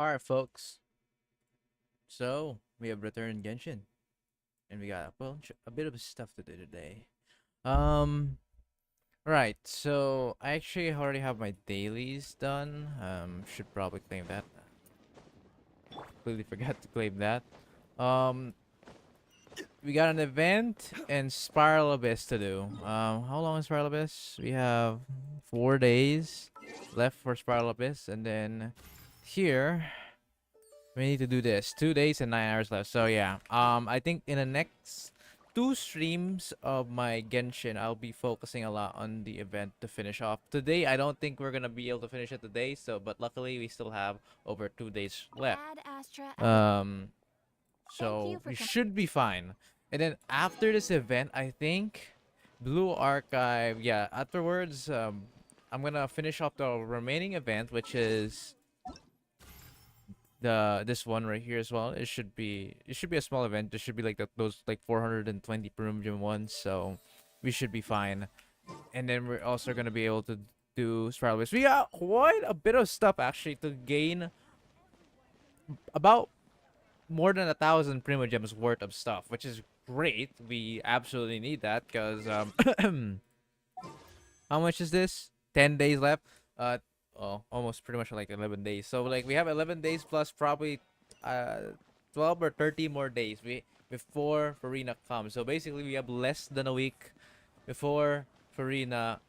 Alright, folks. So, we have returned Genshin. And we got a bit of stuff to do today. Um, right. So, I actually already have my dailies done. Should probably claim that. Completely forgot to claim that. Um, we got an event and Spiral Abyss to do. How long is Spiral Abyss? We have 4 days left for Spiral Abyss. And then here, we need to do this. 2 days and 9 hours left. So yeah. I think in the next two streams of my Genshin, I'll be focusing a lot on the event to finish off. Today, I don't think we're gonna be able to finish it today. So, but luckily, we still have over 2 days left. Um, so we should be fine. And then after this event, I think Blue Archive. Yeah. Afterwards, I'm gonna finish off the remaining event, which is this one right here as well. It should be a small event. It should be like those like 420 per gym ones, so we should be fine. And then we're also gonna be able to do Spiral Abyss. We got quite a bit of stuff actually to gain about more than 1,000 Primo Gems worth of stuff, which is great. We absolutely need that because how much is this? 10 days left. Almost pretty much like 11 days. So like we have 11 days plus probably 12 or 30 more days before Farina comes. So basically we have less than a week before Farina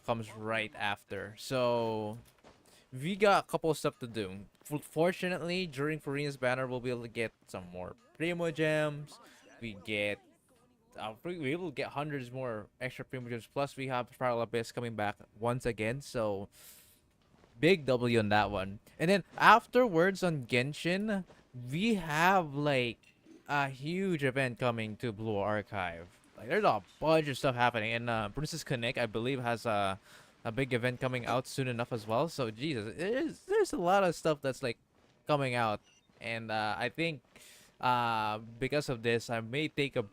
comes right after. So we got a couple of stuff to do. Fortunately, during Farina's banner, we'll be able to get some more Primo Gems. We will get hundreds more extra Primo Gems. Plus, we have Spiral Abyss coming back once again. So big W on that one. And then afterwards on Genshin, we have like a huge event coming to Blue Archive. Like there's a bunch of stuff happening, and Princess Connect, I believe, has a big event coming out soon enough as well. So Jesus, there's a lot of stuff that's like coming out, and I think because of this, I may take a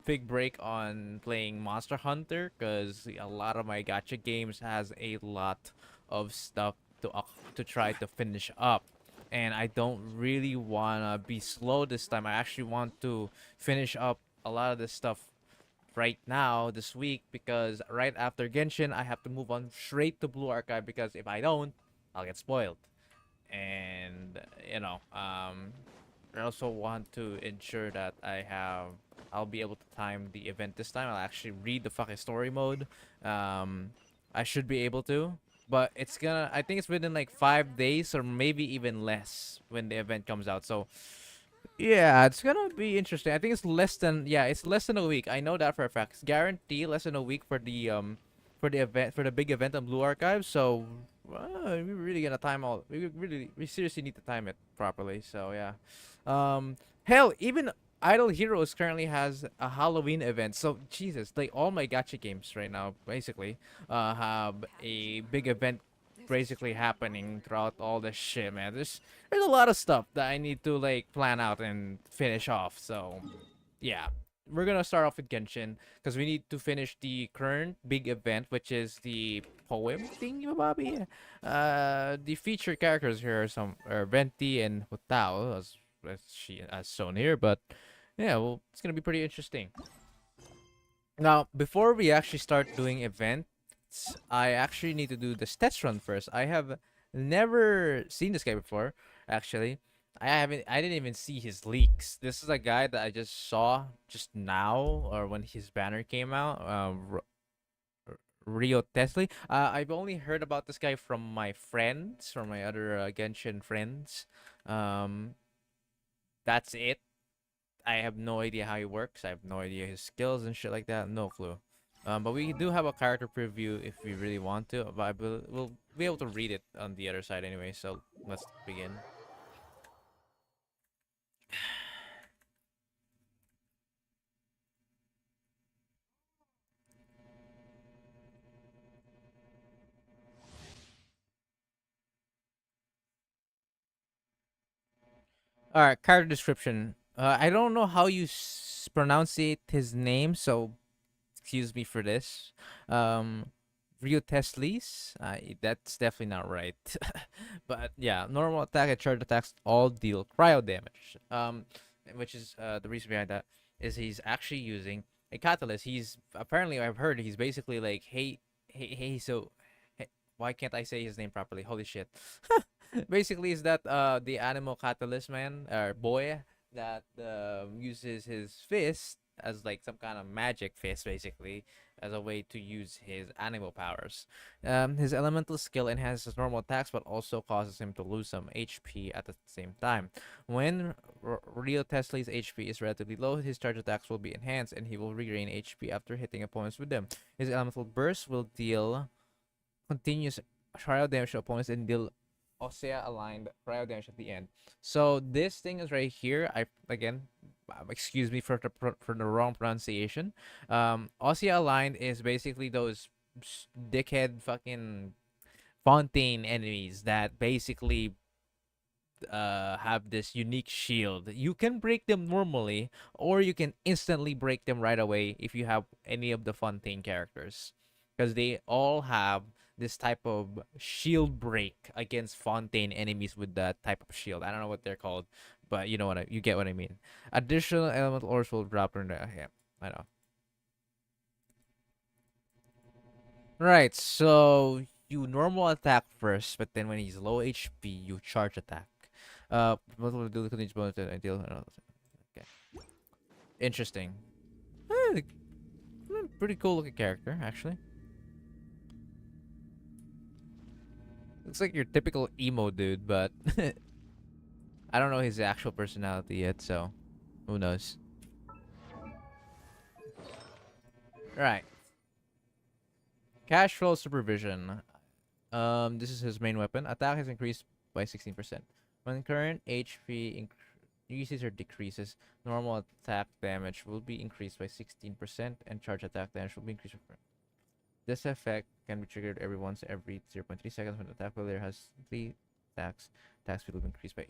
big break on playing Monster Hunter because a lot of my gacha games has a lot of stuff to try to finish up, and I don't really wanna be slow this time. I actually want to finish up a lot of this stuff right now this week because right after Genshin, I have to move on straight to Blue Archive because if I don't, I'll get spoiled. And I also want to ensure that I'll be able to time the event this time. I'll actually read the fucking story mode. I should be able to, but I think it's within like 5 days or maybe even less when the event comes out. So yeah, it's gonna be interesting. I think it's less than a week. I know that for a fact. It's guarantee less than a week for the event, for the big event on Blue Archive. So we really gonna time all. We seriously need to time it properly. So yeah, hell, even Idle Heroes currently has a Halloween event. So Jesus, like all my gacha games right now basically have a big event basically happening throughout all this shit, man. There's a lot of stuff that I need to like plan out and finish off. So yeah, we're gonna start off with Genshin because we need to finish the current big event, which is the poem thing, Bobby. The featured characters here are Venti and Hutao, as shown here. But yeah, well, it's gonna be pretty interesting. Now, before we actually start doing events, I actually need to do the stats run first. I have never seen this guy before, actually. I didn't even see his leaks. This is a guy that I just saw just now or when his banner came out. Rio Tesli. I've only heard about this guy from my friends, from my other Genshin friends. Um, that's it. I have no idea how he works. I have no idea his skills and shit like that. No clue. But we do have a character preview if we really want to. But we'll be able to read it on the other side anyway. So let's begin. All right, character description. I don't know how you pronounce his name, so excuse me for this. Um, Rio Teslis, that's definitely not right. But yeah, normal attack and charge attacks all deal cryo damage. Which is the reason behind that is he's actually using a catalyst. He's apparently I've heard he's basically like, hey, so hey, why can't I say his name properly? Holy shit. Basically, is that the animal catalyst man or boy that uses his fist as like some kind of magic fist, basically, as a way to use his animal powers. His elemental skill enhances normal attacks, but also causes him to lose some HP at the same time. When Real Tesla's HP is relatively low, his charge attacks will be enhanced, and he will regain HP after hitting opponents with them. His elemental burst will deal continuous cryo damage to opponents and deal Osea aligned cryo damage at the end. So this thing is right here. I again, excuse me for the wrong pronunciation. Osea aligned is basically those dickhead fucking Fontaine enemies that basically have this unique shield. You can break them normally, or you can instantly break them right away if you have any of the Fontaine characters, because they all have this type of shield break against Fontaine enemies with that type of shield. I don't know what they're called, but you know what you get what I mean. Additional elemental ores will drop in the yeah, I know. Right, so you normal attack first, but then when he's low HP, you charge attack. Multiple do continues bonus to ideal. Okay, interesting. Eh, pretty cool looking character, actually. Looks like your typical emo dude, but I don't know his actual personality yet, so who knows? Right, cash flow supervision. This is his main weapon. Attack is increased by 16%. When current HP increases or decreases, normal attack damage will be increased by 16%, and charge attack damage will be increased. This effect can be triggered every 0.3 seconds when the attack player has 3 attacks. Attack speed will increase by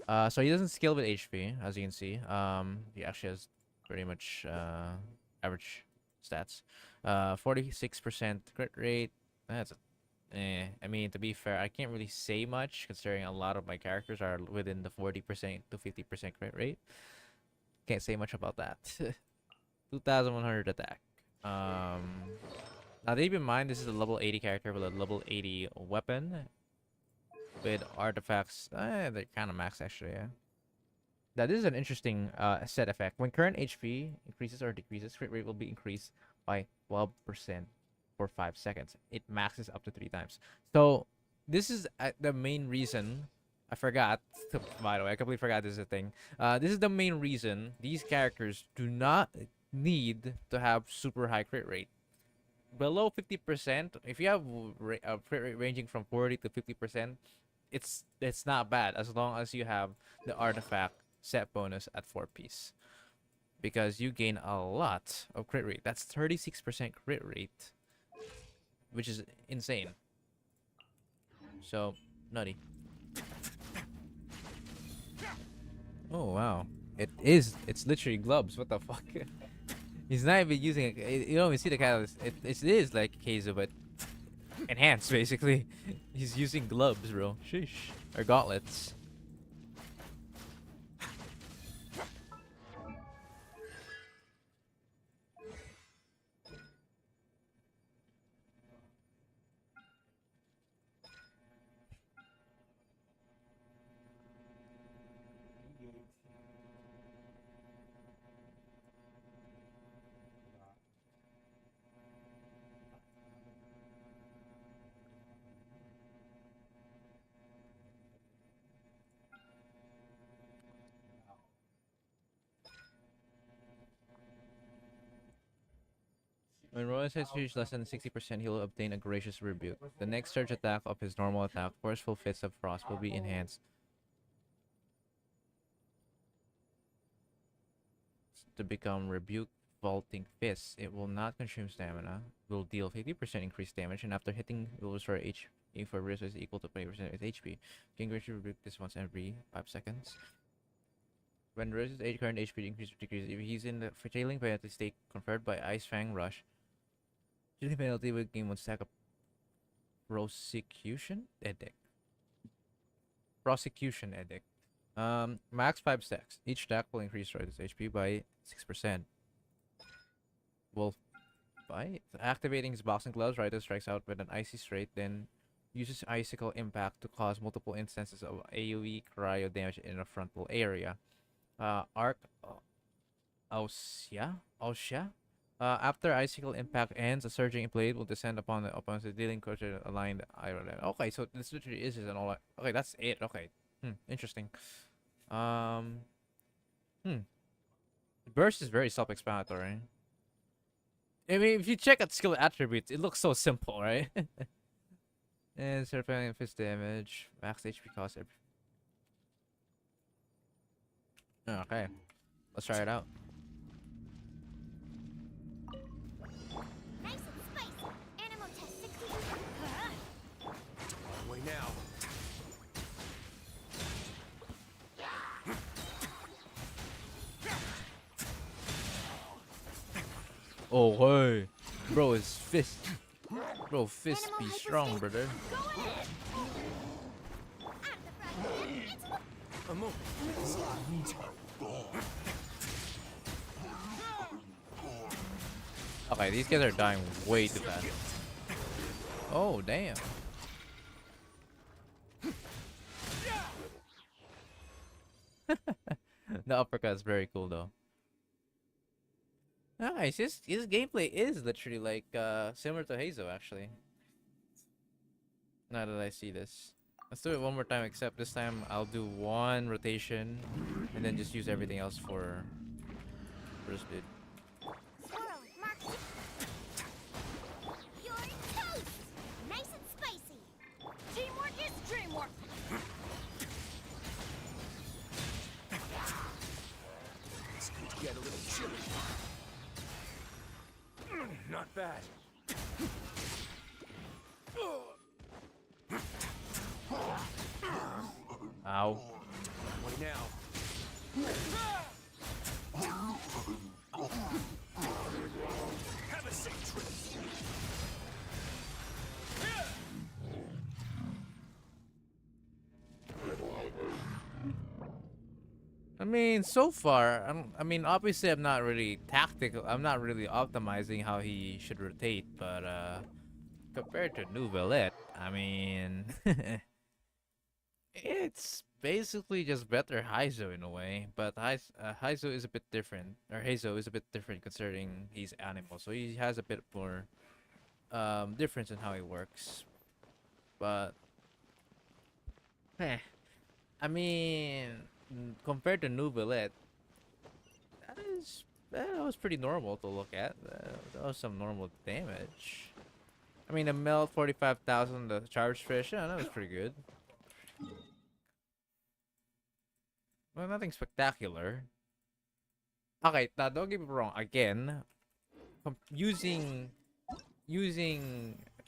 8%. So he doesn't scale with HP, as you can see. He actually has pretty much average stats. 46% crit rate. That's I mean, to be fair, I can't really say much considering a lot of my characters are within the 40% to 50% crit rate. Can't say much about that. 2,100 attack. Now keep in mind this is a level 80 character with a level 80 weapon with artifacts. They're kind of max actually. Yeah. Now this is an interesting set effect. When current HP increases or decreases, crit rate will be increased by 12% for 5 seconds. It maxes up to 3 times. So this is the main reason. I forgot. By the way, I completely forgot this is a thing. This is the main reason these characters do not need to have super high crit rate. Below 50%, if you have a crit rate ranging from 40 to 50%, it's not bad as long as you have the artifact set bonus at 4 piece, because you gain a lot of crit rate. That's 36% crit rate, which is insane. So nutty. Oh wow, it's literally gloves. What the fuck? He's not even using it. You don't even see the catalyst. It is like Keizo, but enhanced basically. He's using gloves, bro. Sheesh. Or gauntlets. When Royal hits reach less than 60%, he'll obtain a Gracious Rebuke. The next surge attack of his normal attack, Forceful Fist of Frost, will be enhanced to become Rebuke Vaulting Fist. It will not consume stamina, will deal 50% increased damage, and after hitting, it will restore HP for resources equal to 20% of its HP. Can Gracious Rebuke this once every 5 seconds. When Rose's current HP increases or decreases, if he's in the trailing penalty state conferred by Ice Fang Rush, Usually penalty with game one stack of prosecution edict. Prosecution edict. Max 5 stacks. Each stack will increase Rider's HP by 6%. Wolf Bite. Activating his boxing gloves, Rider strikes out with an icy straight, then uses icicle impact to cause multiple instances of AoE cryo damage in a frontal area. Arc Ausya. After icicle impact ends, a surging blade will descend upon the opponent, dealing closer to aligned iron. Okay, so this literally is an all. Okay, that's it. Okay, interesting. Um, Burst is very self-explanatory. I mean, if you check at skill attributes, it looks so simple, right? And certifying fist damage, max HP cost. Okay, let's try it out. Nice and spicy. Animal test 60. Way now. Oh hey, bro, his fist. Bro, fist Animal be hyperspace. strong, brother. Go ahead. Out the front. It's A moment. Okay, these guys are dying way too fast. Oh damn. The uppercut is very cool though. Nice. His gameplay is literally like similar to Hazo actually. Now that I see this. Let's do it one more time, except this time I'll do one rotation and then just use everything else for this dude. swirl. Mark. You're toast. Nice and spicy. Teamwork is dreamwork. It's good to get a little chilly. Not bad. Ow. Way now. Have a safe trip. I mean, so far, I mean, obviously, I'm not really tactical. I'm not really optimizing how he should rotate, but compared to Nouvellette, I mean, it's basically just better Heizo in a way. But Heizo is a bit different, or Heizo is a bit different considering he's animal, so he has a bit more difference in how he works. But, I mean, compared to Nouvellette, that was pretty normal to look at. That was some normal damage. I mean, the melt 45,000, the charge fish, yeah, that was pretty good. Well, nothing spectacular. Okay, now don't get me wrong. Again, using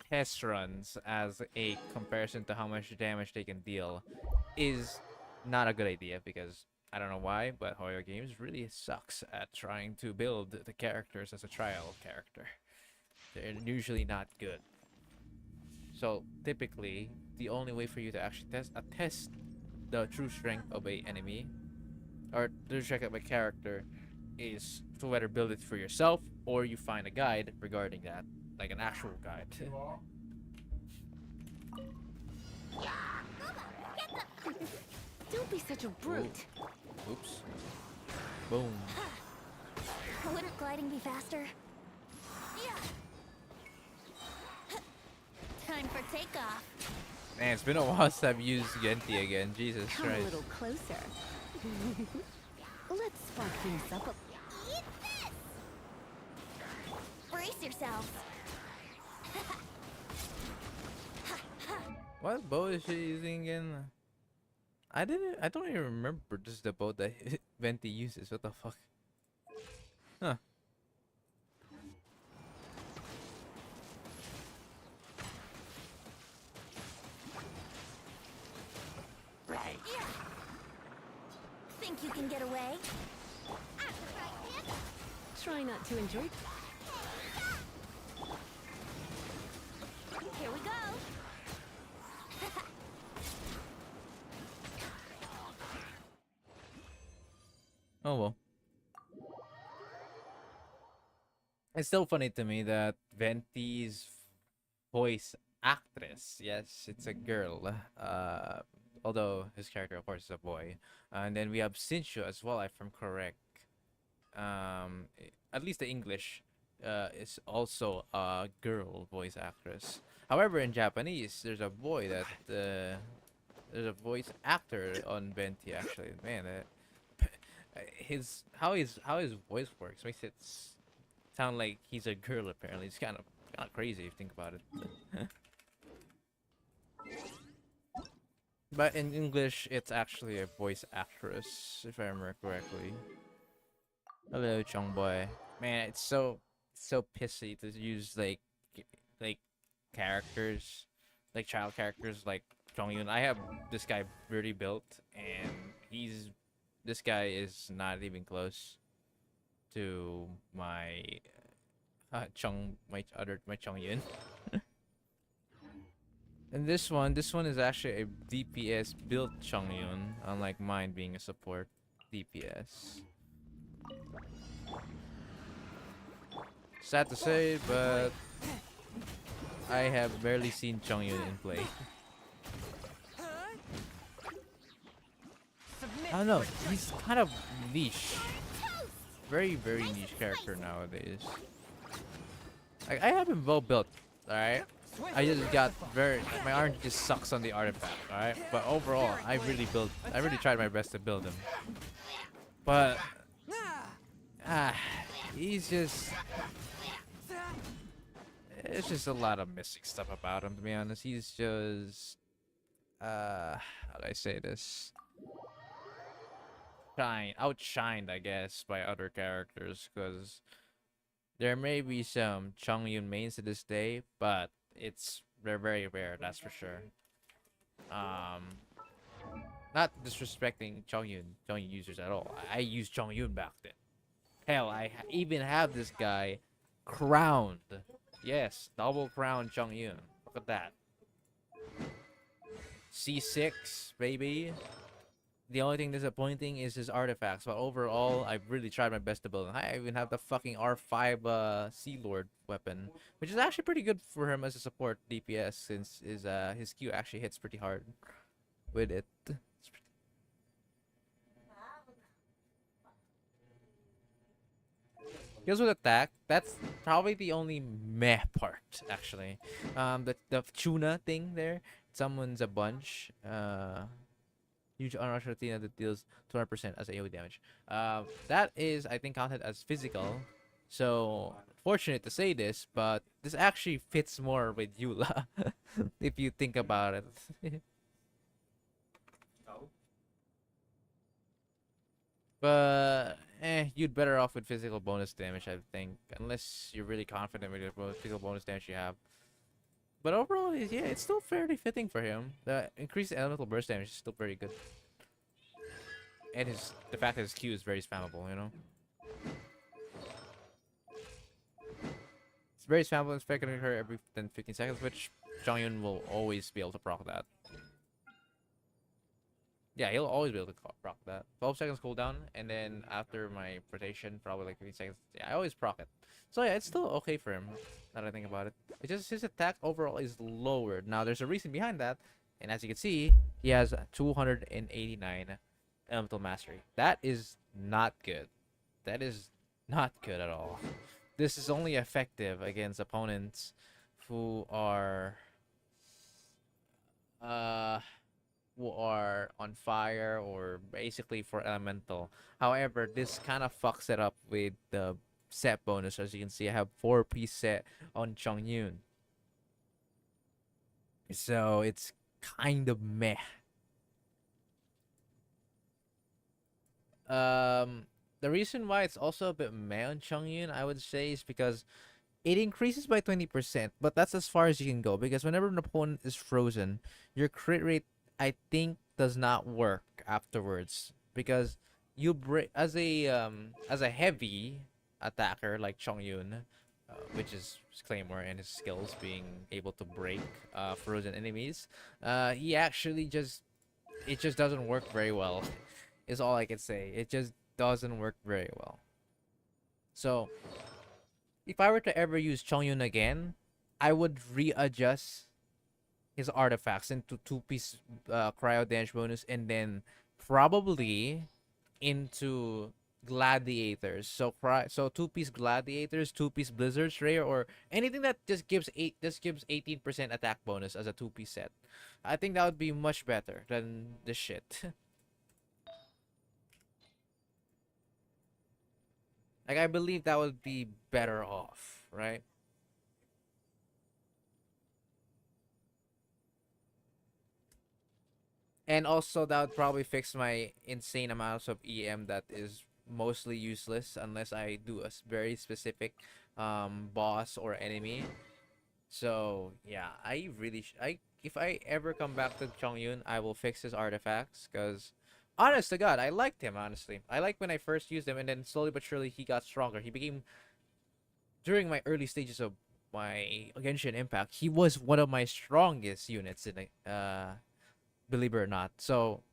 test runs as a comparison to how much damage they can deal is not a good idea, because I don't know why, but Hoyo Games really sucks at trying to build the characters as a trial character. They're usually not good. So typically, the only way for you to actually test the true strength of a enemy or the strength of a character is to whether build it for yourself or you find a guide regarding that, like an actual guide. Don't be such a brute. Oops. Boom. Wouldn't gliding be faster? Yeah. Time for takeoff. Man, it's been a while since I've used Genti again. Jesus Come a Christ. little closer. Let's spark things up. Eat this! Brace yourselves. What bow is she using again? I don't even remember just the bow that Venti uses. What the fuck? Huh. Right. Yeah. Think you can get away? Try not to enjoy. Here we go. Oh well. It's still funny to me that Venti's voice actress, yes, it's a girl. Although his character, of course, is a boy. And then we have Sincho as well, if I'm correct. At least the English is also a girl voice actress. However, in Japanese, there's a boy that there's a voice actor on Venti actually. Man, his voice works makes it sound like he's a girl. Apparently, it's kind of crazy if you think about it. But in English, it's actually a voice actress, if I remember correctly. Hello, Chong Boy. Man, it's so pissy to use like characters, like child characters like Chong Yun. I have this guy really built, and this guy is not even close to my my Chong Yun. And this one is actually a DPS built Chong Yun, unlike mine being a support DPS. Sad to say, but I have barely seen Chong Yun in play. I don't know, he's kind of niche. Very, very niche character nowadays. Like, I have him well built, alright? I just got my RNG just sucks on the artifact, alright? But overall, I really tried my best to build him. But, he's just, it's just a lot of missing stuff about him, to be honest. He's just, how do I say this? Outshined, I guess, by other characters, because there may be some Chongyun mains to this day, but they're very rare, that's for sure. Not disrespecting Chongyun users at all. I used Chongyun back then. Hell, even have this guy crowned. Yes, double crown Chongyun. Look at that. C6, baby. The only thing disappointing is his artifacts, but overall, I've really tried my best to build him. I even have the fucking R5 Sea Lord weapon, which is actually pretty good for him as a support DPS, since his Q actually hits pretty hard with it. Kills with attack, that's probably the only meh part, actually. The tuna thing there, summons a bunch. Huge unrush Athena that deals 200% as AoE damage. That is, I think, counted as physical. So, fortunate to say this, but this actually fits more with Eula, if you think about it. But, you'd better off with physical bonus damage, I think. Unless you're really confident with the physical bonus damage you have. But overall, yeah, it's still fairly fitting for him. The increased elemental burst damage is still very good. And the fact that his Q is very spammable, you know? It's very spammable, it's going to occur every 10-15 seconds, which Zhongyun will always be able to proc that. Yeah, he'll always be able to proc that. 12 seconds cooldown, and then after my rotation, probably like 15 seconds. Yeah, I always proc it. So yeah, it's still okay for him, now that I think about it. It's just his attack overall is lowered. Now, there's a reason behind that, and as you can see, he has 289 elemental mastery. That is not good. That is not good at all. This is only effective against opponents who are on fire or basically for elemental. However, this kind of fucks it up with the set bonus. As you can see, I have 4-piece set on Chongyun. So it's kind of meh. The reason why it's also a bit meh on Chongyun, I would say, is because it increases by 20%, but that's as far as you can go, because whenever an opponent is frozen, your crit rate, I think, does not work afterwards, because you break as a heavy attacker like Chongyun, which is his claymore and his skills being able to break frozen enemies. He actually just it just doesn't work very well. Is all I can say. It just doesn't work very well. So if I were to ever use Chongyun again, I would readjust his artifacts into two-piece cryo damage bonus, and then probably into gladiators. So two-piece gladiators, two-piece blizzards rare, or anything that just gives 18% attack bonus as a two-piece set. I think that would be much better than this shit. Like I believe that would be better off, right? And also that would probably fix my insane amounts of EM that is mostly useless unless I do a very specific boss or enemy. So yeah, I really I if I ever come back to Chongyun, I will fix his artifacts because honest to God, I liked him honestly. I liked when I first used him, and then slowly but surely he got stronger. He became during my early stages of my Genshin Impact, he was one of my strongest units in it. Believe it or not. So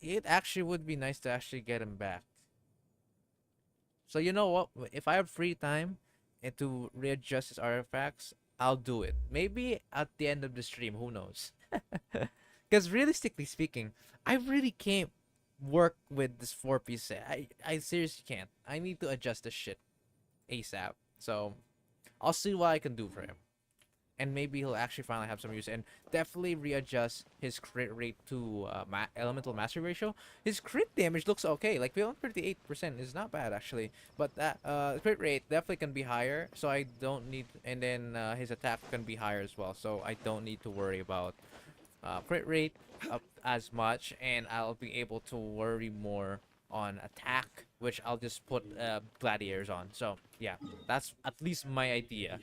it actually would be nice to actually get him back. So you know what? If I have free time and to readjust his artifacts, I'll do it. Maybe at the end of the stream, who knows? Because realistically speaking, I really can't work with this four-piece set. I seriously can't. I need to adjust the shit ASAP. So I'll see what I can do for him. And maybe he'll actually finally have some use, and definitely readjust his crit rate to elemental mastery ratio. His crit damage looks okay, like 38% is not bad actually, but that crit rate definitely can be higher, so I don't need, and then his attack can be higher as well, so I don't need to worry about crit rate up as much, and I'll be able to worry more on attack, which I'll just put gladiators on. So yeah, that's at least my idea.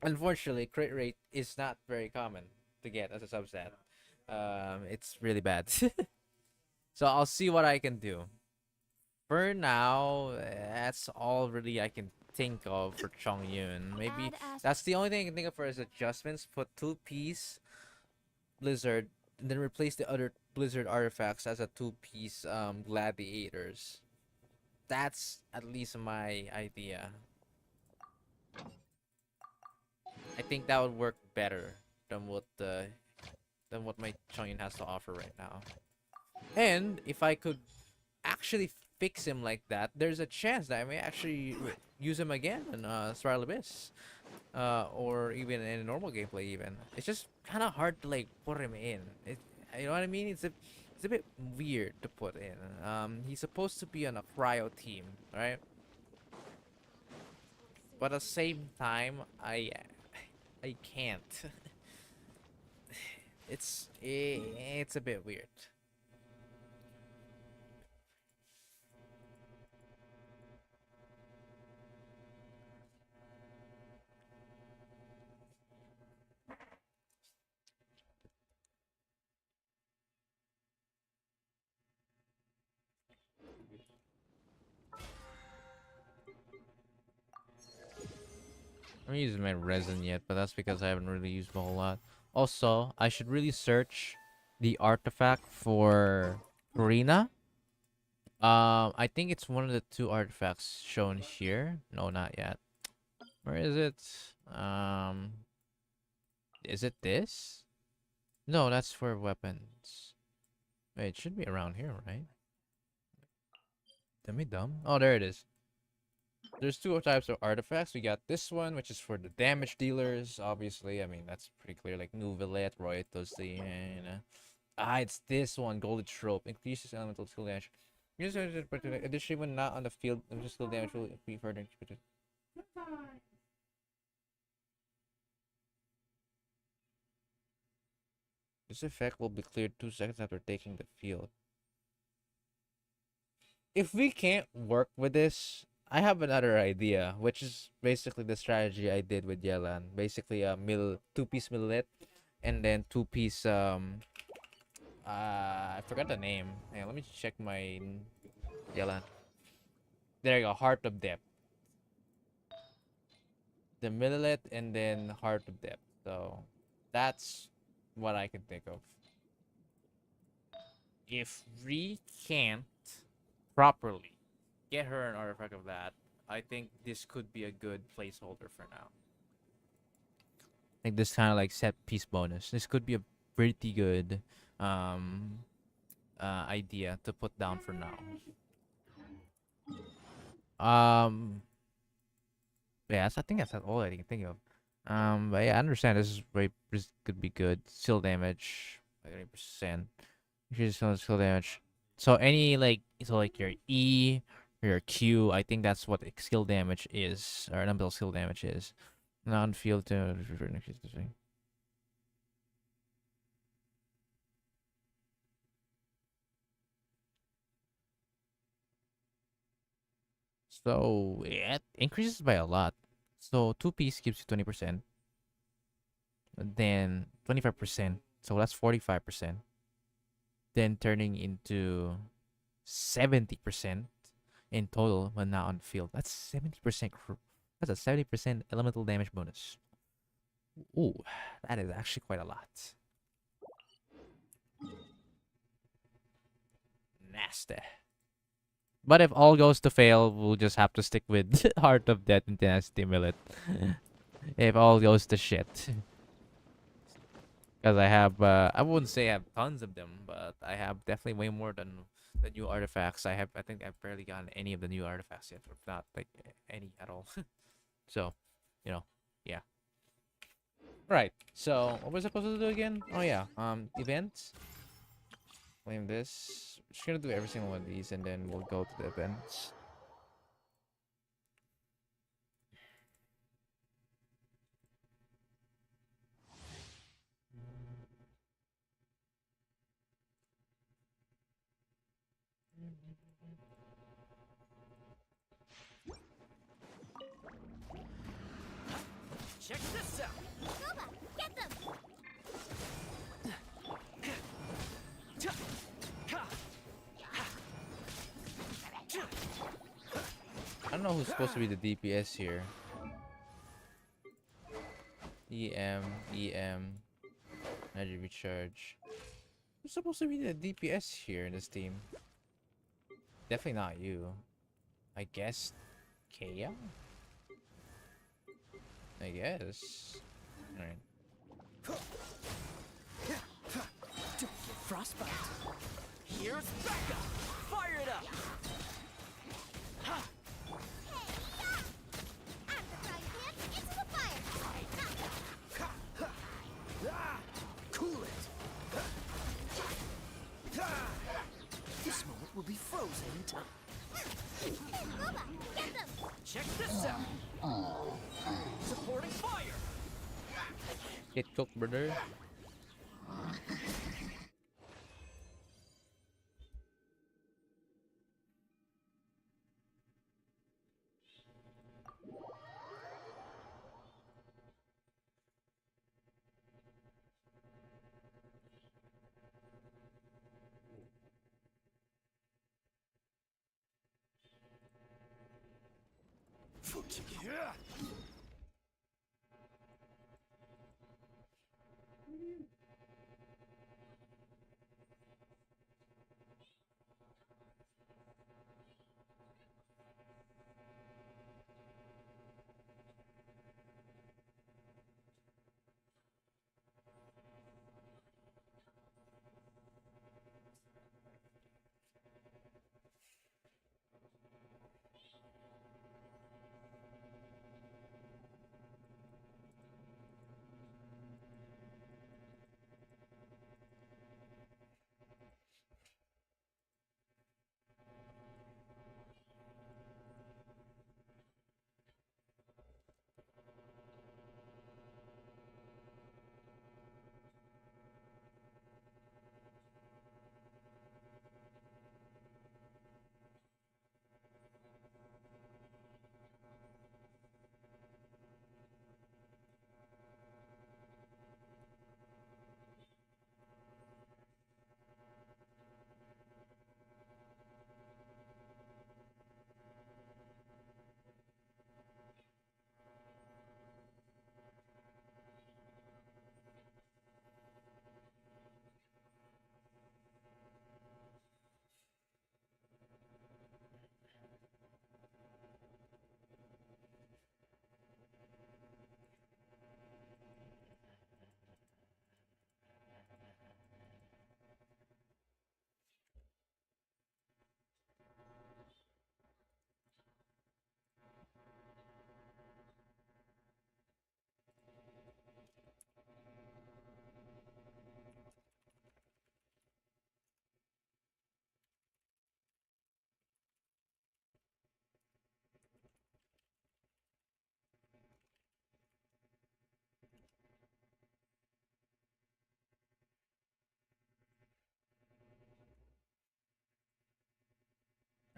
Unfortunately, crit rate is not very common to get as a subset. It's really bad. So I'll see what I can do. For now, that's all really I can think of for Chongyun. Maybe that's the only thing I can think of for his adjustments. Put two-piece Blizzard, and then replace the other Blizzard artifacts as a two-piece gladiators. That's at least my idea. I think that would work better than what my Chongyun has to offer right now. And if I could actually fix him like that, there's a chance that I may actually use him again in Spiral Abyss, or even in normal gameplay. Even it's just kind of hard to like put him in. You know what I mean? It's a bit weird to put in. He's supposed to be on a cryo team, right? But at the same time, I can't. It's a bit weird. I'm not using my resin yet, but that's because I haven't really used a whole lot. Also, I should really search the artifact for Karina. I think it's one of the two artifacts shown here. No, not yet. Where is it? Is it this? No, that's for weapons. Wait, it should be around here, right? Am I dumb? Oh, there it is. There's two types of artifacts. We got this one, which is for the damage dealers. Obviously, I mean that's pretty clear. Like Nuvelet, Roitos, the it's this one, Golden Trope. Increases elemental skill damage. Additionally, when not on the field, skill damage will be further increased. This effect will be cleared 2 seconds after taking the field. If we can't work with this, I have another idea, which is basically the strategy I did with Yelan. Basically, a two-piece millet, and then two-piece I forgot the name. Hey, let me check my Yelan. There you go, Heart of Depth. The Millet and then Heart of Depth. So that's what I can think of. If we can't properly get her an artifact of that, I think this could be a good placeholder for now. I think this kind of like set piece bonus. This could be a pretty good um idea to put down for now. Um yeah, I think that's all I can think of. But yeah, I understand this is very this could be good. Still damage, like 80%. Increases skill damage. So any like like your E or your Q, I think that's what skill damage is, or number skill damage is. Non-field to so it increases by a lot. So two piece gives you 20%, then 25%. So that's 45%. Then turning into 70% in total when not on field. That's 70%. That's a 70% elemental damage bonus. Ooh, that is actually quite a lot. Nasty. But if all goes to fail, we'll just have to stick with Heart of Death and Tenacity Millet. If all goes to shit. Because I have, I wouldn't say I have tons of them, but I have definitely way more than the new artifacts. I think I've barely gotten any of the new artifacts yet, if not like any at all. So, you know, yeah. Right. So, what was I supposed to do again? Oh yeah, events. Claim this. Just gonna do every single one of these, and then we'll go to the events. Check this out. Scuba, get them! I don't know who's supposed to be the DPS here. EM, energy recharge. Who's supposed to be the DPS here in this team? Definitely not you. I guess Kaya? I guess. Alright. Don't get frostbite. Here's Becca. Fire it up. I'm the frying pan into the fire! Cool it. This moment will be frozen in time. Scuba, get them! Check this out. Supporting fire. Get cooked, brother.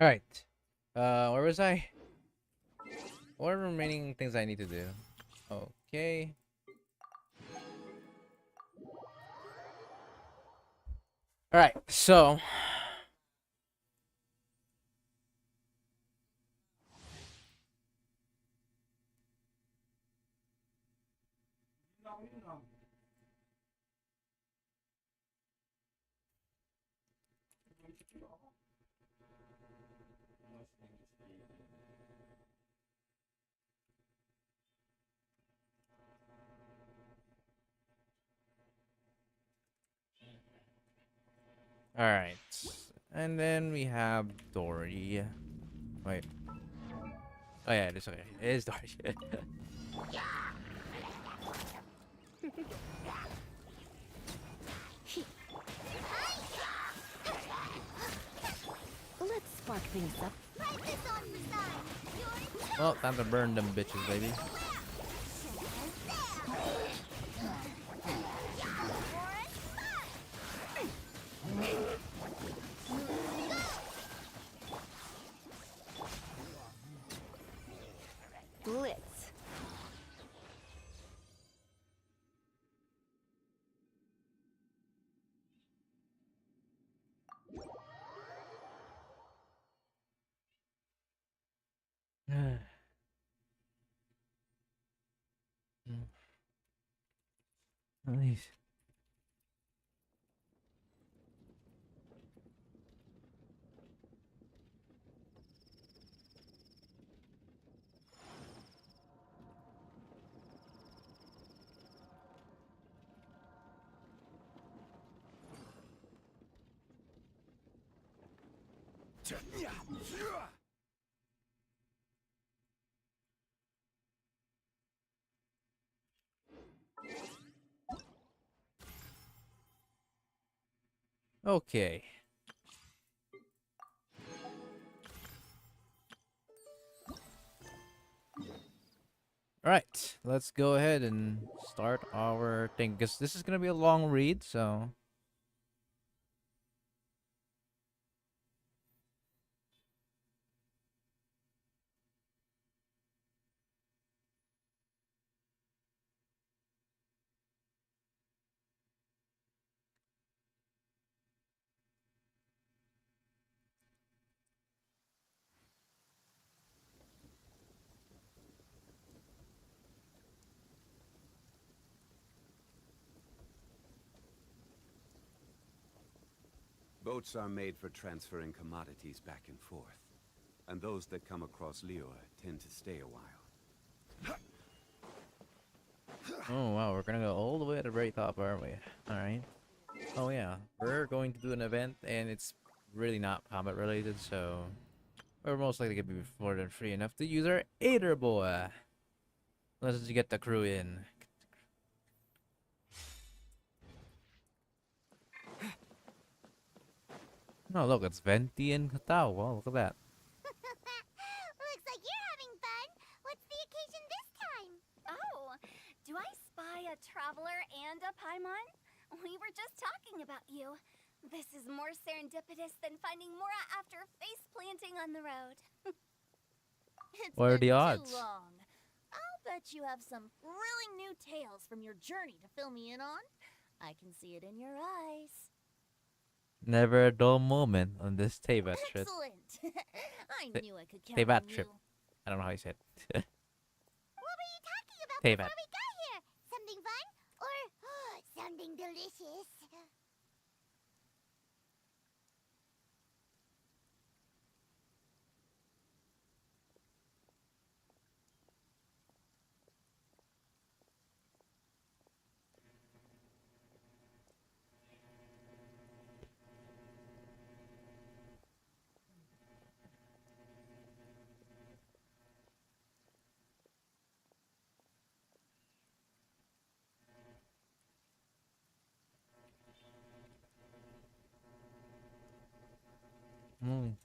All right. Where was I? What are remaining things I need to do? Okay. All right. So, all right. And then we have Dory. Wait. Oh yeah, it's okay. It is Dory. Let's spark things up. Write this on for size. You're Well, time to burn them bitches, baby. Blitz. Nice. Okay. All right. Let's go ahead and start our thing because this is gonna be a long read. So. Boats are made for transferring commodities back and forth. And those that come across Liyue tend to stay a while. Oh wow, we're gonna go all the way to the very top, aren't we? All right. Oh yeah, we're going to do an event, and it's really not combat related, so we're most likely gonna be more than free enough to use our Aider boy. Unless you get the crew in. Oh look, it's Venti and Katao. Wow, look at that. Looks like you're having fun. What's the occasion this time? Oh, do I spy a traveler and a Paimon? We were just talking about you. This is more serendipitous than finding Mora after face planting on the road. It's What are been the too odds? long. I'll bet you have some thrilling new tales from your journey to fill me in on. I can see it in your eyes. Never a dull moment on this Teyvat trip. Excellent. I Ta- knew I could count Teyvat on trip. you. I don't know how you say it. What were you talking about Teyvat. before we got here? Something fun? Or something delicious? Mm.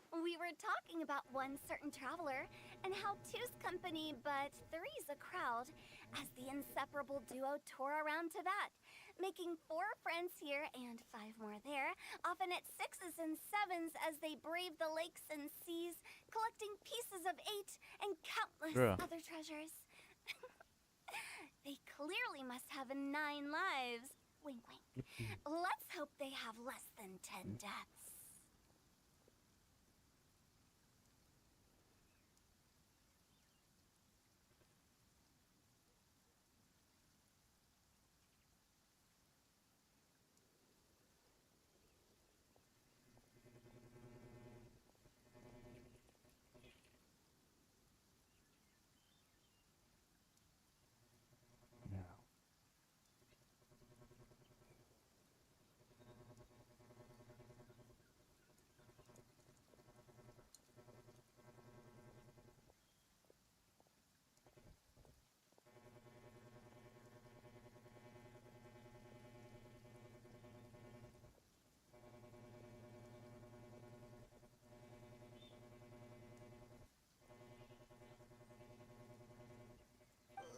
We were talking about one certain traveler and how two's company but three's a crowd, as the inseparable duo tore around to that, making 4 friends here and 5 more there, often at 6s and 7s as they brave the lakes and seas, collecting pieces of 8 and countless Bruh. other treasures. They clearly must have 9 lives. Wink, wink. Let's hope they have less than 10 deaths.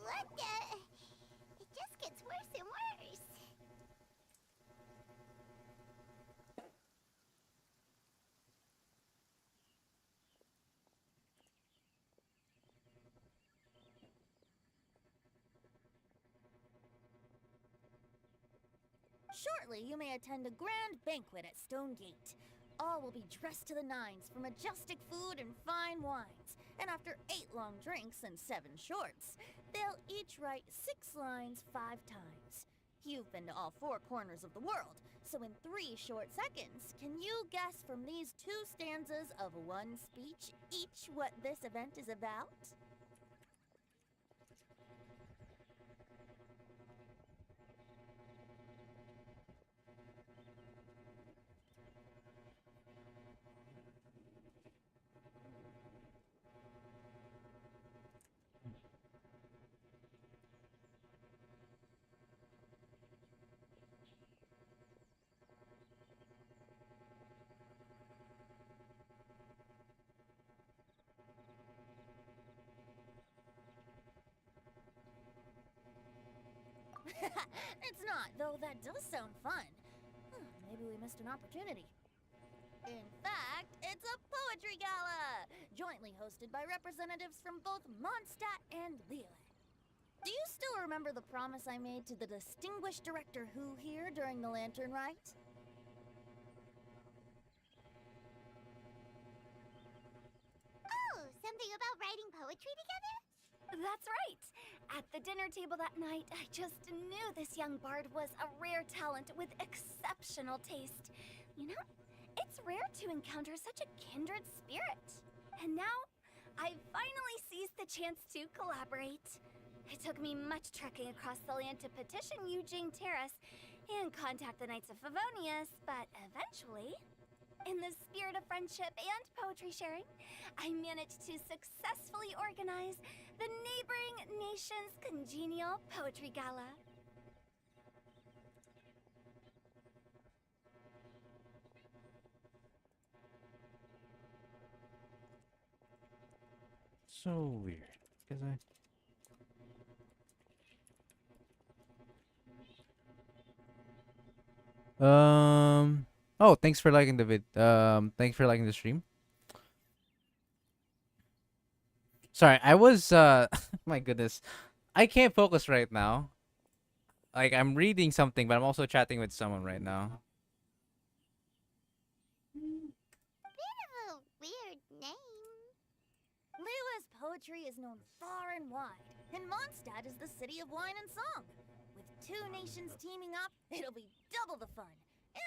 What the? It just gets worse and worse. Shortly, you may attend a grand banquet at Stone Gate. All will be dressed to the nines for majestic food and fine wines. And after 8 long drinks and 7 shorts, they'll each write 6 lines 5 times. You've been to all 4 corners of the world, so in 3 short seconds, can you guess from these 2 stanzas of one speech each what this event is about? It's not, though that does sound fun. Maybe we missed an opportunity. In fact, it's a poetry gala, jointly hosted by representatives from both Mondstadt and Lille. Do you still remember the promise I made to the distinguished Director Who here during the Lantern Rite? Oh, something about writing poetry together? That's right. At the dinner table that night, I just knew this young bard was a rare talent with exceptional taste. You know, it's rare to encounter such a kindred spirit. And now, I finally seized the chance to collaborate. It took me much trekking across the land to petition Eugene Terrace and contact the Knights of Favonius, but eventually, in the spirit of friendship and poetry sharing, I managed to successfully organize the neighboring nation's congenial poetry gala. So weird. Cause Oh, thanks for liking the thanks for liking the stream. Sorry, I was my goodness. I can't focus right now. Like I'm reading something, but I'm also chatting with someone right now. Bit of a weird name. Liu's poetry is known far and wide, and Mondstadt is the city of wine and song. With 2 nations teaming up, it'll be double the fun,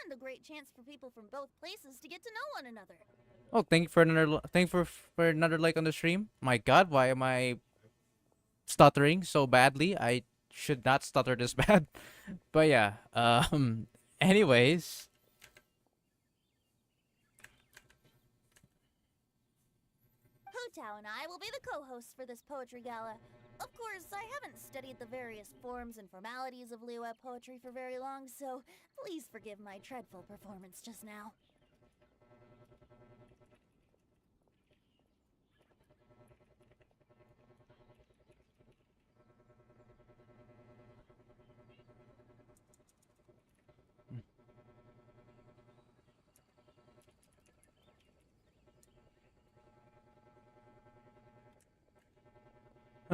and a great chance for people from both places to get to know one another. Oh, thank you for for another like on the stream. My God, why am I stuttering so badly? I should not stutter this bad. But yeah. Anyways, Hu and I will be the co-hosts for this poetry gala. Of course, I haven't studied the various forms and formalities of Liyue poetry for very long, so please forgive my dreadful performance just now.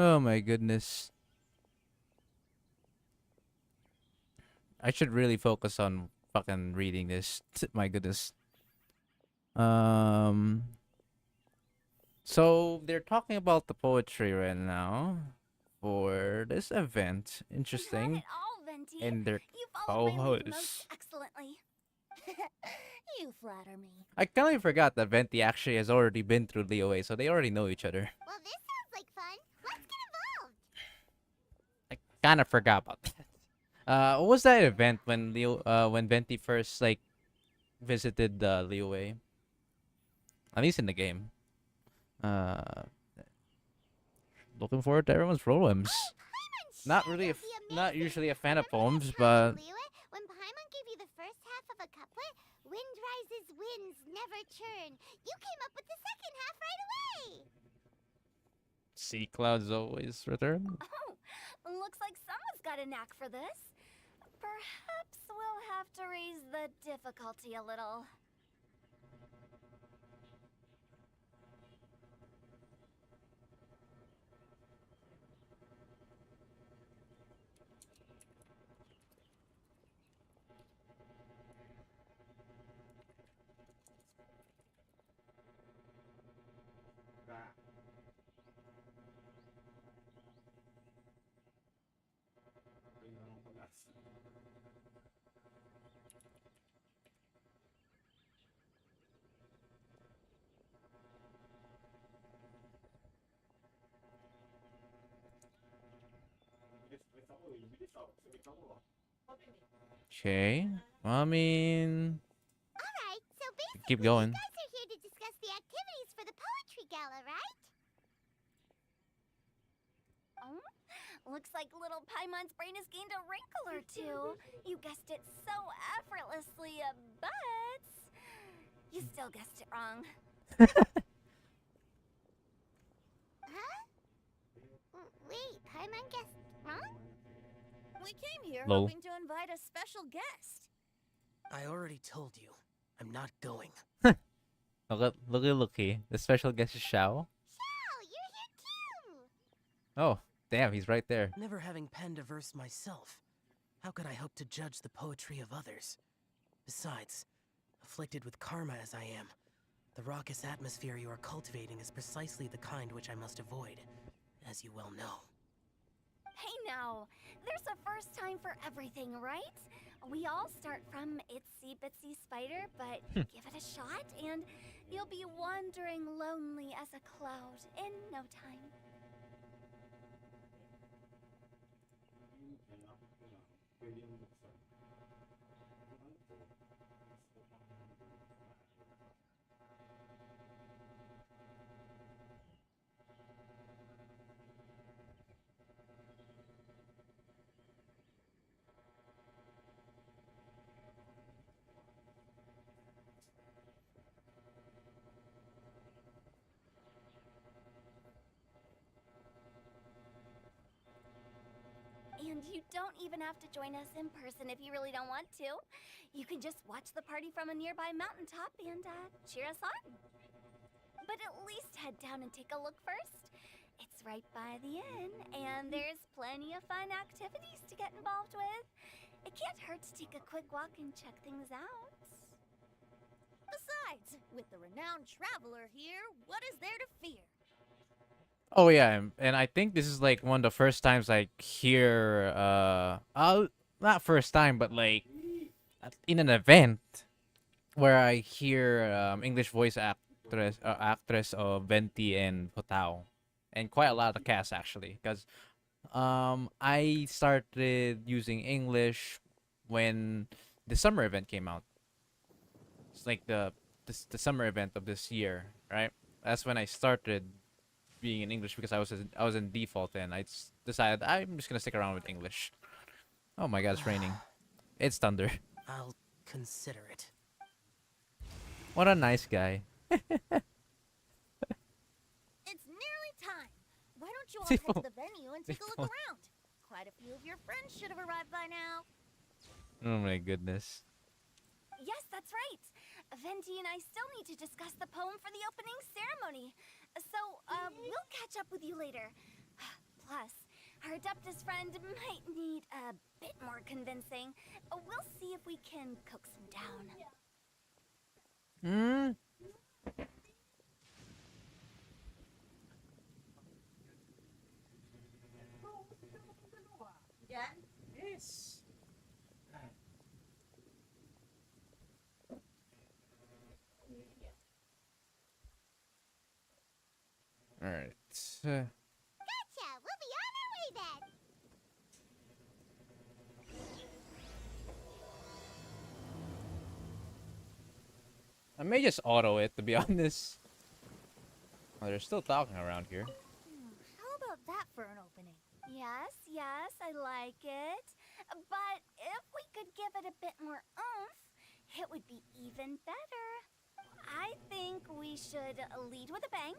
Oh my goodness. I should really focus on fucking reading this. My goodness. Um. So they're talking about the poetry right now for this event. Not Interesting. at all, Venti. And their You followed my lead most co-hosts. excellently. You flatter me. I kind of forgot that Venti actually has already been through Liyue, so they already know each other. Well, this sounds like fun. Let's get involved. I kind of forgot about that. What was that event when Venti first like visited Liyue? At least in the game. Uh, Looking forward to everyone's poems. Not really, not usually a fan of poems, but When Paimon gave you the first half of a couplet, wind rises, winds never churn. You came up with the second half right away. sea clouds always return. Oh, looks like someone's got a knack for this. Perhaps we'll have to raise the difficulty a little. Okay. I mean, Alright, so basically keep going. you guys are here to discuss the activities for the poetry gala, right? Oh, looks like little Paimon's brain has gained a wrinkle or two. You guessed it so effortlessly, but you still guessed it wrong. Huh? Wait, Paimon guessed wrong? We came here Lol. hoping to invite a special guest. I already told you, I'm not going. Looky. The special guest is Xiao. Oh, you're here too! Oh, damn, he's right there. Never having penned a verse myself, how could I hope to judge the poetry of others? Besides, afflicted with karma as I am, the raucous atmosphere you are cultivating is precisely the kind which I must avoid, as you well know. Hey now, there's a first time for everything, right? We all start from itsy bitsy spider, but give it a shot and you'll be wandering lonely as a cloud in no time. And you don't even have to join us in person if you really don't want to. You can just watch the party from a nearby mountaintop and cheer us on. But at least head down and take a look first. It's right by the inn, and there's plenty of fun activities to get involved with. It can't hurt to take a quick walk and check things out. Besides, with the renowned traveler here, what is there to fear? Oh yeah, and I think this is like one of the first times I hear not first time, but like in an event where I hear English voice actress of Venti and Hotao, and quite a lot of cast actually, because I started using English when the summer event came out. It's like the summer event of this year, right? That's when I started being in English because I was in default, and decided I'm just gonna stick around with English. Oh my god, it's raining. It's thunder. I'll consider it. What a nice guy. It's nearly time. Why don't you all head to the venue and take a look around? Quite a few of your friends should have arrived by now. Oh my goodness. Yes, that's right. Venti and I still need to discuss the poem for the opening ceremony. So, we'll catch up with you later. Plus, our Adeptus friend might need a bit more convincing. We'll see if we can coax him down. Hmm. Yes. All right. Gotcha! We'll be on our way then! I may just auto it, to be honest. Oh, they're still talking around here. How about that for an opening? Yes, yes, I like it. But if we could give it a bit more oomph, it would be even better. I think we should lead with a bang,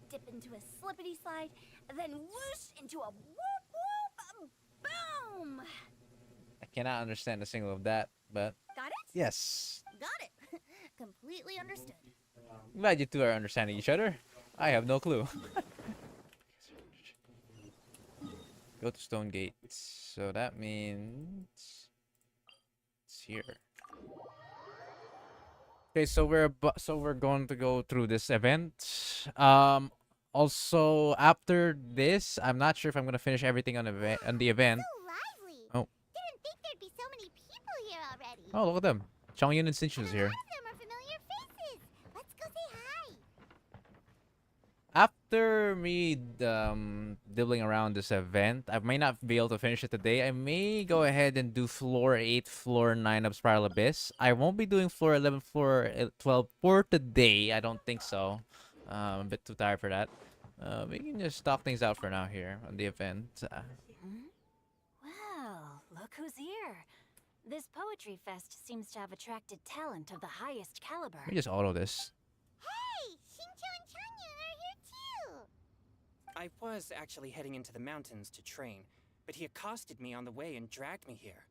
dip into a slippity slide, then whoosh into a whoop whoop boom! I cannot understand a single of that, but Got it? yes. Got it. Completely understood. Glad you two are understanding each other. I have no clue. Go to Stone Gate. So that means it's here. Okay, so we're going to go through this event. Also after this, I'm not sure if I'm gonna finish everything on the event. So lively! Oh. Didn't think there'd be so many people here already. Oh, look at them. Chongyun and Sinchu's A here. lot of them are familiar faces. Let's go say hi. After me dibbling around this event, I may not be able to finish it today. I may go ahead and do floor 8, floor 9 of Spiral Abyss. I won't be doing floor 11, floor 12 for today. I don't think so. I'm a bit too tired for that. We can just talk things out for now here on the event. Well, look who's here. This poetry fest seems to have attracted talent of the highest caliber. Let me just auto this. Hey, Shincho and Chanyu are here too. I was actually heading into the mountains to train, but he accosted me on the way and dragged me here.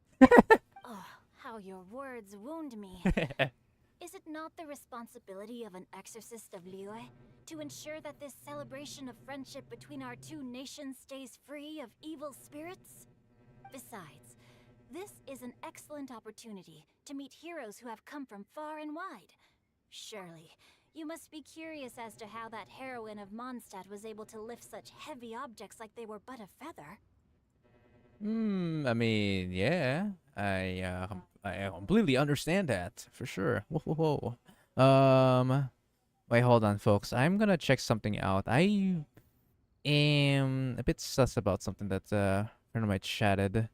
Oh, how your words wound me. Is it not the responsibility of an exorcist of Liyue to ensure that this celebration of friendship between our two nations stays free of evil spirits? Besides, this is an excellent opportunity to meet heroes who have come from far and wide. Surely, you must be curious as to how that heroine of Mondstadt was able to lift such heavy objects like they were but a feather. I mean, yeah. I completely understand that, for sure. Whoa, whoa, whoa. Wait, hold on, folks. I'm gonna check something out. I am a bit sus about something that a friend of mine chatted.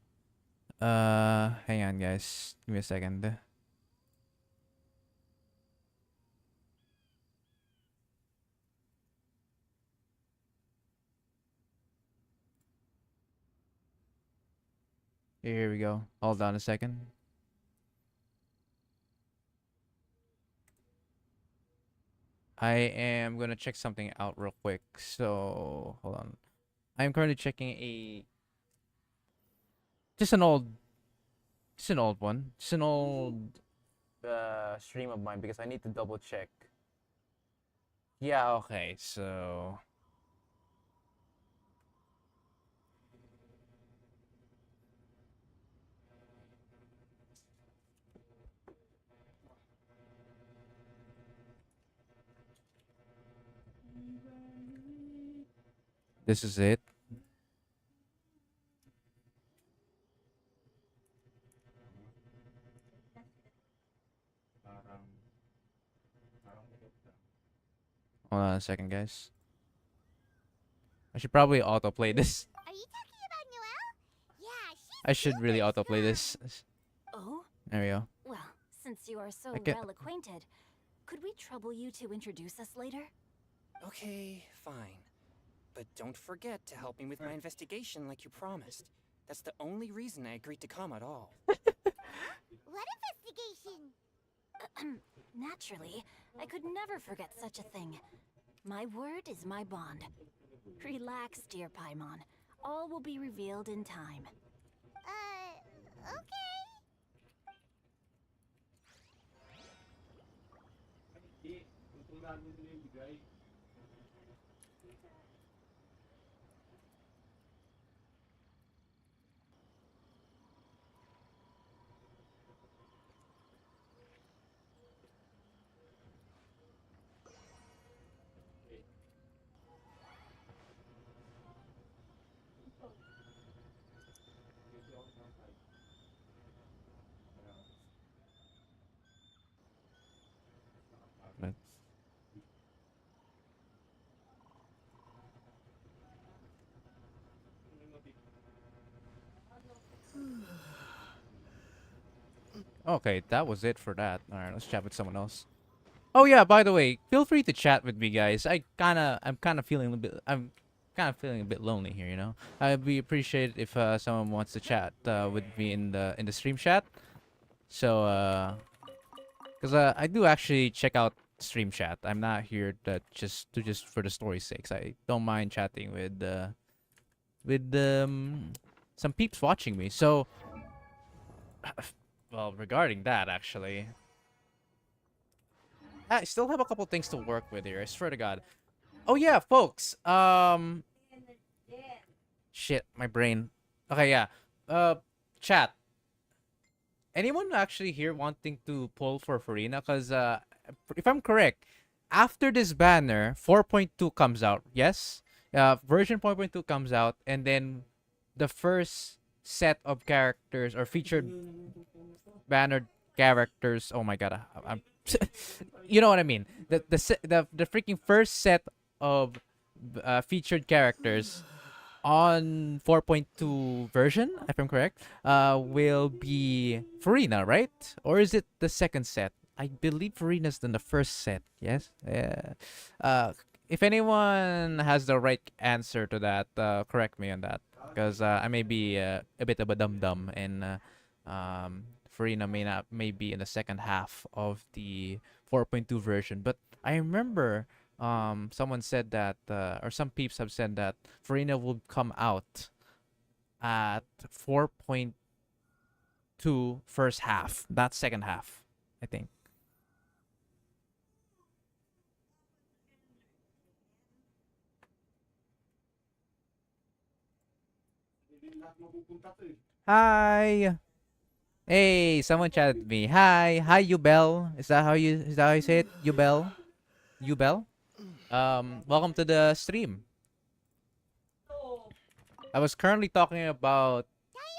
Hang on, guys. Give me a second. Here we go. Hold on a second. I am gonna check something out real quick. So hold on. I'm currently checking just an old one. Just an old stream of mine because I need to double check. Yeah, okay, so this is it. Hold on a second, guys. I should probably autoplay this. Are you talking about Noelle? Yeah, she's I should really super autoplay strong. this. Oh? There we go. Well, since you are so I get- well acquainted, could we trouble you to introduce us later? Okay, fine. But don't forget to help me with my investigation like you promised. That's the only reason I agreed to come at all. What investigation? Naturally, I could never forget such a thing. My word is my bond. Relax, dear Paimon. All will be revealed in time. Okay. Okay, that was it for that. All right, let's chat with someone else. Oh yeah, by the way, feel free to chat with me, guys. I'm kind of feeling a bit. I'm kind of feeling a bit lonely here. You know, I'd be appreciated if someone wants to chat with me in the stream chat. So, because I do actually check out stream chat. I'm not here just for the story's sakes. I don't mind chatting with some peeps watching me. So, well, regarding that, actually, I still have a couple things to work with here. I swear to God. Oh yeah, folks. Shit, my brain. Okay, yeah. Uh, chat. Anyone actually here wanting to pull for Farina? Cause if I'm correct, after this banner, 4.2 comes out. Yes. Version 4.2 comes out, and then the first set of characters or featured bannered characters. Oh my god, I'm. You know what I mean? The freaking first set of featured characters on 4.2 version, if I'm correct, will be Farina, right? Or is it the second set? I believe Farina's in the first set. Yes. Yeah. If anyone has the right answer to that, correct me on that, because I may be a bit of a dum dum, and Farina may be in the second half of the 4.2 version. But I remember someone said that, or some peeps have said that Farina will come out at 4.2 first half, not second half, I think. Hi. Hey, someone chatted me. Hi, Yubel. Is that how you say it? Yubel? Yubel? Welcome to the stream. I was currently talking about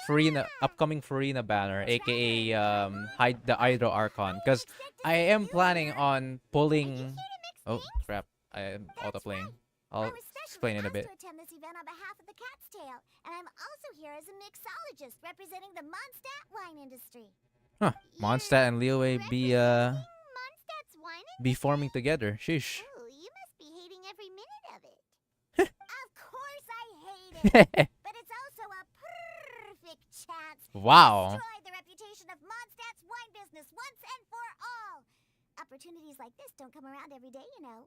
Farina, upcoming Farina banner, aka the Hydro Archon, because I am planning on pulling. Oh crap! I am auto playing. I I'll was explain specially in a asked bit. to attend this event on behalf of the Cat's Tail, and I'm also here as a mixologist representing the Mondstadt wine industry. Huh? You're Mondstadt and Liyue representing Mondstadt's wine be industry? forming together. Sheesh. Oh, you must be hating every minute of it. Of course I hate it, but it's also a perfect chance to Wow. destroy the reputation of Mondstadt's wine business once and for all. Opportunities like this don't come around every day, you know.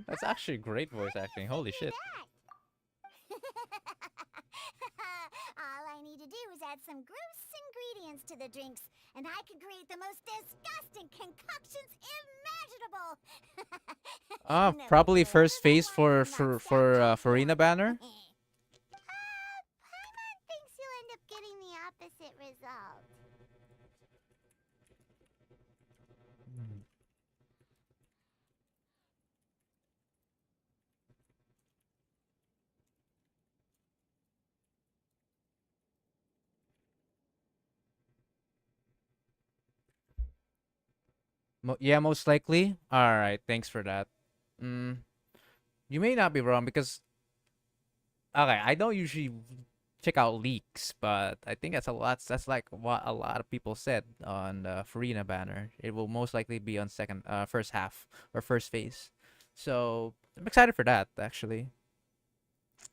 That's actually great voice acting. Holy shit. All I need to do is add some gross ingredients to the drinks, and I can create the most disgusting concoctions imaginable. No Probably big deal. first phase That's for why I'm for not for stopped Farina banner. Paimon thinks you'll end up getting the opposite result. Yeah, most likely. All right, thanks for that. Mm, you may not be wrong because okay, I don't usually check out leaks, but I think that's a lot. That's like what a lot of people said on the Farina banner. It will most likely be on first half or first phase. So I'm excited for that actually,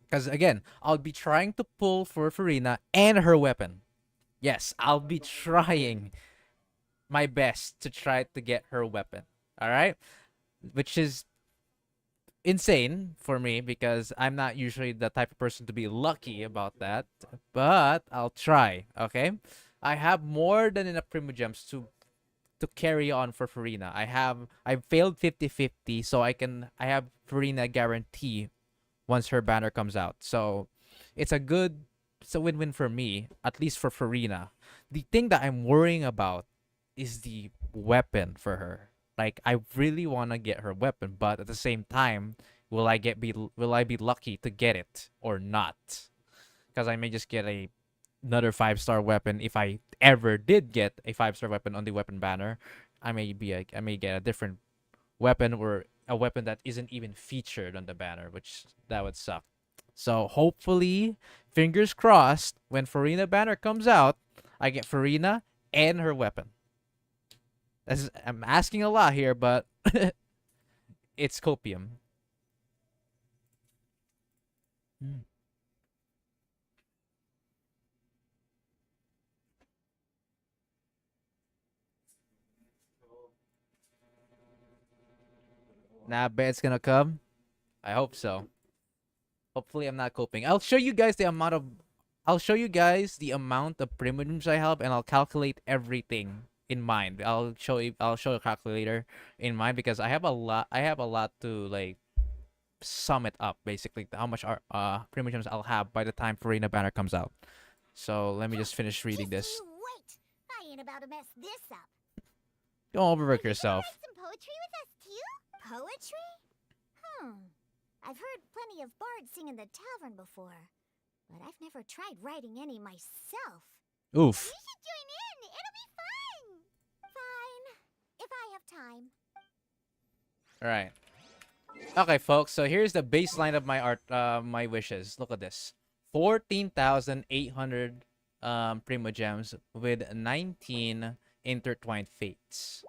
because again, I'll be trying to pull for Farina and her weapon. Yes, I'll be trying my best to try to get her weapon. All right, which is insane for me because I'm not usually the type of person to be lucky about that, but I'll try. Okay, I have more than enough Primogems to carry on for Farina. I failed 50-50, so I have Farina guarantee once her banner comes out. So it's a win-win for me, at least for Farina. The thing that I'm worrying about is the weapon for her. Like I really want to get her weapon, but at the same time, will I be lucky to get it or not? Because I may just get another 5-star weapon if I ever did get a 5-star weapon on the weapon banner. I may get a different weapon or a weapon that isn't even featured on the banner, which that would suck. So hopefully, fingers crossed, when Farina banner comes out, I get Farina and her weapon. I'm asking a lot here, but it's copium. Hmm. Nah, I bet it's gonna come. I hope so. Hopefully, I'm not coping. I'll show you guys the amount of. I'll show you guys the amount of primitives I have, and I'll calculate everything in mind. I'll show you. I'll show a calculator in mind because I have a lot. I have a lot to like sum it up basically how much are primitives I'll have by the time Farina Banner comes out. So let me just finish reading Just this. you wait. I ain't about to mess this up. Don't overwork Are you gonna yourself. write some poetry with us too? Poetry? I've heard plenty of bards sing in the tavern before, but I've never tried writing any myself. Oof. You should join in. It'll be fun. Fine, if I have time. All right. Okay, folks. So here's the baseline of my art. My wishes. Look at this. 14,800 primogems with 19 intertwined fates.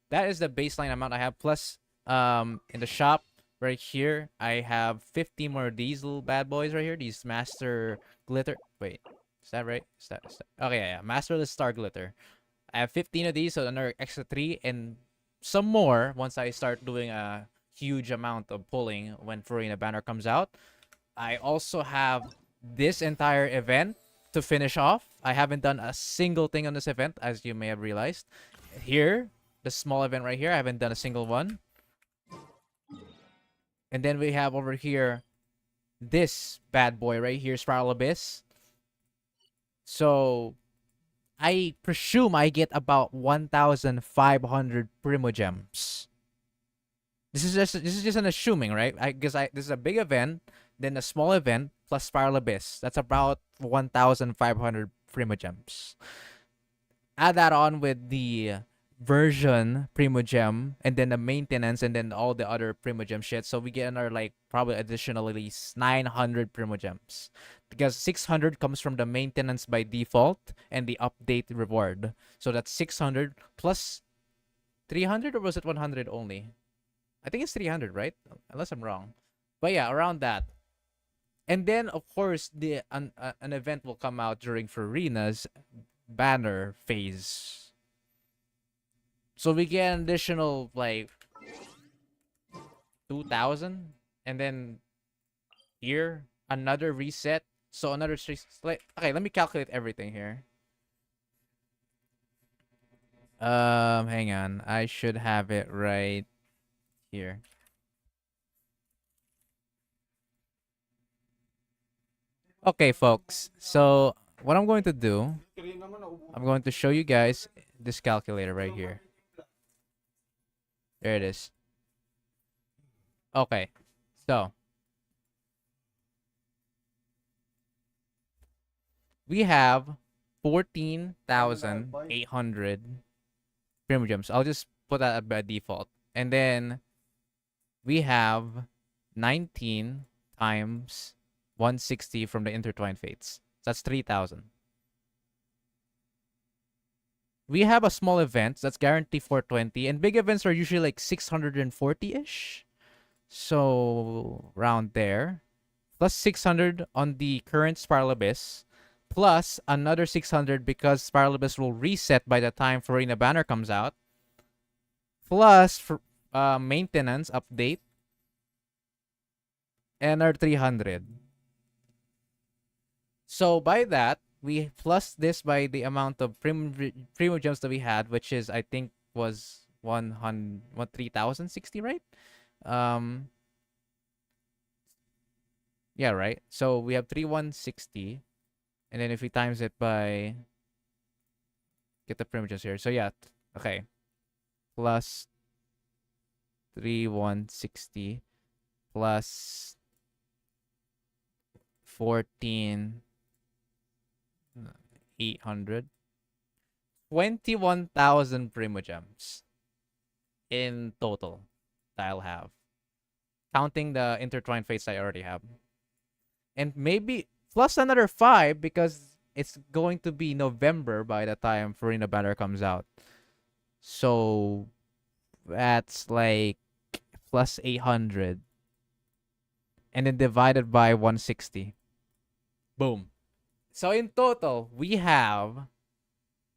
That is the baseline amount I have. Plus, in the shop right here, I have 50 more of these little bad boys right here. These master glitter. Wait, is that right? Is that... Okay, yeah. Master of the star glitter. I have 15 of these, so another extra 3 and some more once I start doing a huge amount of pulling when Farina Banner comes out. I also have this entire event to finish off. I haven't done a single thing on this event, as you may have realized. Here, the small event right here, I haven't done a single one. And then we have over here this bad boy right here, Spiral Abyss. So I presume I get about 1,500 primogems. This is just an assuming, right? This is a big event, then a small event plus Spiral Abyss. That's about 1,500 primogems. Add that on with the version primogem and then the maintenance and then all the other primogem shit. So we get another like probably additional at least 900 primogems. Because 600 comes from the maintenance by default and the update reward. So that's 600 plus 300, or was it 100 only? I think it's 300, right? Unless I'm wrong. But yeah, around that. And then of course the an event will come out during Farina's banner phase. So we get an additional like 2,000, and then here another reset. So another like okay, let me calculate everything here. Hang on. I should have it right here. Okay, folks. So what I'm going to do, I'm going to show you guys this calculator right here. There it is. Okay. So we have 14,800 primogems. I'll just put that by default. And then we have 19 times 160 from the intertwined fates. So that's 3,000. We have a small event that's guaranteed 420, and big events are usually like 640-ish. So around there. Plus 600 on the current Spiral Abyss. Plus another 600 because Spiral Abyss will reset by the time Farina Banner comes out. Plus for maintenance update. And our 300. So by that, we plus this by the amount of primogems that we had, which is I think was 3,060, right? Yeah, right. So we have 3,160, and then if we times it by get the primogems here. So yeah, okay. Plus 3,160 plus 14,800, 21,000 primogems in total that I'll have, counting the intertwined fates I already have, and maybe plus another 5 because it's going to be November by the time Farina Banner comes out. So that's like plus 800. And then divided by 160. Boom. So in total, we have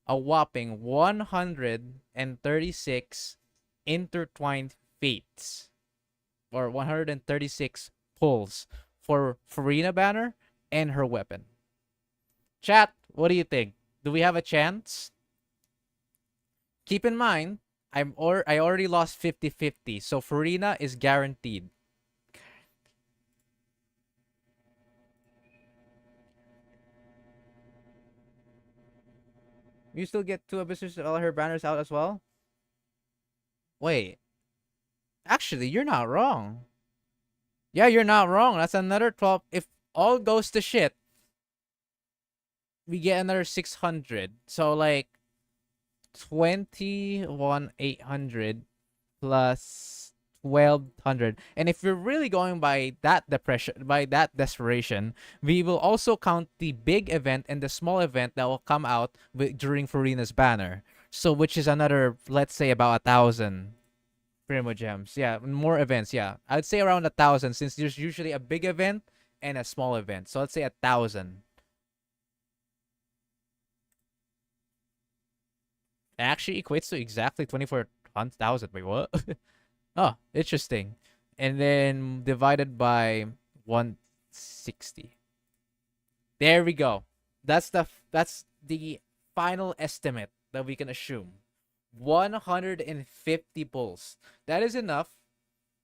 a whopping 136 intertwined fates, or 136 pulls for Farina Banner and her weapon. Chat, what do you think? Do we have a chance? Keep in mind, I already lost 50-50, so Farina is guaranteed. You still get two abyssals, all her banners out as well? Wait, actually, you're not wrong. Yeah, you're not wrong. That's another 12. If all goes to shit, we get another 600. So, like, 21,800 plus 1,200. And if we're really going by that desperation, we will also count the big event and the small event that will come out during Farina's banner. So, which is another, let's say, about 1,000 Primo Gems. Yeah, more events. Yeah, I'd say around 1,000 since there's usually a big event and a small event. So let's say 1,000. It actually equates to exactly 24,000. Wait, what? Oh, interesting. And then divided by 160. There we go. That's the final estimate that we can assume. 150 pulls. That is enough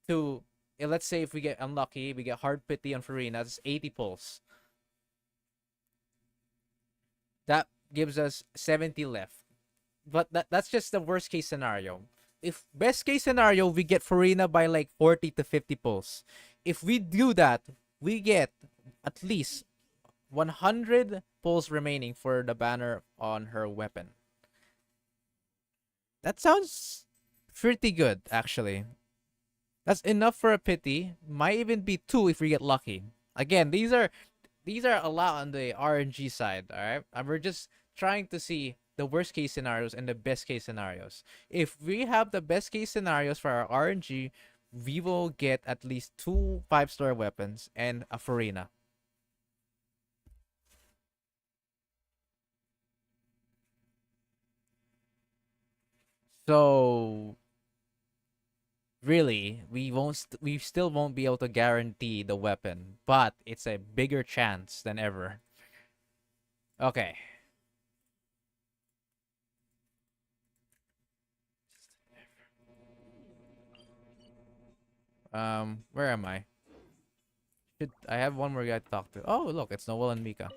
to, let's say if we get unlucky, we get hard pity on Farina, that's 80 pulls. That gives us 70 left. But that's just the worst case scenario. If best case scenario, we get Farina by like 40 to 50 pulls. If we do that, we get at least 100 pulls remaining for the banner on her weapon. That sounds pretty good, actually. That's enough for a pity. Might even be 2 if we get lucky. Again, these are a lot on the RNG side, all right? And we're just trying to see the worst case scenarios and the best case scenarios. If we have the best case scenarios for our RNG, we will get at least 2 5-star weapons and a Farina. So really, we still won't be able to guarantee the weapon, but it's a bigger chance than ever. Okay. Where am I? I have one more guy to talk to. Oh, look, it's Noel and Mika.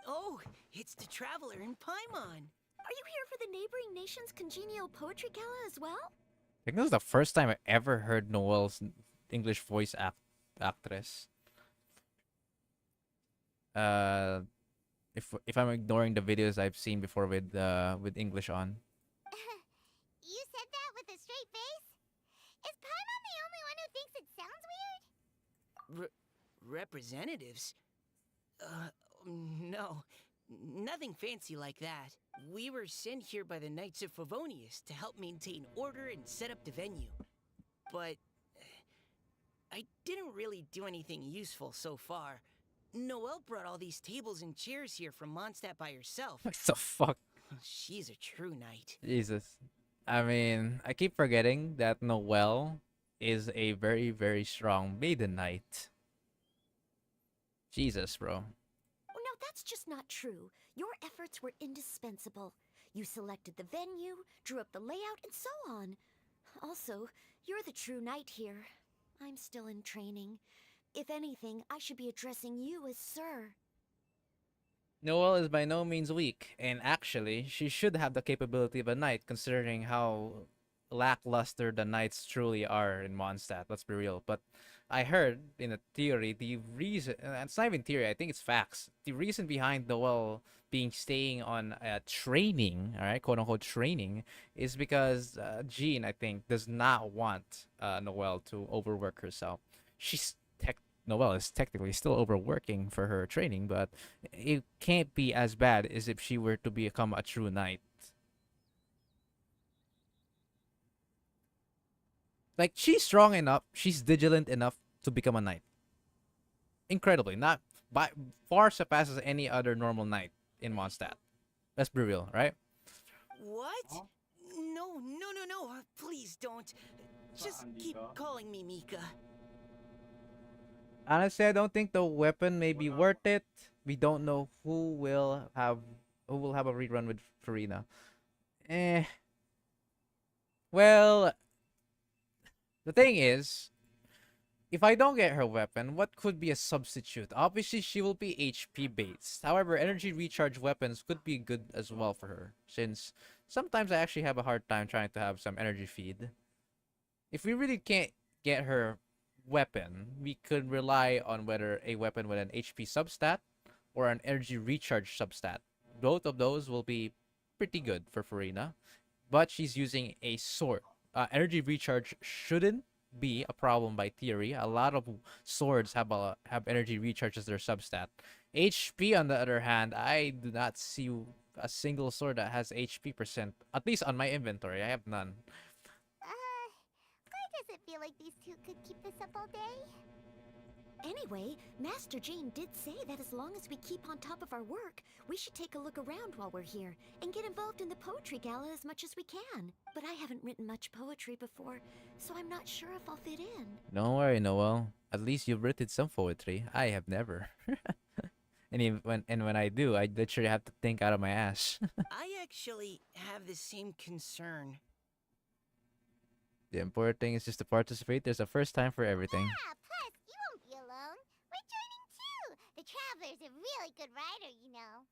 Oh, it's the traveler in Paimon. Are you here for the neighboring nation's congenial poetry gala as well? I think this is the first time I ever heard Noel's English voice actress. If I'm ignoring the videos I've seen before with English on. You said that with a straight face? Is Paimon the only one who thinks it sounds weird? Representatives? No. Nothing fancy like that. We were sent here by the Knights of Favonius to help maintain order and set up the venue. But I didn't really do anything useful so far. Noelle brought all these tables and chairs here from Mondstadt by herself. What the fuck? She's a true knight. Jesus. I mean, I keep forgetting that Noelle is a very, very strong maiden knight. Jesus, bro. Oh, no, that's just not true. Your efforts were indispensable. You selected the venue, drew up the layout, and so on. Also, you're the true knight here. I'm still in training. If anything, I should be addressing you as sir. Noelle is by no means weak, and actually, she should have the capability of a knight, considering how lackluster the knights truly are in Mondstadt. Let's be real. But I heard in a theory, the reason, it's not even theory, I think it's facts. The reason behind Noelle staying on training, all right, quote unquote training, is because Jean, I think, does not want Noelle to overwork herself. She's Noelle is technically still overworking for her training, but it can't be as bad as if she were to become a true knight. Like, she's strong enough, she's vigilant enough to become a knight. Incredibly, not by far surpasses any other normal knight in Mondstadt. Let's be real, right? What? No, no, no, no. Please don't. Just keep calling me Mika. Honestly, I don't think the weapon may be worth it. We don't know who will have a rerun with Farina. Eh. Well, the thing is, if I don't get her weapon, what could be a substitute? Obviously, she will be HP based. However, energy recharge weapons could be good as well for her, since sometimes I actually have a hard time trying to have some energy feed. If we really can't get her weapon, we could rely on whether a weapon with an HP substat or an energy recharge substat. Both of those will be pretty good for Farina, but she's using a sword. Energy recharge shouldn't be a problem by theory. A lot of swords have energy recharge as their substat. HP, on the other hand, I do not see a single sword that has HP percent. At least on my inventory, I have none. Why does it feel like these two could keep this up all day? Anyway, Master Jane did say that as long as we keep on top of our work, we should take a look around while we're here and get involved in the poetry gala as much as we can. But I haven't written much poetry before, so I'm not sure if I'll fit in. Don't worry, Noel. At least you've written some poetry. I have never. When I do, I literally have to think out of my ass. I actually have the same concern. The important thing is just to participate. There's a first time for everything. Yeah, plus, you won't be alone. We're joining too. The Traveler's a really good writer, you know.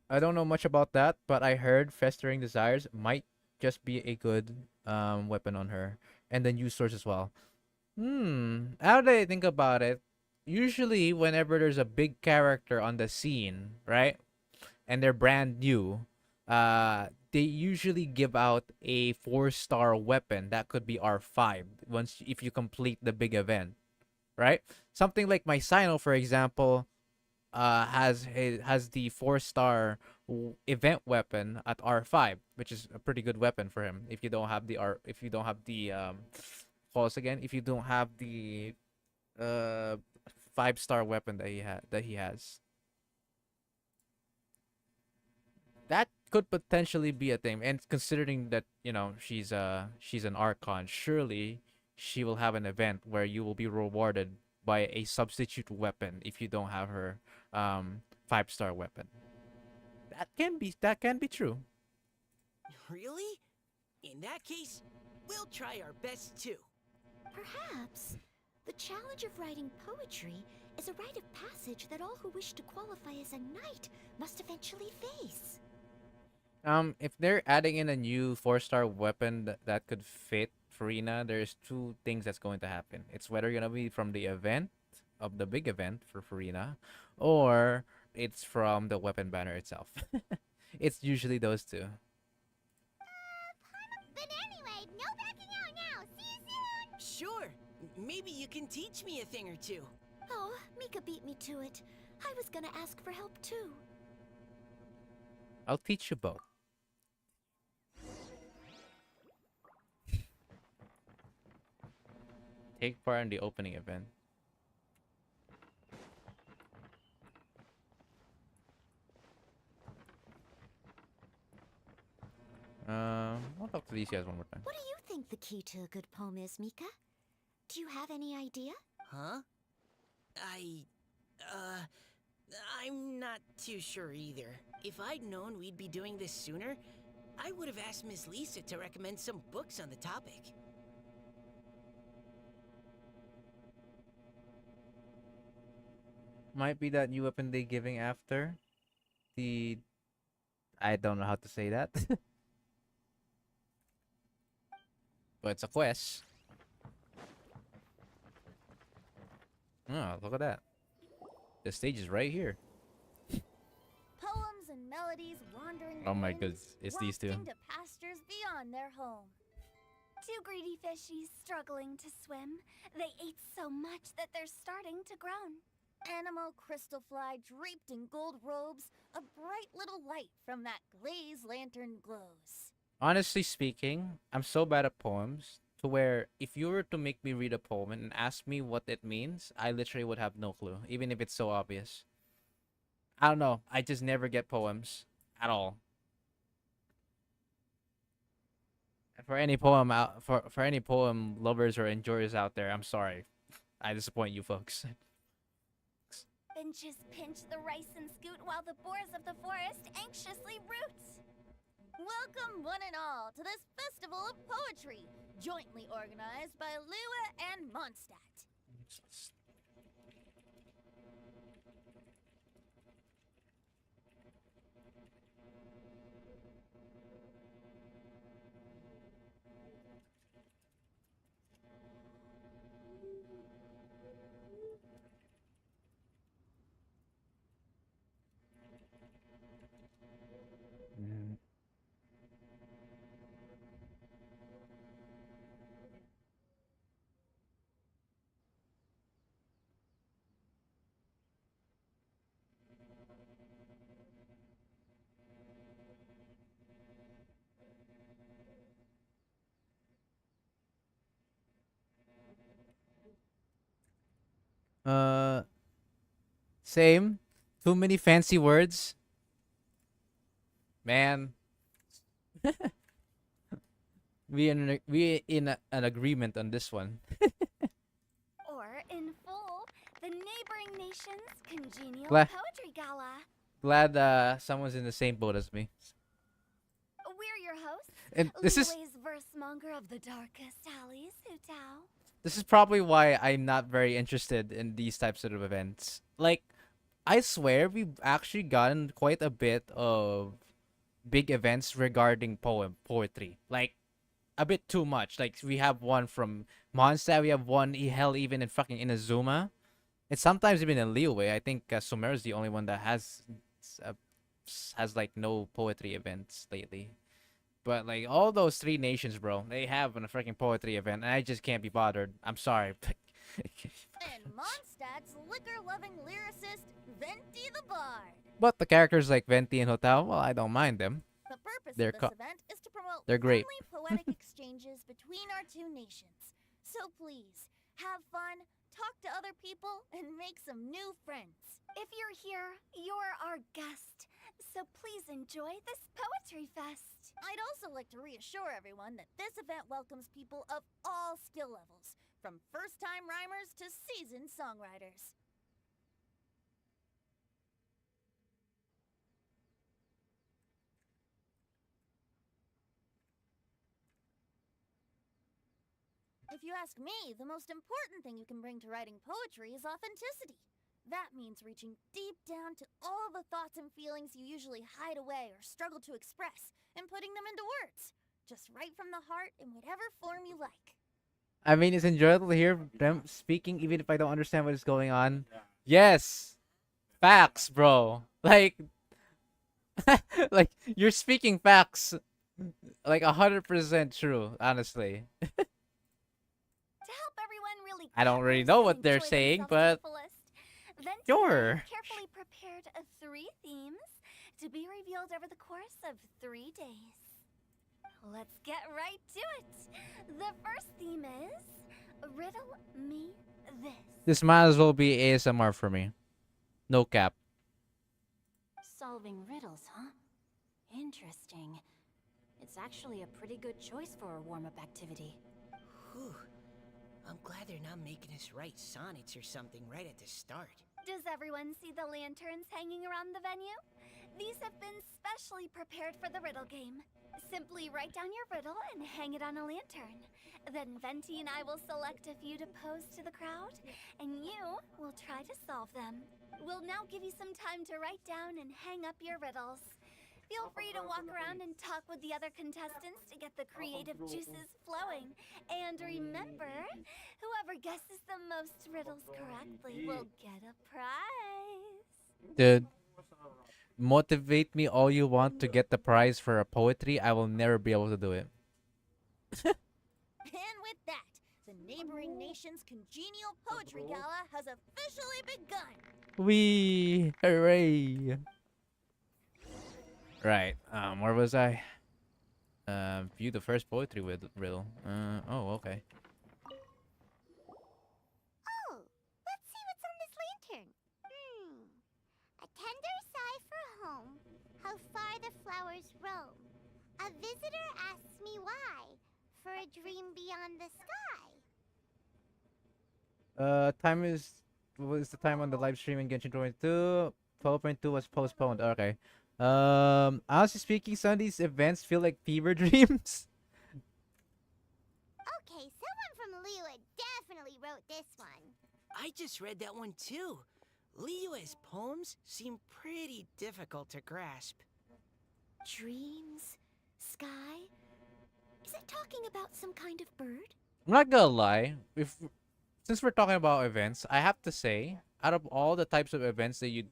I don't know much about that, but I heard Festering Desires might just be a good weapon on her, and then use source as well. How do I think about it? Usually, whenever there's a big character on the scene, right, and they're brand new, they usually give out a 4-star weapon that could be R5 if you complete the big event, right? Something like my Sino, for example, has the 4-star event weapon at R5, which is a pretty good weapon for him. If you don't have the pause again, if you don't have the 5-star weapon that he has, that could potentially be a thing. And considering that, she's an Archon, surely she will have an event where you will be rewarded by a substitute weapon if you don't have her 5-star weapon. That can be true. Really? In that case, we'll try our best too. Perhaps the challenge of writing poetry is a rite of passage that all who wish to qualify as a knight must eventually face. If they're adding in a new 4-star weapon that could fit Farina, there's two things that's going to happen. It's whether you're gonna be from the event of the big event for Farina, or it's from the weapon banner itself. It's usually those two. But anyway, no backing out now. See you soon. Sure. Maybe you can teach me a thing or two. Oh, Mika beat me to it. I was gonna ask for help too. I'll teach you both. Take part in the opening event. I'll talk to these guys one more time. What do you think the key to a good poem is, Mika? Do you have any idea? Huh? I'm not too sure either. If I'd known we'd be doing this sooner, I would have asked Miss Lisa to recommend some books on the topic. Might be that new weapon they giving after the. I don't know how to say that. But it's a quest. Oh, look at that. The stage is right here. Poems and melodies wandering. Oh my winds, goodness, it's these two. wafting to pastures beyond their home. Two greedy fishies struggling to swim. They ate so much that they're starting to groan. Animal crystal fly draped in gold robes, a bright little light from that glazed lantern glows. Honestly speaking, I'm so bad at poems to where if you were to make me read a poem and ask me what it means, I literally would have no clue, even if it's so obvious. I don't know. I just never get poems at all. For any poem out for any poem lovers or enjoyers out there, I'm sorry. I disappoint you folks. Finches pinch the rice and scoot while the boars of the forest anxiously root. Welcome, one and all, to this festival of poetry, jointly organized by Lua and Mondstadt. Uh, same. Too many fancy words, man. We in an agreement on this one. Or, in full, the neighboring nation's congenial Glad poetry gala. glad someone's in the same boat as me. We're your hosts, And this is Liwei's verse monger of the darkest alleys, Hutao. this is probably why I'm not very interested in these types of events. Like, I swear we've actually gotten quite a bit of big events regarding poetry. Like, a bit too much. Like, we have one from Mondstadt, we have one hell even in fucking Inazuma. And sometimes even in Liyue. I think Sumeru is the only one that uh, has like no poetry events lately. But like all those three nations, bro, they have a freaking poetry event, and I just can't be bothered. I'm sorry. And Mondstadt's liquor-loving lyricist, Venti the Bard. But the characters like Venti and Hotel, well, I don't mind them. The purpose They're of this event is to promote they're great. friendly poetic exchanges between our two nations. So please, have fun, talk to other people, and make some new friends. If you're here, you're our guest. So please enjoy this poetry fest. I'd also like to reassure everyone that this event welcomes people of all skill levels, from first-time rhymers to seasoned songwriters. If you ask me, the most important thing you can bring to writing poetry is authenticity. That means reaching deep down to all the thoughts and feelings you usually hide away or struggle to express, and putting them into words. Just right from the heart in whatever form you like. I mean, it's enjoyable to hear them speaking, even if I don't understand what is going on. Yes, facts, bro. Like, like you're speaking facts, like 100% true. Honestly, To help everyone really I don't really know what they're saying, but Venti sure. carefully prepared 3 themes to be revealed over the course of 3 days. Let's get right to it. The first theme is Riddle Me This. This might as well be ASMR for me. No cap. Solving riddles, huh? Interesting. It's actually a pretty good choice for a warm-up activity. Whew. I'm glad they're not making us write sonnets or something right at the start. Does everyone see the lanterns hanging around the venue? These have been specially prepared for the riddle game. Simply write down your riddle and hang it on a lantern. Then Venti and I will select a few to pose to the crowd, and you will try to solve them. We'll now give you some time to write down and hang up your riddles. Feel free to walk around and talk with the other contestants to get the creative juices flowing. And remember, whoever guesses the most riddles correctly will get a prize. Dude, motivate me all you want to get the prize for a poetry. I will never be able to do it. with that, the neighboring nation's congenial poetry gala has officially begun. Wee! Hooray! Right. Where was I? View the first poetry with riddle. Oh, okay. Oh, let's see what's on this lantern. A tender sigh for home, how far the flowers roam. A visitor asks me why, for a dream beyond the sky. Time is what is the time on the live stream in Genshin 22? 12.2 was postponed. Okay. Honestly speaking, some of these events feel like fever dreams. Okay, someone from Liyue definitely wrote this one. I just read that one too. Liyue's poems seem pretty difficult to grasp. Dreams? Sky? Is it talking about some kind of bird? I'm not gonna lie. If since we're talking about events, I have to say, out of all the types of events that you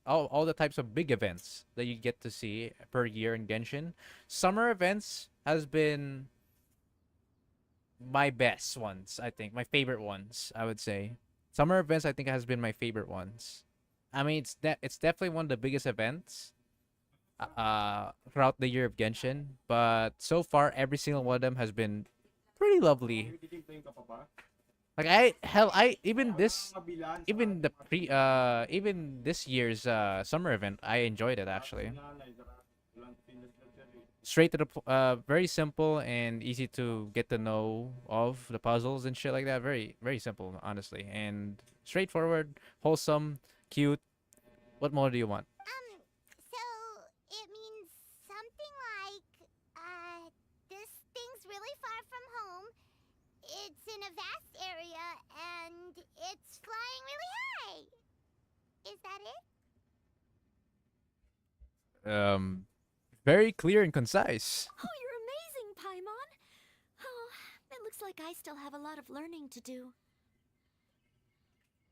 all the types of big events that you get to see per year in Genshin, summer events has been my best ones. I think my favorite ones. I would say summer events. I think has been my favorite ones. I mean, it's definitely one of the biggest events throughout the year of Genshin. But so far, every single one of them has been pretty lovely. Like I even this year's summer event, I enjoyed it actually. Straight to the very simple and easy to get to know of the puzzles and shit like that. Very very simple, honestly, and straightforward, wholesome, cute. What more do you want? So it means something like, this thing's really far from home. It's in a vast area and it's flying really high. Is that it? Very clear and concise. Oh, you're amazing, Paimon. Oh, it looks like I still have a lot of learning to do.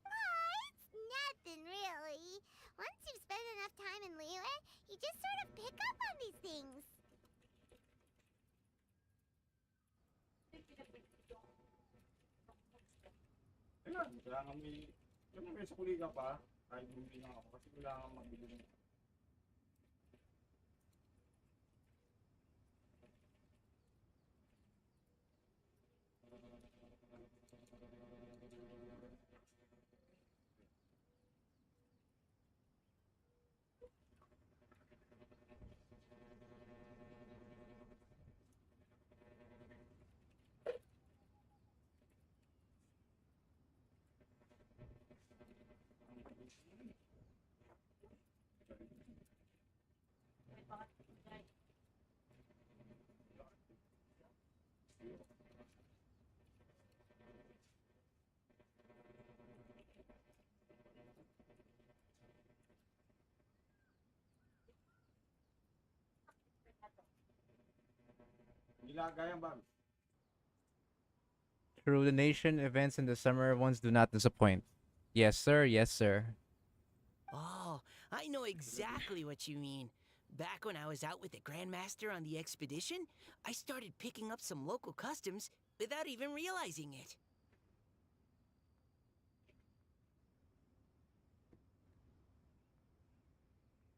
It's nothing really. Once you've spent enough time in Liyue, you just sort of pick up on these things. Kailangan may sa kuliga pa, kahit bumili lang ako, kasi kailangan magbili ng nilagay ang bag. True, the nation events and the summer ones do not disappoint. Yes, sir. Yes, sir. Oh, I know exactly what you mean. Back when I was out with the Grandmaster on the expedition, I started picking up some local customs without even realizing it.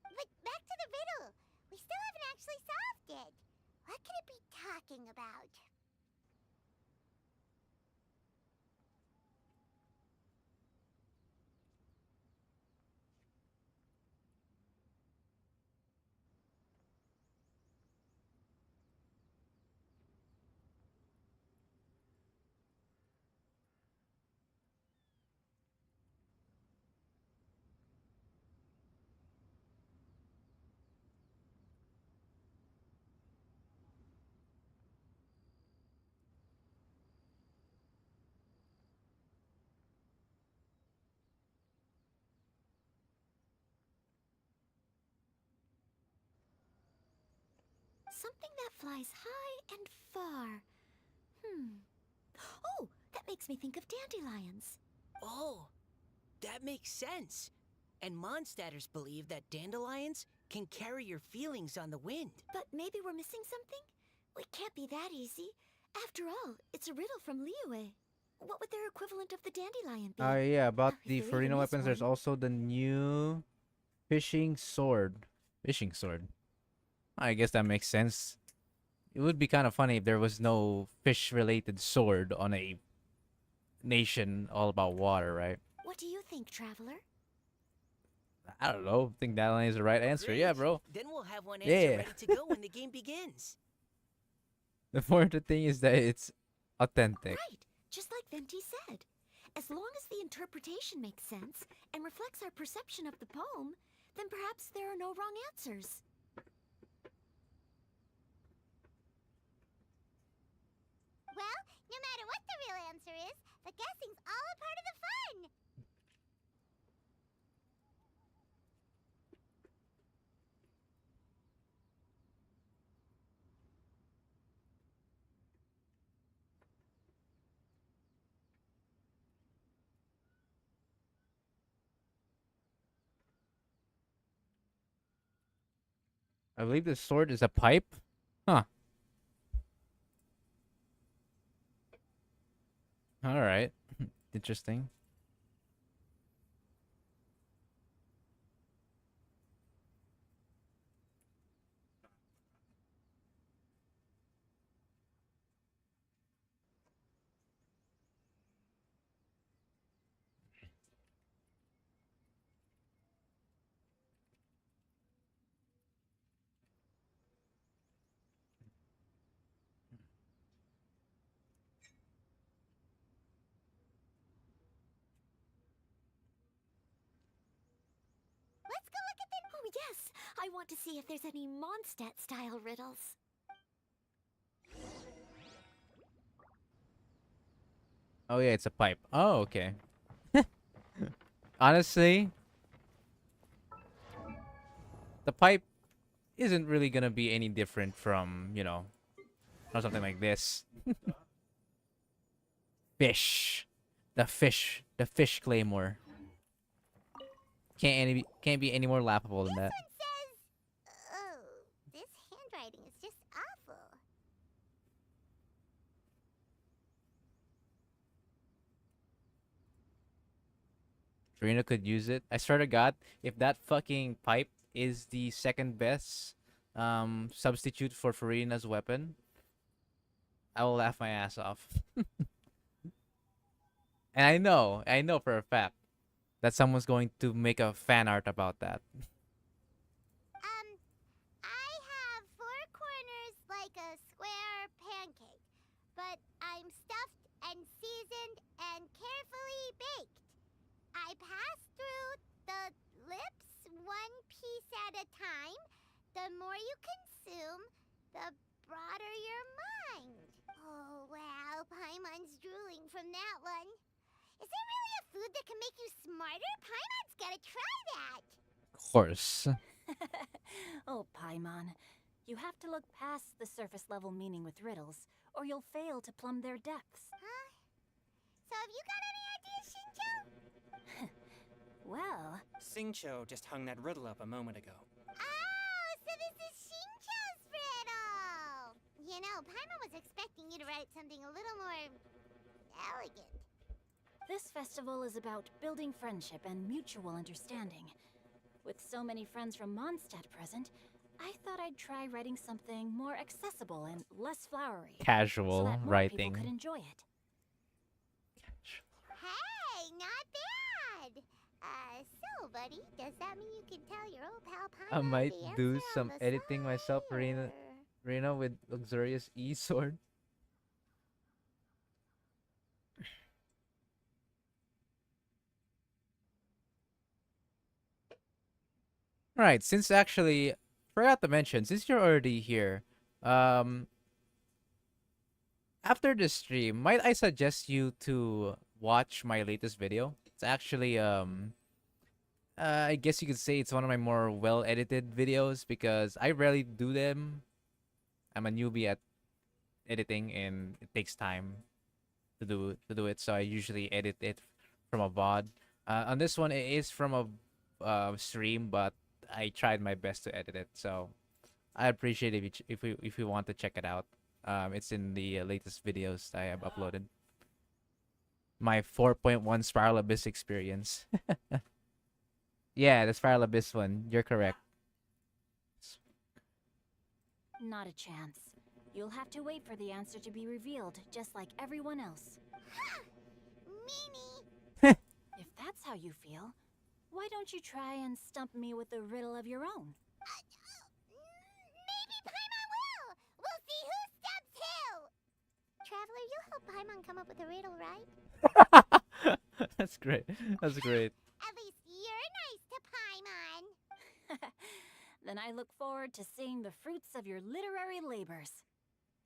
But back to the riddle. We still haven't actually solved it. What could it be talking about? Something that flies high and far. Oh, that makes me think of dandelions. Oh, that makes sense. And Mondstadters believe that dandelions can carry your feelings on the wind. But maybe we're missing something? It can't be that easy. After all, it's a riddle from Liyue. What would their equivalent of the dandelion be? Yeah, about If the there even Farina is weapons, there's one. also the new fishing sword. Fishing sword. I guess that makes sense. It would be kind of funny if there was no fish-related sword on a nation all about water, right? What do you think, Traveler? I don't know. I think that line is the right answer. Yeah, Great. bro. Then we'll have one answer Yeah. ready to go when the game begins. The important thing is that it's authentic. Right, just like Venti said. As long as the interpretation makes sense and reflects our perception of the poem, then perhaps there are no wrong answers. Well, no matter what the real answer is, the guessing's all a part of the fun. I believe the sword is a pipe. Huh. All right. Interesting. Let's go look at the... Oh, yes! I want to see if there's any Mondstadt-style riddles. Oh yeah, it's a pipe. Oh, okay. Honestly, the pipe isn't really gonna be any different from, or something like this. Fish. The fish claymore. Can't be any more laughable than that. This one says... Oh, this handwriting is just awful. Trina could use it. I swear to God, if that fucking pipe is the second best substitute for Farina's weapon, I will laugh my ass off. And I know for a fact that someone's going to make a fan art about that. I have four corners like a square pancake, but I'm stuffed and seasoned and carefully baked. I pass through the lips one piece at a time. The more you consume, the broader your mind. Oh, wow, Paimon's drooling from that one. Is there really a food that can make you smarter? Paimon's gotta try that. Of course. Oh, Paimon. You have to look past the surface level meaning with riddles, or you'll fail to plumb their depths. Huh? So have you got any ideas, Shinjo? Well, Singcho just hung that riddle up a moment ago. Oh, so this is Shincho's riddle! You know, Paimon was expecting you to write something a little more... elegant. this festival is about building friendship and mutual understanding. With so many friends from Mondstadt present, I thought I'd try writing something more accessible and less flowery. So Casual that more writing. people could enjoy it. Hey, not bad! So, buddy, does that mean you can tell your old pal Paimon I might the do answer some on the editing sly, myself, Rena. or- Rena with luxurious e-sword. Right, since actually forgot to mention, since you're already here, um after this stream, might I suggest you to watch my latest video? It's actually I guess you could say it's one of my more well edited videos because I rarely do them. I'm a newbie at editing and it takes time to do it, so I usually edit it from a VOD. On this one, it is from a stream, but I tried my best to edit it, so I appreciate if you if you want to check it out. It's in the latest videos I have uploaded. My 4.1 Spiral Abyss experience. Yeah, the Spiral Abyss one. You're correct. Not a chance. You'll have to wait for the answer to be revealed, just like everyone else. Meanie. If that's how you feel, why don't you try and stump me with a riddle of your own? Maybe Paimon will. We'll see who stumps who. Traveler, you help Paimon come up with a riddle, right? That's great. That's great. At least you're nice to Paimon. Then I look forward to seeing the fruits of your literary labors.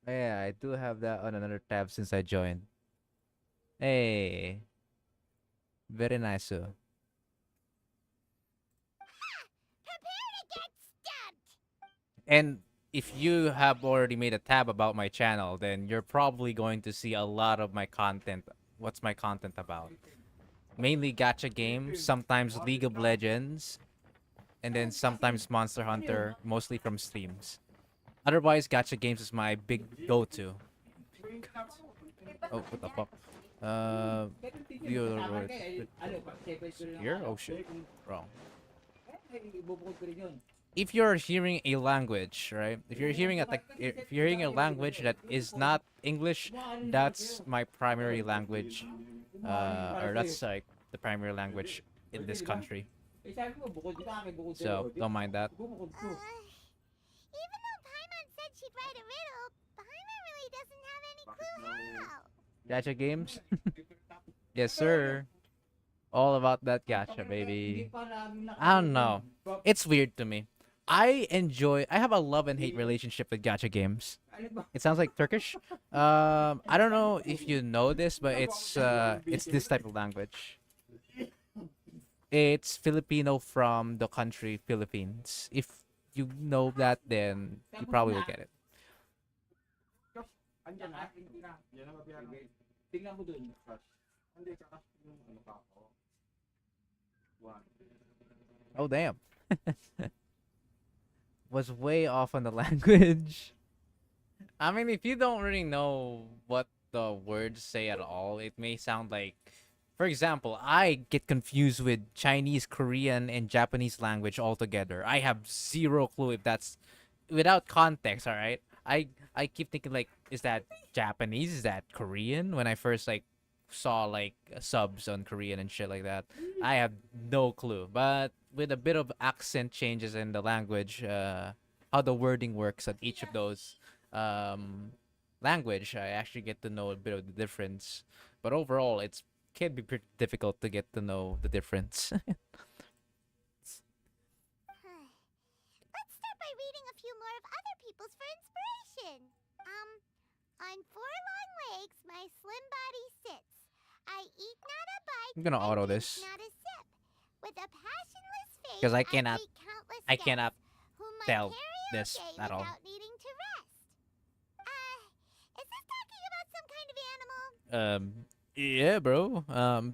Yeah, I do have that on another tab since I joined. Hey. Very nice. Prepare to get stumped. And if you have already made a tab about my channel, then you're probably going to see a lot of my content. What's my content about? Mainly gacha games, sometimes League of Legends, and then sometimes Monster Hunter, mostly from streams. Otherwise, gacha games is my big go-to. Oh, what the fuck? Here? Oh shit. Wrong. If you're hearing a language, right? If you're hearing if you're hearing a language that is not English, that's my primary language. Or that's like the primary language in this country. So don't mind that. Even though Paimon said she'd write a riddle, Paimon really doesn't have any clue how. Gacha games? Yes, sir. All about that gacha, baby. I don't know. It's weird to me. I have a love and hate relationship with gacha games. It sounds like Turkish. I don't know if you know this, but it's this type of language. It's Filipino from the country Philippines. If you know that, then you probably will get it. Andyan na. Yan ang mabiyagan. Tingnan mo dun. Hindi ka yung ano pa ako. One. Oh damn. Was way off on the language. I mean, if you don't really know what the words say at all, it may sound like, for example, I get confused with Chinese, Korean, and Japanese language altogether. I have zero clue if that's without context, all right? I keep thinking like, is that Japanese? Is that Korean? When I first like saw like subs on Korean and shit like that, I have no clue. But with a bit of accent changes in the language, how the wording works at each of those language, I actually get to know a bit of the difference. But overall, it's can be pretty difficult to get to know the difference. Let's start by reading a few more of other people's for inspiration. On four long legs, my slim body sits. I eat not a bite. I'm gonna auto drink this not a sip. With a passionless face, 'Cause I cannot- greet countless I cannot guests, whom I tell carry this all day at all. without needing to rest. Is this talking about some kind of animal? Yeah, bro.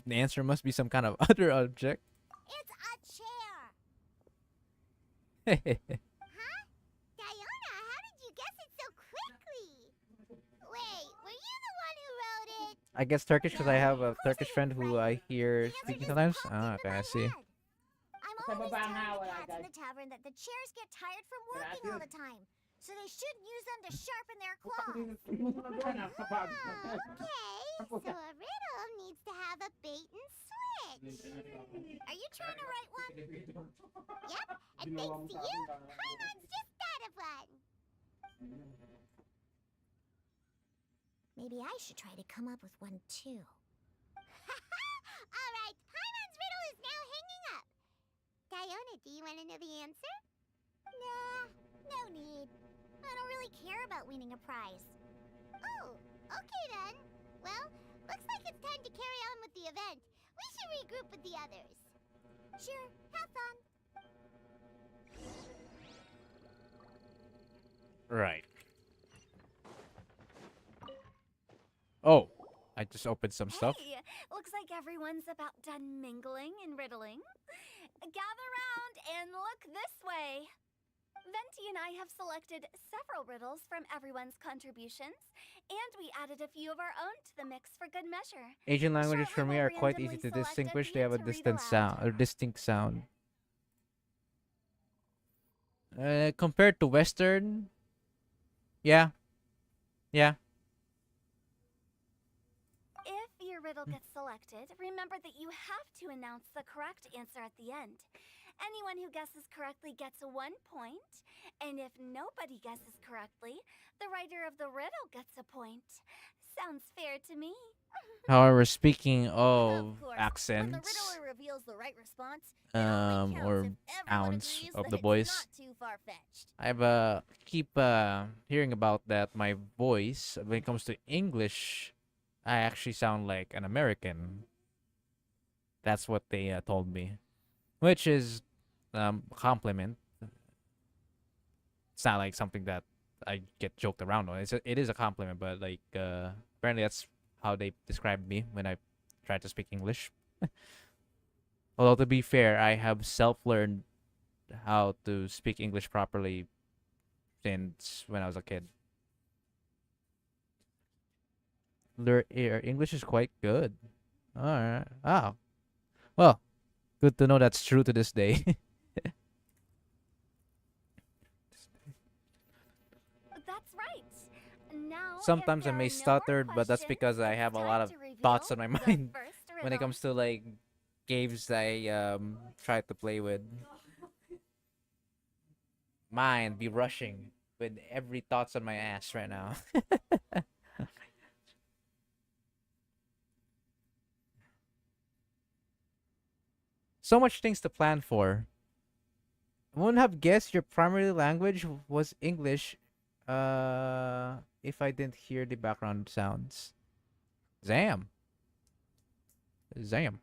The answer must be some kind of other object. It's a chair. Hey, Huh? Diona, how did you guess it so quickly? Wait, were you the one who wrote it? I guess Turkish because I have a Of course Turkish I friend didn't who write I hear The answer speaking just sometimes. popped Ah, into okay, I my see. head. I'm always telling the cats in the tavern that the chairs get tired from working all the time, so they shouldn't use them to sharpen their claws. Okay, so a riddle needs to have a bait and switch. Are you trying to write one? Yep, and thanks to you, Paimon's just thought of one. Maybe I should try to come up with one too. Alright, Paimon's riddle is now hanging up. Diona, do you want to know the answer? Nah, no need. I don't really care about winning a prize. Oh, okay then. Well, looks like it's time to carry on with the event. We should regroup with the others. Sure, have fun. Right. Oh, I just opened some stuff. Hey, looks like everyone's about done mingling and riddling. Gather round and look this way. Venti and I have selected several riddles from everyone's contributions, and we added a few of our own to the mix for good measure. Asian languages for Shortly, me we'll are quite easy randomly to select a distinguish. They few have a to read distant aloud. sound or distinct sound. Compared to Western, yeah, yeah. If your riddle gets selected, remember that you have to announce the correct answer at the end. Anyone who guesses correctly gets 1 point, and if nobody guesses correctly, the writer of the riddle gets a point. Sounds fair to me. However, speaking Of of course, when the accents, riddler reveals the right response, it only counts or if everyone ounce agrees of that the it's voice, not too far-fetched. I've keep hearing about that my voice when it comes to English, I actually sound like an American. That's what they told me, which is a compliment. It's not like something that I get joked around on. It is a compliment, but like apparently that's how they describe me when I try to speak English. Although to be fair, I have self-learned how to speak English properly since when I was a kid. English is quite good. All right. Oh, well, good to know that's true to this day. That's right. Now, if Sometimes I there may are no more stutter, but that's questions, because I it's have a lot time of to reveal thoughts on my the mind first when it riddle. comes to like games I try to play with. Mind be rushing with every thoughts on my ass right now. So much things to plan for. I wouldn't have guessed your primary language was English if I didn't hear the background sounds. Zam. Zam.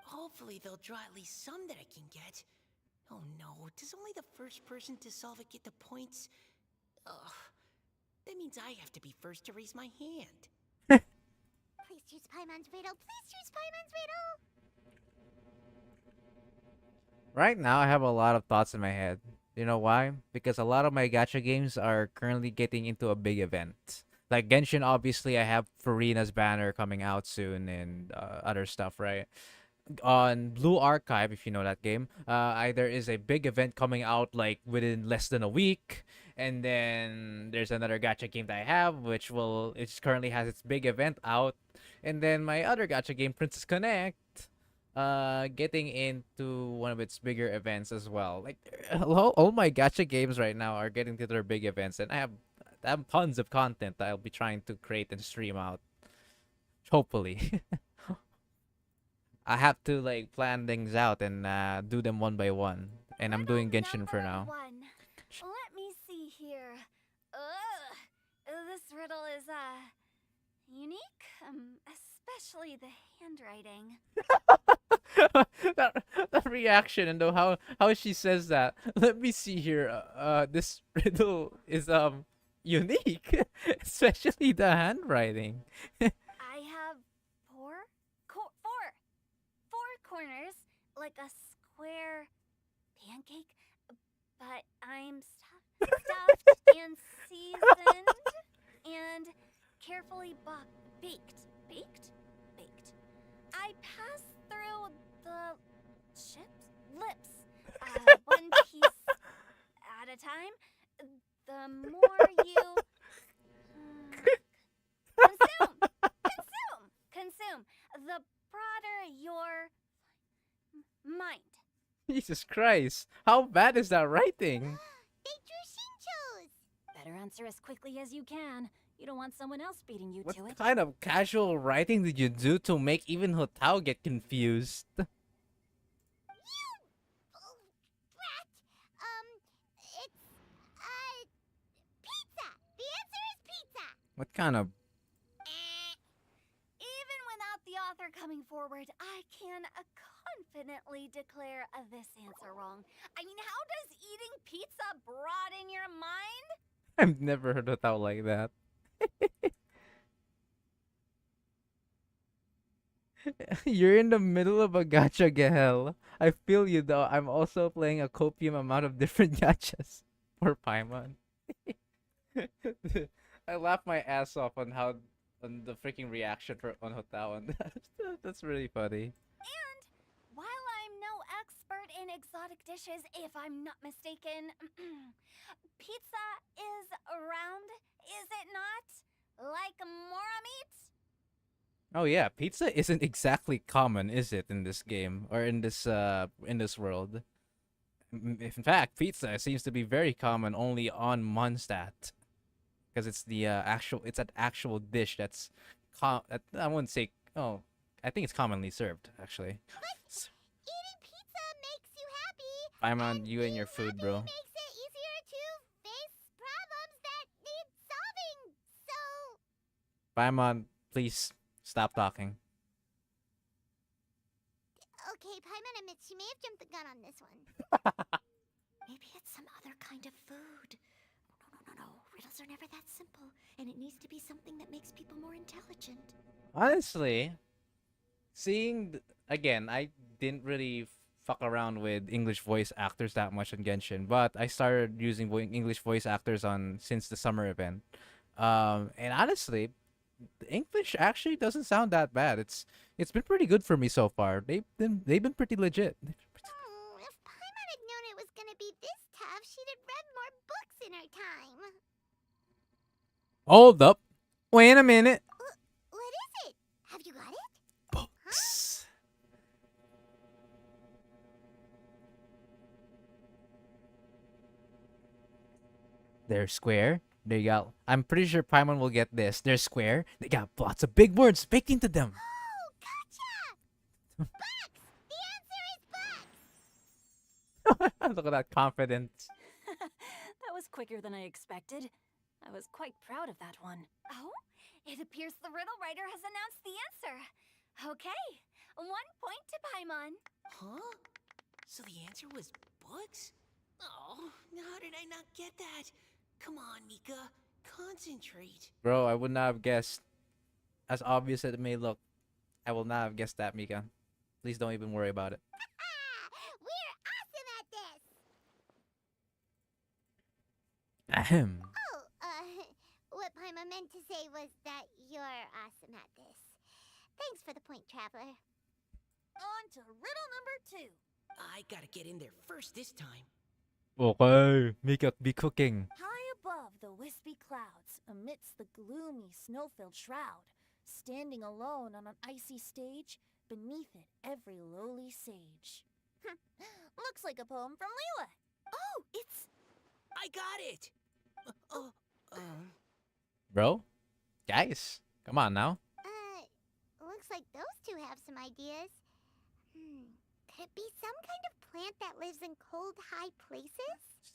Hopefully they'll draw at least some that I can get. Oh no, does only the first person to solve it get the points? Ugh. That means I have to be first to raise my hand. Please choose Paimon's riddle. Please choose Paimon's riddle. Right now, I have a lot of thoughts in my head. You know why? Because a lot of my gacha games are currently getting into a big event. Like Genshin, obviously, I have Farina's banner coming out soon and other stuff, right? On Blue Archive, if you know that game, there is a big event coming out like within less than a week, and then there's another gacha game that I have, which it currently has its big event out, and then my other gacha game, Princess Connect, getting into one of its bigger events as well. Like all my gacha games right now are getting to their big events, and I have tons of content that I'll be trying to create and stream out. Hopefully. I have to like plan things out and do them one by one. And I'm doing Riddle Genshin for number now. 1. Let me see here. Ugh. This riddle is unique, especially the handwriting. that reaction and how she says that. Let me see here. This riddle is unique, especially the handwriting. I have four corners, like a square pancake, but I'm stuffed and seasoned and carefully baked. Baked. I pass through the lips, one piece at a time. The more you consume, the broader your mind. Jesus Christ. How bad is that writing? They drew Shinchos! Better answer as quickly as you can. You don't want someone else beating you What to it. kind of casual writing did you do to make even Hotao get confused? What kind of... Even without the author coming forward, I can confidently declare this answer wrong. I mean, how does eating pizza broaden your mind? I've never heard of that like that. You're in the middle of a gacha gehel. I feel you though. I'm also playing a copium amount of different gachas for Paimon. I laughed my ass off on how on the freaking reaction for on Hotawan. That's really funny. And while I'm no expert in exotic dishes, if I'm not mistaken, pizza is round, is it not? Like Mora meat? Oh yeah, pizza isn't exactly common, is it, in this game or in this world? In fact, pizza seems to be very common only on Mondstadt because it's the it's an actual dish that's I wouldn't say oh I think it's commonly served actually. Eating pizza makes you happy. I'm on you and your food, bro. Makes it easier to face problems that need solving. So, Paimon, please stop talking. okay, Paimon admits she may have jumped the gun on this one. Maybe it's some other kind of food. No. Riddles are never that simple, and it needs to be something that makes people more intelligent. Honestly, again, I didn't really fuck around with English voice actors that much on Genshin, but I started using English voice actors on since the summer event. And honestly, the English actually doesn't sound that bad. It's been pretty good for me so far. They've been pretty legit. If Paimon had known it was gonna be this tough, she'd have read more books in her time. Hold up. Wait a minute. What is it? Have you got it? Books. They're square. They got. I'm pretty sure Paimon will get this. They're square. They got lots of big words baked into them. Oh, gotcha! Bucks! The answer is bucks! Look at that confidence. That was quicker than I expected. I was quite proud of that one. Oh, it appears the riddle writer has announced the answer. Okay, 1 point to Paimon. Huh? So the answer was books? Oh, how did I not get that? Come on, Mika. Concentrate. Bro, I would not have guessed. As obvious as it may look, I will not have guessed that, Mika. Please don't even worry about it. We're awesome at this! Ahem. Oh, what Paimon meant to say was that you're awesome at this. Thanks for the point, Traveler. On to riddle number 2. I gotta get in there first this time. Okay, Mika be cooking. High above the wispy clouds, amidst the gloomy snow-filled shroud, standing alone on an icy stage, beneath it every lowly sage. Looks like a poem from Liyue. Oh, it's... I got it! Bro, guys, come on now. Looks like those two have some ideas. Could it be some kind of plant that lives in cold, high places?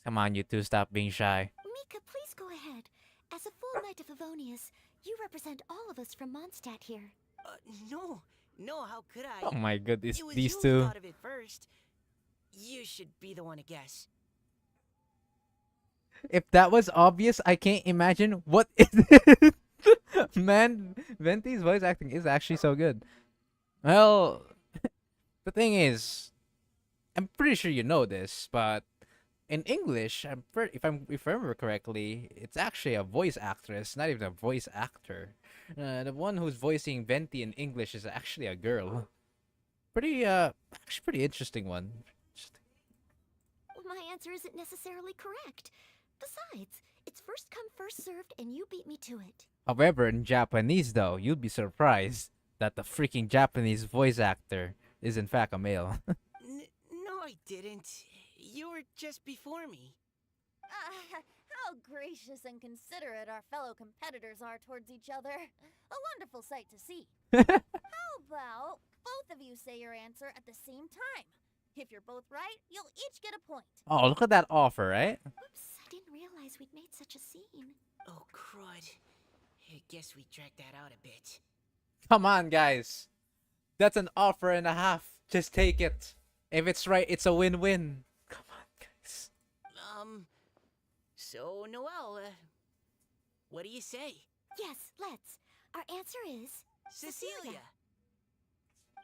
Come on, you two, stop being shy. Mika, please go ahead. As a full knight of Favonius, you represent all of us from Mondstadt here. No, how could I? Oh my goodness, It was these you two. who thought of it first. You should be the one to guess. If that was obvious, I can't imagine what is it. Man, Venti's voice acting is actually so good. Well, the thing is, I'm pretty sure you know this, but in English, if I remember correctly, it's actually a voice actress, not even a voice actor. The one who's voicing Venti in English is actually a girl. Actually pretty interesting one. My answer isn't necessarily correct. Besides, it's first come, first served, and you beat me to it. However, in Japanese though, you'd be surprised that the freaking Japanese voice actor is in fact a male. No, I didn't. You were just before me. How gracious and considerate our fellow competitors are towards each other. A wonderful sight to see. How about both of you say your answer at the same time? If you're both right, you'll each get a point. Oh, look at that offer, right? Oops, I didn't realize we'd made such a scene. Oh, crud. Guess we dragged that out a bit. Come on, guys. That's an offer and a half. Just take it. If it's right, it's a win-win. Come on, guys. So, Noelle, what do you say? Yes, let's. Our answer is Cecilia!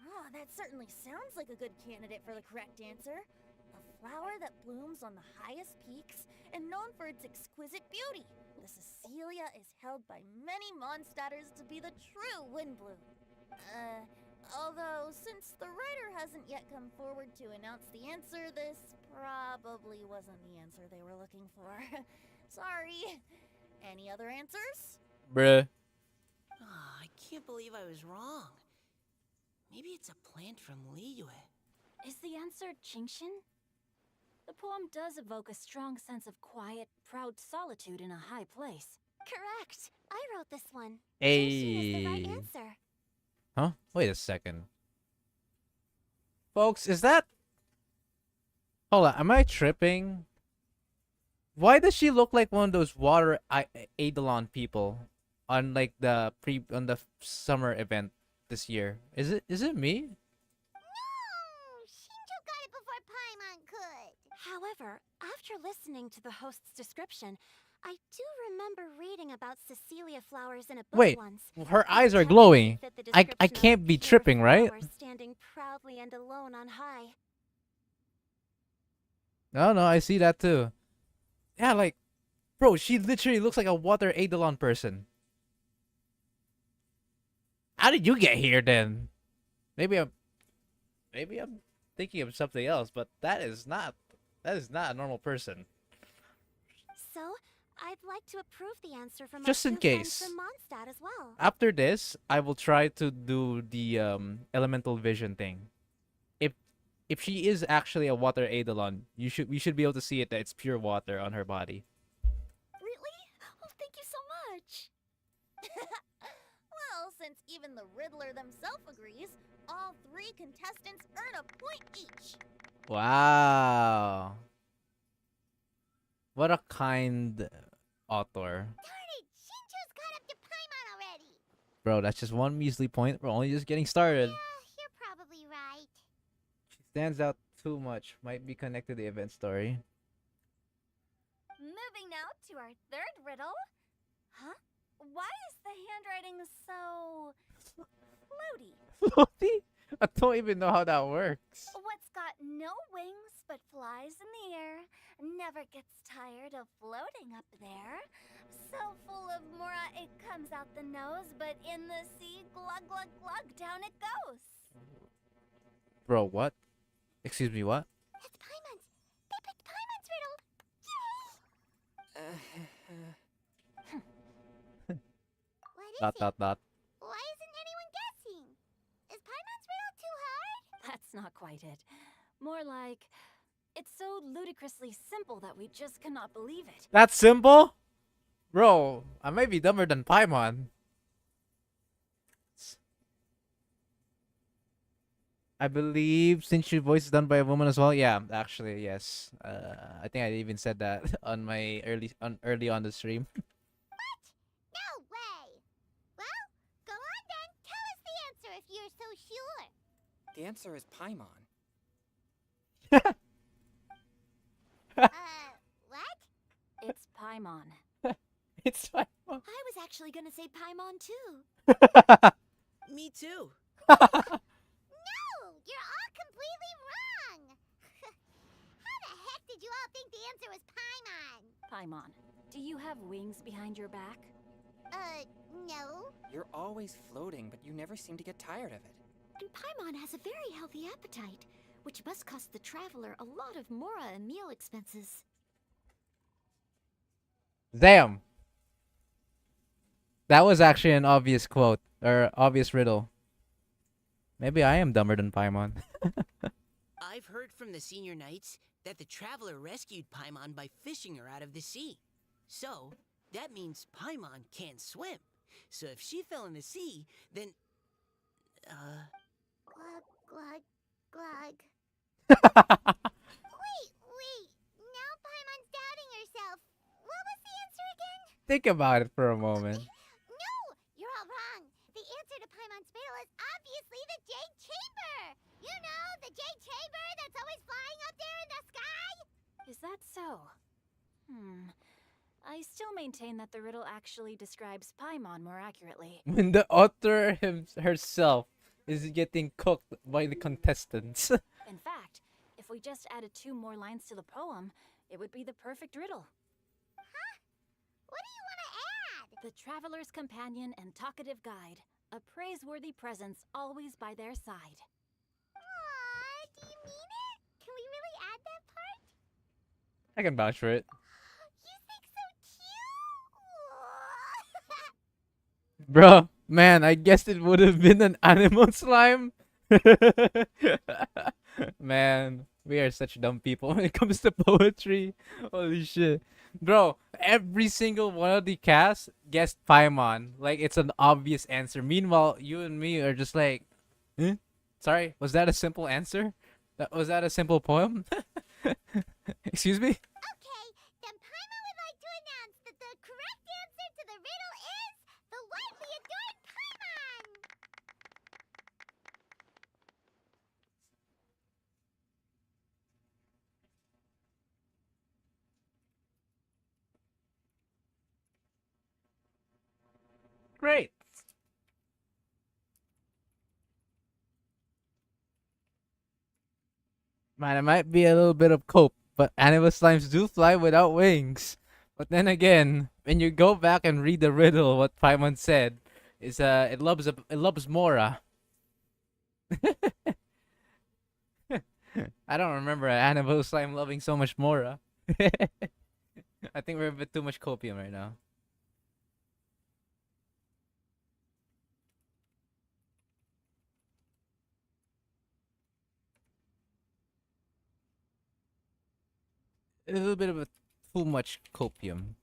Oh, that certainly sounds like a good candidate for the correct answer. A flower that blooms on the highest peaks and known for its exquisite beauty. The Cecilia is held by many Mondstadters to be the true wind bloom. Although, since the writer hasn't yet come forward to announce the answer, this probably wasn't the answer they were looking for. Sorry. Any other answers? Bruh. Oh, I can't believe I was wrong. Maybe it's a plant from Liyue. Is the answer Jingshin? The poem does evoke a strong sense of quiet, proud solitude in a high place. Correct. I wrote this one. Hey. Jingshin is the right answer. Huh? Wait a second. Folks, is that... Hold on, am I tripping? Why does she look like one of those water Eidolon people on like the summer event this year? Is it me? No! Shinjo got it before Paimon could. However, after listening to the host's description, I do remember reading about Cecilia flowers in a book Wait, once. her eyes are It glowing. fit the I description of can't be pure tripping, right? flower standing proudly and alone on high. No, I see that too. Yeah, like, bro, she literally looks like a water Eidolon person. How did you get here then? Maybe I'm thinking of something else, but that is not a normal person. So, I'd like to approve the answer from Just our in two friends case. from Mondstadt as well. After this, I will try to do the elemental vision thing. If she is actually a water Eidolon, we should be able to see it that it's pure water on her body. Really? Oh, thank you so much. Well, since even the Riddler themselves agrees, all three contestants earn a point each. Wow. What a kind author. Darn it! Shinjo's caught up to Paimon already. Bro, that's just one measly point. We're only just getting started. You're probably right. She stands out too much. Might be connected to the event story. Moving now to our third riddle. Huh? Why is the handwriting so floaty? Floaty? I don't even know how that works. What's got no wings but flies in the air, never gets tired of floating up there. So full of mora it comes out the nose, but in the sea, glug glug glug, down it goes. Bro, what? Excuse me, what? It's Paimon's. They picked Paimon's riddle. What is it? Dot. Why isn't anyone guessing? Is Paimon's riddle too hard? That's not quite it. More like, it's so ludicrously simple that we just cannot believe it. That's simple? Bro, I might be dumber than Paimon. I believe since your voice is done by a woman as well. Yeah, actually, yes. I think I even said that on my early on the stream. What? No way. Well, go on then. Tell us the answer if you're so sure. The answer is Paimon. What? It's Paimon. It's Paimon. I was actually gonna say Paimon too. Me too. No, you're all completely wrong. How the heck did you all think the answer was Paimon? Paimon, do you have wings behind your back? No. You're always floating, but you never seem to get tired of it. And Paimon has a very healthy appetite, which must cost the traveler a lot of mora and meal expenses. Damn. That was actually an obvious quote, or obvious riddle. Maybe I am dumber than Paimon. I've heard from the senior knights that the traveler rescued Paimon by fishing her out of the sea. So, that means Paimon can't swim. So if she fell in the sea, then... Glug, glug, glug. Wait. Now Paimon's doubting herself. What was the answer again? Think about it for a moment. No, was obviously the Jade Chamber! You know, the Jade Chamber that's always flying up there in the sky? Is that so? I still maintain that the riddle actually describes Paimon more accurately. When the author herself is getting cooked by the contestants. In fact, if we just added 2 more lines to the poem, it would be the perfect riddle. Huh? What do you want to add? The traveler's companion and talkative guide, a praiseworthy presence always by their side. Aww, do you mean it? Can we really add that part? I can vouch for it. You think so cute? Bro, man, I guess it would have been an animal slime. Man, we are such dumb people when it comes to poetry. Holy shit. Bro, every single one of the cast guessed Paimon. Like, it's an obvious answer. Meanwhile, you and me are just like, huh? Sorry, was that a simple answer? Was that a simple poem? Excuse me? Okay, then Paimon would like to announce that the correct answer to the riddle is the widely adored Paimon! Great. Man, it might be a little bit of cope, but animal slimes do fly without wings. But then again, when you go back and read the riddle, what Paimon said is it loves Mora. I don't remember an animal slime loving so much Mora. I think we're a bit too much copium right now. A little bit of a too much copium.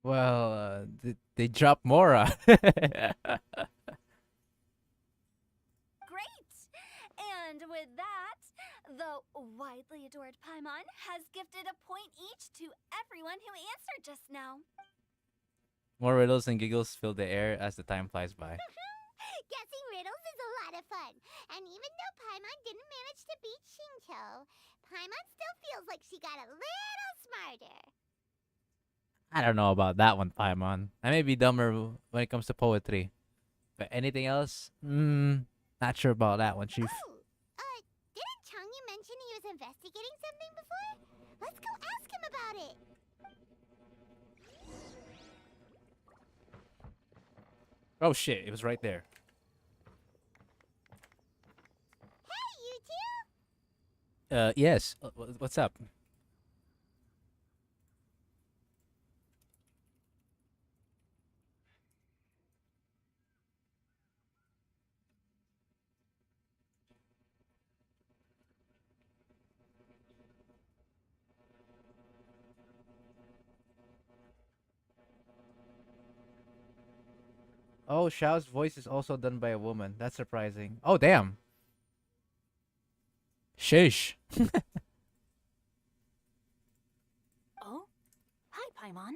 Well, they dropped Mora. Great! And with that, the widely adored Paimon has gifted a point each to everyone who answered just now. More riddles and giggles fill the air as the time flies by. Guessing riddles is a lot of fun. And even though Paimon didn't manage to beat Shinto, Paimon still feels like she got a little smarter. I don't know about that one, Paimon. I may be dumber when it comes to poetry. But anything else? Not sure about that one, Chief. Oh, didn't Changyu mention he was investigating something before? Let's go ask him about it. Oh shit, it was right there. Hey, you two! Yes. What's up? Oh, Xiao's voice is also done by a woman. That's surprising. Oh, damn. Sheesh. Oh? Hi, Paimon.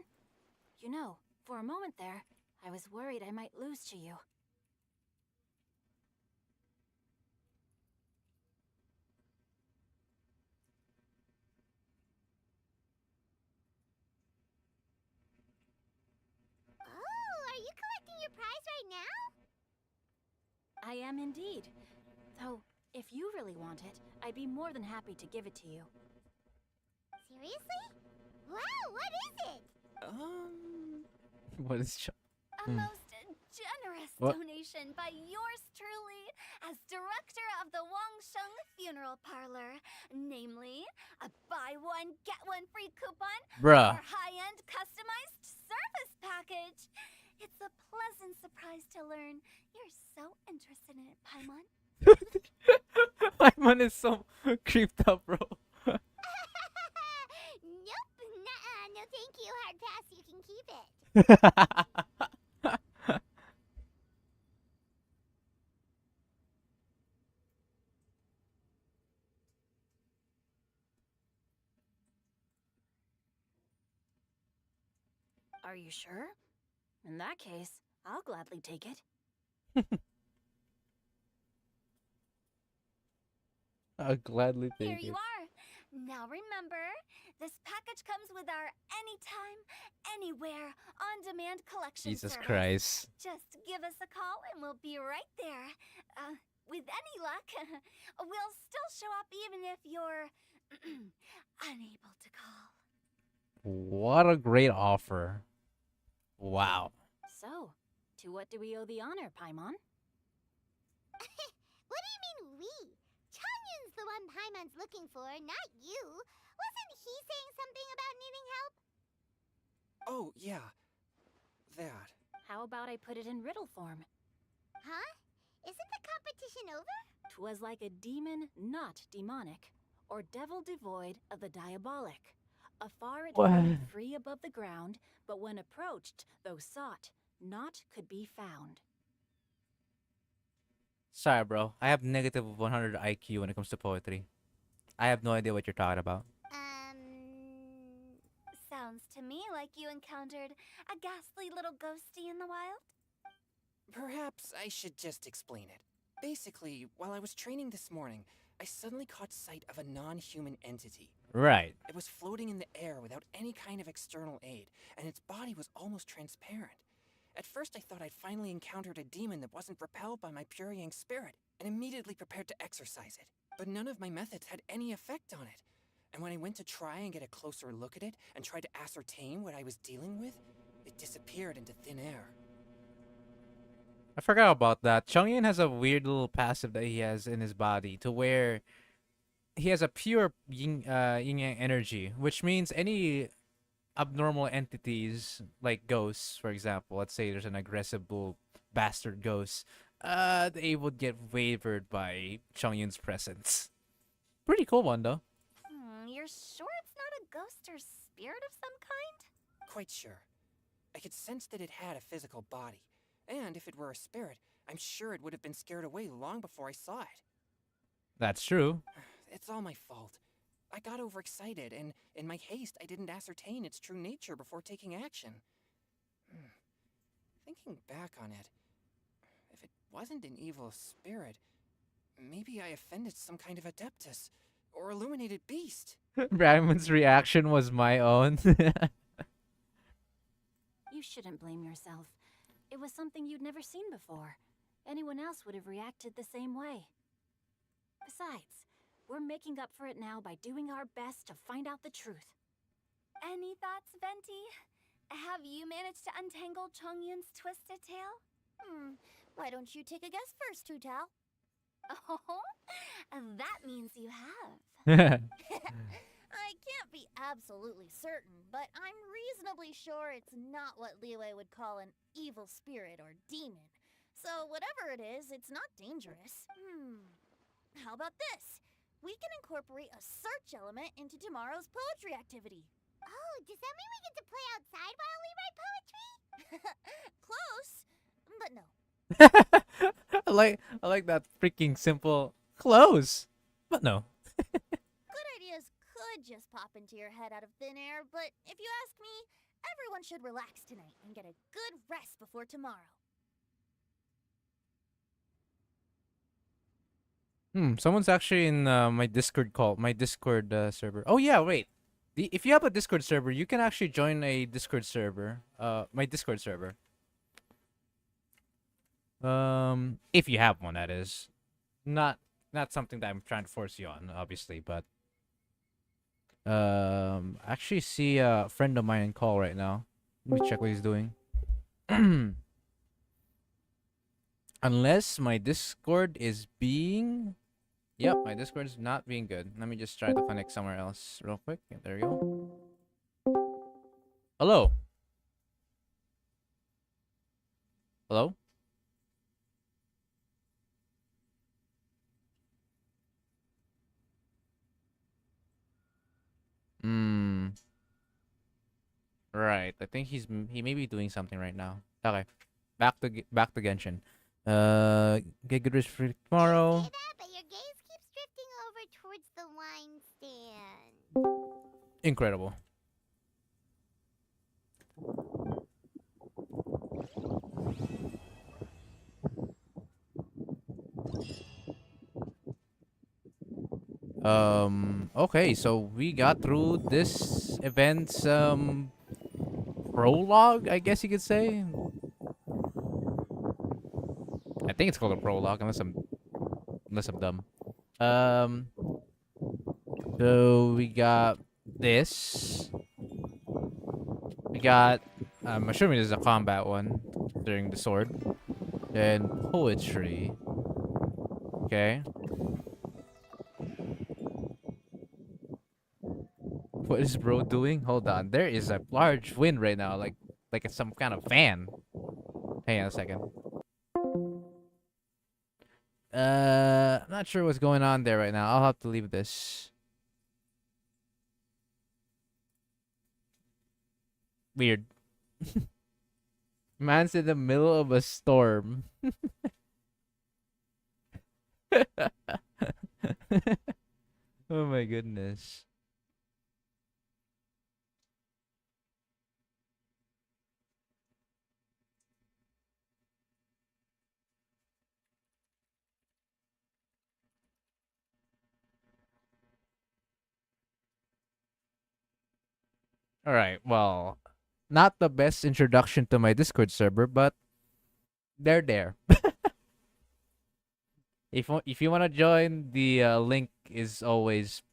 You know, for a moment there, I was worried I might lose to you. Oh, are you collecting your prize right now? I am indeed. Though, if you really want it, I'd be more than happy to give it to you. Seriously? Wow, what is it? What is A Hmm. most generous What? donation by yours truly as director of the Wangsheng Funeral Parlor. Namely, a buy one, get one free coupon Bruh. for high-end customized service package. It's a pleasant surprise to learn you're so interested in it, Paimon. My man is so creeped up, bro. Nope, nuh-uh, no thank you, hard pass, you can keep it. Are you sure? In that case, I'll gladly take it. I'll gladly Here take you it. are. Now remember, this package comes with our anytime, anywhere, on-demand collection Jesus service. Christ. Just give us a call and we'll be right there. With any luck, we'll still show up even if you're unable to call. What a great offer. Wow. So, to what do we owe the honor, Paimon? What do you mean we? Changyun's the one Paimon's looking for, not you. Wasn't he saying something about needing help? Oh, yeah. That. How about I put it in riddle form? Huh? Isn't the competition over? 'Twas like a demon not demonic, or devil devoid of the diabolic. Afar it What? floated free above the ground, but when approached, though sought, naught could be found. Sorry, bro. I have negative 100 IQ when it comes to poetry. I have no idea what you're talking about. Sounds to me like you encountered a ghastly little ghosty in the wild. Perhaps I should just explain it. Basically, while I was training this morning, I suddenly caught sight of a non-human entity. Right. It was floating in the air without any kind of external aid, and its body was almost transparent. At first I thought I'd finally encountered a demon that wasn't repelled by my purifying spirit, and immediately prepared to exorcise it. But none of my methods had any effect on it. And when I went to try and get a closer look at it, and tried to ascertain what I was dealing with, it disappeared into thin air. I forgot about that. Chongyin has a weird little passive that he has in his body to where he has a pure yin yang energy, which means any abnormal entities like ghosts, for example, let's say there's an aggressive bull bastard ghost, they would get wavered by Chongyun's presence. Pretty cool one though. You're sure it's not a ghost or spirit of some kind? Quite sure. I could sense that it had a physical body, and if it were a spirit, I'm sure it would have been scared away long before I saw it. That's true. It's all my fault. I got overexcited, and in my haste, I didn't ascertain its true nature before taking action. Thinking back on it, if it wasn't an evil spirit, maybe I offended some kind of adeptus, or illuminated beast. Bragman's reaction was my own. You shouldn't blame yourself. It was something you'd never seen before. Anyone else would have reacted the same way. Besides, we're making up for it now by doing our best to find out the truth. Any thoughts, Venti? Have you managed to untangle Chongyun's twisted tail? Why don't you take a guess first, Hu Tao? Oh, that means you have. I can't be absolutely certain, but I'm reasonably sure it's not what Liyue would call an evil spirit or demon. So whatever it is, it's not dangerous. How about this? We can incorporate a search element into tomorrow's poetry activity. Oh, does that mean we get to play outside while we write poetry? Close, but no. I like that freaking simple close. But no. Good ideas could just pop into your head out of thin air, but if you ask me, everyone should relax tonight and get a good rest before tomorrow. Someone's actually in my Discord server. Oh yeah, wait. If you have a Discord server, you can actually join a Discord server. My Discord server. If you have one, that is. Not something that I'm trying to force you on, obviously, but actually see a friend of mine in call right now. Let me check what he's doing. Unless my Discord is being... Yep, my Discord is not being good. Let me just try to connect somewhere else real quick. Yeah, there you go. Hello? Hello? Hmm. Right. I think he may be doing something right now. Okay. Back to Genshin. Get good rest for tomorrow. Say that, but your gaze keeps drifting over towards the wine stand. Incredible. Okay, so we got through this event's prologue, I guess you could say. I think it's called a prologue, unless I'm dumb. Um, so we got this. We got, I'm assuming this is a combat one during the sword. Then poetry. Okay. What is bro doing? Hold on. There is a large wind right now, like it's some kind of fan. Hang on a second. I'm not sure what's going on there right now. I'll have to leave this. Weird. Man's in the middle of a storm. Oh my goodness. All right. Well, not the best introduction to my Discord server, but they're there. If you want to join, the link is always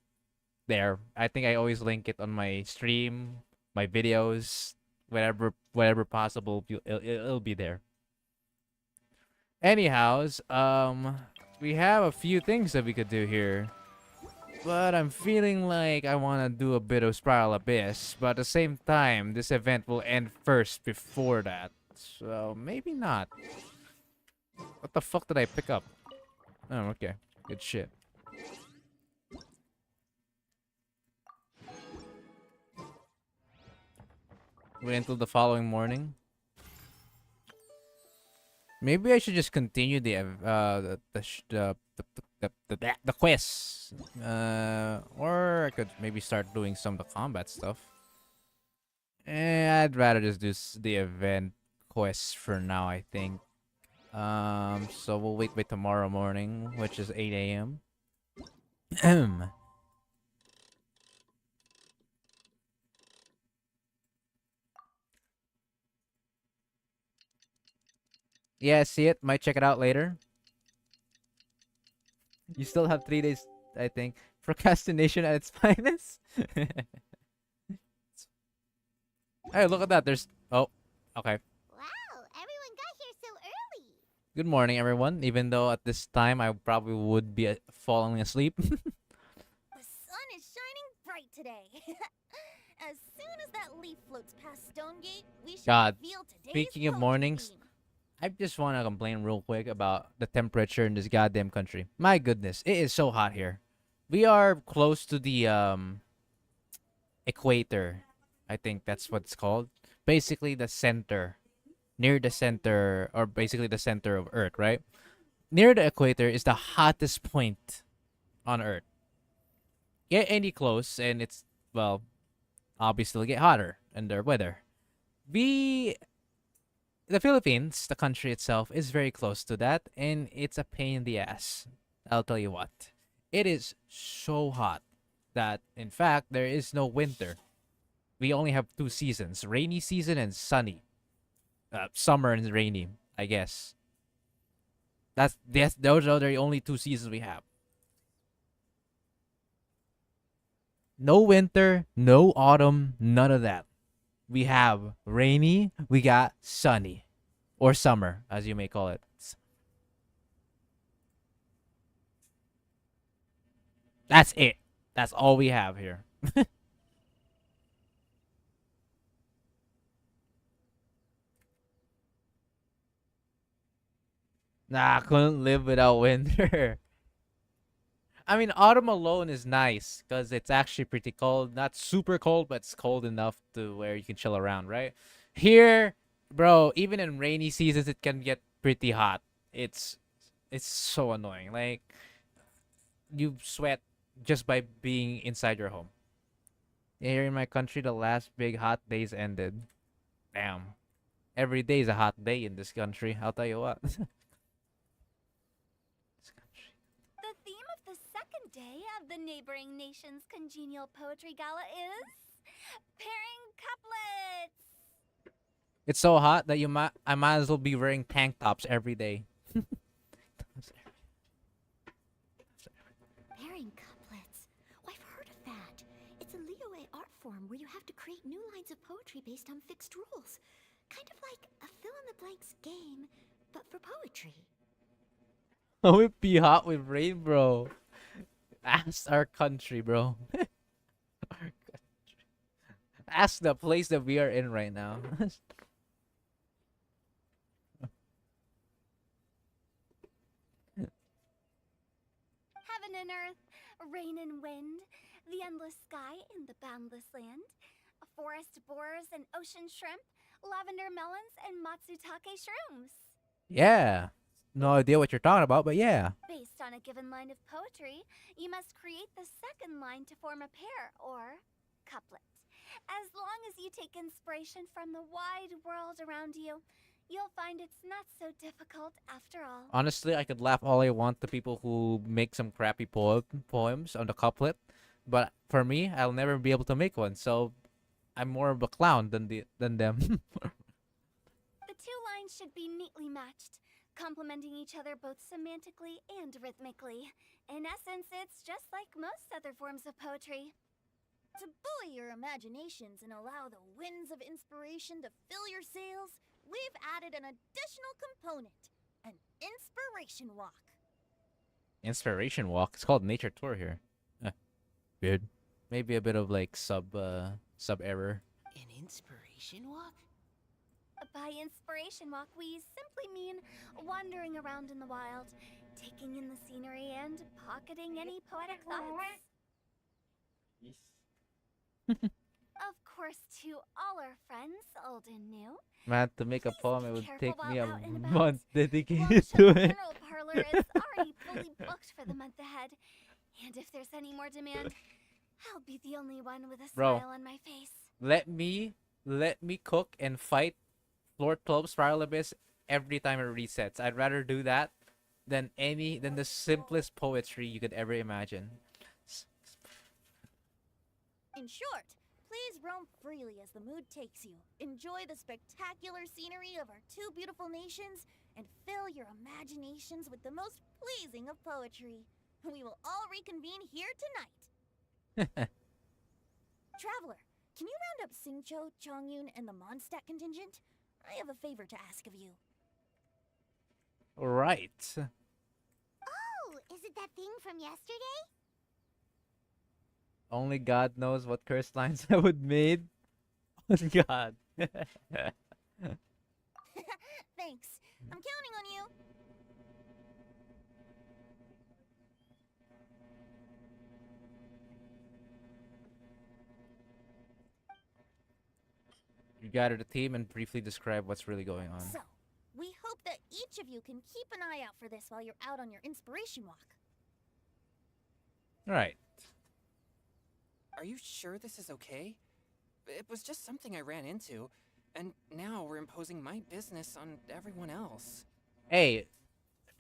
there. I think I always link it on my stream, my videos, whatever possible. It'll be there. Anyhows, we have a few things that we could do here. But I'm feeling like I want to do a bit of Spiral Abyss, but at the same time, this event will end first before that. So, maybe not. What the fuck did I pick up? Oh, okay. Good shit. Wait until the following morning. Maybe I should just continue the quest. Or I could maybe start doing some of the combat stuff. I'd rather just do the event quest for now, I think. So we'll wait by tomorrow morning, which is 8 a.m. Yeah, see it. Might check it out later. You still have 3 days, I think. Procrastination at its finest. Hey, look at that. There's... Oh, okay. Wow, everyone got here so early. Good morning, everyone. Even though at this time I probably would be falling asleep. The sun is shining bright today. As soon as that leaf floats past Stonegate, we should God, reveal today's speaking of poetry mornings, theme. I just want to complain real quick about the temperature in this goddamn country. My goodness, it is so hot here. We are close to the equator. I think that's what it's called. Basically the center. Near the center, or basically the center of Earth, right? Near the equator is the hottest point on Earth. Get any close and it's, well, obviously get hotter in their weather. The Philippines, the country itself, is very close to that, and it's a pain in the ass. I'll tell you what. It is so hot that, in fact, there is no winter. We only have 2 seasons, rainy season and sunny. Summer and rainy, I guess. Those are the only 2 seasons we have. No winter, no autumn, none of that. We have rainy, we got sunny. Or summer, as you may call it. That's it. That's all we have here. Nah, couldn't live without winter. I mean, autumn alone is nice because it's actually pretty cold. Not super cold, but it's cold enough to where you can chill around, right? Here, bro, even in rainy seasons, it can get pretty hot. It's it's so annoying. Like you sweat just by being inside your home. Here in my country, the last big hot days ended. Damn. Every day is a hot day in this country. I'll tell you what. The theme of the second day of the neighboring nation's congenial poetry gala is pairing couplets. It's so hot that I might as well be wearing tank tops every day. Pairing couplets. Oh, I've heard of that. It's a Liyue art form where you have to create new lines of poetry based on fixed rules. Kind of like a fill-in-the-blanks game, but for poetry. Oh, it be hot with rain, bro. Ask our country, bro. Our country. Ask the place that we are in right now. Heaven and earth, rain and wind, the endless sky and the boundless land, forest boars and ocean shrimp, lavender melons and matsutake shrooms. Yeah. No idea what you're talking about, but yeah. Based on a given line of poetry, you must create the second line to form a pair, or couplet. As long as you take inspiration from the wide world around you, you'll find it's not so difficult after all. Honestly, I could laugh all I want to people who make some crappy poems on the couplet, but for me, I'll never be able to make one. So I'm more of a clown than them. The two lines should be neatly matched, complementing each other both semantically and rhythmically. In essence, it's just like most other forms of poetry. To buoy your imaginations and allow the winds of inspiration to fill your sails, we've added an additional component, an inspiration walk. Inspiration walk. It's called Nature Tour here. Weird. Maybe a bit of like sub error. An inspiration walk? By inspiration walk, we simply mean wandering around in the wild, taking in the scenery and pocketing any poetic thoughts. Yes. Of course, to all our friends, old and new. Man, to make a Please poem, be it would careful take me while a out and about. month dedicated Longship to it. Funeral Parlor is already fully booked for the month ahead. And if there's any more demand, I'll be the only one with a Bro. smile on my face. Let me cook and fight Floor 12 Spiral Abyss every time it resets. I'd rather do that than the simplest poetry you could ever imagine. In short, please roam freely as the mood takes you. Enjoy the spectacular scenery of our two beautiful nations, and fill your imaginations with the most pleasing of poetry. We will all reconvene here tonight. Traveler, can you round up Singcho, Chongyun, and the Mondstadt contingent? I have a favor to ask of you. Right. Oh, is it that thing from yesterday? Only God knows what curse lines I would made. Oh God. Thanks. I'm counting on you. You gather the team and briefly describe what's really going on. So, we hope that each of you can keep an eye out for this while you're out on your inspiration walk. Right. Are you sure this is okay? It was just something I ran into, and now we're imposing my business on everyone else. Hey,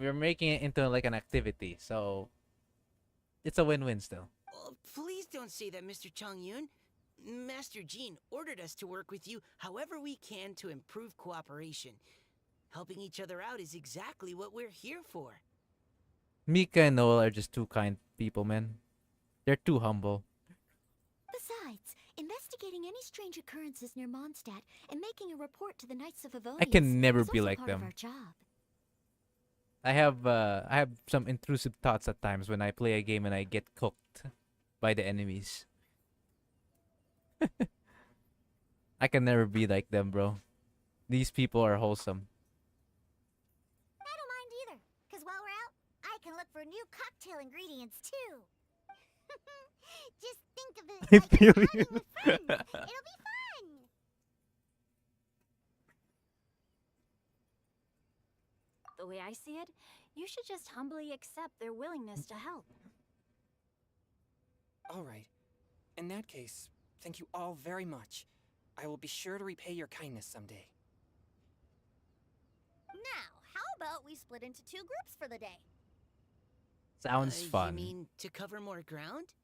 we're making it into like an activity, so it's a win-win still. Oh, please don't say that, Mr. Chongyun. Master Jean ordered us to work with you however we can to improve cooperation. Helping each other out is exactly what we're here for. Mika and Noel are just too kind people, man. They're too humble. Besides, investigating any strange occurrences near Mondstadt and making a report to the Knights of Favonius I can never is be also like part of them. our job. I have some intrusive thoughts at times when I play a game and I get cooked by the enemies. I can never be like them, bro. These people are wholesome. I don't mind either, because while we're out, I can look for new cocktail ingredients too. Just think of it I like feel an outing you. with friends. It'll be fun. The way I see it, you should just humbly accept their willingness to help. All right. In that case, thank you all very much. I will be sure to repay your kindness someday. Now, how about we split into 2 groups for the day? Sounds You fun. mean to cover more ground?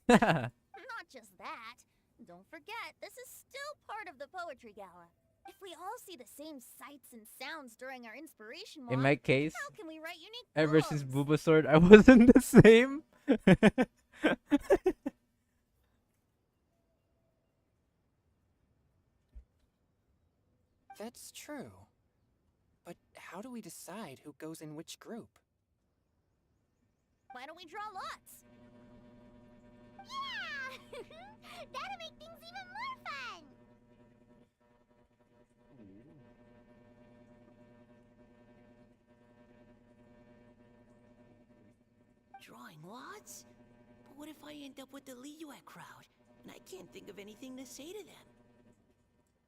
Not just that. Don't forget, this is still part of the Poetry Gala. If we all see the same sights and sounds during our inspiration walk, In my case, how can we write unique ever since poems? Booba Sword, I wasn't the same. That's true. But how do we decide who goes in which group? Why don't we draw lots? Yeah! That'll make things even more fun. Drawing lots? But what if I end up with the Liyue crowd, and I can't think of anything to say to them?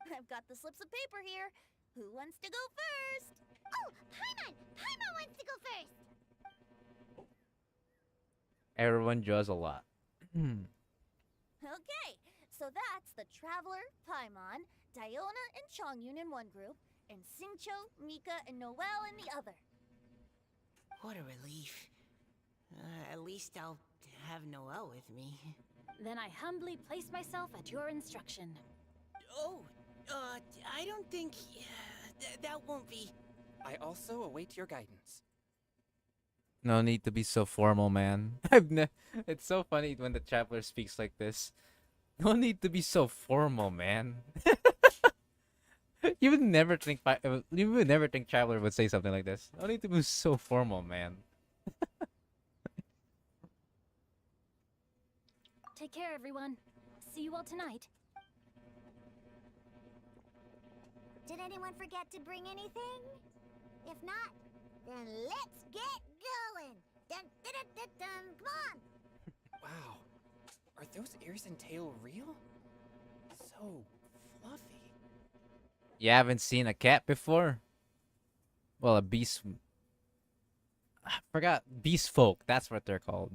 I've got the slips of paper here. Who wants to go first? Oh, Paimon! Paimon wants to go first. Everyone draws a lot. Okay, so that's the Traveler, Paimon, Diona, and Chongyun in one group, and Xingqiu, Mika, and Noelle in the other. What a relief. At least I'll have Noelle with me. Then I humbly place myself at your instruction. Oh, I don't think... that won't be... I also await your guidance. No need to be so formal, man. It's so funny when the traveler speaks like this. No need to be so formal, man. You would never think traveler would say something like this. No need to be so formal, man. Take care, everyone. See you all tonight. Did anyone forget to bring anything? If not, then let's get going. Dun, dun, dun, dun, dun. Come on. Wow. Are those ears and tail real? So fluffy. You haven't seen a cat before? Well, a beast. I forgot. Beast folk. That's what they're called.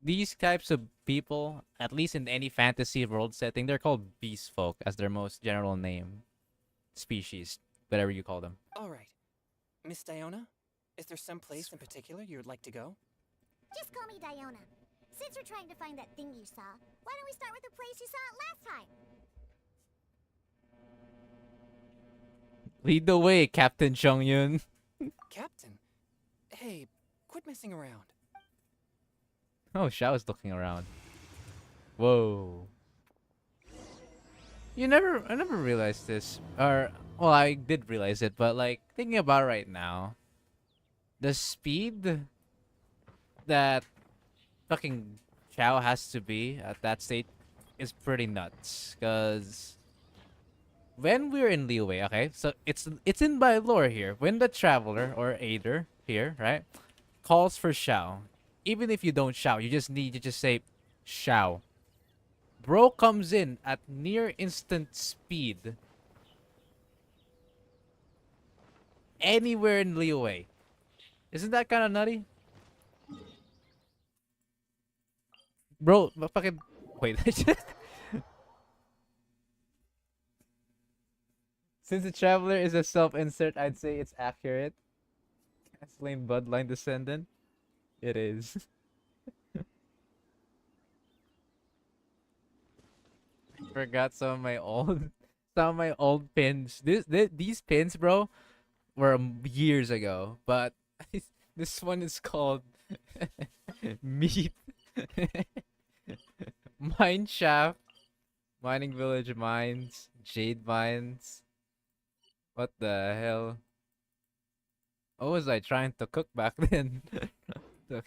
These types of people, at least in any fantasy world setting, they're called beast folk as their most general name. Species. Whatever you call them. All right. Miss Diona, is there some place in particular you would like to go? Just call me Diona. Since we're trying to find that thing you saw, why don't we start with the place you saw it last time? Lead the way, Captain Chongyun. Captain? Hey, quit messing around. Oh, Xiao's looking around. Whoa. I never realized this. Or, well, I did realize it, but like, thinking about it right now, the speed that fucking Xiao has to be at that state is pretty nuts. Cause when we're in Liyue, okay, so it's in by lore here. When the traveler or aider here, right, calls for Xiao, even if you don't shout, you just need to just say Xiao. Bro comes in at near instant speed. Anywhere in Liyue. Isn't that kind of nutty? Bro, fucking wait. Since the traveler is a self-insert, I'd say it's accurate. Slain bloodline descendant. It is. Forgot some of my old pins. These pins, bro, were years ago, but this one is called Meat Mine Shaft, Mining Village Mines, Jade Mines. What the hell? What was I trying to cook back then? The-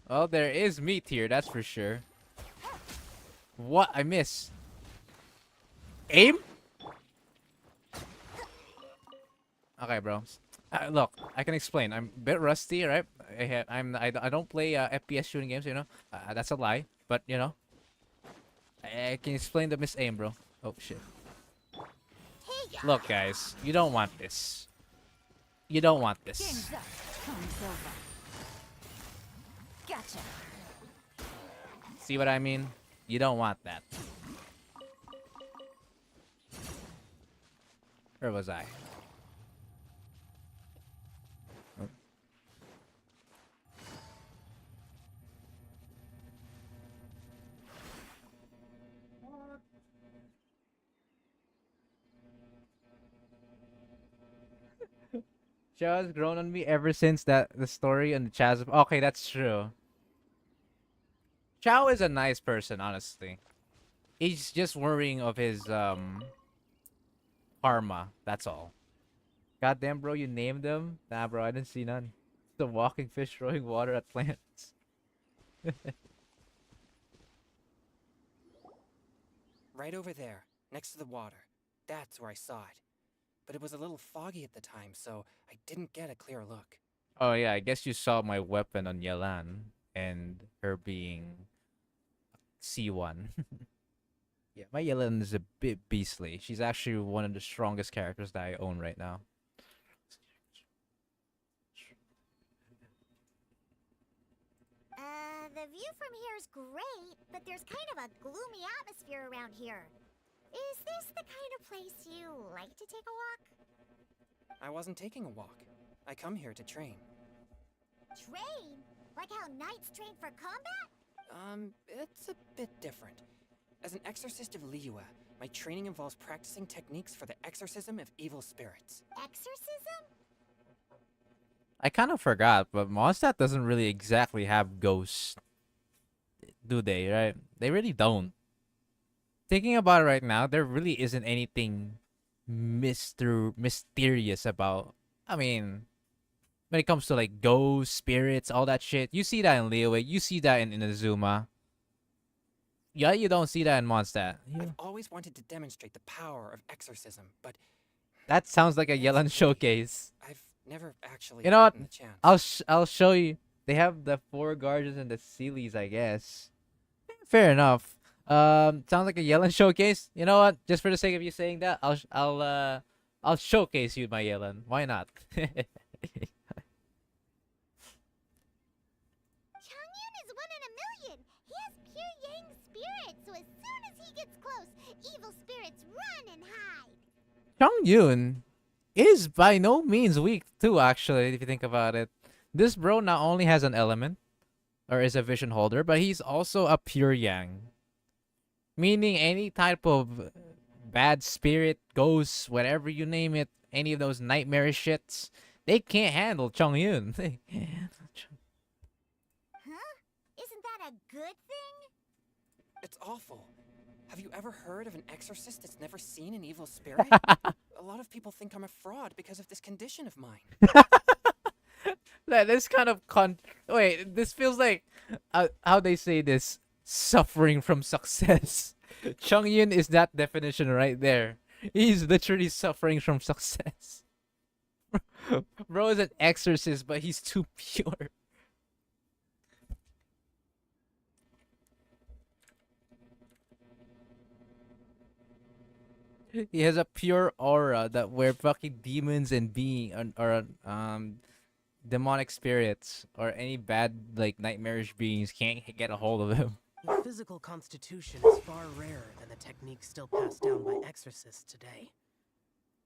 Well, there is meat here, that's for sure. What? I miss. Aim? Okay, bro. Look, I can explain. I'm a bit rusty, right? I don't play FPS shooting games, you know. That's a lie, but you know, I can explain the miss aim, bro. Oh shit. Look, guys, you don't want this. You don't want this. Game's up. Time's over. Gotcha. See what I mean? You don't want that. Where was I? Oh. Chow has grown on me ever since the story on the Chaz. Okay, that's true. Chow is a nice person, honestly. He's just worrying of his karma. That's all. Goddamn, bro, you named them? Nah, bro, I didn't see none. The walking fish throwing water at plants. Right over there, next to the water. That's where I saw it. But it was a little foggy at the time, so I didn't get a clear look. Oh yeah, I guess you saw my weapon on Yelan and her being C1. Yeah, my Yelan is a bit beastly. She's actually one of the strongest characters that I own right now. The view from here is great, but there's kind of a gloomy atmosphere around here. Is this the kind of place you like to take a walk? I wasn't taking a walk. I come here to train. Train? Like how knights train for combat? It's a bit different. As an exorcist of Liyue, my training involves practicing techniques for the exorcism of evil spirits. Exorcism? I kind of forgot, but Mondstadt doesn't really exactly have ghosts, do they? Right? They really don't. Thinking about it right now, there really isn't anything mysterious about. I mean, when it comes to like ghosts, spirits, all that shit, you see that in Liyue, you see that in Inazuma. Yeah, you don't see that in Mondstadt. I've always wanted to demonstrate the power of exorcism, but That sounds like a Yelan showcase. I've never actually You know what? gotten the chance. I'll show you. They have the 4 guardians and the Sealies, I guess. Fair enough. Sounds like a Yelan showcase. You know what? Just for the sake of you saying that, I'll showcase you my Yelan. Why not? Changyun is one in a million. He has pure yang spirit, so as soon as he gets close, evil spirits run and hide. Yun is by no means weak too, actually, if you think about it. This bro not only has an element, or is a vision holder, but he's also a pure yang. Meaning any type of bad spirit, ghost, whatever you name it, any of those nightmarish shits, they can't handle Yun. Huh? Isn't that a good thing? It's awful. Have you ever heard of an exorcist that's never seen an evil spirit? A lot of people think I'm a fraud because of this condition of mine. This kind of wait, this feels like how they say this, suffering from success. Yun is that definition right there. He's literally suffering from success. Bro is an exorcist, but he's too pure. He has a pure aura that where fucking demons and or demonic spirits or any bad like nightmarish beings can't get a hold of him. Your physical constitution is far rarer than the techniques still passed down by exorcists today.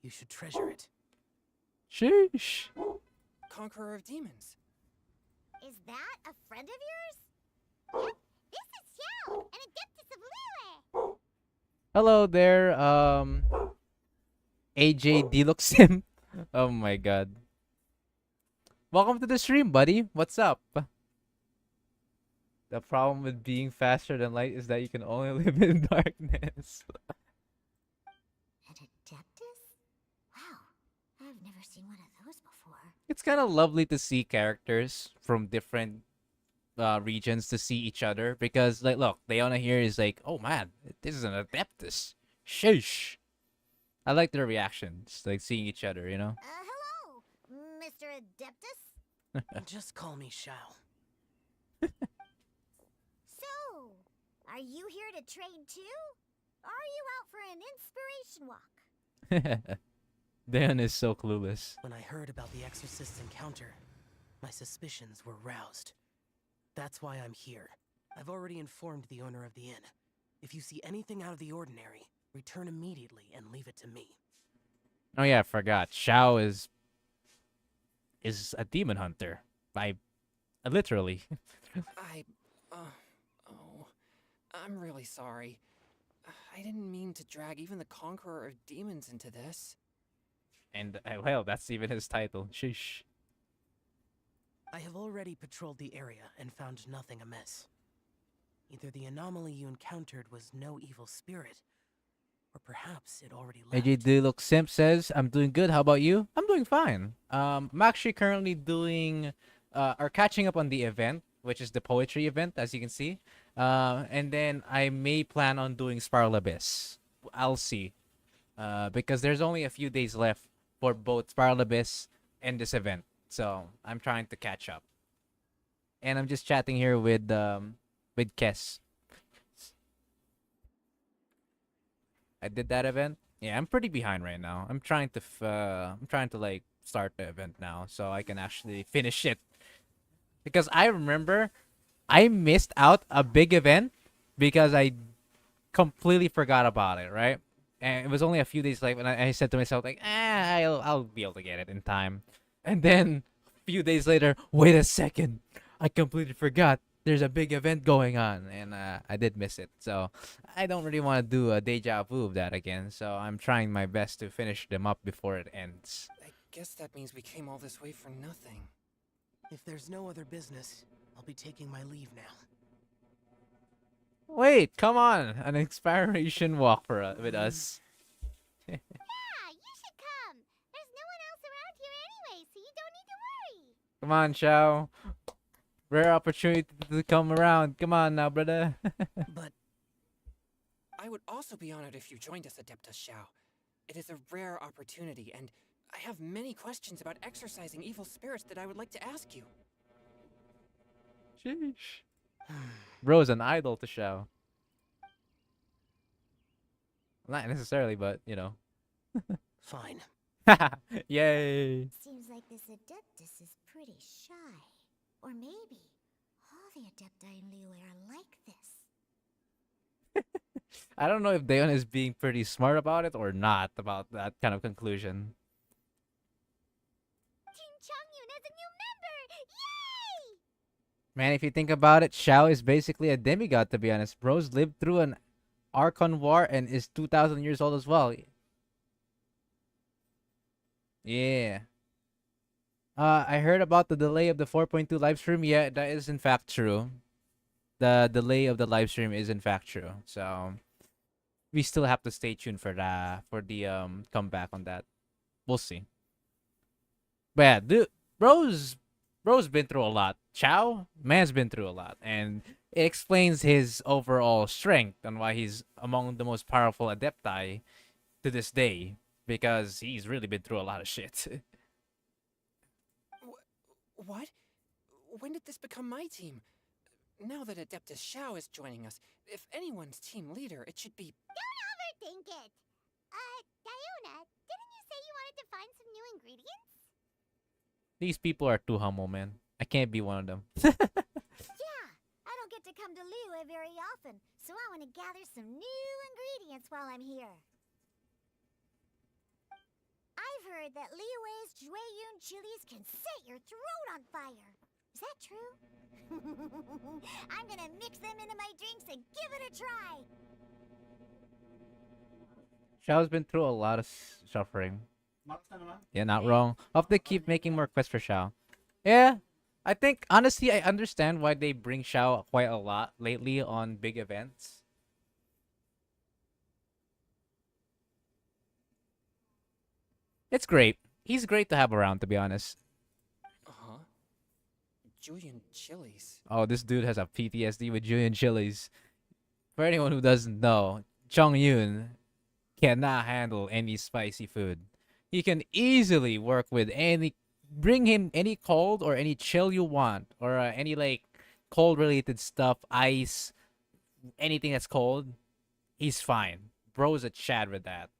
You should treasure it. Sheesh. Conqueror of demons. Is that a friend of yours? Yep, this is Xiao, an adeptus of Liyue. Hello there, AJ Deluxim. Oh my god. Welcome to the stream, buddy. What's up? The problem with being faster than light is that you can only live in darkness. An Adeptus? Wow, I've never seen one of those before. It's kind of lovely to see characters from different regions to see each other because, like, look, Leona here is like, oh man, this is an Adeptus. Sheesh. I like their reactions, like seeing each other, you know? Hello, Mr. Adeptus? Just call me Shao. So, are you here to trade too? Or are you out for an inspiration walk? Dan is so clueless. When I heard about the Exorcist's encounter, my suspicions were roused. That's why I'm here. I've already informed the owner of the inn. If you see anything out of the ordinary, return immediately and leave it to me. Oh yeah, I forgot. Shao is a demon hunter. By literally. I'm really sorry. I didn't mean to drag even the Conqueror of Demons into this. And well, that's even his title. Sheesh. I have already patrolled the area and found nothing amiss. Either the anomaly you encountered was no evil spirit, or perhaps it already left. AJ Deluxe Simp says, I'm doing good. How about you? I'm doing fine. I'm actually currently doing or catching up on the event, which is the poetry event, as you can see. And then I may plan on doing Spiral Abyss. I'll see. Because there's only a few days left for both Spiral Abyss and this event. So I'm trying to catch up. And I'm just chatting here with Kess. I did that event. Yeah, I'm pretty behind right now. I'm trying to like start the event now so I can actually finish it. Because I remember I missed out a big event because I completely forgot about it, right? And it was only a few days late when I said to myself like, I'll be able to get it in time. And then a few days later, wait a second, I completely forgot there's a big event going on, and I did miss it. So I don't really want to do a deja vu of that again. So I'm trying my best to finish them up before it ends. I guess that means we came all this way for nothing. If there's no other business, I'll be taking my leave now. Wait, come on, an exploration walk with us. Yeah, you should come. There's no one else around here anyway, so you don't need to worry. Come on, Shao. Rare opportunity to come around. Come on now, brother. But I would also be honored if you joined us, Adeptus Shao. It is a rare opportunity, and I have many questions about exorcising evil spirits that I would like to ask you. Sheesh. Bro's an idol to Shao. Not necessarily, but you know. fine. Yay. Seems like this Adeptus is pretty shy. Or maybe all the Adepti in Liyue are like this. I don't know if Daeon is being pretty smart about it or not about that kind of conclusion. Team Changyun has a new member! Yay! Man, if you think about it, Shao is basically a demigod, to be honest. Bro's lived through an Archon War and is 2,000 years old as well. Yeah. I heard about the delay of the 4.2 live stream. Yeah, that is in fact true. The delay of the live stream is in fact true. So we still have to stay tuned for the comeback on that. We'll see. But yeah, dude, bro's been through a lot. Chow, man's been through a lot, and it explains his overall strength and why he's among the most powerful adepti to this day, because he's really been through a lot of shit. What? When did this become my team? Now that Adeptus Shao is joining us, if anyone's team leader, it should be... Don't overthink it. Diona, didn't you say you wanted to find some new ingredients? These people are too humble, man. I can't be one of them. Yeah, I don't get to come to Liyue very often, so I want to gather some new ingredients while I'm here. I've heard that Liyue's Jueyun chilies can set your throat on fire. Is that true? I'm gonna mix them into my drinks and give it a try. Shao's been through a lot of suffering. Max na naman. Yeah, not wrong. Hope they keep making more quests for Shao. Yeah, I think, honestly, I understand why they bring Shao quite a lot lately on big events. It's great. He's great to have around, to be honest. Uh-huh. Julian chilies. Oh, this dude has a PTSD with Julian chilies. For anyone who doesn't know, Chung Yun cannot handle any spicy food. He can easily work with any, bring him any cold or any chill you want, or any like cold related stuff, ice, anything that's cold. He's fine. Bro's a Chad with that.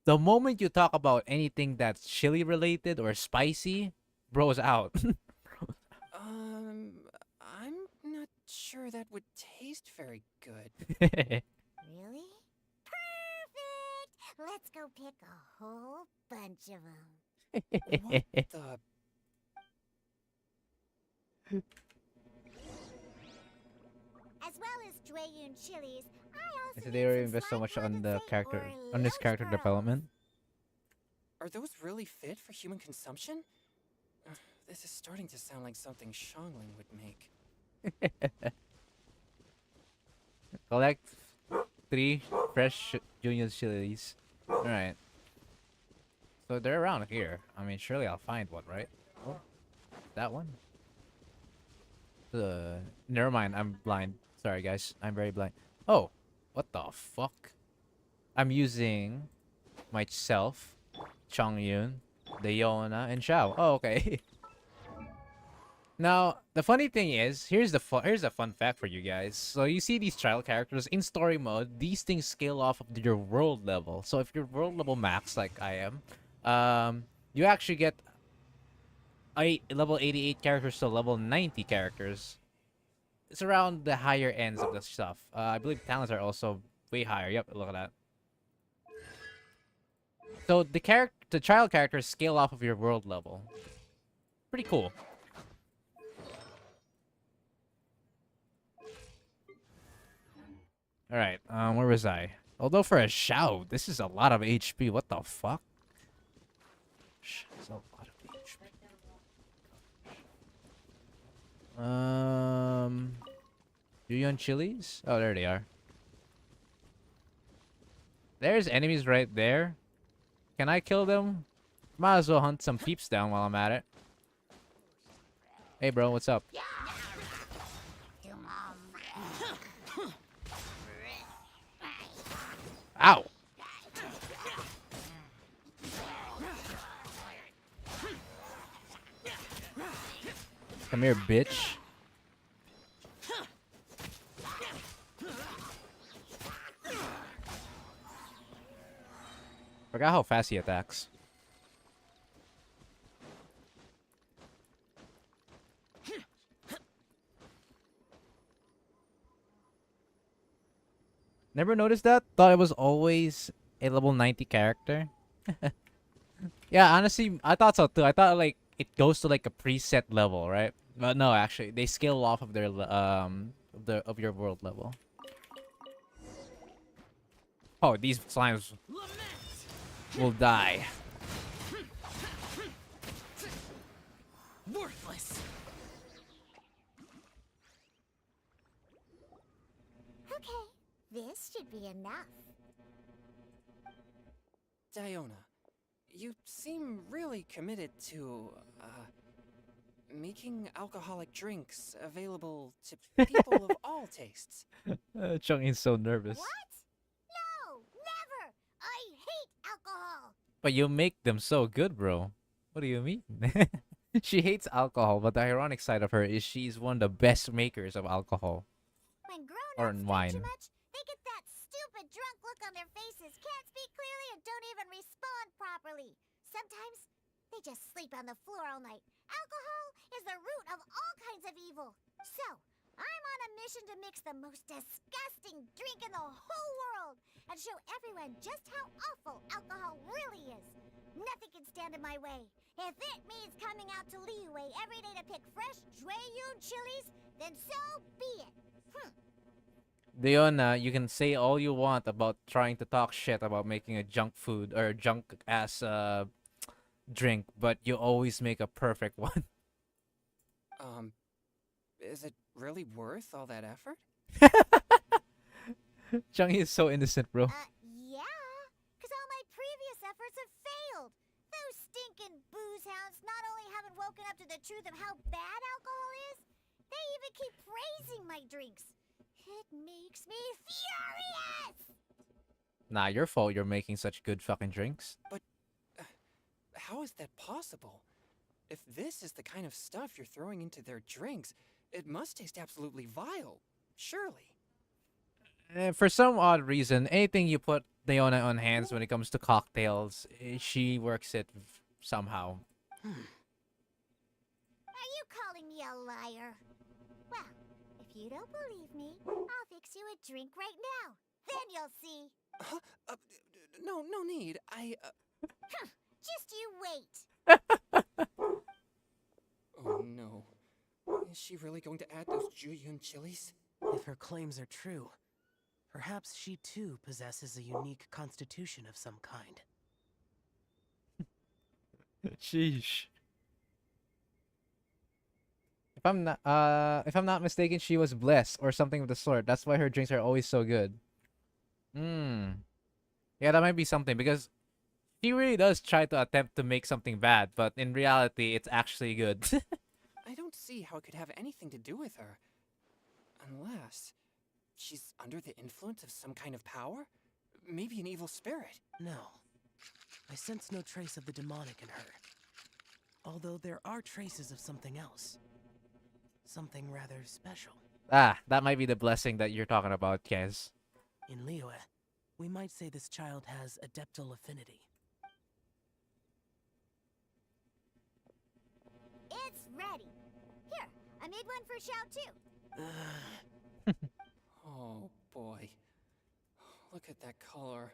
The moment you talk about anything that's chili related or spicy, bro's out. I'm not sure that would taste very good. Really? Perfect! Let's go pick a whole bunch of them. What the... As well as Drayun chilies, I also So need they already some invest so much slime on the condensate character, or on this loach character pearls. development. Are those really fit for human consumption? This is starting to sound like something Xiangling would make. Collect 3 fresh junior chilies. Alright. So they're around here. I mean, surely I'll find one, right? Oh, that one? Never mind, I'm blind. Sorry, guys. I'm very blind. Oh, what the fuck? I'm using myself, Chongyun, Leona, and Xiao. Oh, okay. Now, the funny thing is, here's a fun fact for you guys. So you see these child characters in story mode, these things scale off of your world level. So if you're world level max like I am, you actually get level 88 characters to level 90 characters. It's around the higher ends of the stuff. I believe talents are also way higher. Yep, look at that. So the child characters scale off of your world level. Pretty cool. Alright, where was I? Although for a Shao, this is a lot of HP. What the fuck? It's a lot of HP. Yuyan chilies? Oh, there they are. There's enemies right there. Can I kill them? Might as well hunt some peeps down while I'm at it. Hey, bro, what's up? Ow! Come here, bitch. Forgot how fast he attacks. Never noticed that? Thought it was always a level 90 character. Yeah, honestly, I thought so too. I thought like it goes to like a preset level, right? But no, actually, they scale off of their of your world level. Oh, these slimes will die. Worthless! Okay, this should be enough. Diona, you seem really committed to, making alcoholic drinks available to people of all tastes. Chungin's so nervous. What? No, never! I hate alcohol! But you make them so good, bro. What do you mean? She hates alcohol, but the ironic side of her is she's one of the best makers of alcohol. When Or grown-ups drink wine. too much, they get that stupid drunk look on their faces, can't speak clearly, and don't even respond properly. Sometimes, they just sleep on the floor all night. Alcohol is the root of all kinds of evil. So, I'm on a mission to mix the most disgusting drink in the whole world and show everyone just how awful alcohol really is. Nothing can stand in my way. If it means coming out to Liyue every day to pick fresh Drayun chilies, then so be it. Leona, you can say all you want about trying to talk shit about making a junk food or junk ass drink, but you always make a perfect one. Is it really worth all that effort? Chungi is so innocent, bro. Yeah, because all my previous efforts have failed. haven't woken up to the truth of how bad alcohol is. They even keep praising my drinks. It makes me furious! Nah, your fault you're making such good fucking drinks. But how is that possible? If this is the kind of stuff you're throwing into their drinks, it must taste absolutely vile. Surely. For some odd reason, anything you put Leona on hands when it comes to cocktails, she works it somehow. Are you calling me a liar? Well, if you don't believe me, I'll fix you a drink right now. Then you'll see. No need. Just you wait. Oh no. Is she really going to add those Juyun chilies? If her claims are true, perhaps she too possesses a unique constitution of some kind. Sheesh. If I'm not mistaken, she was blessed or something of the sort. That's why her drinks are always so good. Yeah, that might be something because she really does try to attempt to make something bad, but in reality, it's actually good. I don't see how it could have anything to do with her. Unless she's under the influence of some kind of power? Maybe an evil spirit. No. I sense no trace of the demonic in her. Although there are traces of something else. Something rather special. That might be the blessing that you're talking about, Kez. In Liyue, we might say this child has adeptal affinity. It's ready. Here, I made one for Xiao too. Oh boy. Look at that color.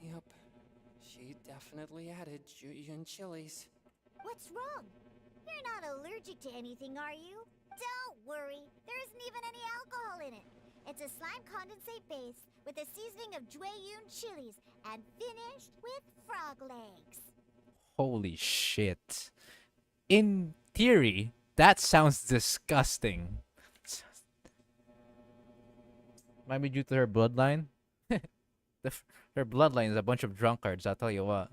Yep. She definitely added Juyun chilies. What's wrong? You're not allergic to anything, are you? Don't worry. There isn't even any alcohol in it. It's a slime condensate base with a seasoning of Juyun chilies and finished with frog legs. Holy shit. In theory, that sounds disgusting. Might be due to her bloodline. Her bloodline is a bunch of drunkards, I'll tell you what.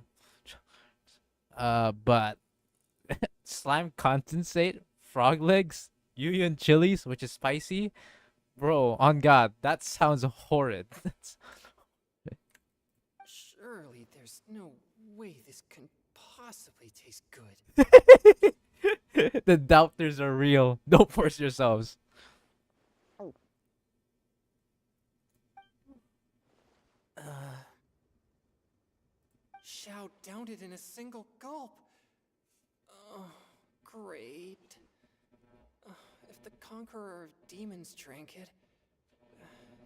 But slime condensate, frog legs, Yuyun chilies, which is spicy. Bro, on God, that sounds horrid. Surely there's no way this can possibly taste good. The doubters are real. Don't force yourselves. Xiao downed it in a single gulp. Oh, great. If the Conqueror of Demons drank it,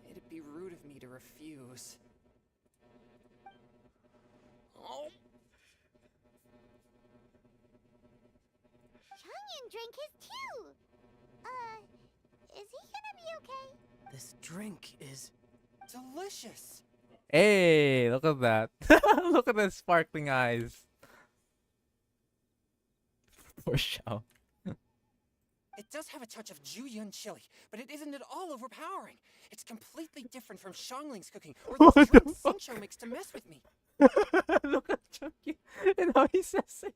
it'd be rude of me to refuse. Oh. Changyan drank his too. Is he gonna be okay? This drink is Delicious. Hey, look at that. Look at the sparkling eyes. Poor Xiao. It does have a touch of Juyun chili, but it isn't at all overpowering. It's completely different from Xiangling's cooking, or What the the drink fuck? Sincho makes to mess with me. Look at Chunky and how he says it.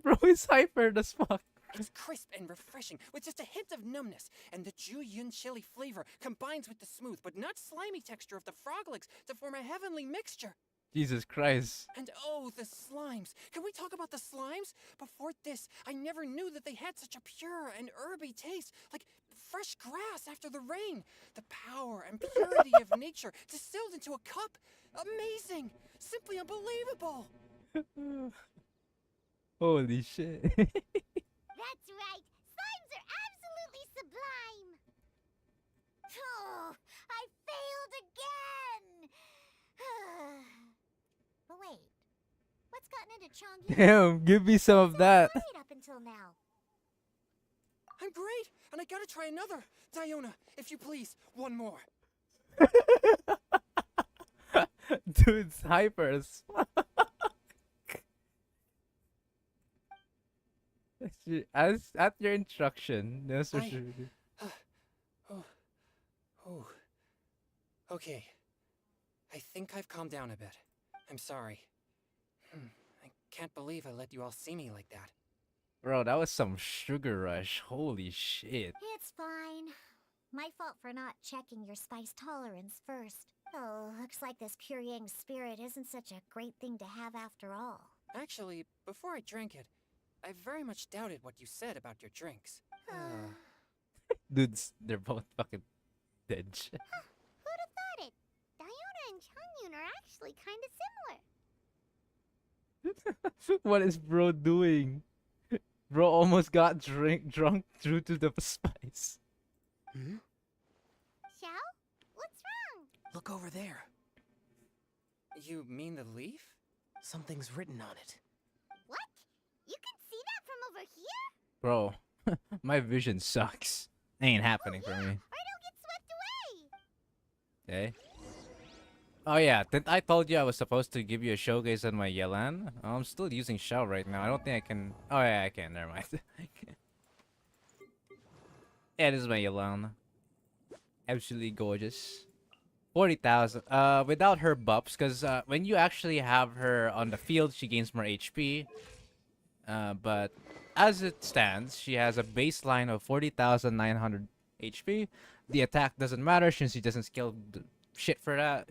Bro, he's hyper as fuck. It's crisp and refreshing, with just a hint of numbness, and the Juyun chili flavor combines with the smooth but not slimy texture of the frog legs to form a heavenly mixture. Jesus Christ. And oh, the slimes! Can we talk about the slimes? Before this, I never knew that they had such a pure and herby taste, like fresh grass after the rain. The power and purity of nature distilled into a cup. Amazing! Simply unbelievable! Holy shit. That's right. Slimes are absolutely sublime. Oh, I failed again. But wait, what's gotten into Changyan? Damn, give me some of that. Right up until now. I'm great, and I gotta try another. Diona, if you please, one more. Dude's hyper as fuck. As at your instruction, yes, sir. Oh. Okay. I think I've calmed down a bit. I'm sorry. I can't believe I let you all see me like that. Bro, that was some sugar rush. Holy shit. It's fine. My fault for not checking your spice tolerance first. Oh, looks like this Puryang spirit isn't such a great thing to have after all. Actually, before I drank it, I very much doubted what you said about your drinks. Dudes, they're both fucking dead. Who'd have thought it? Diona and Changyun are actually kind of similar. What is bro doing? Bro almost got drunk due to the spice. Hmm? Xiao? What's wrong? Look over there. You mean the leaf? Something's written on it. What? You can see that from over here? Bro, my vision sucks. Ain't happening for me. Or it'll get swept away. Okay. Oh yeah, didn't I told you I was supposed to give you a showcase on my Yelan? I'm still using Shell right now. I don't think I can. Oh yeah, I can. Never mind. Yeah, this is my Yelan. Absolutely gorgeous. 40,000. Without her buffs, because when you actually have her on the field, she gains more HP. But as it stands, she has a baseline of 40,900 HP. The attack doesn't matter since she doesn't skill shit for that.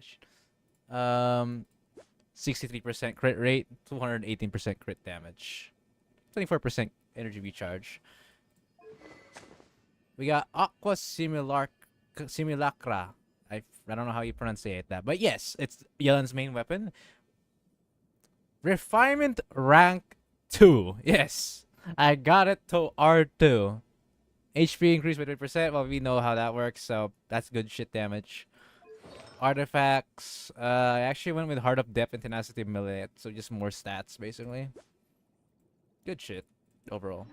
63% crit rate, 218% crit damage, 24% energy recharge. We got Aqua Simulacra. I don't know how you pronounce that, but yes, it's Yelan's main weapon. Refinement rank 2. Yes, I got it to R2. HP increased by 3%. Well, we know how that works, so that's good shit damage. Artifacts. I actually went with Heart of Depth and Tenacity Millet, so just more stats, basically. Good shit, overall.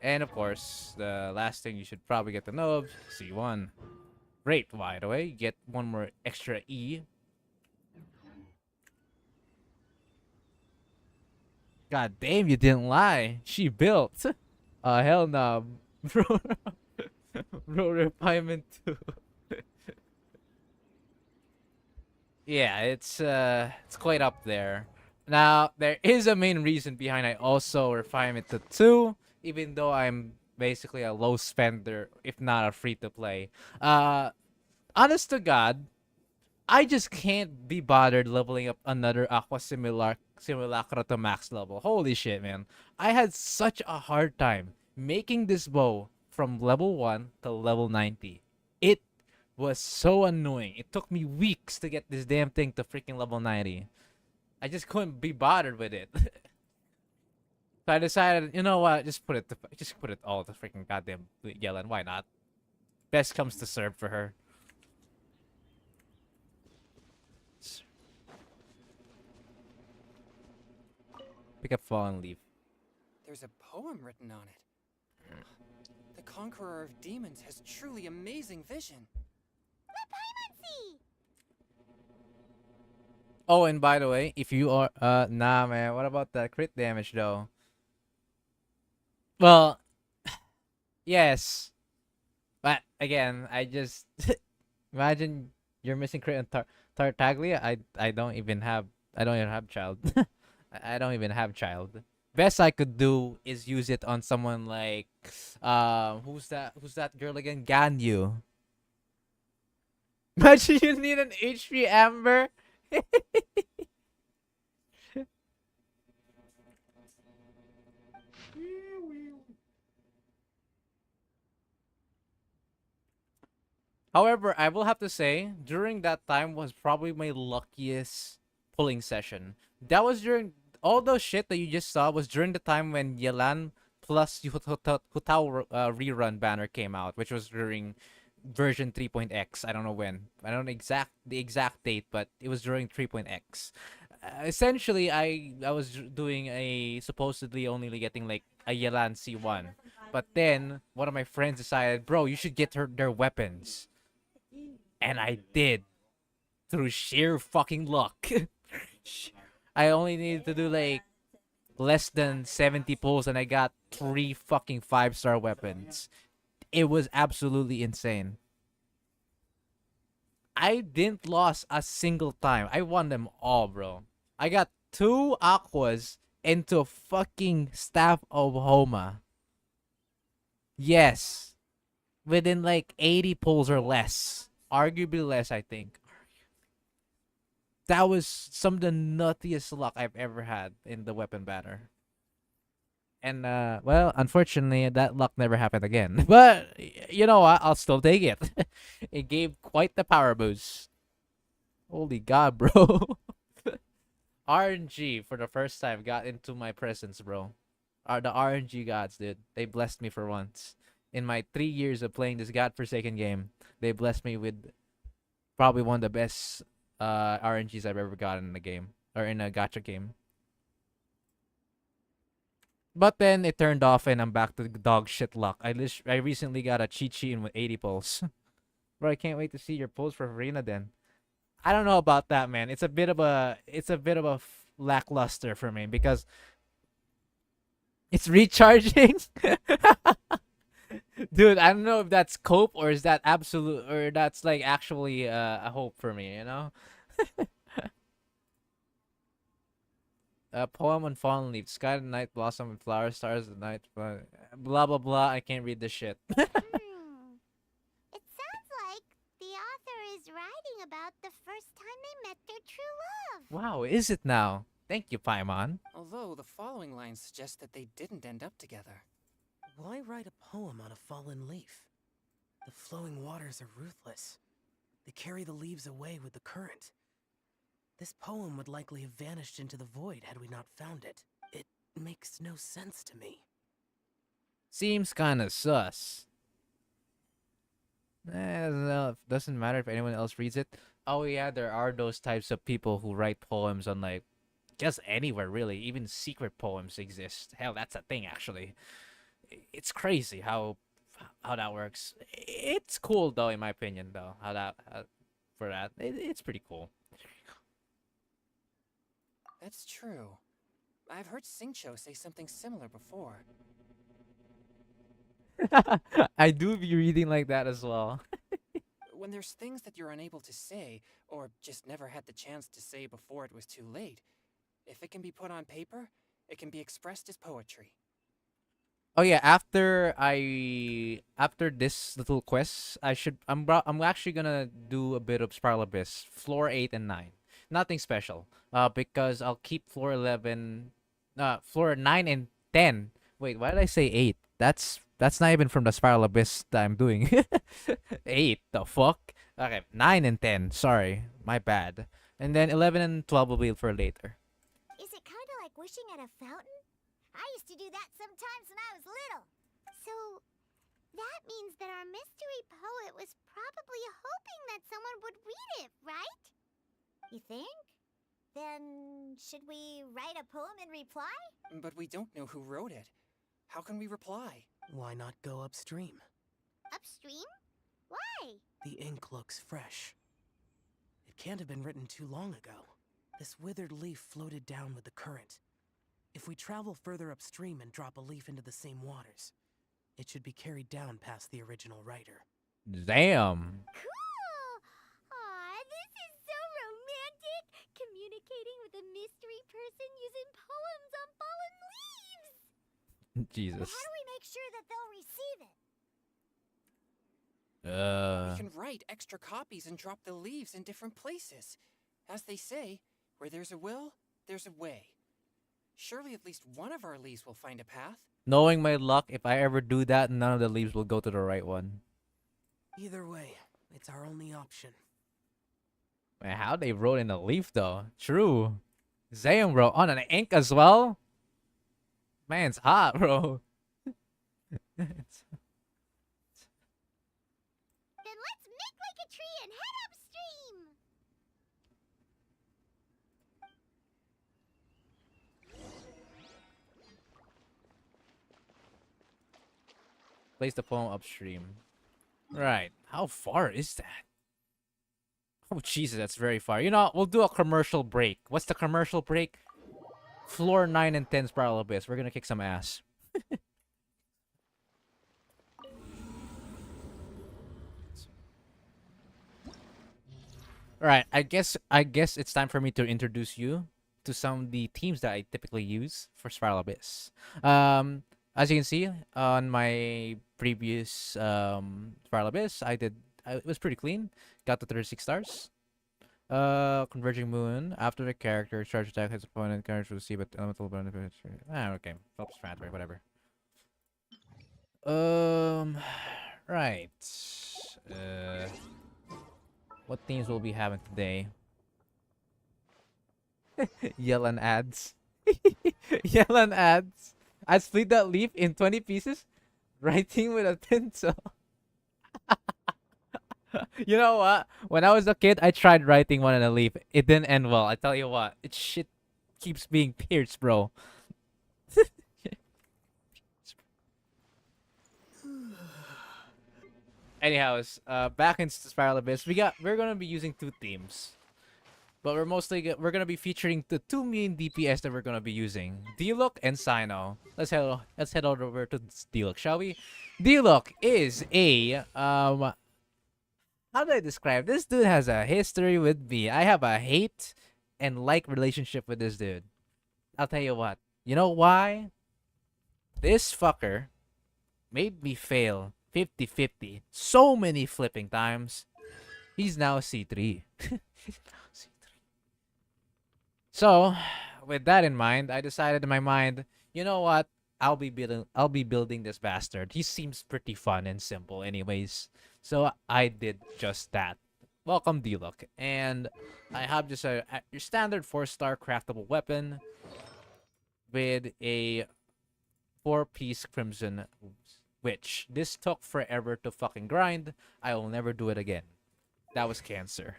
And of course, the last thing you should probably get to know of, C1. Great, by the way. You get one more extra E. God damn, you didn't lie. She built. Hell no. Bro, bro, refinement too. Yeah, it's quite up there. Now, there is a main reason behind I also refinement to 2, even though I'm basically a low spender, if not a free to play. Honest to God, I just can't be bothered leveling up another Aqua Simulacra to max level. Holy shit, man. I had such a hard time making this bow from level 1 to level 90. It was so annoying. It took me weeks to get this damn thing to freaking level 90. I just couldn't be bothered with it. So I decided, you know what, just put it all to freaking goddamn Yellen. Why not? Best comes to serve for her. Pick up Fallen Leaf. There's a poem written on it. The Conqueror of Demons has truly amazing vision. Let Paimon see! Oh, and by the way, if you are nah man, what about the crit damage though? Well, yes. But again, I just imagine you're missing crit on Tartaglia. I don't even have child. I don't even have child. Best I could do is use it on someone like who's that girl again? Ganyu. Imagine you need an HP Amber. However, I will have to say, during that time was probably my luckiest pulling session. That was during all those shit that you just saw was during the time when Yelan plus Hutao rerun banner came out, which was during version 3.x. I don't know when. I don't know the exact date, but it was during 3.x. Essentially, I was doing a supposedly only getting like a Yelan C1, but then one of my friends decided, bro, you should get their weapons, and I did through sheer fucking luck. I only needed to do like less than 70 pulls, and I got 3 fucking 5-star weapons. It was absolutely insane. I didn't lose a single time. I won them all, bro. I got 2 Aquas into a fucking Staff of Homa. Yes. Within like 80 pulls or less. Arguably less, I think. That was some of the nuttiest luck I've ever had in the weapon banner. And well, unfortunately, that luck never happened again. But you know what? I'll still take it. It gave quite the power boost. Holy god, bro. RNG for the first time got into my presence, bro. The RNG gods, dude. They blessed me for once. In my 3 years of playing this godforsaken game, they blessed me with probably one of the best RNGs I've ever gotten in a game. Or in a gacha game. But then it turned off and I'm back to dog shit luck. I recently got a cheat sheet with 80 pulls. Bro, I can't wait to see your pulls for Arena then. I don't know about that, man. It's a bit of a lackluster for me because it's recharging. Dude, I don't know if that's cope or is that absolute or that's like actually a hope for me, you know? A poem on fallen leaves. Sky and night blossom and flower stars at night. Blah blah blah. I can't read this shit. It sounds like the author is writing about the first time they met their true love. Wow, is it now? Thank you, Paimon. Although the following lines suggest that they didn't end up together. Why write a poem on a fallen leaf? The flowing waters are ruthless. They carry the leaves away with the current. This poem would likely have vanished into the void had we not found it. It makes no sense to me. Seems kinda sus. Doesn't matter if anyone else reads it. Oh yeah, there are those types of people who write poems on like just anywhere really. Even secret poems exist. Hell, that's a thing actually. It's crazy how that works. It's cool though, in my opinion, though. It's pretty cool. That's true. I've heard Singcho say something similar before. I do be reading like that as well. When there's things that you're unable to say, or just never had the chance to say before it was too late, if it can be put on paper, it can be expressed as poetry. Oh yeah, after this little quest, I'm actually gonna do a bit of Spiral Abyss, floor 8 and 9. Nothing special. Because I'll keep floor 11, floor 9 and 10. Wait, why did I say 8? That's not even from the Spiral Abyss that I'm doing. 8, the fuck? Okay, 9 and 10. Sorry, my bad. And then 11 and 12 will be for later. Is it kind of like wishing at a fountain? I used to do that sometimes when I was little. So, that means that our mystery poet was probably hoping that someone would read it, right? You think? Then, should we write a poem in reply? But we don't know who wrote it. How can we reply? Why not go upstream? Upstream? Why? The ink looks fresh. It can't have been written too long ago. This withered leaf floated down with the current. If we travel further upstream and drop a leaf into the same waters, it should be carried down past the original writer. Damn. Cool! Aw, this is so romantic! Communicating with a mystery person using poems on fallen leaves! Jesus. But how do we make sure that they'll receive it? We can write extra copies and drop the leaves in different places. As they say, where there's a will, there's a way. Surely at least one of our leaves will find a path. Knowing my luck, if I ever do that, none of the leaves will go to the right one. Either way, it's our only option. Man, how they wrote in a leaf though? True. Zayn wrote on an ink as well. Man's hot, bro. Then let's make like a tree and head upstream! Place the poem upstream. Right. How far is that? Oh, Jesus, that's very far. You know, we'll do a commercial break. What's the commercial break? Floor 9 and 10 Spiral Abyss. We're gonna kick some ass. Alright, I guess it's time for me to introduce you to some of the teams that I typically use for Spiral Abyss. As you can see on my previous Spiral Abyss, it was pretty clean. Got to 36 stars. Converging Moon. After the character charge attack his opponent, character will receive an elemental benefit. Okay. Self-explanatory, whatever. Right. Uh, what themes will we having today? Yelling ads. Yelling ads. I split that leaf in 20 pieces, writing with a pencil. You know what? When I was a kid, I tried writing one on a leaf. It didn't end well. I tell you what, it shit keeps being pierced, bro. Anyhows, back into Spiral Abyss, we're gonna be using two themes, but we're gonna be featuring the two main DPS that we're gonna be using, Diluc and Sino. Let's head over to Diluc, shall we? Diluc is a how do I describe? This dude has a history with me. I have a hate and like relationship with this dude. I'll tell you what. You know why? This fucker made me fail 50-50 so many flipping times. He's now C3. So, with that in mind, I decided in my mind, you know what? I'll be building this bastard. He seems pretty fun and simple anyways. So I did just that. Welcome Diluc. And I have just your standard 4-star craftable weapon with a 4-piece Crimson Witch. This took forever to fucking grind. I will never do it again. That was cancer.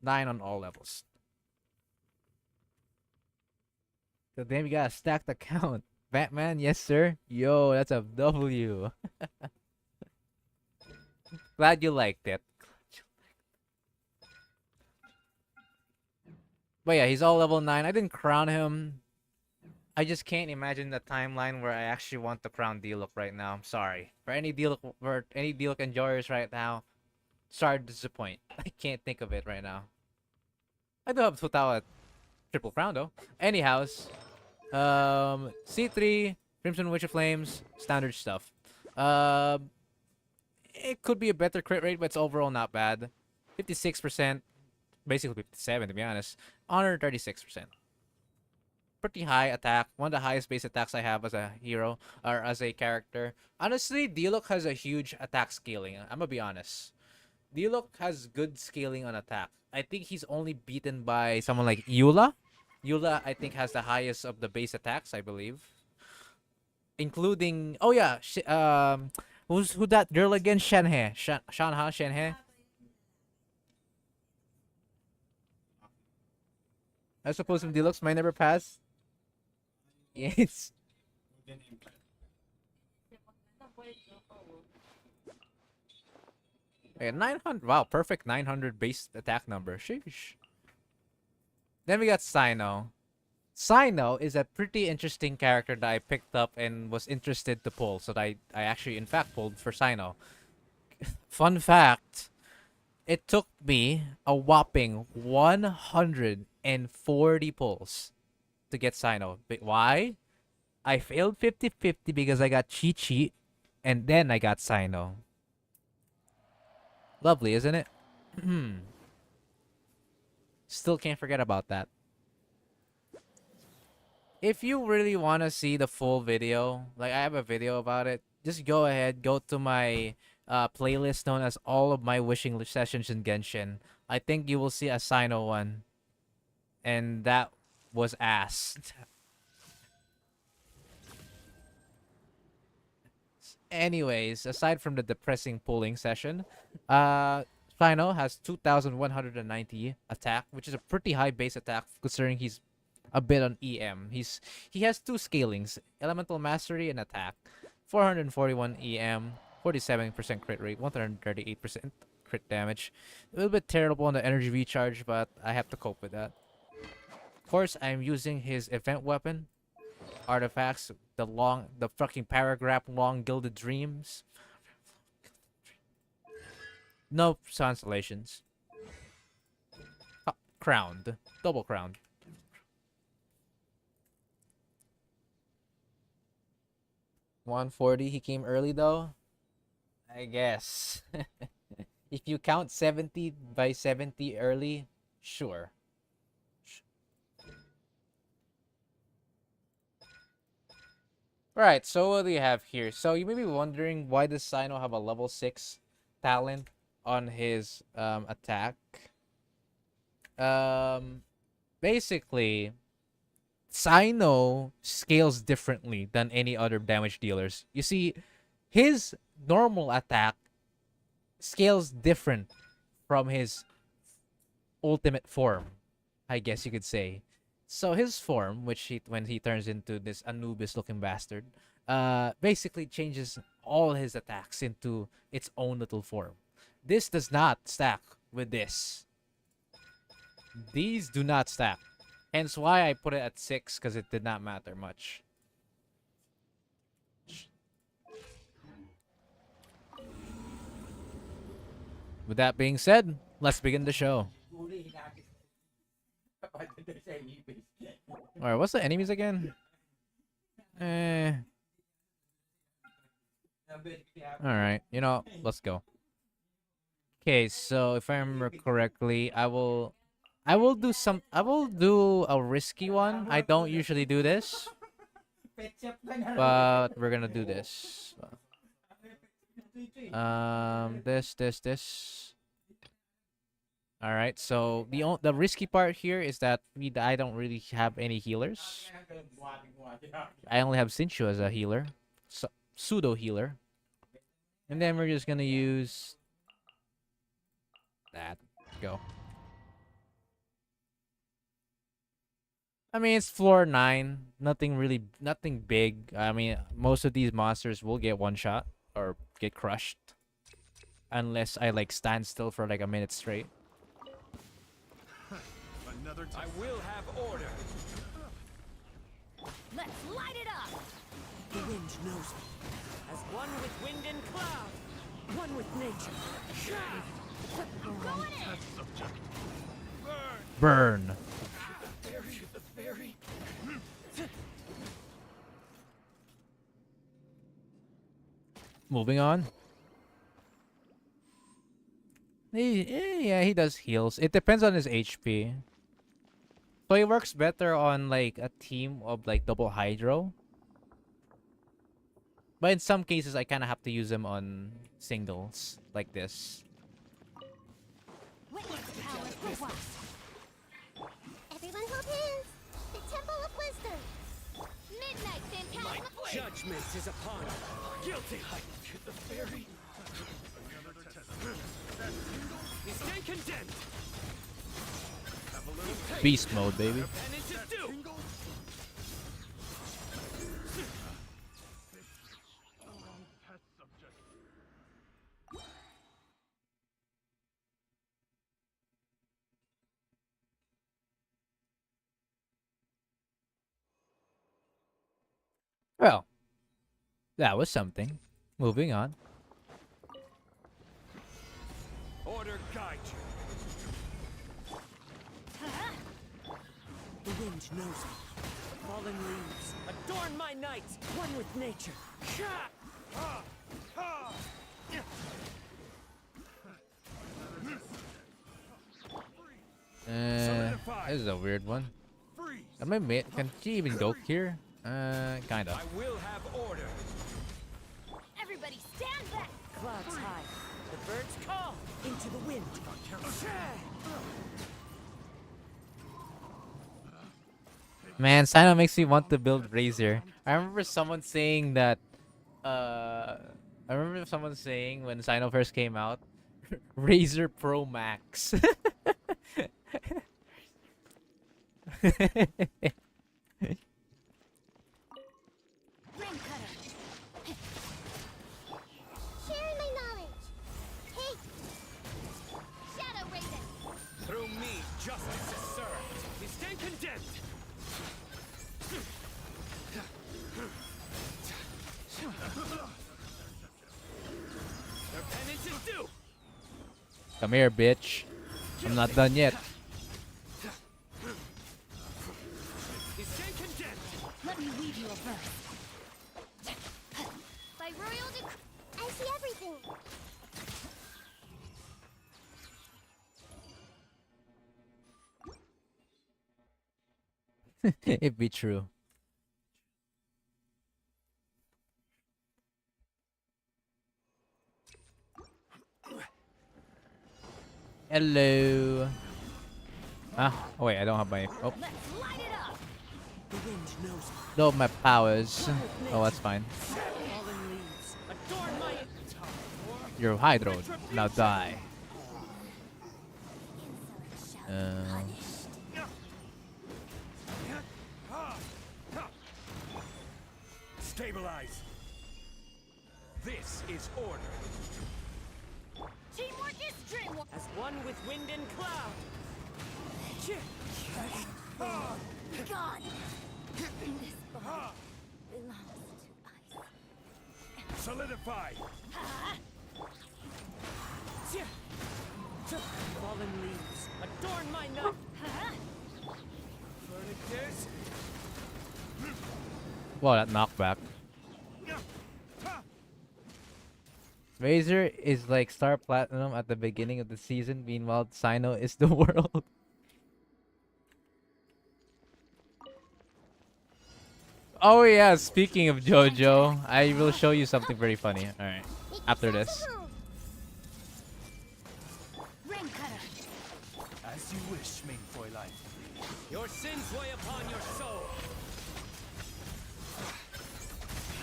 9 on all levels. So then we got a stacked account. Batman, yes sir. Yo, that's a W. Glad you liked it. But yeah, he's all level 9. I didn't crown him. I just can't imagine the timeline where I actually want to crown Diluc right now. I'm sorry. For any Diluc enjoyers right now, sorry to disappoint. I can't think of it right now. I do have Futao triple crown though. Anyhows, C3, Crimson Witch of Flames, standard stuff. It could be a better crit rate, but it's overall not bad. 56%, basically 57 to be honest. Honor 36%. Pretty high attack. One of the highest base attacks I have as a hero or as a character. Honestly, Diluc has a huge attack scaling. I'm gonna be honest. Diluc has good scaling on attack. I think he's only beaten by someone like Eula. Eula, I think, has the highest of the base attacks, I believe. Including, oh yeah, who that girl again? Shenhe. Shenhe. I suppose if Deluxe might never pass. Yes. Okay, 900. Wow, perfect 900 base attack number. Sheesh. Then we got Sino. Sino is a pretty interesting character that I picked up and was interested to pull. So that I actually, in fact, pulled for Sino. Fun fact. It took me a whopping 140 pulls to get Sino. But why? I failed 50-50 because I got Chi-Chi, and then I got Sino. Lovely, isn't it? Still can't forget about that. If you really want to see the full video, like I have a video about it, just go ahead, go to my playlist known as all of my wishing sessions in Genshin. I think you will see a Sino one. And that was ass. Anyways, aside from the depressing pulling session, Sino has 2,190 attack, which is a pretty high base attack considering he's a bit on EM. He has two scalings, Elemental Mastery and Attack. 441 EM, 47% crit rate, 138% crit damage. A little bit terrible on the energy recharge, but I have to cope with that. Of course, I'm using his event weapon, artifacts, the fucking paragraph long Gilded Dreams. No constellations. crowned. Double crowned. $140. He came early though. I guess. If you count 70 by 70 early, sure. Alright, so what do you have here? So you may be wondering, why does Sino have a level 6 talent on his attack? Basically, Sino scales differently than any other damage dealers. You see, his normal attack scales different from his ultimate form, I guess you could say. So his form, when he turns into this Anubis-looking bastard, basically changes all his attacks into its own little form. This does not stack with this. These do not stack. Hence why I put it at 6, because it did not matter much. With that being said, let's begin the show. Alright, what's the enemies again? Alright, let's go. Okay, so if I remember correctly, I will do a risky one. I don't usually do this, but we're gonna do this. This. All right. So the risky part here is that I don't really have any healers. I only have Sinchu as a healer, pseudo healer, and then we're just gonna use that. Go. I mean, it's floor 9. Nothing big. I mean, most of these monsters will get one shot or get crushed, unless I stand still for a minute straight. I will have order. Let's light it up! The wind knows me. As one with wind and cloud. One with nature. Going in! Burn. Moving on. He does heals. It depends on his HP. So he works better on a team of double hydro. But in some cases I kind of have to use him on singles like this. Witness power for what? Everyone hold hands! The Temple of Wisdom! Midnight Phantasm! Judgment is upon you. Guilty. The fairy. You stay condemned. Beast mode, baby. Well, that was something. Moving on. Order guide you. The wind knows me. Fallen leaves adorn my night. One with nature. This is a weird one. Am I can she even go here? Kinda. I will have order. Everybody stand back! Clouds high. The birds call into the wind. Man, Sino makes me want to build Razor. I remember someone saying that. I remember someone saying when Sino first came out, Razor Pro Max. Sharing my knowledge. Hey! Shadow Raven! Through me, justice is served. You stand condemned. Their penance is due. Come here, bitch. I'm not done yet. me weave you a verse. By royal decree, I see everything. It be true. Hello. Ah, oh wait, I don't have my. Oh, Let's light it up. The wind knows me. don't have my powers. Oh, that's fine. Fallen leaves. Adorn my... You're Hydro. Now die. Stabilize. This is order. Teamwork is dreamwork. As one with wind and cloud. Gone. This body belongs to ice. Solidify. Fallen leaves. Adorn my night. Furnicators. Well, that knockback. Razor is like Star Platinum at the beginning of the season. Meanwhile, Sino is the world. Oh yeah, speaking of JoJo, I will show you something very funny. Alright, after this. Rain cutter. As you wish, main Fräulein. Your sins weigh upon your soul.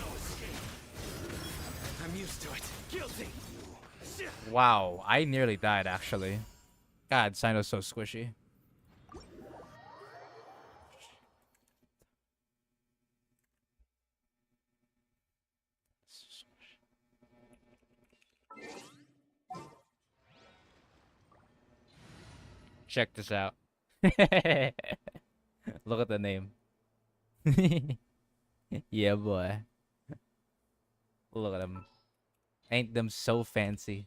No escape. I'm used to it. Guilty. Wow, I nearly died actually. God, Sino's so squishy. Check this out. Look at the name. Yeah, boy. Look at them. Ain't them so fancy?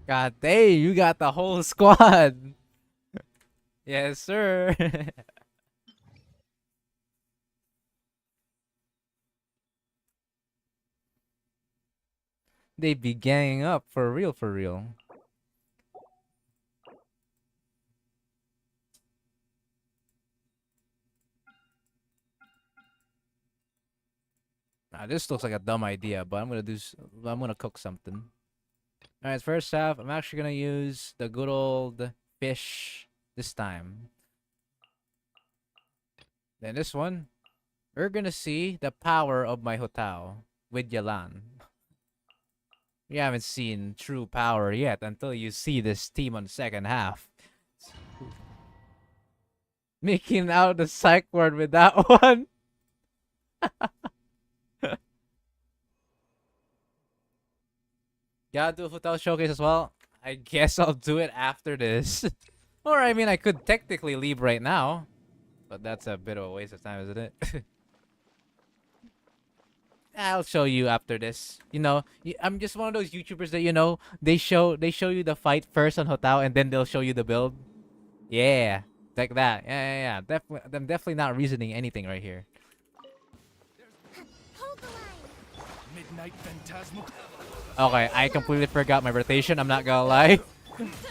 God dang, you got the whole squad. Yes, sir. They be ganging up for real, for real. Now, this looks like a dumb idea, but I'm gonna cook something. All right, first half, I'm actually gonna use the good old fish this time. Then this one, we're gonna see the power of my hotel with Yalan. You haven't seen true power yet until you see this team on the second half. Making out the psych word with that one. Gotta do a hotel showcase as well. I guess I'll do it after this. Or I mean, I could technically leave right now. But that's a bit of a waste of time, isn't it? I'll show you after this. You know, I'm just one of those YouTubers that, you know, they show you the fight first on Hotel and then they'll show you the build. Yeah, like that. Yeah. Definitely, I'm definitely not reasoning anything right here. Hold the line. Midnight Phantasmal. Okay, I completely forgot my rotation. I'm not gonna lie.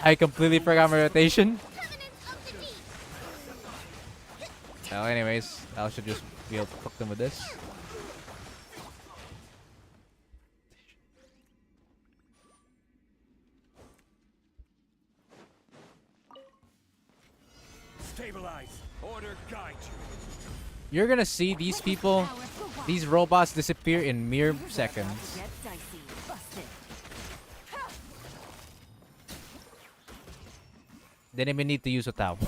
I completely forgot my rotation. Covenants of the deep. Well, anyways, I should just be able to cook them with this. Stabilize. Order guide you. You're gonna see these people, these robots disappear in mere seconds. Get dicey. Busted. Didn't even need to use a towel.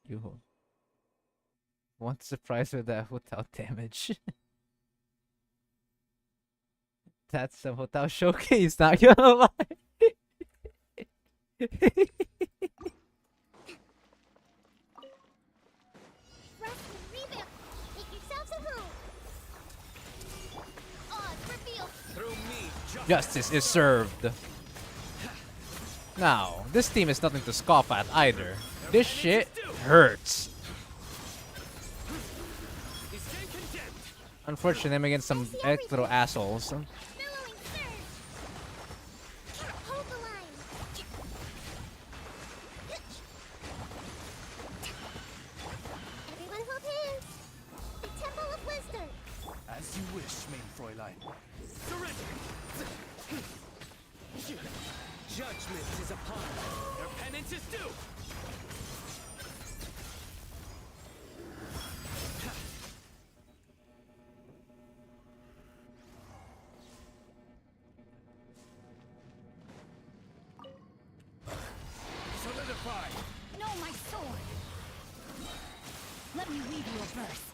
You want surprise with that without damage. That's some hotel showcase, not gonna lie. Justice is served. Now, this team is nothing to scoff at either. This shit hurts. Unfortunately, I'm against some electro assholes. Billowing surge. Hold the line. Everyone hold hands. The Temple of Wisdom. As you wish, main Fräulein. Surrender! Judgment is upon you. Your penance is due! Solidify! No, my sword! Let me weave you a verse.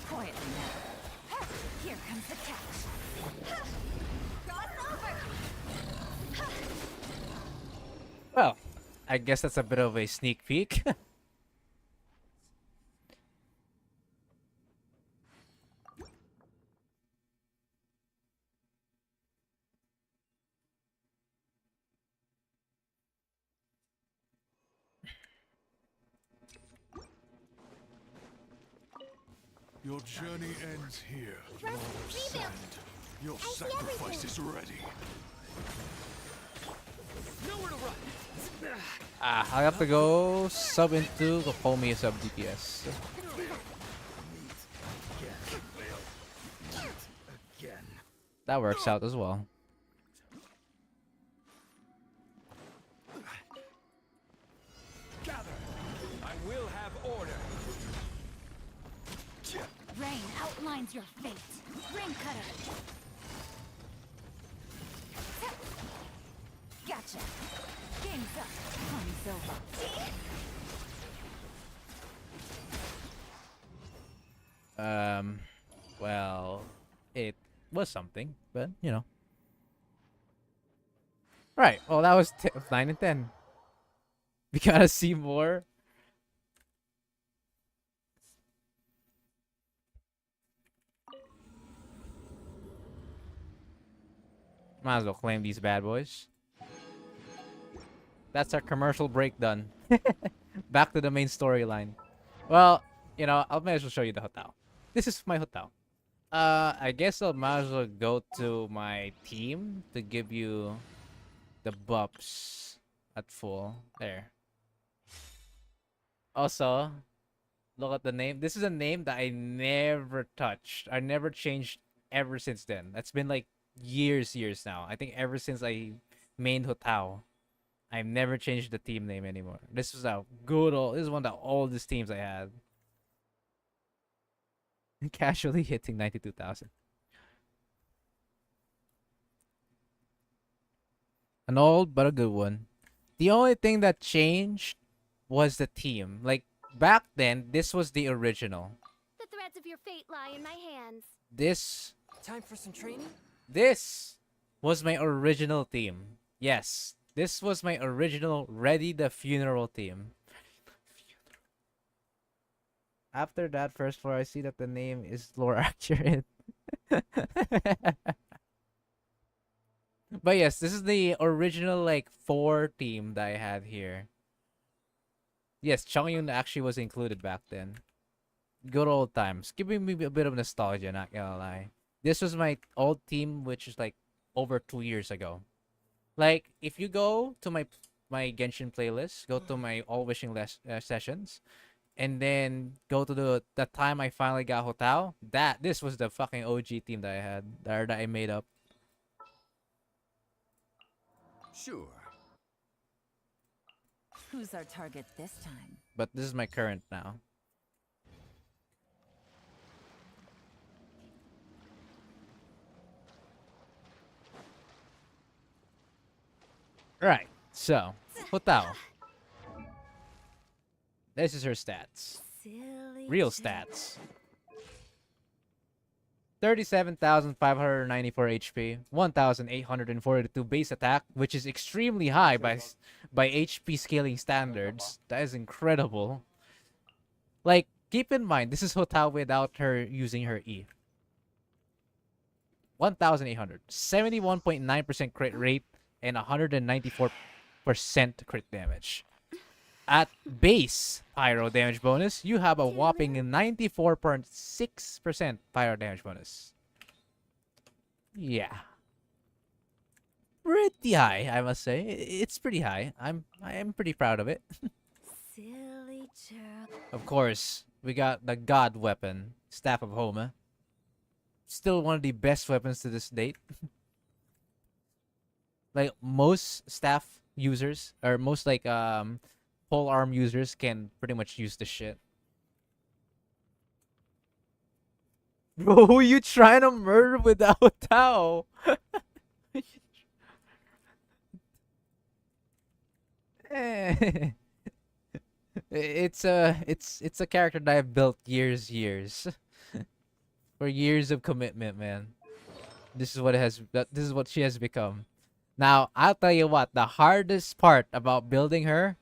Quietly now. Here comes the catch. Well, I guess that's a bit of a sneak peek. Your journey ends here, Trust Lord of me, Sand. Your I see sacrifice everything. is ready. Nowhere to run! I have to go sub into Kokomi sub DPS. Again. That works out as well. Gather! I will have order! Rain outlines your fate. Rain cutter. Gotcha. Game's up. Fun's over. Well, it was something, but you know. Right. Well, that was 9 and 10. We gotta see more. Might as well claim these bad boys. That's our commercial break done. Back to the main storyline. Well, you know, I might as well show you the hotel. This is my hotel. I guess I might as well go to my team to give you the buffs at full. There. Also, look at the name. This is a name that I never touched. I never changed ever since then. That's been like years now. I think ever since I mained Hotao, I've never changed the team name anymore. This was a good old. This is one of the oldest teams I had. Casually hitting 92,000. An old but a good one. The only thing that changed was the team. Like back then, this was the original. The threads of your fate lie in my hands. This Time for some training? This was my original team. Yes, this was my original Ready the Funeral team. After that first floor, I see that the name is lore accurate. But yes, this is the original like 4 team that I had here. Yes, Chongyun actually was included back then. Good old times. Giving me a bit of nostalgia, not gonna lie. This was my old team, which is like over 2 years ago. Like, if you go to my Genshin playlist, go to my All Wishing sessions, and then go to the time I finally got Hotao, this was the fucking OG team that I had, that I made up. Sure. Who's our target this time? But this is my current now. Right, so, Hotao. This is her stats. Silly Real stats. 37,594 HP, 1,842 base attack, which is extremely high by HP scaling standards. That is incredible. Like, Keep in mind, this is Hotao without her using her E. 1,800. 71.9% crit rate and 194% crit damage. At base pyro damage bonus, you have a whopping 94.6% pyro damage bonus. Yeah. Pretty high, I must say. It's pretty high. I am pretty proud of it. Silly churl. Of course, we got the god weapon, Staff of Homa. Still one of the best weapons to this date. Like most staff users or most like pole arm users can pretty much use this shit. Bro, who you trying to murder without Tao? It's a character that I've built years for years of commitment, man. This is what it has. This is what she has become. Now I'll tell you what. The hardest part about building her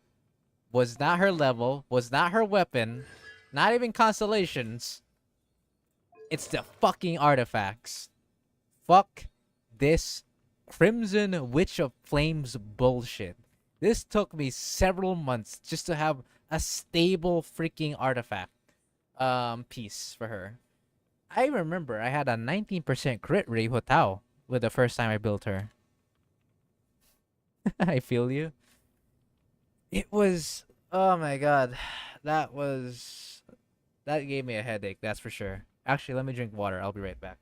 was not her level, was not her weapon, not even constellations. It's the fucking artifacts. Fuck this Crimson Witch of Flames bullshit. This took me several months just to have a stable freaking artifact piece for her. I remember I had a 19% crit rate Hotao with the first time I built her. I feel you. It was, oh my god. That gave me a headache, that's for sure. Actually, let me drink water. I'll be right back.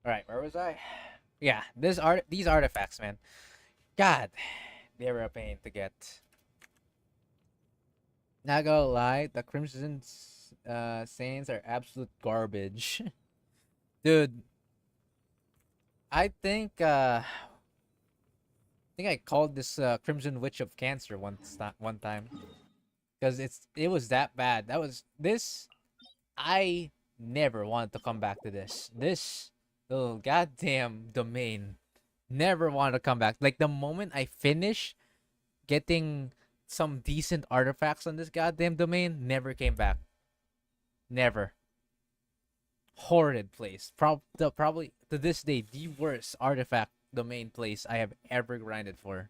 All right, where was I? Yeah, these artifacts, man. God, they were a pain to get. Not gonna lie, the Crimson Saints are absolute garbage. Dude, I think I called this Crimson Witch of Cancer one time because it was that bad. I never wanted to come back to this. This little goddamn domain. Never wanted to come back. Like the moment I finish getting some decent artifacts on this goddamn domain, never came back. Never. Horrid place. Probably to this day the worst artifact domain place I have ever grinded for.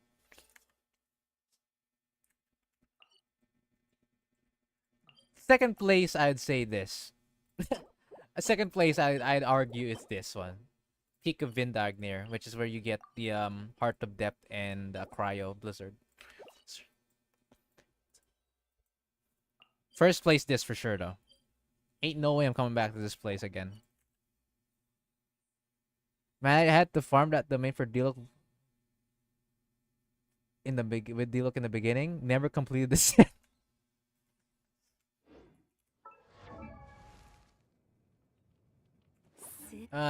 Second place, I'd say this. A second place, I'd argue it's this one. Peak of Vindagnir, which is where you get the Heart of Depth and Cryo Blizzard. First place, this for sure though. Ain't no way I'm coming back to this place again. Man, I had to farm that domain for Diluc with Diluc in the beginning. Never completed the set.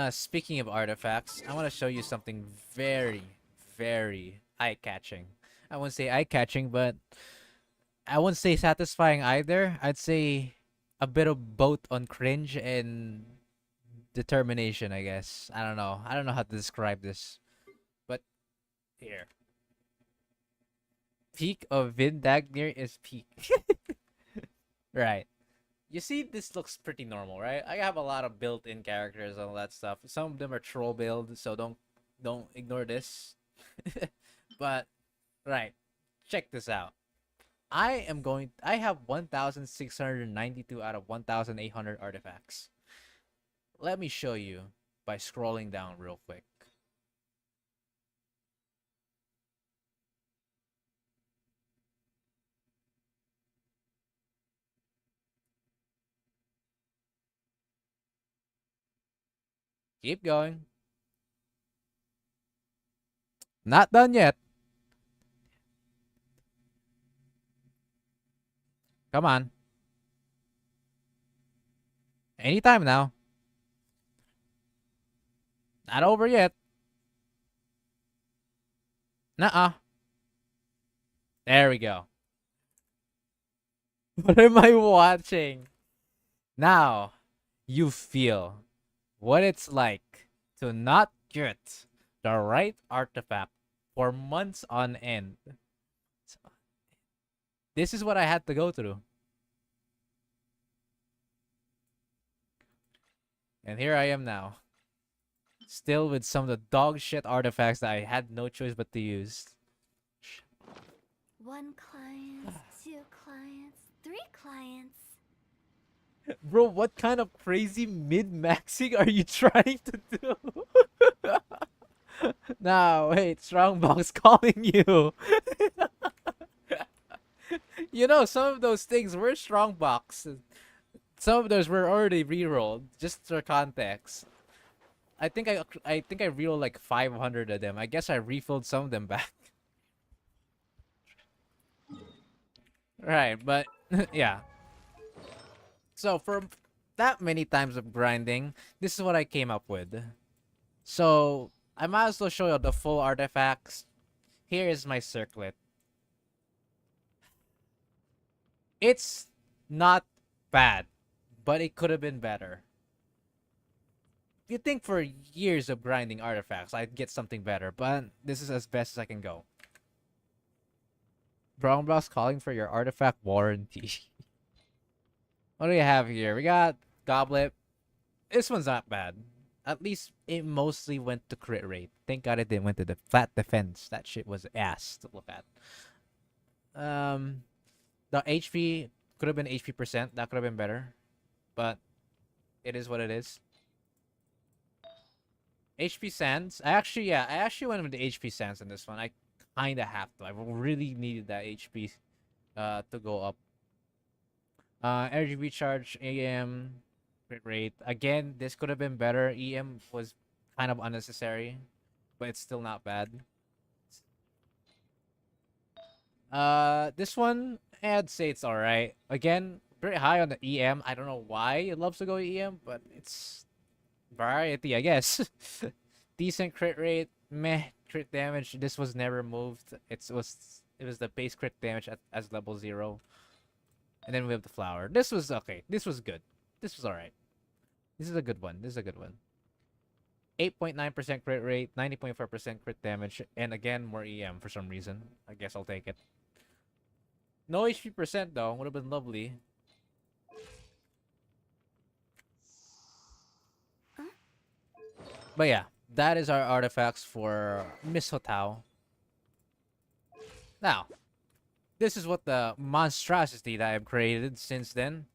Speaking of artifacts, I want to show you something very, very eye-catching. I wouldn't say eye-catching, but I wouldn't say satisfying either. I'd say a bit of both on cringe and determination, I guess. I don't know. I don't know how to describe this. But here. Peak of Vindagnir is peak. Right. You see, this looks pretty normal, right? I have a lot of built-in characters and all that stuff. Some of them are troll build, so don't ignore this. But right, check this out. I have 1,692 out of 1,800 artifacts. Let me show you by scrolling down real quick. Keep going. Not done yet. Come on. Anytime now. Not over yet. Nuh-uh. There we go. What am I watching? Now, you feel what it's like to not get the right artifact for months on end. This is what I had to go through. And here I am now. Still with some of the dog shit artifacts that I had no choice but to use. One client, two clients, three clients. Bro, what kind of crazy mid-maxing are you trying to do? No, wait, Strongbox calling you. You know, some of those things were Strongbox. Some of those were already rerolled, just for context. I think I rerolled like 500 of them. I guess I refilled some of them back. Right, but yeah. So for that many times of grinding, this is what I came up with. So I might as well show you the full artifacts. Here is my circlet. It's not bad, but it could have been better. You'd think for years of grinding artifacts, I'd get something better, but this is as best as I can go. Brown Bros calling for your artifact warranty. What do we have here? We got Goblet. This one's not bad. At least it mostly went to crit rate. Thank God it didn't went to the flat defense. That shit was ass to look at. The HP could have been HP percent. That could have been better, but it is what it is. HP Sands. I actually went with the HP Sands in this one. I kind of have to. I really needed that HP to go up. Energy recharge, AM, crit rate. Again, this could have been better. EM was kind of unnecessary, but it's still not bad. This one, I'd say it's alright. Again, very high on the EM. I don't know why it loves to go EM, but it's variety, I guess. Decent crit rate, meh crit damage. This was never moved. It was the base crit damage as level 0. And then we have the flower. This was okay. This was good. This was alright. This is a good one. 8.9% crit rate, 90.4% crit damage, and again more EM for some reason. I guess I'll take it. No HP percent though. Would have been lovely. But yeah, that is our artifacts for Mistletoe. Now, this is what the monstrosity that I've created since then.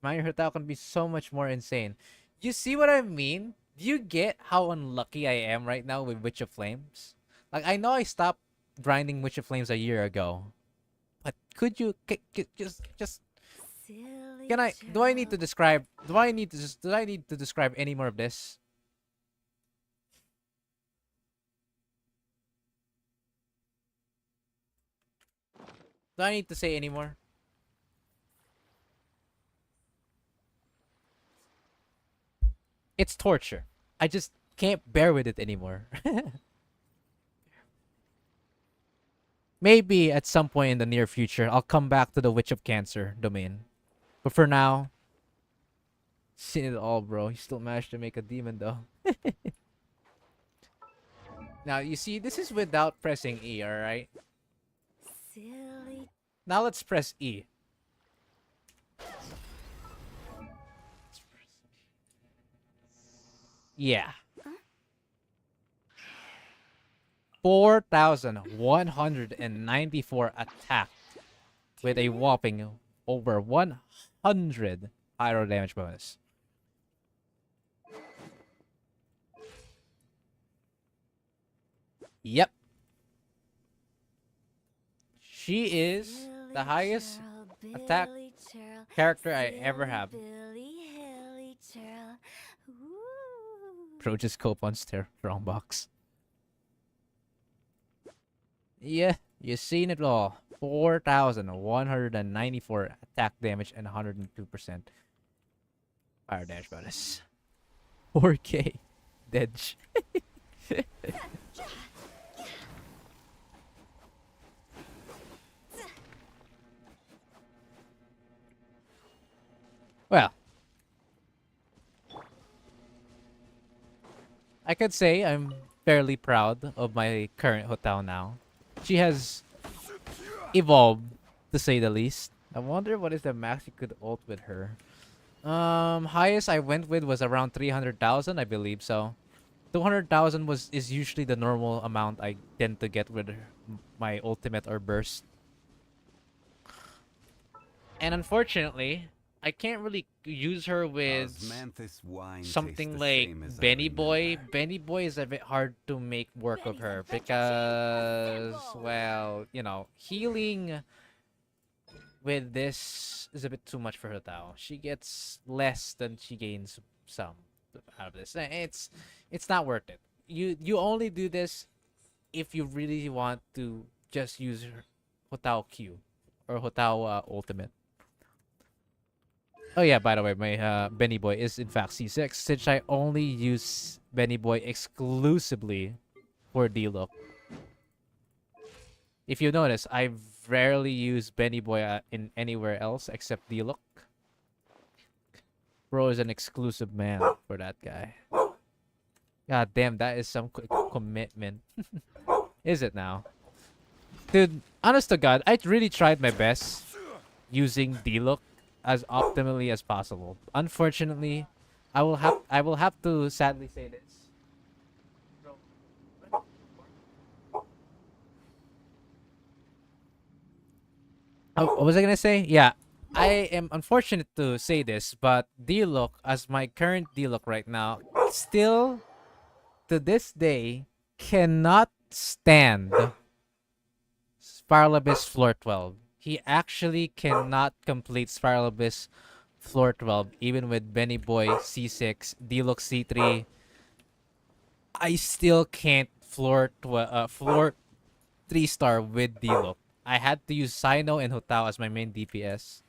My Mistletoe can be so much more insane. You see what I mean? Do you get how unlucky I am right now with Witch of Flames? Like, I know I stopped grinding Witch of Flames a year ago. But could you just can I do I need to describe any more of this? Do I need to say any more? It's torture. I just can't bear with it anymore. Maybe at some point in the near future, I'll come back to the Witch of Cancer domain. But for now, seen it all, bro. You still managed to make a demon, though. Now, you see, this is without pressing E, alright? Silly. Now let's press E. Yeah. 4,194 attack with a whopping over 100 pyro damage bonus. Yep. She is the highest attack character I ever have. Bro, just cope on wrong box. Yeah, you've seen it all. 4,194 attack damage and 102% fire damage bonus. 4K. Dead. I could say I'm fairly proud of my current hotel now. She has evolved, to say the least. I wonder what is the max you could ult with her. Highest I went with was around 300,000, I believe so. 200,000 is usually the normal amount I tend to get with my ultimate or burst. And unfortunately, I can't really use her with Osmanthus wine tastes something the like same as I Benny Boy. remember. Benny Boy is a bit hard to make work of Benny's her adventure chain, because, assemble! well, healing with this is a bit too much for her Tao. She gets less than she gains some out of this. It's not worth it. You only do this if you really want to just use Hotao Q or Hotao Ultimate. Oh yeah, by the way, my Benny Boy is in fact C6 since I only use Benny Boy exclusively for D-Look. If you notice, I rarely use Benny Boy in anywhere else except D-Look. Bro is an exclusive man for that guy. God damn, that is some commitment. Is it now? Dude, honest to God, I really tried my best using D-Look as optimally as possible. Unfortunately, I will have to sadly say this. Oh, what was I gonna say? Yeah, I am unfortunate to say this, but D-Look, as my current D-Look right now, still to this day cannot stand Spiral Abyss Floor 12. He actually cannot complete Spiral Abyss Floor 12, even with Benny Boy C6, D-Look C3. I still can't floor 3-star with D-Look. I had to use Sino and Hotao as my main DPS.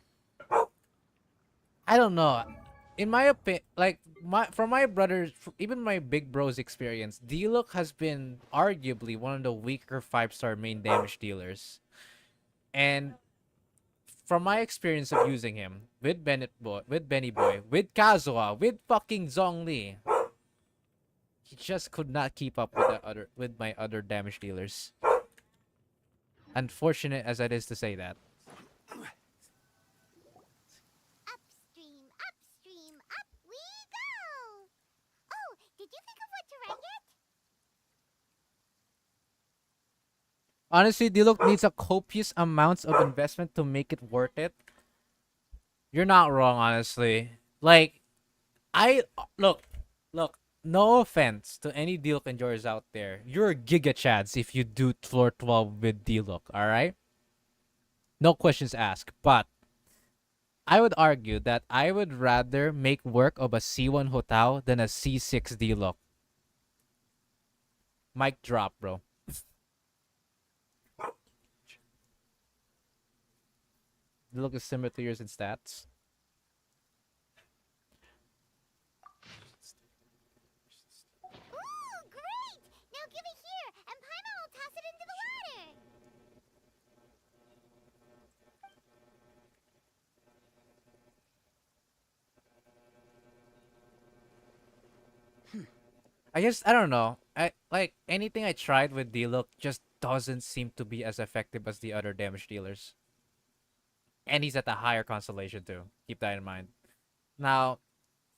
I don't know. In my opinion, like from my brothers, even my big bro's experience, D-Look has been arguably one of the weaker 5-star main damage dealers. And from my experience of using him with Benny Boy, with Kazuha, with fucking Zhongli, he just could not keep up with my other damage dealers. Unfortunate as it is to say that. Upstream, upstream, up we go! Oh, did you think of what to write yet? Honestly, D-Look needs a copious amounts of investment to make it worth it. You're not wrong, honestly. Like, I look, no offense to any D-Look enjoyers out there. You're Giga Chads if you do floor 12 with D-Look, alright? No questions asked. But I would argue that I would rather make work of a C1 Hotao than a C6 D-Look. Mic drop, bro. D-Look is similar to yours in stats. Ooh, great! Now give it here, and Paimon will toss it into the water! I don't know. I like anything I tried with D-Look just doesn't seem to be as effective as the other damage dealers. And he's at a higher constellation too. Keep that in mind. Now,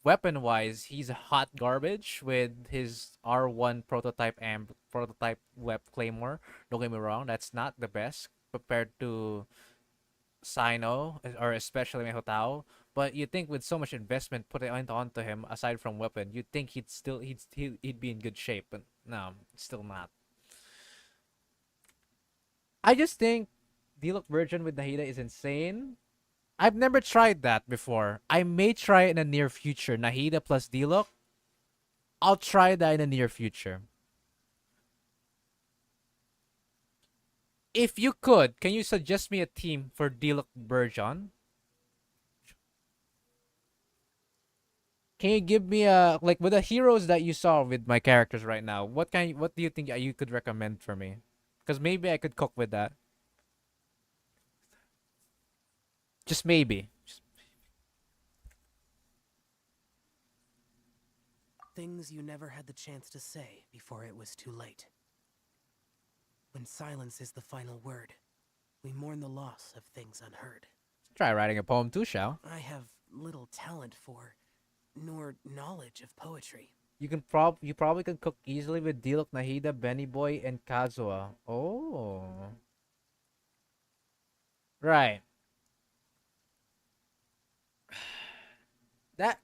weapon wise, he's hot garbage with his R1 prototype and prototype web claymore. Don't get me wrong, that's not the best compared to Sino or especially Mehotao. But you think with so much investment put it onto him, aside from weapon, you'd think he'd be in good shape, but no, still not. I just think D-Look version with Nahida is insane. I've never tried that before. I may try it in the near future. Nahida plus D-Look. I'll try that in the near future. If you could, can you suggest me a team for D-Look version? Can you give me a like with the heroes that you saw with my characters right now? What do you think you could recommend for me? Because maybe I could cook with that. Just maybe. Things you never had the chance to say before it was too late. When silence is the final word, we mourn the loss of things unheard. Try writing a poem too, Shao. I have little talent for, nor knowledge of poetry. You probably can cook easily with Diluc, Nahida, Benny Boy, and Kazuha. Oh. Right. That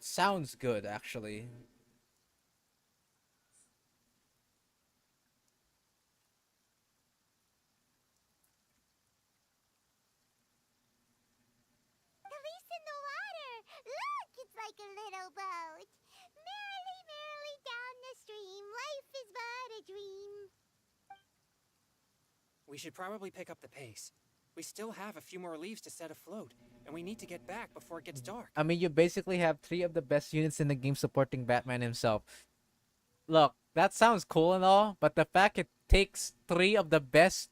sounds good actually. Police in the water! Look, it's like a little boat. Merrily, merrily down the stream, life is but a dream. We should probably pick up the pace. We still have a few more leaves to set afloat, and we need to get back before it gets dark. I mean, you basically have 3 of the best units in the game supporting Batman himself. Look, that sounds cool and all, but the fact it takes 3 of the best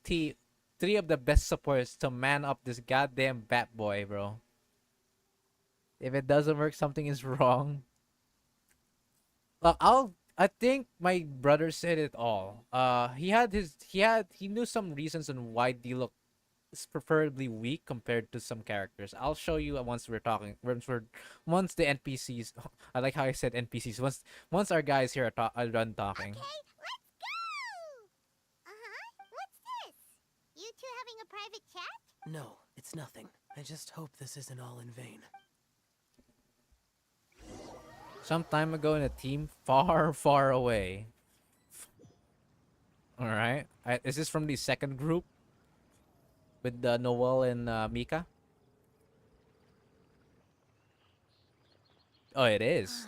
supports to man up this goddamn Batboy, bro. If it doesn't work, something is wrong. Look, I think my brother said it all. He knew some reasons on why Diluc is preferably weak compared to some characters. I'll show you once we're talking. Once the NPCs. I like how I said NPCs. Once our guys here are done talking. Okay, let's go! What's this? You two having a private chat? No, it's nothing. I just hope this isn't all in vain. Some time ago in a team far, far away. All right. Is this from the second group with Noel and Mika? Oh, it is.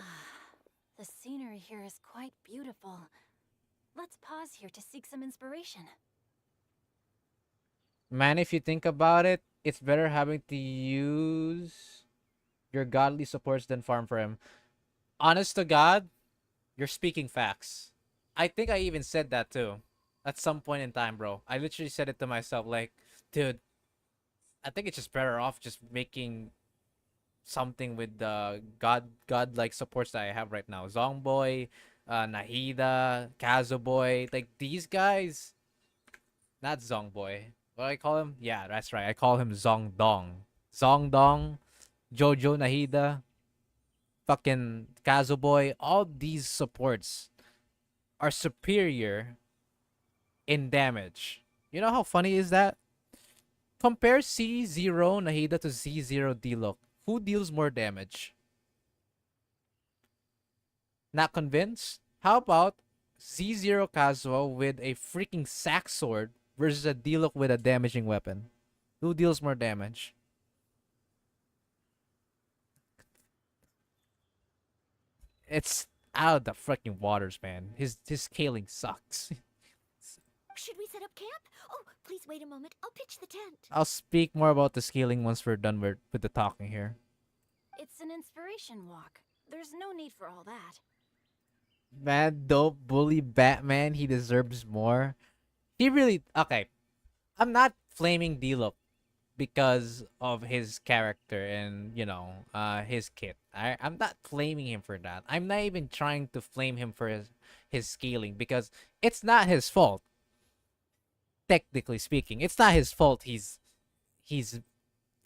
The scenery here is quite beautiful. Let's pause here to seek some inspiration. Man, if you think about it, it's better having to use your godly supports than farm for him. Honest to God, you're speaking facts. I think I even said that too. At some point in time, bro. I literally said it to myself, like, dude, I think it's just better off just making something with the godlike supports that I have right now. Zongboy, Nahida, Kazuboy, like these guys. Not Zongboy. What do I call him? Yeah, that's right. I call him Zongdong. Zongdong, Jojo Nahida, fucking Kazuboy. All these supports are superior in damage. You know how funny is that? Compare C0 Nahida to C0 Diluc. Who deals more damage? Not convinced? How about Z0 Kazuo with a freaking sack sword versus a Diluc with a damaging weapon? Who deals more damage? It's out of the freaking waters, man. His scaling sucks. Should we set up camp? Oh, please wait a moment. I'll pitch the tent. I'll speak more about the scaling once we're done with the talking here. It's an inspiration walk. There's no need for all that. Man, don't bully Batman. He deserves more. He really... Okay. I'm not flaming Diluc because of his character and, you know, his kit. I'm not flaming him for that. I'm not even trying to flame him for his scaling because it's not his fault. Technically speaking, it's not his fault he's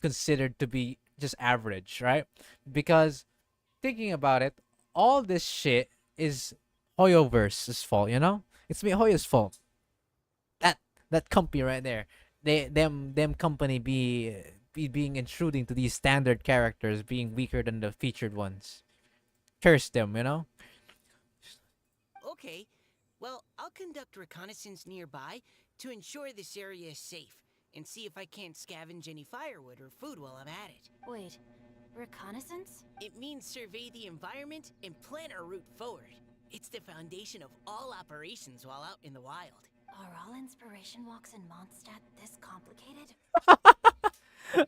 considered to be just average, right? Because thinking about it, all this shit is Hoyoverse's fault, you know? It's Hoyo's fault. That company right there. Them company being intruding to these standard characters being weaker than the featured ones. Curse them, you know? Okay, well, I'll conduct reconnaissance nearby to ensure this area is safe, and see if I can't scavenge any firewood or food while I'm at it. Wait, reconnaissance? It means survey the environment and plan our route forward. It's the foundation of all operations while out in the wild. Are all inspiration walks in Mondstadt this complicated?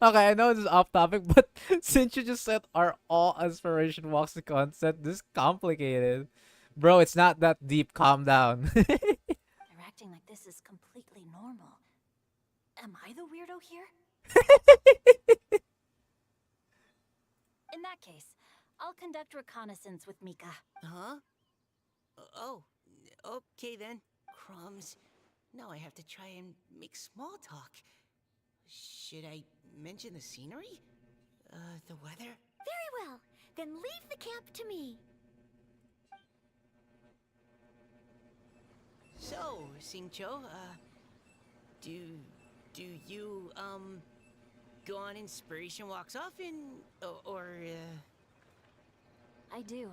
Okay, I know this is off topic, but since you just said are all inspiration walks the concept this complicated, bro, it's not that deep. Calm down. They're acting like this is completely normal. Am I the weirdo here? In that case, I'll conduct reconnaissance with Mika. Huh? Oh, okay then. Crumbs. Now I have to try and make small talk. Should I mention the scenery? The weather? Very well. Then leave the camp to me. So, Singcho, do you, go on inspiration walks often? I do.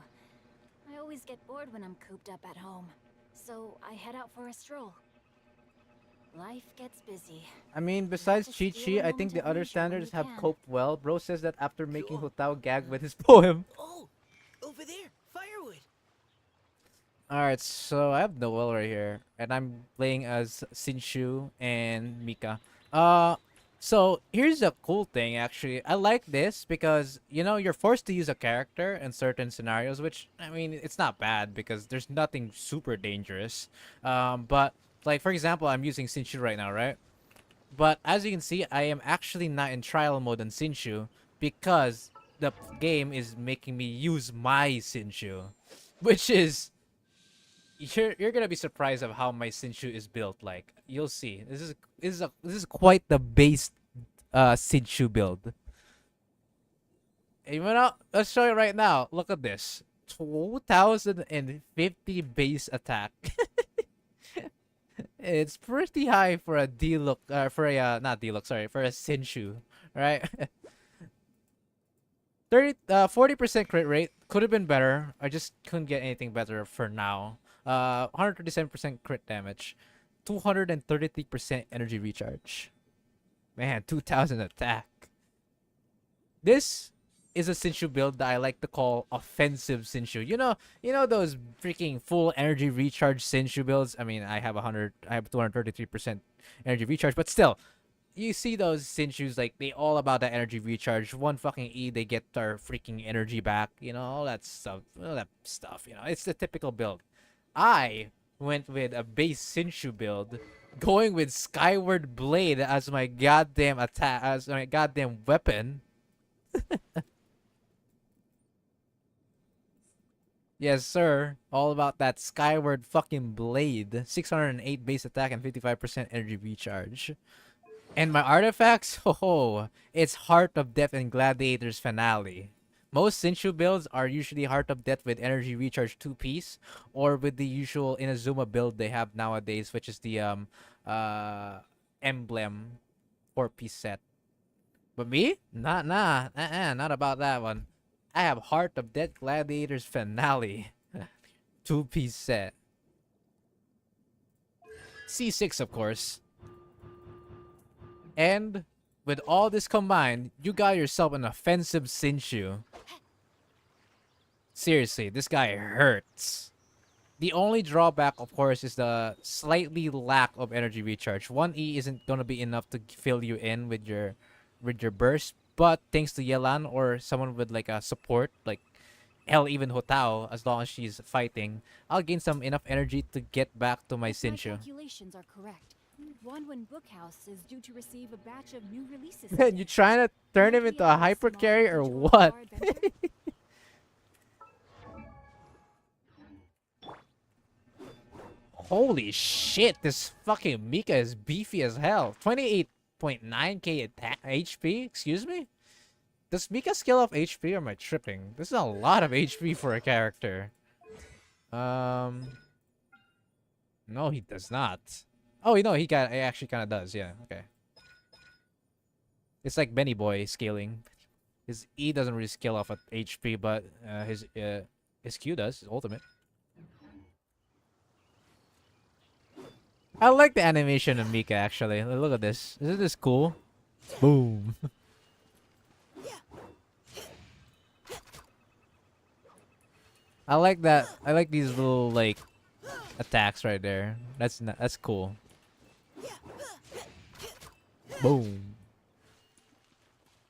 I always get bored when I'm cooped up at home. So I head out for a stroll. Life gets busy. I mean, besides Just Chi steal Chi, a I think moment the of other leisure when standards you have can. coped well. Bro says that after making Cool. Hutao gag with his poem. Oh, over there, firewood. Alright, so I have Noel right here, and I'm playing as Sinshu and Mika. So here's the cool thing actually. I like this because, you know, you're forced to use a character in certain scenarios, which, I mean, it's not bad because there's nothing super dangerous. But, like, for example, I'm using Sinshu right now, right? But as you can see, I am actually not in trial mode on Sinshu because the game is making me use my Sinshu, which is you're gonna be surprised of how my Sinshu is built. Like you'll see, this is quite the base Sinshu build. Even though, let's show you right now. Look at this, 2050 base attack. It's pretty high for a D-look, for a not D-look, sorry, for a Sinshu, right? 40% crit rate could have been better. I just couldn't get anything better for now. 137% crit damage, 233% energy recharge. Man, 2000 attack. This is a Sinshu build that I like to call offensive Sinshu. You know those freaking full energy recharge Sinshu builds. I mean, I have 233% energy recharge, but still, you see those Sinshus, like, they all about that energy recharge. One fucking E, they get their freaking energy back. You know, all that stuff. You know, it's the typical build. I went with a base Sinshu build, going with Skyward Blade as my goddamn attack, as my goddamn weapon. Yes, sir. All about that Skyward fucking Blade. 608 base attack and 55% energy recharge. And my artifacts? Oh, it's Heart of Death and Gladiator's Finale. Most Sinshu builds are usually Heart of Death with energy recharge 2-piece, or with the usual Inazuma build they have nowadays, which is the Emblem 4-piece set. But me? Not about that one. I have Heart of Death Gladiator's Finale. 2-piece set. C6, of course. And with all this combined, you got yourself an offensive Sinshu. Seriously, this guy hurts. The only drawback, of course, is the slightly lack of energy recharge. 1E isn't gonna be enough to fill you in with your burst, but thanks to Yelan or someone with like a support, like hell, even Hotao, as long as she's fighting, I'll gain some enough energy to get back to my If my Sinshu. calculations are correct, Wanwan Bookhouse is due to receive a batch of new releases. Man, you trying to turn him into a hyper carry or what? Holy shit, this fucking Mika is beefy as hell. 28.9k HP? Excuse me? Does Mika scale off HP or am I tripping? This is a lot of HP for a character. No, he does not. Oh, you know, he actually kind of does. Yeah, okay. It's like Benny Boy scaling. His E doesn't really scale off at HP, but his Q does, his ultimate. I like the animation of Mika, actually. Look at this. Isn't this cool? Boom. I like that. I like these little, like, attacks right there. That's cool. Boom.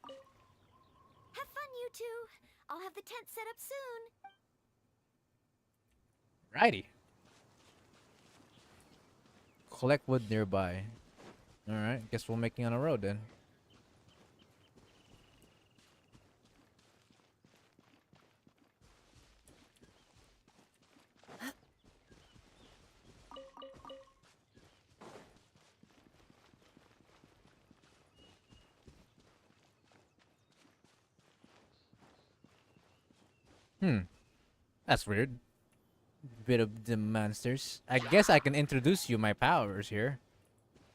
Have fun, you two. I'll have the tent set up soon. Righty. Collect wood nearby. Alright, guess we're making on a road then. Hmm, that's weird. Bit of the monsters. I guess I can introduce you my powers here.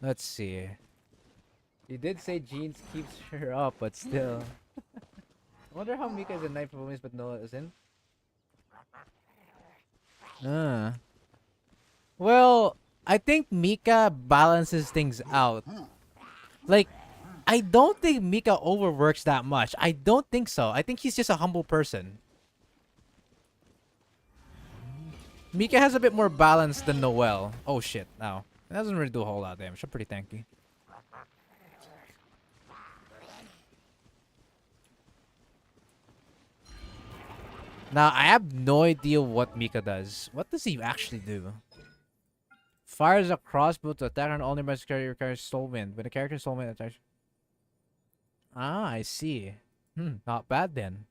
Let's see. You did say Jeans keeps her up, but still. I wonder how Mika is a night performance, but Noah isn't. Well, I think Mika balances things out. Like, I don't think Mika overworks that much. I don't think so. I think he's just a humble person. Mika has a bit more balance than Noel. Oh shit, no. It doesn't really do a whole lot of damage. I'm pretty tanky. Now, I have no idea what Mika does. What does he actually do? Fires a crossbow to attack an all nearby character carries soul wind. When a character soul wind attacks. Ah, I see. Not bad then.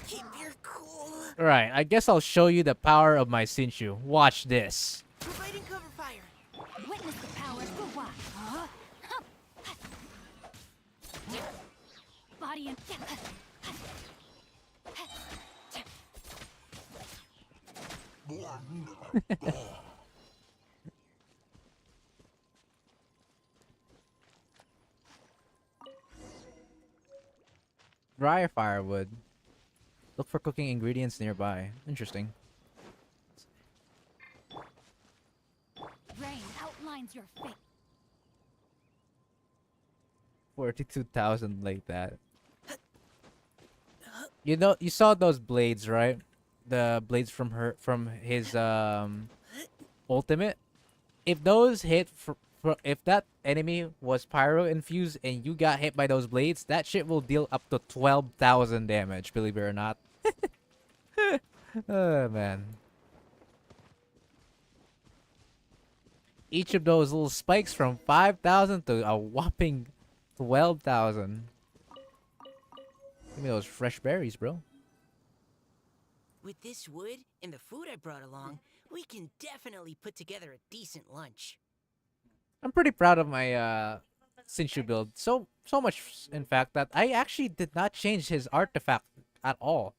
Keep your cool. Right, I guess I'll show you the power of my Sinchu. Watch this. Providing cover fire. Witness the power of Fuwa. Body and Dry firewood. Look for cooking ingredients nearby. Interesting. rain outlines your fate. 42,000 like that. You know, you saw those blades, right? The blades from his ultimate. If those hit if that enemy was pyro infused and you got hit by those blades, that shit will deal up to 12,000 damage, believe it or not. Oh man. Each of those little spikes from 5,000 to a whopping 12,000. Give me those fresh berries, bro. With this wood and the food I brought along, we can definitely put together a decent lunch. I'm pretty proud of my Sinchu build. So much in fact that I actually did not change his artifact at all.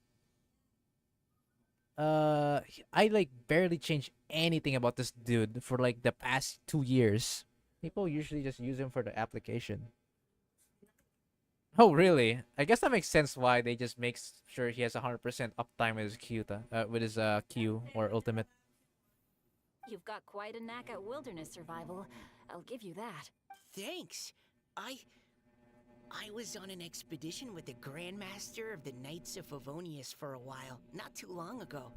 I like barely changed anything about this dude for like the past 2 years. People usually just use him for the application. Oh really? I guess that makes sense why they just make sure he has 100% uptime with his Q or ultimate. You've got quite a knack at wilderness survival. I'll give you that. Thanks. I was on an expedition with the Grandmaster of the Knights of Favonius for a while, not too long ago.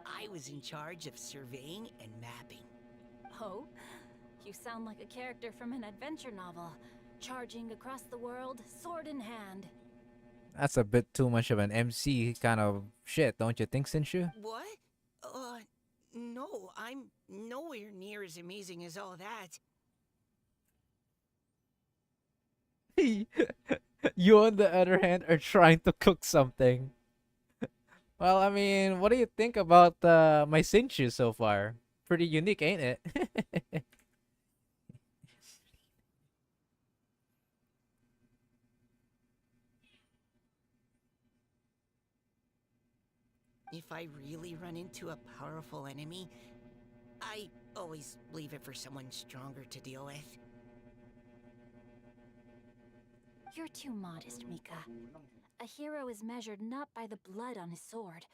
I was in charge of surveying and mapping. Oh? You sound like a character from an adventure novel. Charging across the world, sword in hand. That's a bit too much of an MC kind of shit, don't you think, Sinchu? What? No, I'm nowhere near as amazing as all that. You, on the other hand, are trying to cook something. Well, I mean, what do you think about my Sinchu so far? Pretty unique, ain't it? If I really run into a powerful enemy, I always leave it for someone stronger to deal with. You're too modest, Mika. A hero is measured not by the blood on his sword,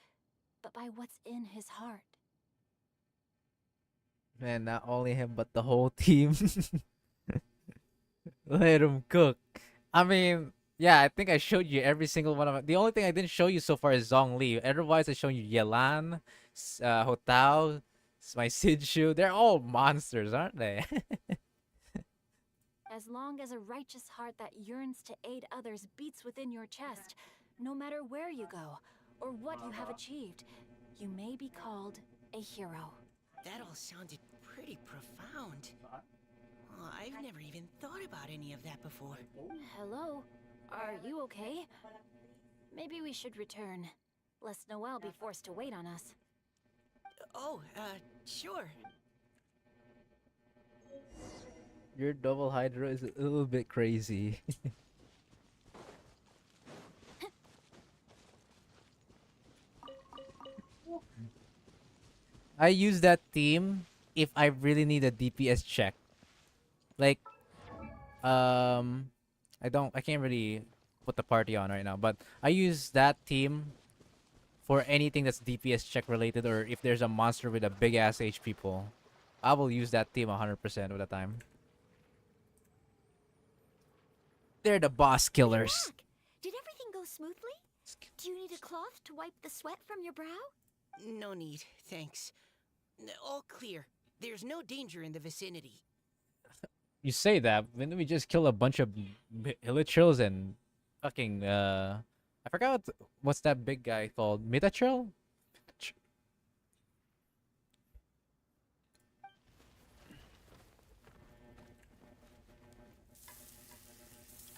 but by what's in his heart. Man, not only him, but the whole team. Let him cook. I mean, yeah, I think I showed you every single one of them. The only thing I didn't show you so far is Zhongli. Otherwise, I showed you Yelan, Hotao, my Sidshu. They're all monsters, aren't they? As long as a righteous heart that yearns to aid others beats within your chest, no matter where you go or what you have achieved, you may be called a hero. That all sounded pretty profound. Oh, I've never even thought about any of that before. Hello? Are you okay? Maybe we should return, lest Noelle be forced to wait on us. Oh, sure. Your double Hydra is a little bit crazy. I use that team if I really need a DPS check. Like, um, I can't really put the party on right now, but I use that team for anything that's DPS check related, or if there's a monster with a big ass HP pool. I will use that team 100% of the time. They're the boss You're killers. back. Did everything go smoothly? Do you need a cloth to wipe the sweat from your brow? No need, thanks. All clear. There's no danger in the vicinity. You say that, when we just kill a bunch of Hilichurls and fucking I forgot what's that big guy called? Metatrill?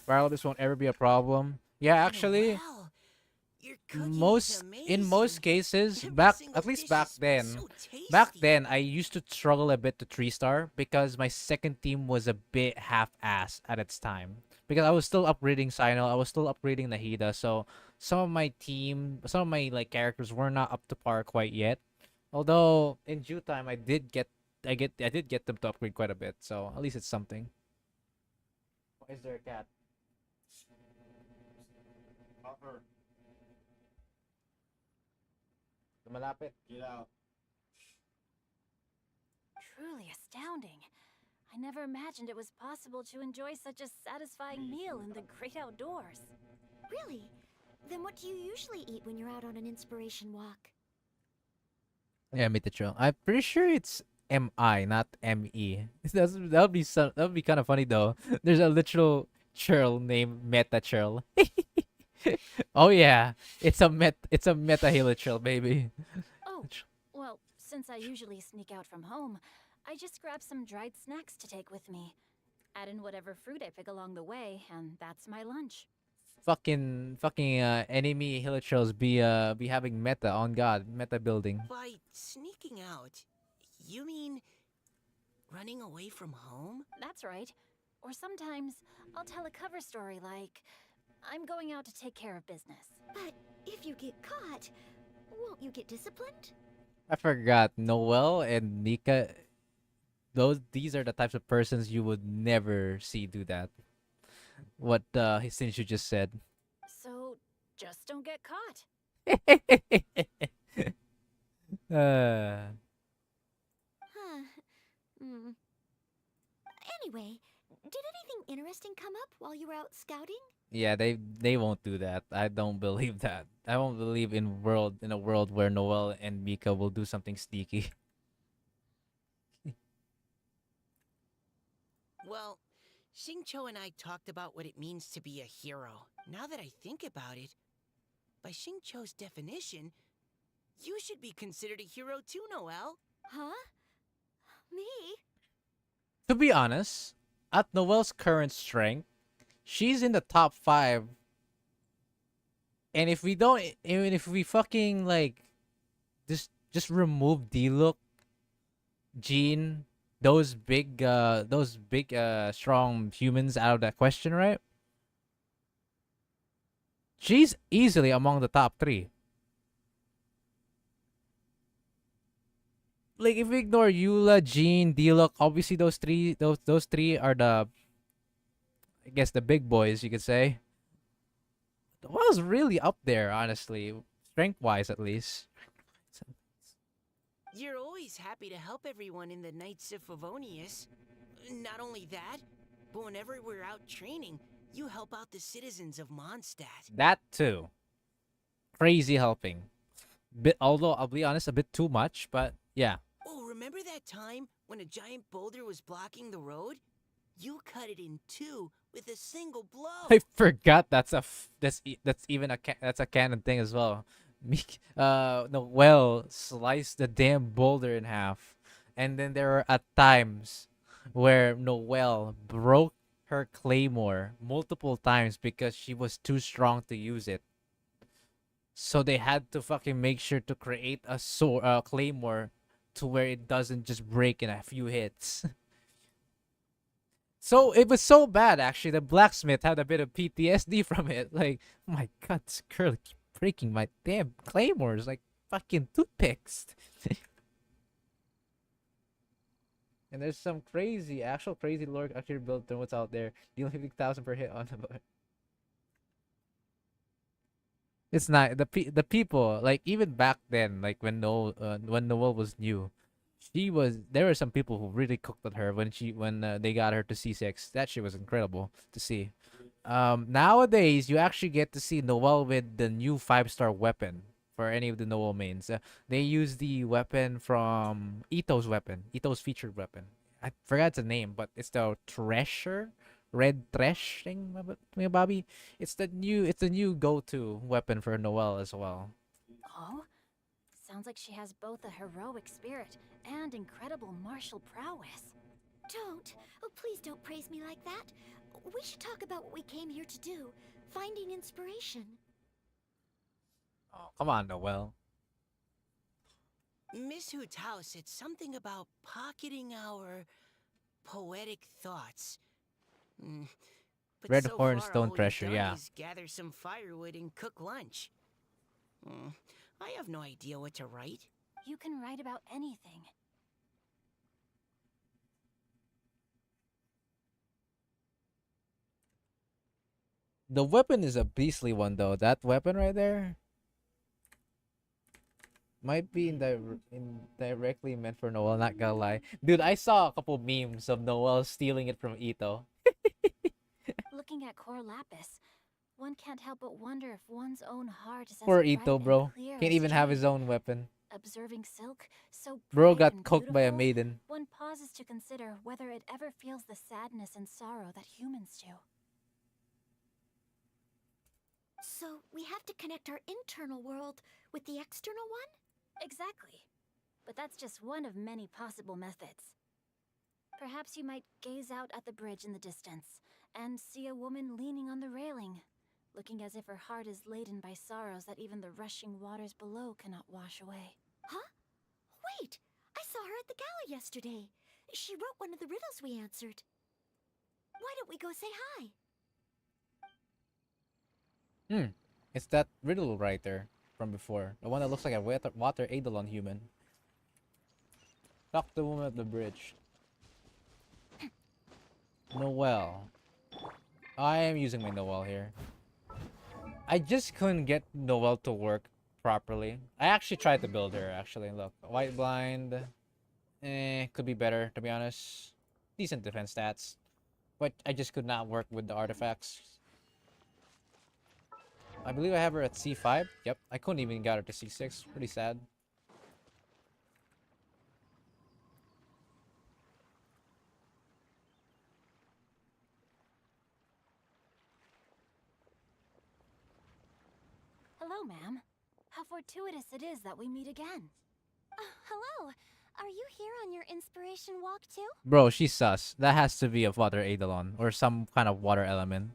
Viral, this won't ever be a problem. Yeah, actually, Wow, your cooking is most in most amazing. cases, Every back single at least dish back is then, so back tasty. then I used to struggle a bit to 3-star because my second team was a bit half-assed at its time. Because I was still upgrading Sino, I was still upgrading Nahida, so some of my like characters were not up to par quite yet. Although in due time I did get them to upgrade quite a bit, so at least it's something. Why is there a cat? Offer. Malapit. Get out. Truly astounding. I never imagined it was possible to enjoy such a satisfying meal in the great outdoors. Really? Then what do you usually eat when you're out on an inspiration walk? Yeah, Metatrill. I'm pretty sure it's M-I, not M-E. That would be kind of funny though. There's a literal churl named Metatrill. Oh yeah, it's a meta hilichurl, baby. Oh, well, since I usually sneak out from home, I just grab some dried snacks to take with me. Add in whatever fruit I pick along the way, and that's my lunch. Fucking enemy hilichurls be having meta on God, meta building. By sneaking out, you mean running away from home? That's right. Or sometimes I'll tell a cover story like, I'm going out to take care of business. But if you get caught, won't you get disciplined? I forgot Noel and Nika. These are the types of persons you would never see do that. What since you just said. So just don't get caught. uh, Huh. Hmm. Anyway, did anything interesting come up while you were out scouting? yeah, they won't do that. I don't believe that. I won't believe in a world where Noel and Mika will do something sneaky. Well, Xingqiu and I talked about what it means to be a hero. Now that I think about it, by Xingqiu's definition, you should be considered a hero too, Noel. Huh? Me? To be honest, at Noel's current strength, she's in the top 5. And if we don't, even if we fucking like, just remove D-Look, Jean, those big strong humans out of that question, right? She's easily among the top 3. Like if we ignore Eula, Jean, D-Look, obviously those three are the, I guess, the big boys, you could say. Noel's really up there, honestly, strength wise at least. You're always happy to help everyone in the Knights of Favonius. Not only that, but whenever we're out training, you help out the citizens of Mondstadt. That too. Crazy helping. Although I'll be honest, a bit too much, but yeah. Oh, remember that time when a giant boulder was blocking the road? You cut it in 2 with a single blow. I forgot that's even that's a canon thing as well. Noel sliced the damn boulder in half, and then there were at times where Noel broke her claymore multiple times because she was too strong to use it. So they had to fucking make sure to create a claymore to where it doesn't just break in a few hits. So it was so bad actually. The blacksmith had a bit of PTSD from it. Like, oh my god, this girl keep breaking my damn claymores like fucking toothpicks. And there's some actual crazy lore actually built than what's out there. Dealing 50,000 per hit on the. It's not the people like even back then, like when Noel was new, there were some people who really cooked on her when they got her to C6. That shit was incredible to see. Nowadays you actually get to see Noel with the new 5-star weapon for any of the Noel mains. They use the weapon from Ito's featured weapon. I forgot the name, but it's the Treasure, Red Tresh thing, Bobby. It's the new go-to weapon for Noel as well. Oh? Sounds like she has both a heroic spirit and incredible martial prowess. Don't. Oh, please don't praise me like that. We should talk about what we came here to do. Finding inspiration. Oh, come on, Noel. Miss Hu Tao said something about pocketing our poetic thoughts. But Red so far, Hornstone all we've Treasure, done yeah. is gather some firewood and cook lunch. I have no idea what to write. You can write about anything. The weapon is a beastly one though. That weapon right there might be indirectly meant for Noel, not gonna lie. Dude, I saw a couple memes of Noel stealing it from Ito. Looking at Core Lapis, one can't help but wonder if one's own heart is as Poor bright Ito, and bro. clear Can't as even have his jade. own weapon. Observing Silk, so Bro bright got and cooked by a beautiful, maiden. one pauses to consider whether it ever feels the sadness and sorrow that humans do. So we have to connect our internal world with the external one? Exactly. But that's just one of many possible methods. Perhaps you might gaze out at the bridge in the distance and see a woman leaning on the railing, looking as if her heart is laden by sorrows that even the rushing waters below cannot wash away. Huh? Wait! I saw her at the gala yesterday. She wrote one of the riddles we answered. Why don't we go say hi? It's that riddle writer from before. The one that looks like a water Eidolon human. Talk to the woman at the bridge. Noel. I am using my Noel here. I just couldn't get Noel to work properly. I actually tried to build her, actually. Look, white blind. Could be better, to be honest. Decent defense stats. But I just could not work with the artifacts. I believe I have her at C5. Yep, I couldn't even get her to C6. Pretty sad. Hello, ma'am. How fortuitous it is that we meet again. Hello. Are you here on your inspiration walk too? Bro, she's sus. That has to be a water Eidolon or some kind of water element.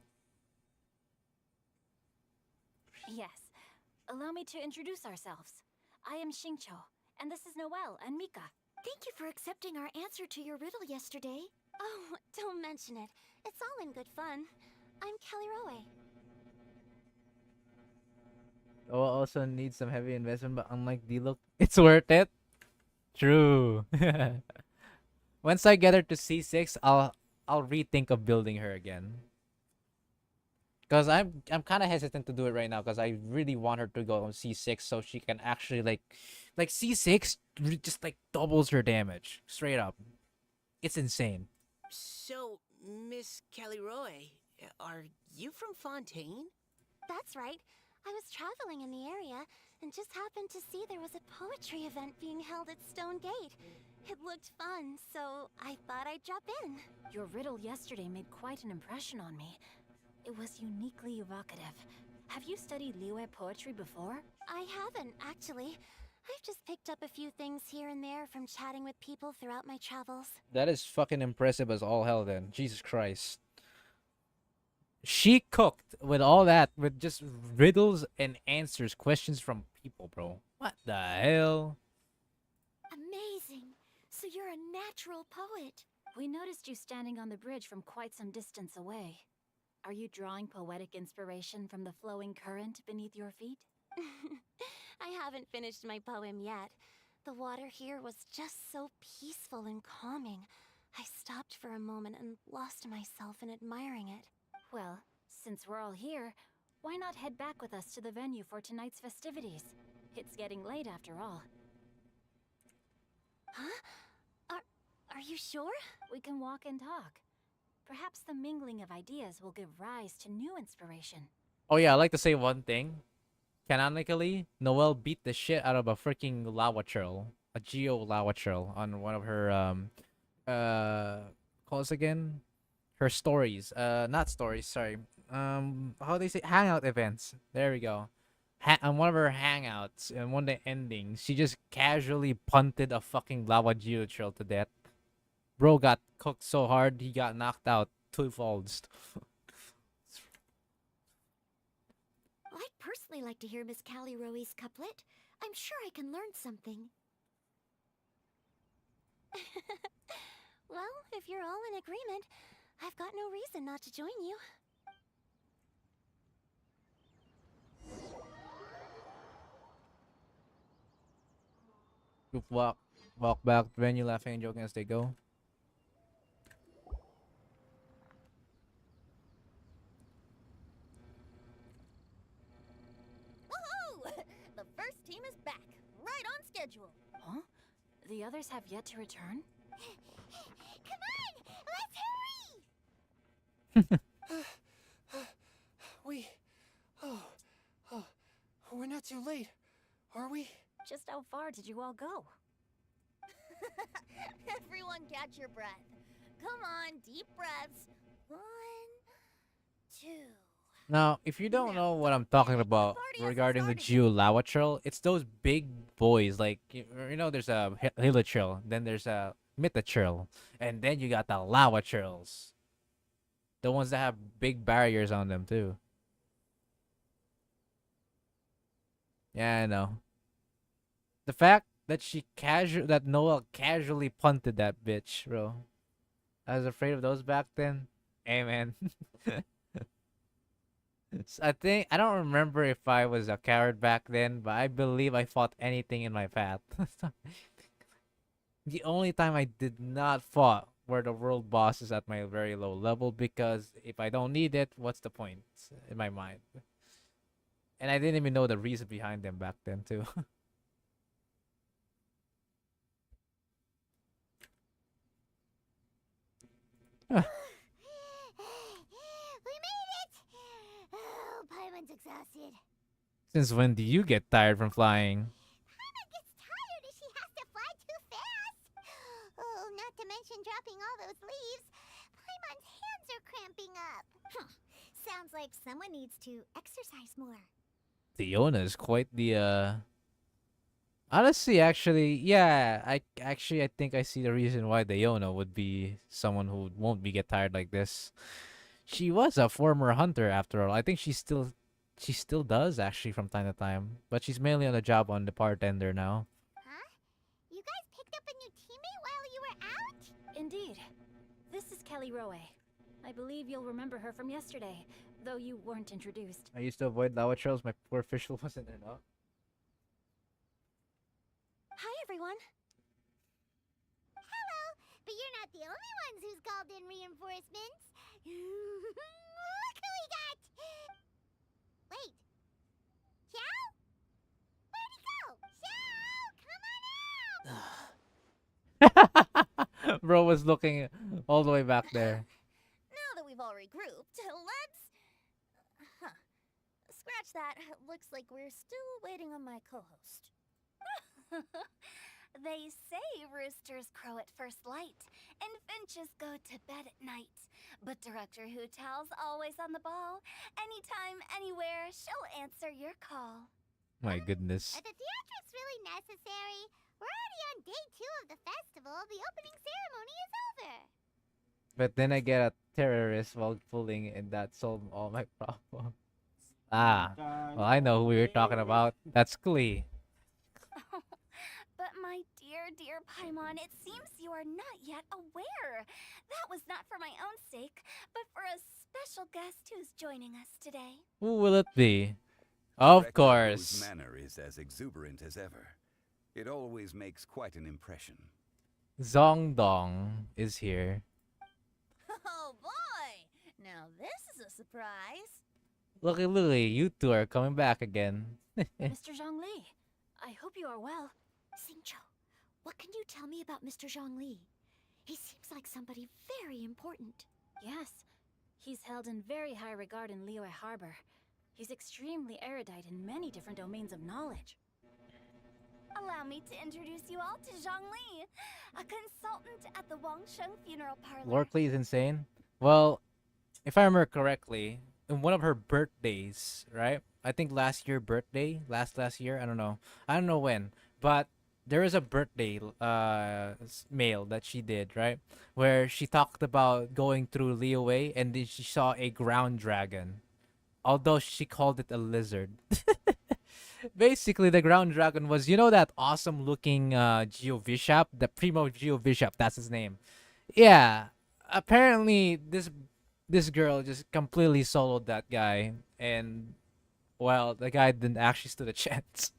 Yes. Allow me to introduce ourselves. I am Xingqiu, and this is Noelle and Mika. Thank you for accepting our answer to your riddle yesterday. Oh, don't mention it. It's all in good fun. I'm Kelly Rowe. Oh, also needs some heavy investment, but unlike D-Look, it's worth it. True. Once I get her to C6, I'll rethink of building her again. Cause I'm kind of hesitant to do it right now, cause I really want her to go on C6 so she can actually like C6 just like doubles her damage straight up. It's insane. So, Miss Caliroe, are you from Fontaine? That's right. I was traveling in the area and just happened to see there was a poetry event being held at Stone Gate. It looked fun, so I thought I'd drop in. Your riddle yesterday made quite an impression on me. It was uniquely evocative. Have you studied Liyue poetry before? I haven't, actually. I've just picked up a few things here and there from chatting with people throughout my travels. That is fucking impressive as all hell then. Jesus Christ. She cooked with all that, with just riddles and answers, questions from people, bro. What the hell? Amazing. So you're a natural poet. We noticed you standing on the bridge from quite some distance away. Are you drawing poetic inspiration from the flowing current beneath your feet? I haven't finished my poem yet. The water here was just so peaceful and calming. I stopped for a moment and lost myself in admiring it. Well, since we're all here, why not head back with us to the venue for tonight's festivities? It's getting late after all. Huh? Are you sure? We can walk and talk. Perhaps the mingling of ideas will give rise to new inspiration. Oh yeah, I'd like to say one thing. Canonically, Noelle beat the shit out of a freaking lava churl, a geo lava churl, on one of her call us again, her stories. Not stories. Sorry. How they say hangout events. There we go. On one of her hangouts and one of the endings, she just casually punted a fucking lava geo churl to death. Bro got cooked so hard he got knocked out twofolds. I'd personally like to hear Miss Callie Rowe's couplet. I'm sure I can learn something. Well, if you're all in agreement, I've got no reason not to join you. Group walk back to the venue, laughing and joking as they go. Woohoo! The first team is back, right on schedule. Huh? The others have yet to return? Come on! Let's hurry! We're not too late, are we? Just how far did you all go? Everyone catch your breath. Come on, deep breaths. 1, 2. Now, if you don't know what I'm talking about regarding the Geo Lava Trail, it's those big boys. Like, you know, there's a Hilichurl, then there's a Mythochurl, and then you got the Lava Churls. The ones that have big barriers on them, too. Yeah, I know. The fact that that Noah casually punted that bitch, bro. I was afraid of those back then. Hey, man. I don't remember if I was a coward back then, but I believe I fought anything in my path. The only time I did not fought were the world bosses at my very low level, because if I don't need it, what's the point in my mind? And I didn't even know the reason behind them back then too. We made it! Oh, Paimon's exhausted. Since when do you get tired from flying? Paimon gets tired if she has to fly too fast. Oh, not to mention dropping all those leaves. Paimon's hands are cramping up. Sounds like someone needs to exercise more. Fiona is quite the honestly, actually, yeah, I think I see the reason why Diona would be someone who won't be get tired like this. She was a former hunter after all. I think she still does actually from time to time, but she's mainly on the job on the bartender now. Huh? You guys picked up a new teammate while you were out? Indeed. This is Callie Rowe. I believe you'll remember her from yesterday, though you weren't introduced. I used to avoid lava trails. My poor official wasn't enough. Hi, everyone. Hello, but you're not the only ones who's called in reinforcements. Look who we got! Wait. Xiao? Where'd he go? Xiao, come on out! Bro was looking all the way back there. Now that we've all regrouped, let's... Scratch that. Looks like we're still waiting on my co-host. They say roosters crow at first light, and finches go to bed at night. But Director Hu Tao's always on the ball. Anytime, anywhere, she'll answer your call. My goodness. Are the theatrics really necessary? We're already on day 2 of the festival. The opening ceremony is over. But then I get a terrorist while pulling, and that solved all my problems. Ah, well, I know who we were talking about. That's Klee. But my dear Paimon, it seems you are not yet aware. That was not for my own sake, but for a special guest who's joining us today. Who will it be? Of Director course. Hu's manner is as exuberant as ever. It always makes quite an impression. Zongdong is here. Oh boy! Now this is a surprise. Looky, looky, you two are coming back again. Mr. Zhongli, I hope you are well. Xingqiu, what can you tell me about Mr. Zhongli? He seems like somebody very important. Yes, he's held in very high regard in Liyue Harbor. He's extremely erudite in many different domains of knowledge. Allow me to introduce you all to Zhongli, a consultant at the Wangsheng Funeral Parlor. Lorkley is insane. Well, if I remember correctly, in one of her birthdays, right? I think last year birthday, last year, I don't know when, but there is a birthday mail that she did, right? Where she talked about going through Liyue and then she saw a ground dragon. Although she called it a lizard. Basically, the ground dragon was, that awesome looking Geovishap, the Primo Geovishap, that's his name. Yeah, apparently this girl just completely soloed that guy, and well, the guy didn't actually stood a chance.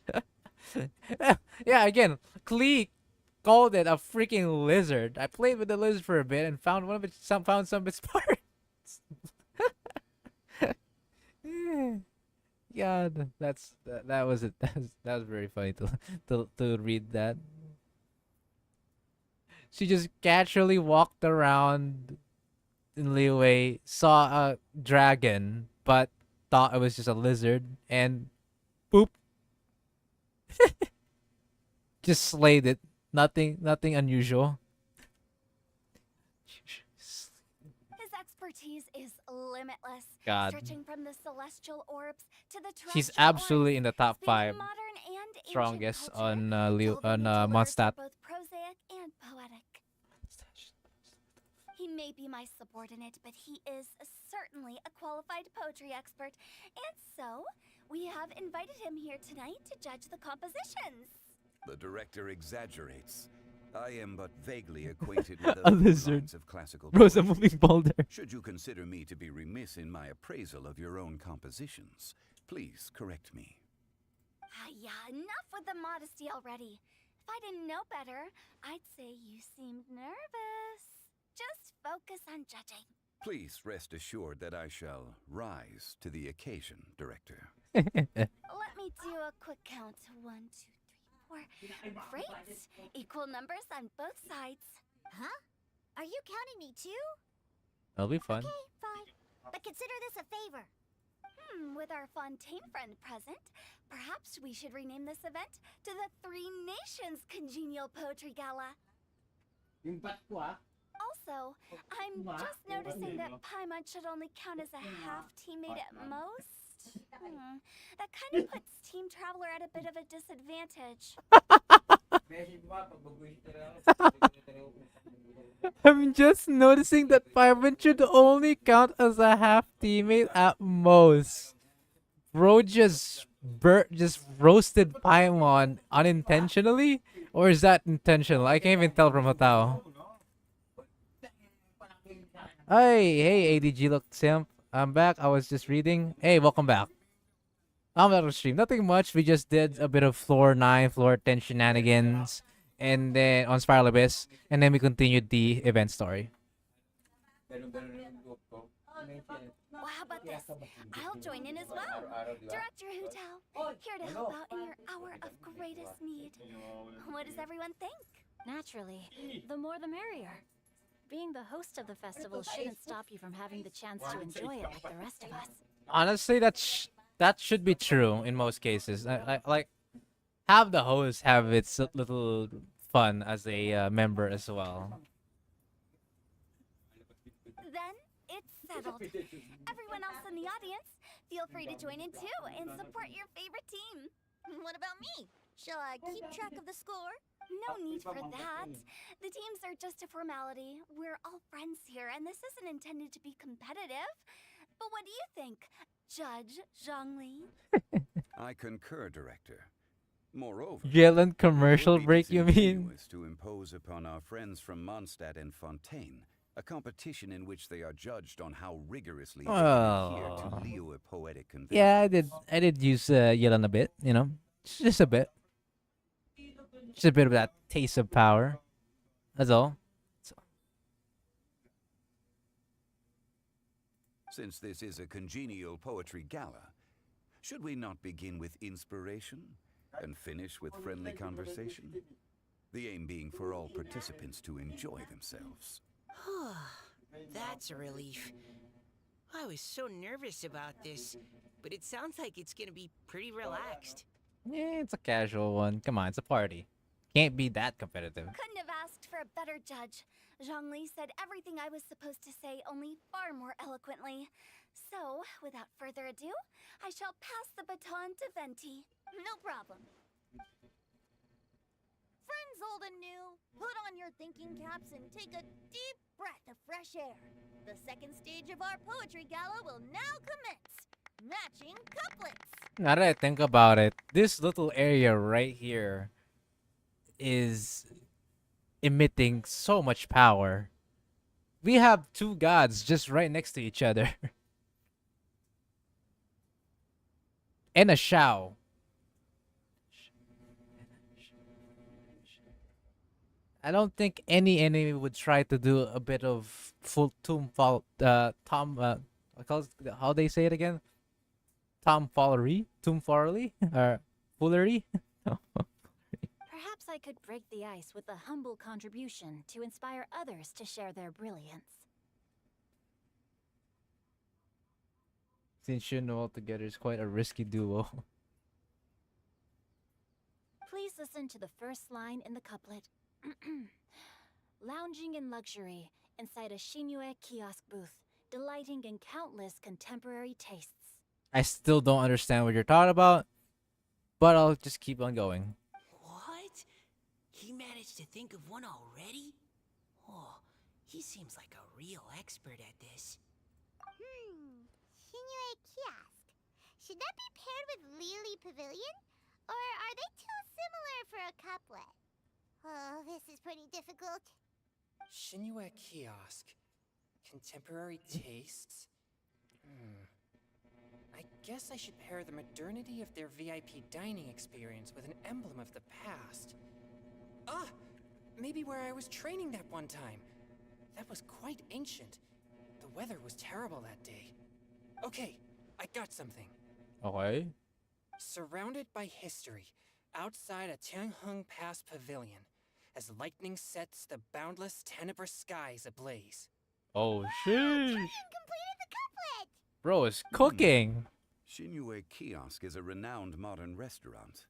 Yeah, again, Klee called it a freaking lizard. I played with the lizard for a bit and found found some of its parts. God, that was it. That was very funny to read that. She just casually walked around in Liyue, saw a dragon, but thought it was just a lizard, and boop, just slayed it. Nothing unusual. His expertise is limitless, God. stretching from the celestial orbs to the She's terrestrial absolutely orbs, in the top spanning 5 modern and ancient strongest culture, on delving into works Mondstadt. both prosaic and poetic. He may be my subordinate, but he is certainly a qualified poetry expert, and so we have invited him here tonight to judge the compositions. The director exaggerates. I am but vaguely acquainted with A the lizard. lines of classical Rosa poetry. moving boulder. Should you consider me to be remiss in my appraisal of your own compositions, please correct me. Yeah, enough with the modesty already. If I didn't know better, I'd say you seemed nervous. Just focus on judging. Please rest assured that I shall rise to the occasion, Director. Let me do a quick count. 1, 2, 3, 4. Great. Equal numbers on both sides. Huh? Are you counting me too? That'll be fun. Okay, fine. But consider this a favor. With our Fontaine friend present, perhaps we should rename this event to the Three Nations Congenial Poetry Gala. Also, I'm just noticing that Paimon should only count as a half teammate at most. That kind of puts Team Traveler at a bit of a disadvantage. I'm just noticing that Paimon should only count as a half teammate at most. Bro just roasted Paimon unintentionally? Or is that intentional? I can't even tell from Hatao. Hey, ADG look simp. I'm back. I was just reading. Hey, welcome back. I'm back to stream. Nothing much. We just did a bit of floor 9, floor 10 shenanigans. And then on Spiral Abyss. And then we continued the event story. Well, how about this? I'll join in as well. Director Hutao, here to help out in your hour of greatest need. What does everyone think? Naturally, the more the merrier. Being the host of the festival shouldn't stop you from having the chance to enjoy it like the rest of us. Honestly, that should be true in most cases. Like, have the host have its little fun as a member as well. Then it's settled. Everyone else in the audience, feel free to join in too and support your favorite team. What about me? Shall I keep track of the score? No need for that. The teams are just a formality. We're all friends here, and this isn't intended to be competitive. But what do you think, Judge Zhongli? I concur, Director. Moreover, Yellen commercial it would be break, you mean? disingenuous to impose upon our friends from Mondstadt and Fontaine a competition in which they are judged on how rigorously they adhere to Liyue poetic conventions. Yeah, I did use Yellen a bit, just a bit. Just a bit of that taste of power. That's all. Since this is a congenial poetry gala, should we not begin with inspiration and finish with friendly conversation? The aim being for all participants to enjoy themselves. That's a relief. I was so nervous about this, but it sounds like it's gonna be pretty relaxed. Yeah, it's a casual one. Come on, it's a party. Can't be that competitive. Couldn't have asked for a better judge. Zhongli said everything I was supposed to say, only far more eloquently. So, without further ado, I shall pass the baton to Venti. No problem. Friends old and new, put on your thinking caps and take a deep breath of fresh air. The second stage of our poetry gala will now commence. Matching couplets. Now that I think about it, this little area right here is emitting so much power. We have two gods just right next to each other. And a Shao. I don't think any enemy would try to do a bit of full how they say it again? Tomfoolery? Or foolery? Perhaps I could break the ice with a humble contribution to inspire others to share their brilliance. Since you know altogether is quite a risky duo. Please listen to the first line in the couplet. Lounging in luxury inside a Shinue kiosk booth, delighting in countless contemporary tastes. I still don't understand what you're talking about, but I'll just keep on going. What? He managed to think of one already? Oh, he seems like a real expert at this. Shinue Kiosk. Should that be paired with Lily Pavilion? Or are they too similar for a couplet? Oh, this is pretty difficult. Shinue Kiosk. Contemporary tastes? I guess I should pair the modernity of their VIP dining experience with an emblem of the past. Ah! Maybe where I was training that one time. That was quite ancient. The weather was terrible that day. Okay, I got something. Okay. Surrounded by history, outside a Tianheng Pass pavilion, as lightning sets the boundless tenebrous skies ablaze. Oh, sheesh. Completed the couplet! Bro is cooking. Shinue Kiosk is a renowned modern restaurant,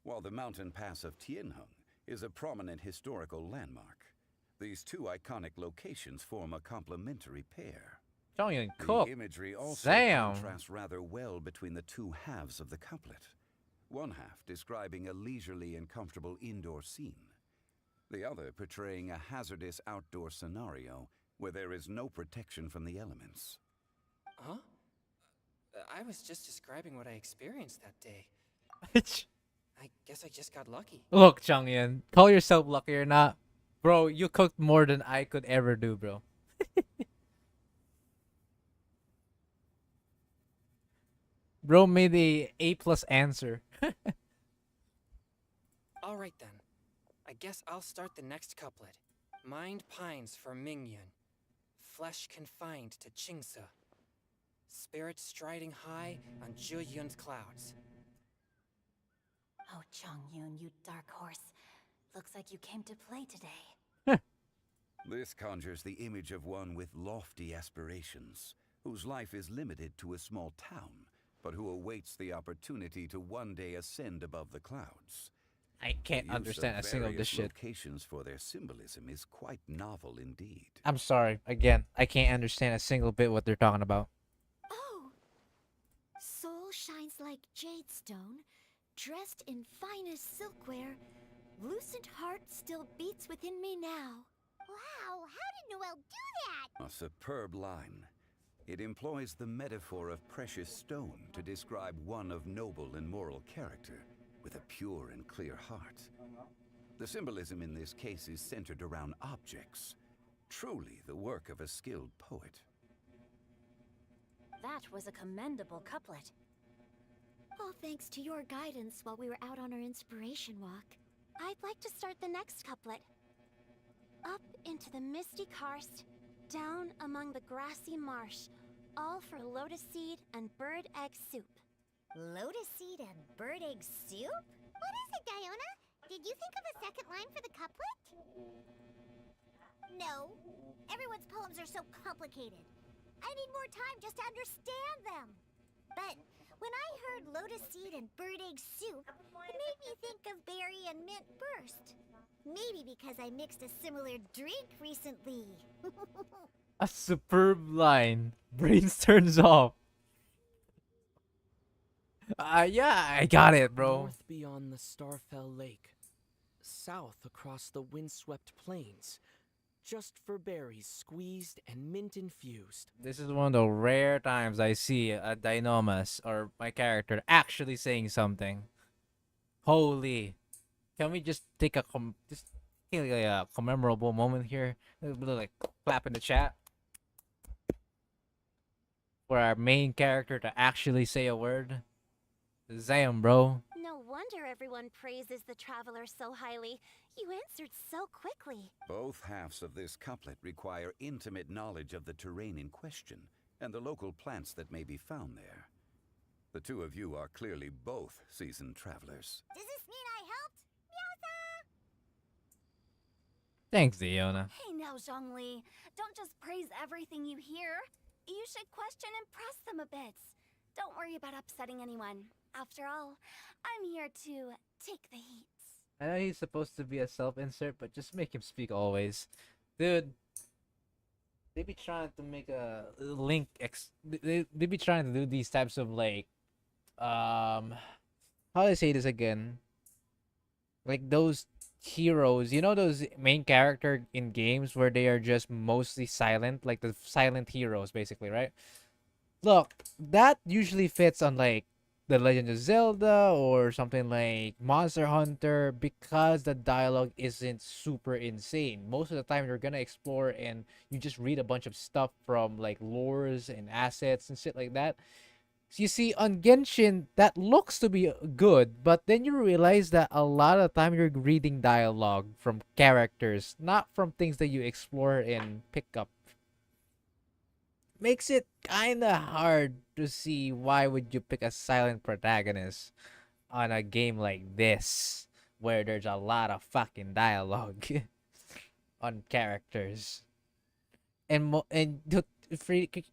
while the mountain pass of Tianheng is a prominent historical landmark. These two iconic locations form a complementary pair. Zhongyun The cook. imagery also Damn. contrasts rather well between the two halves of the couplet. One half describing a leisurely and comfortable indoor scene. The other portraying a hazardous outdoor scenario where there is no protection from the elements. Huh? I was just describing what I experienced that day. I guess I just got lucky. Look, Zhongyun, call yourself lucky or not. Bro, you cooked more than I could ever do, bro. Bro made a A+ answer. Alright then. I guess I'll start the next couplet. Mind pines for Mingyun. Flesh confined to Qingse. Spirit striding high on Zheyun's clouds. Oh, Chongyun, you dark horse. Looks like you came to play today. This conjures the image of one with lofty aspirations, whose life is limited to a small town, but who awaits the opportunity to one day ascend above the clouds. I can't The use understand a of single of this various shit. locations for their symbolism is quite novel indeed. I'm sorry. Again, I can't understand a single bit what they're talking about. Oh! Soul shines like jade stone, dressed in finest silkware. Lucent heart still beats within me now. Wow, how did Noelle do that? A superb line. It employs the metaphor of precious stone to describe one of noble and moral character, with a pure and clear heart. The symbolism in this case is centered around objects, truly the work of a skilled poet. That was a commendable couplet. All thanks to your guidance while we were out on our inspiration walk. I'd like to start the next couplet. Up into the misty karst, down among the grassy marsh, all for lotus seed and bird egg soup. Lotus seed and bird egg soup? What is it, Diona? Did you think of a second line for the couplet? No. Everyone's poems are so complicated. I need more time just to understand them. But when I heard lotus seed and bird egg soup, it made me think of berry and mint burst. Maybe because I mixed a similar drink recently. A superb line. Brains turns off. Yeah, I got it, bro. North beyond the Starfell Lake. South across the windswept plains. Just for berries squeezed and mint infused. This is one of the rare times I see a Dynamas or my character actually saying something. Holy. Can we just take a commemorable moment here? Like clap in the chat for our main character to actually say a word. Damn, bro. No wonder everyone praises the traveler so highly. You answered so quickly. Both halves of this couplet require intimate knowledge of the terrain in question and the local plants that may be found there. The two of you are clearly both seasoned travelers. Does this mean I helped? Meowza! Thanks, Diona. Hey now, Zhongli. Don't just praise everything you hear. You should question and press them a bit. Don't worry about upsetting anyone. After all, I'm here to take the heat. I know he's supposed to be a self-insert, but just make him speak always. Dude, they be trying to make a link they be trying to do these types of like how do I say this again? Like those heroes, you know, those main character in games where they are just mostly silent, like the silent heroes basically, right? Look, that usually fits on like The Legend of Zelda or something like Monster Hunter because the dialogue isn't super insane. Most of the time you're gonna explore and you just read a bunch of stuff from like lores and assets and shit like that. So you see, on Genshin, that looks to be good, but then you realize that a lot of the time you're reading dialogue from characters, not from things that you explore and pick up. Makes it kinda hard to see why would you pick a silent protagonist on a game like this where there's a lot of fucking dialogue on characters.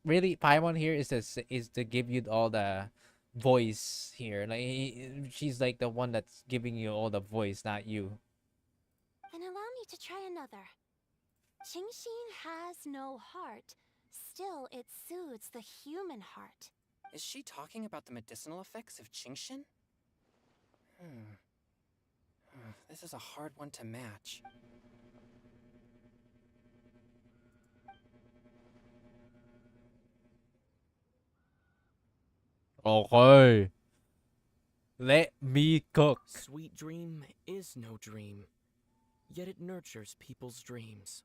Really Paimon here is to give you all the voice here. Like she's like the one that's giving you all the voice, not you. And allow me to try another. Qingxin has no heart. Still, it soothes the human heart. Is she talking about the medicinal effects of Qingxin? This is a hard one to match. Okay. Let me cook. Sweet dream is no dream, yet it nurtures people's dreams.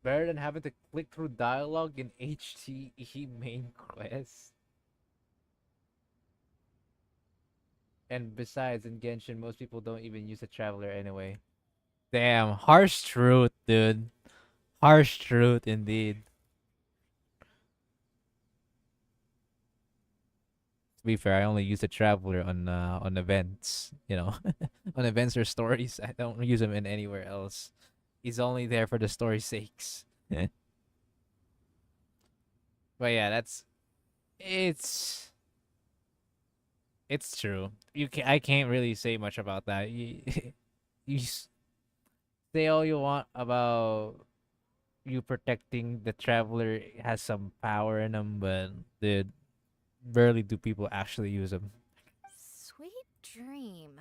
Better than having to click through dialogue in HTE main quest. And besides, in Genshin, most people don't even use a traveler anyway. Damn, harsh truth, dude. Harsh truth indeed. To be fair, I only use a traveler on events, you know, on events or stories. I don't use him in anywhere else. He's only there for the story's sakes. But yeah, it's true. I can't really say much about that. You say all you want about you protecting the traveler has some power in him, but dude, barely do people actually use him. Sweet dream.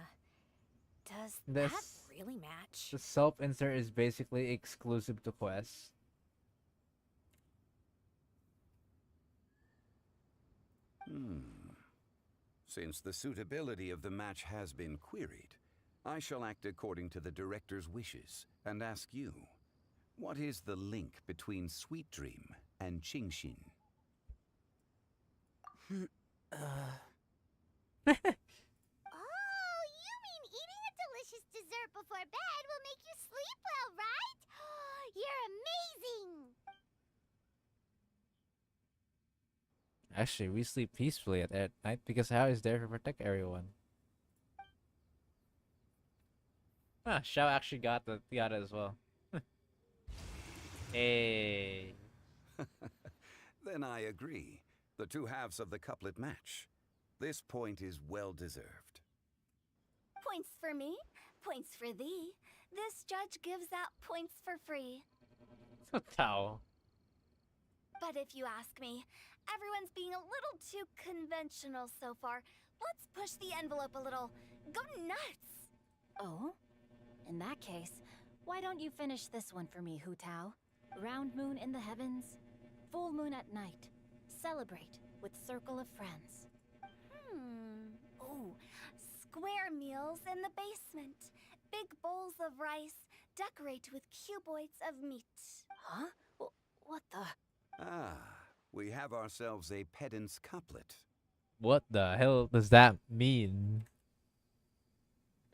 Does This- that really match? The self-insert is basically exclusive to quests. Since the suitability of the match has been queried, I shall act according to the director's wishes and ask you, what is the link between Sweet Dream and Qingxin? Oh, you mean eating a delicious dessert dessert before bed will make you sleep well, right? You're amazing! Actually, we sleep peacefully at night because How is there to protect everyone. Ah, Xiao actually got it as well. Hey. Then I agree. The two halves of the couplet match. This point is well deserved. Points for me, points for thee. This judge gives out points for free. Tao. But if you ask me, everyone's being a little too conventional so far. Let's push the envelope a little. Go nuts! Oh? In that case, why don't you finish this one for me, Hu Tao? Round moon in the heavens, full moon at night. Celebrate with circle of friends. Oh, square meals in the basement. Big bowls of rice. Decorate with cuboids of meat. Huh? What the? Ah, we have ourselves a pedant's couplet. What the hell does that mean?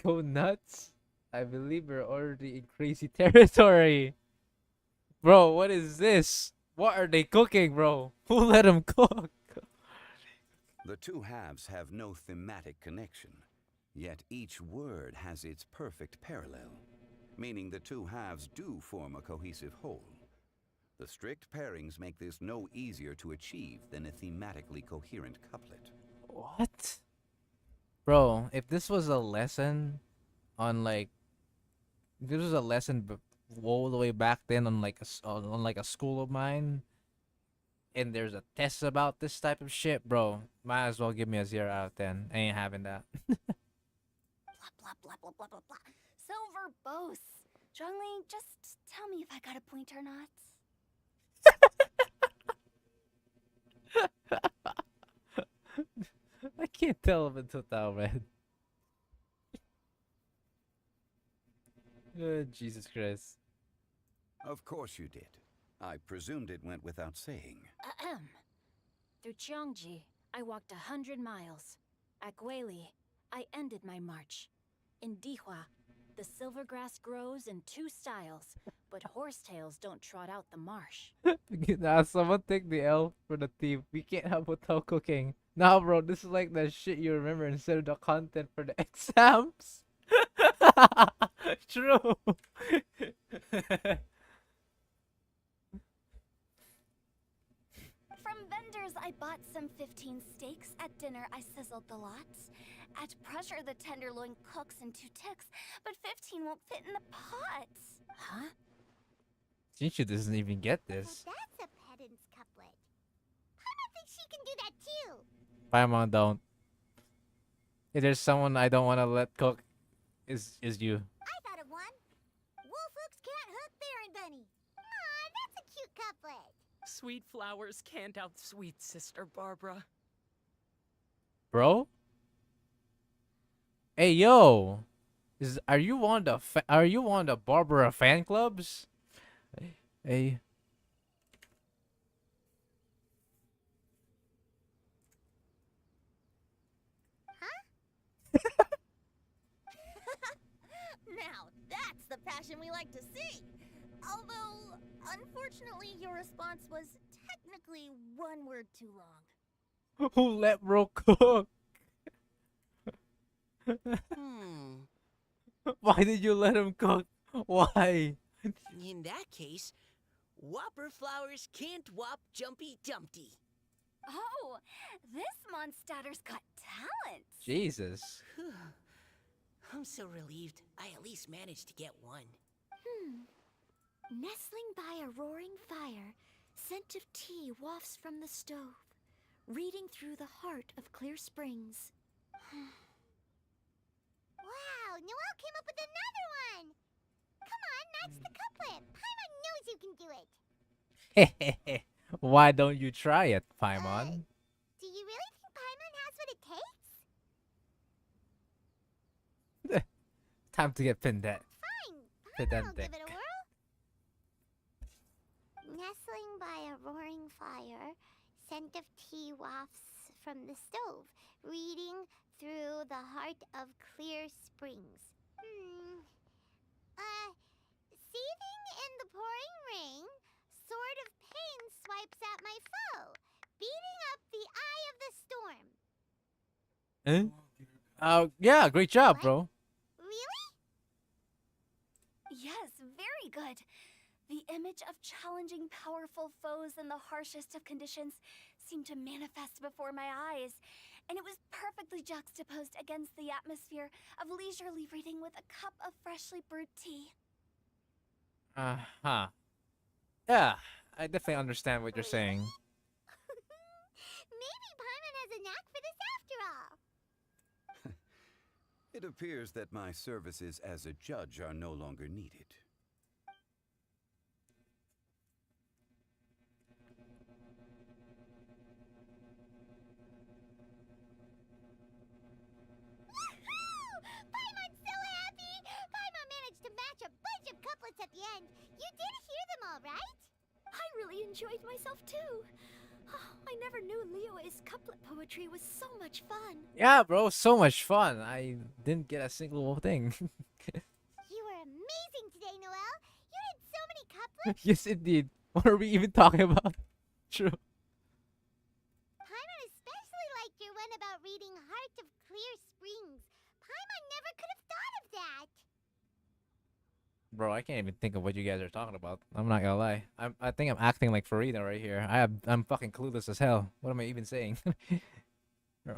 Go nuts? I believe we're already in crazy territory. Bro, what is this? What are they cooking, bro? Who let them cook? The two halves have no thematic connection, yet each word has its perfect parallel, meaning the two halves do form a cohesive whole. The strict pairings make this no easier to achieve than a thematically coherent couplet. What? Bro, if this was a lesson on like, if this was a lesson all the way back then on like on like a school of mine, and there's a test about this type of shit, bro, might as well give me a 0 out of 10. I ain't having that. Blah, blah, blah, blah, blah, blah, blah. So verbose. Zhongli, just tell me if I got a point or not. I can't tell if it's Tao, man. Jesus Christ. Of course you did. I presumed it went without saying. Ahem. Through Cheongji, I walked 100 miles. At Guili, I ended my march. In Dihua, the silver grass grows in 2 styles, but horsetails don't trot out the marsh. Nah, someone take the L for the team. We can't have hotel cooking. Nah, bro, this is like the shit you remember instead of the content for the exams. True. From vendors, I bought some 15 steaks. At dinner, I sizzled the lots. At pressure, the tenderloin cooks in 2 ticks, but 15 won't fit in the pot. Huh? Jinchu doesn't even get this. So that's a pedant's couplet. Paimon thinks she can do that too. Paimon don't. If there's someone I don't want to let cook, is you. I thought of one. Wolf hooks can't hook Baron Bunny. Aw, that's a cute couplet. Sweet flowers can't outsweet Sister Barbara. Bro? Hey yo. Are you one of the Barbara fan clubs? Hey. Now, that's the passion we like to see. Although, unfortunately, your response was technically 1 word too long. Who let bro cook? Why did you let him cook? Why? In that case, Whopper flowers can't whop Jumpy Dumpty. Oh, this monster's got talent. Jesus. I'm so relieved I at least managed to get one. Nestling by a roaring fire, scent of tea wafts from the stove, reading through the heart of clear springs. Wow, Noelle came up with another one. Come on, match the couplet. Paimon knows you can do it. Why don't you try it, Paimon? Do you really think Paimon has what it takes? Time to get pinned at. Fine, Paimon will Pedantic. give it a whirl. Nestling by a roaring fire, scent of tea wafts from the stove, reading through the heart of clear springs. Seething in the pouring rain, sword of pain swipes at my foe, beating up the eye of the storm. Yeah, great job, What? bro. Really? Yes, very good. The image of challenging powerful foes in the harshest of conditions seemed to manifest before my eyes, and it was perfectly juxtaposed against the atmosphere of leisurely reading with a cup of freshly brewed tea. Uh-huh. Yeah, I definitely understand what you're saying. Maybe Paimon has a knack for this after all. It appears that my services as a judge are no longer needed. Paimon's so happy! Paimon managed to match a bunch of couplets at the end. You did hear them all, right? I really enjoyed myself too. I never knew Liyue's couplet poetry was so much fun. Yeah, bro, so much fun. I didn't get a single thing. You were amazing today, Noelle. You did so many couplets. Yes, indeed. What are we even talking about? True. Paimon especially liked your one about reading Heart of Clear Springs. Paimon never could have thought of that. Bro, I can't even think of what you guys are talking about. I'm not gonna lie. I think I'm acting like Farida right here. I'm fucking clueless as hell. What am I even saying? Bro.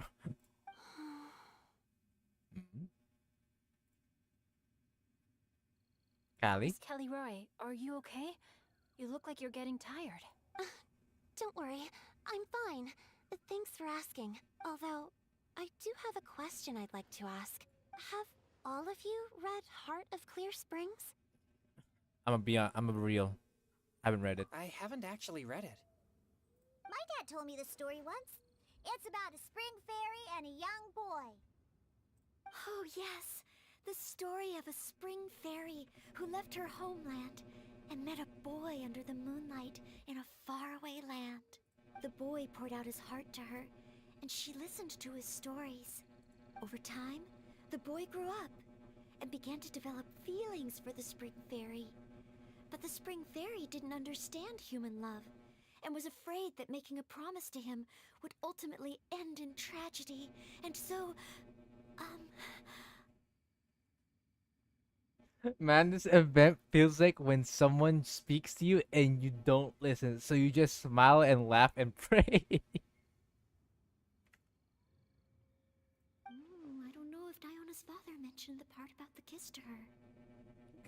Callie? Miss Kelly Roy, are you okay? You look like you're getting tired. Don't worry, I'm fine. Thanks for asking. Although, I do have a question I'd like to ask. Have all of you read Heart of Clear Springs? I'm a real. I haven't read it. I haven't actually read it. My dad told me the story once. It's about a spring fairy and a young boy. Oh, yes. The story of a spring fairy who left her homeland and met a boy under the moonlight in a faraway land. The boy poured out his heart to her, and she listened to his stories. Over time, the boy grew up and began to develop feelings for the spring fairy. But the spring fairy didn't understand human love and was afraid that making a promise to him would ultimately end in tragedy. And so, Man, this event feels like when someone speaks to you and you don't listen, so you just smile and laugh and pray. I don't know if Diona's father mentioned the part about the kiss to her.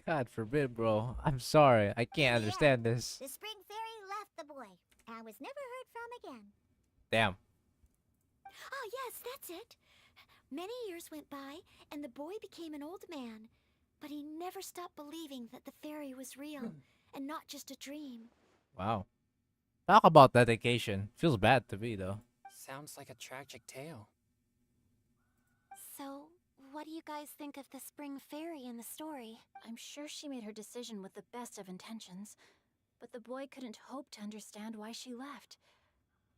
God forbid, bro. I'm sorry. I can't understand this. The spring fairy left the boy and was never heard from again. Damn. Ah, yes, that's it. Many years went by, and the boy became an old man. But he never stopped believing that the fairy was real, and not just a dream. Wow. Talk about dedication. Feels bad to me, though. Sounds like a tragic tale. So, what do you guys think of the spring fairy in the story? I'm sure she made her decision with the best of intentions, but the boy couldn't hope to understand why she left.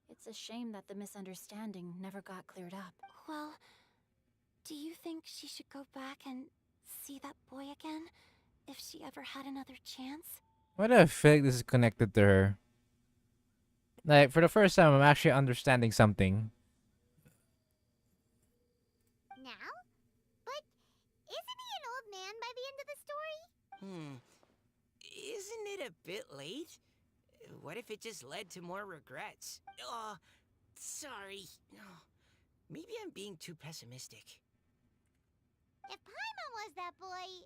It's a shame that the misunderstanding never got cleared up. Well, do you think she should go back and see that boy again, if she ever had another chance? Why do I feel like this is connected to her? Like, for the first time, I'm actually understanding something. Now? But isn't he an old man by the end of the story? Isn't it a bit late? What if it just led to more regrets? Oh, sorry. Maybe I'm being too pessimistic. If Paimon was that boy...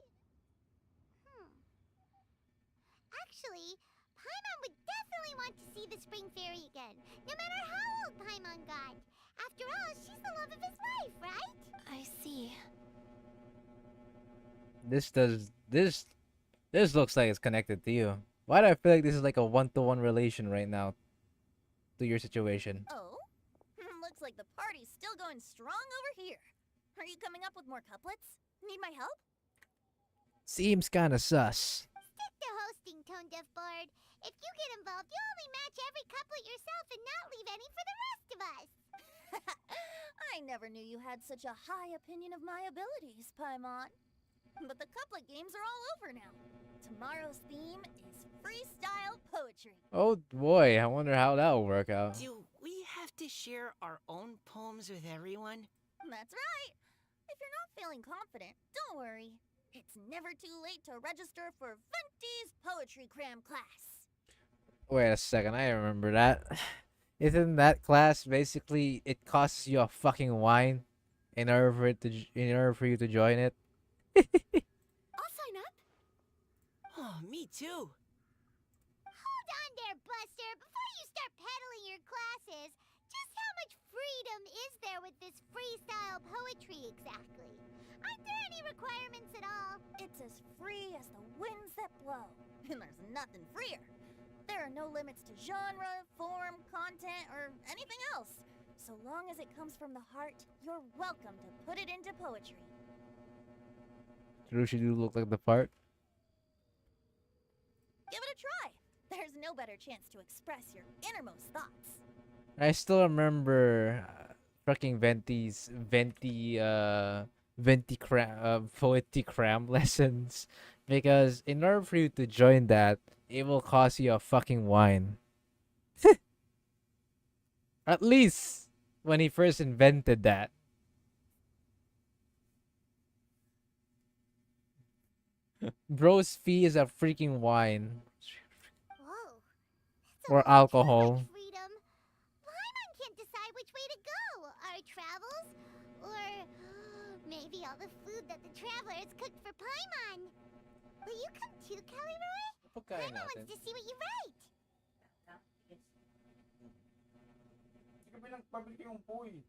Actually, Paimon would definitely want to see the spring fairy again, no matter how old Paimon got. After all, she's the love of his life, right? I see. This looks like it's connected to you. Why do I feel like this is like a one-to-one relation right now to your situation? Oh? Looks like the party's still going strong over here. Are you coming up with more couplets? Need my help? Seems kinda sus. Stick to hosting, Tone Deaf Bard. If you get involved, you'll only match every couplet yourself and not leave any for the rest of us. I never knew you had such a high opinion of my abilities, Paimon. But the couplet games are all over now. Tomorrow's theme is freestyle poetry. Oh boy, I wonder how that'll work out. Do we have to share our own poems with everyone? That's right. If you're not feeling confident, don't worry. It's never too late to register for Venti's Poetry Cram class. Wait a second, I remember that. Isn't that class basically it costs you a fucking wine in order for you to join it? I'll sign up. Oh, me too. Hold on there, Buster. Before you start peddling your classes, just how much freedom is there with this freestyle poetry exactly? Aren't there any requirements at all? It's as free as the winds that blow. And there's nothing freer. There are no limits to genre, form, content, or anything else. So long as it comes from the heart, you're welcome to put it into poetry. True, she do look like the part. Give it a try. There's no better chance to express your innermost thoughts. I still remember fucking poetry cram lessons, because in order for you to join that, it will cost you a fucking wine. At least when he first invented that. Bro's fee is a freaking wine. Whoa. Or alcohol. Freedom. Paimon can't decide which way to go. Our travels? Or maybe all the food that the travelers cooked for Paimon. Will you come too, Caliroy? Pagkain Paimon natin. wants to see what you write. Sige, pinagpabili yung puy.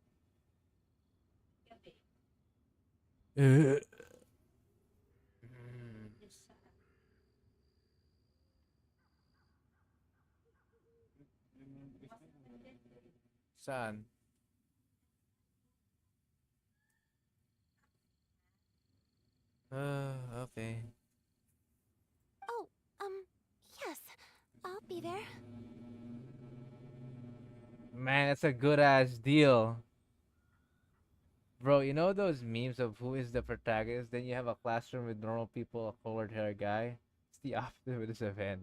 Saan? Okay. Oh, yes. I'll be there. Man, it's a good ass deal. Bro, you know those memes of who is the protagonist? Then you have a classroom with normal people, a colored hair guy. It's the opposite with this event.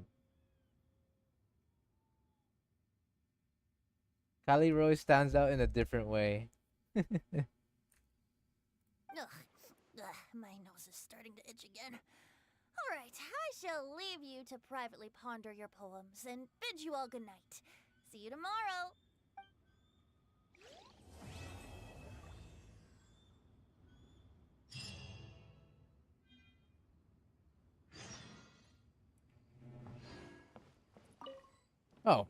Kali Roy stands out in a different way. Ugh. My nose is starting to itch again. All right, I shall leave you to privately ponder your poems and bid you all good night. See you tomorrow. Oh,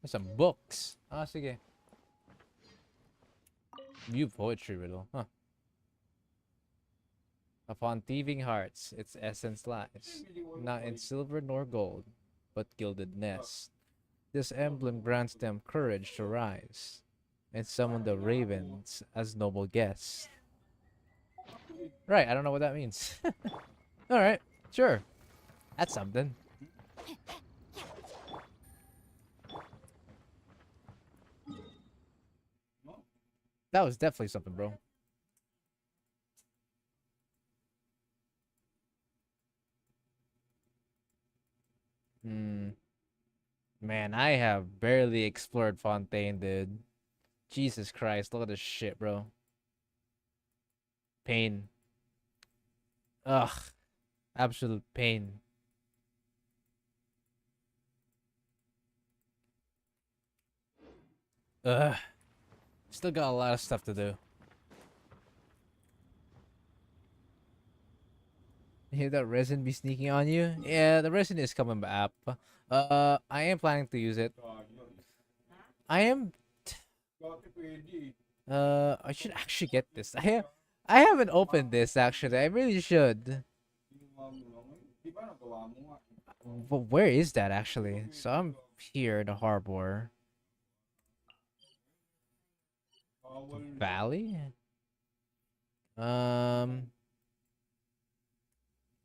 there's some books. Ah, sige. View poetry riddle, huh? Upon thieving hearts, its essence lies, not in silver nor gold, but gilded nest. This emblem grants them courage to rise, and summon the ravens as noble guests. Right, I don't know what that means. Alright, sure. That's something. That was definitely something, bro. Man, I have barely explored Fontaine, dude. Jesus Christ, look at this shit, bro. Pain. Ugh. Absolute pain. Ugh. Still got a lot of stuff to do. You hear that resin be sneaking on you? Yeah, the resin is coming up. I am planning to use it. I am. I should actually get this. I haven't opened this actually. I really should. But where is that actually? So I'm here in the harbor. Valley?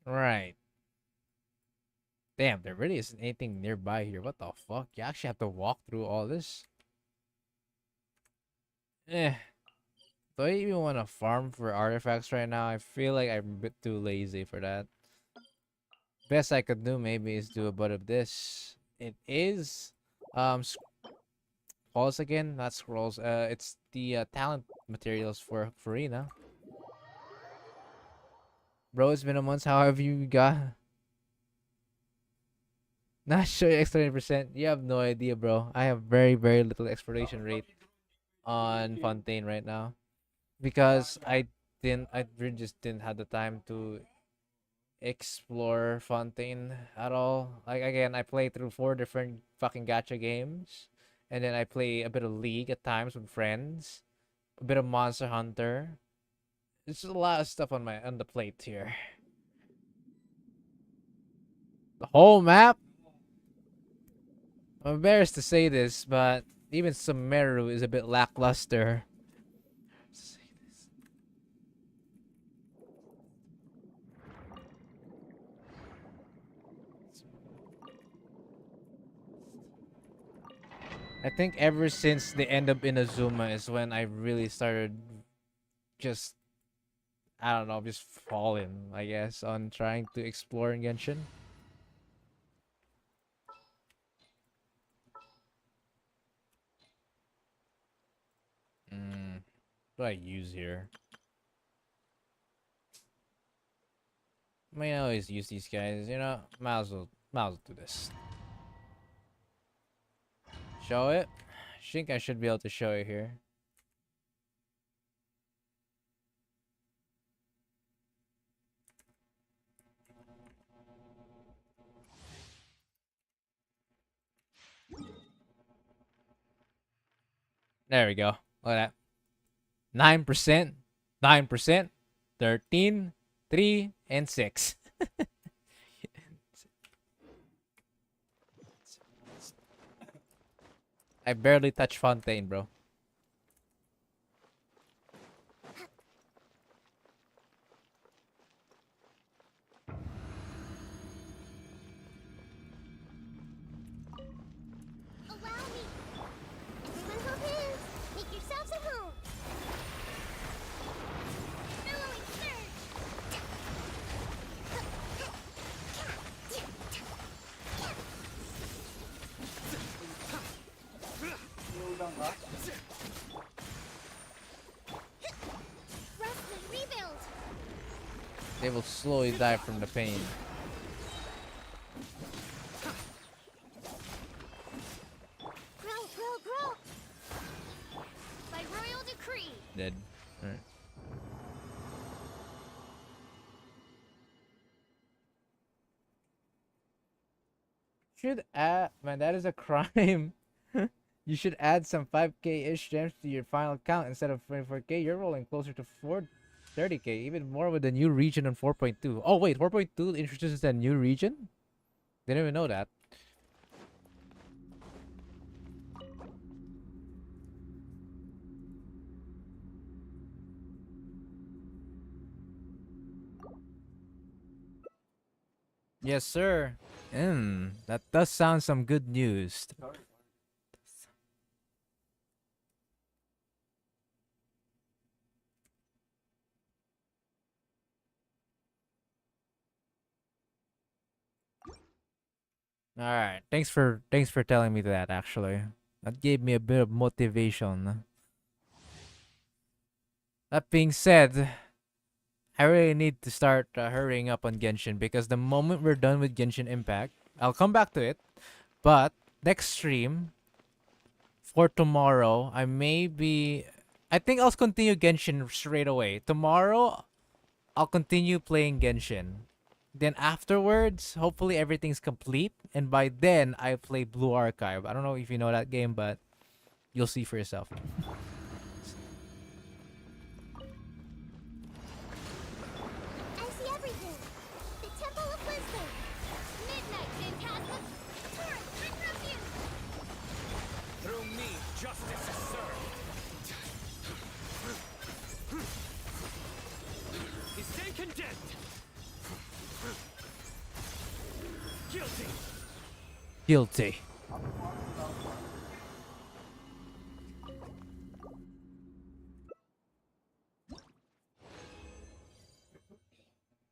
Right. Damn, there really isn't anything nearby here. What the fuck? You actually have to walk through all this? Eh. Do I even want to farm for artifacts right now? I feel like I'm a bit too lazy for that. Best I could do maybe is do a bit of this. It is scrolls again, not scrolls. It's the talent materials for Farina. Bro, it's been a month. How have you got? Not sure extra 20%. You have no idea, bro. I have very little exploration rate on Fontaine right now because I really just didn't have the time to explore Fontaine at all. Like again, I play through 4 different fucking gacha games, and then I play a bit of League at times with friends, a bit of Monster Hunter. It's just a lot of stuff on the plate here. The whole map. I'm embarrassed to say this, but even Sumeru is a bit lackluster. I think ever since the end of Inazuma is when I really started just, I don't know, just falling, I guess, on trying to explore in Genshin. What do I use here? I mean, I always use these guys, you know. Might as well do this. Show it. I think I should be able to show it here. There we go. Look at that. 9%, 9%, 13, 3, and 6. I barely touch Fontaine, bro. Allow me. Everyone hold hands. Make yourselves at home. Billowing surge. Rest and rebuild. They will slowly die from the pain. Grow. By royal decree. Dead. Alright. Should add, man, that is a crime. You should add some 5k-ish gems to your final count instead of 24k. You're rolling closer to 430k, even more with the new region on 4.2. Oh wait, 4.2 introduces a new region? Didn't even know that. Yes, sir. That does sound some good news. All right. Thanks for telling me that actually. That gave me a bit of motivation. That being said, I really need to start hurrying up on Genshin because the moment we're done with Genshin Impact, I'll come back to it. But next stream for tomorrow, I think I'll continue Genshin straight away. Tomorrow, I'll continue playing Genshin. Then afterwards, hopefully everything's complete. And by then, I play Blue Archive. I don't know if you know that game, but you'll see for yourself. I see everything. The Temple of Wisdom. Midnight Phantasma. Torrent and Refuge. Through me, justice is served. Is they condemned? Guilty. Guilty.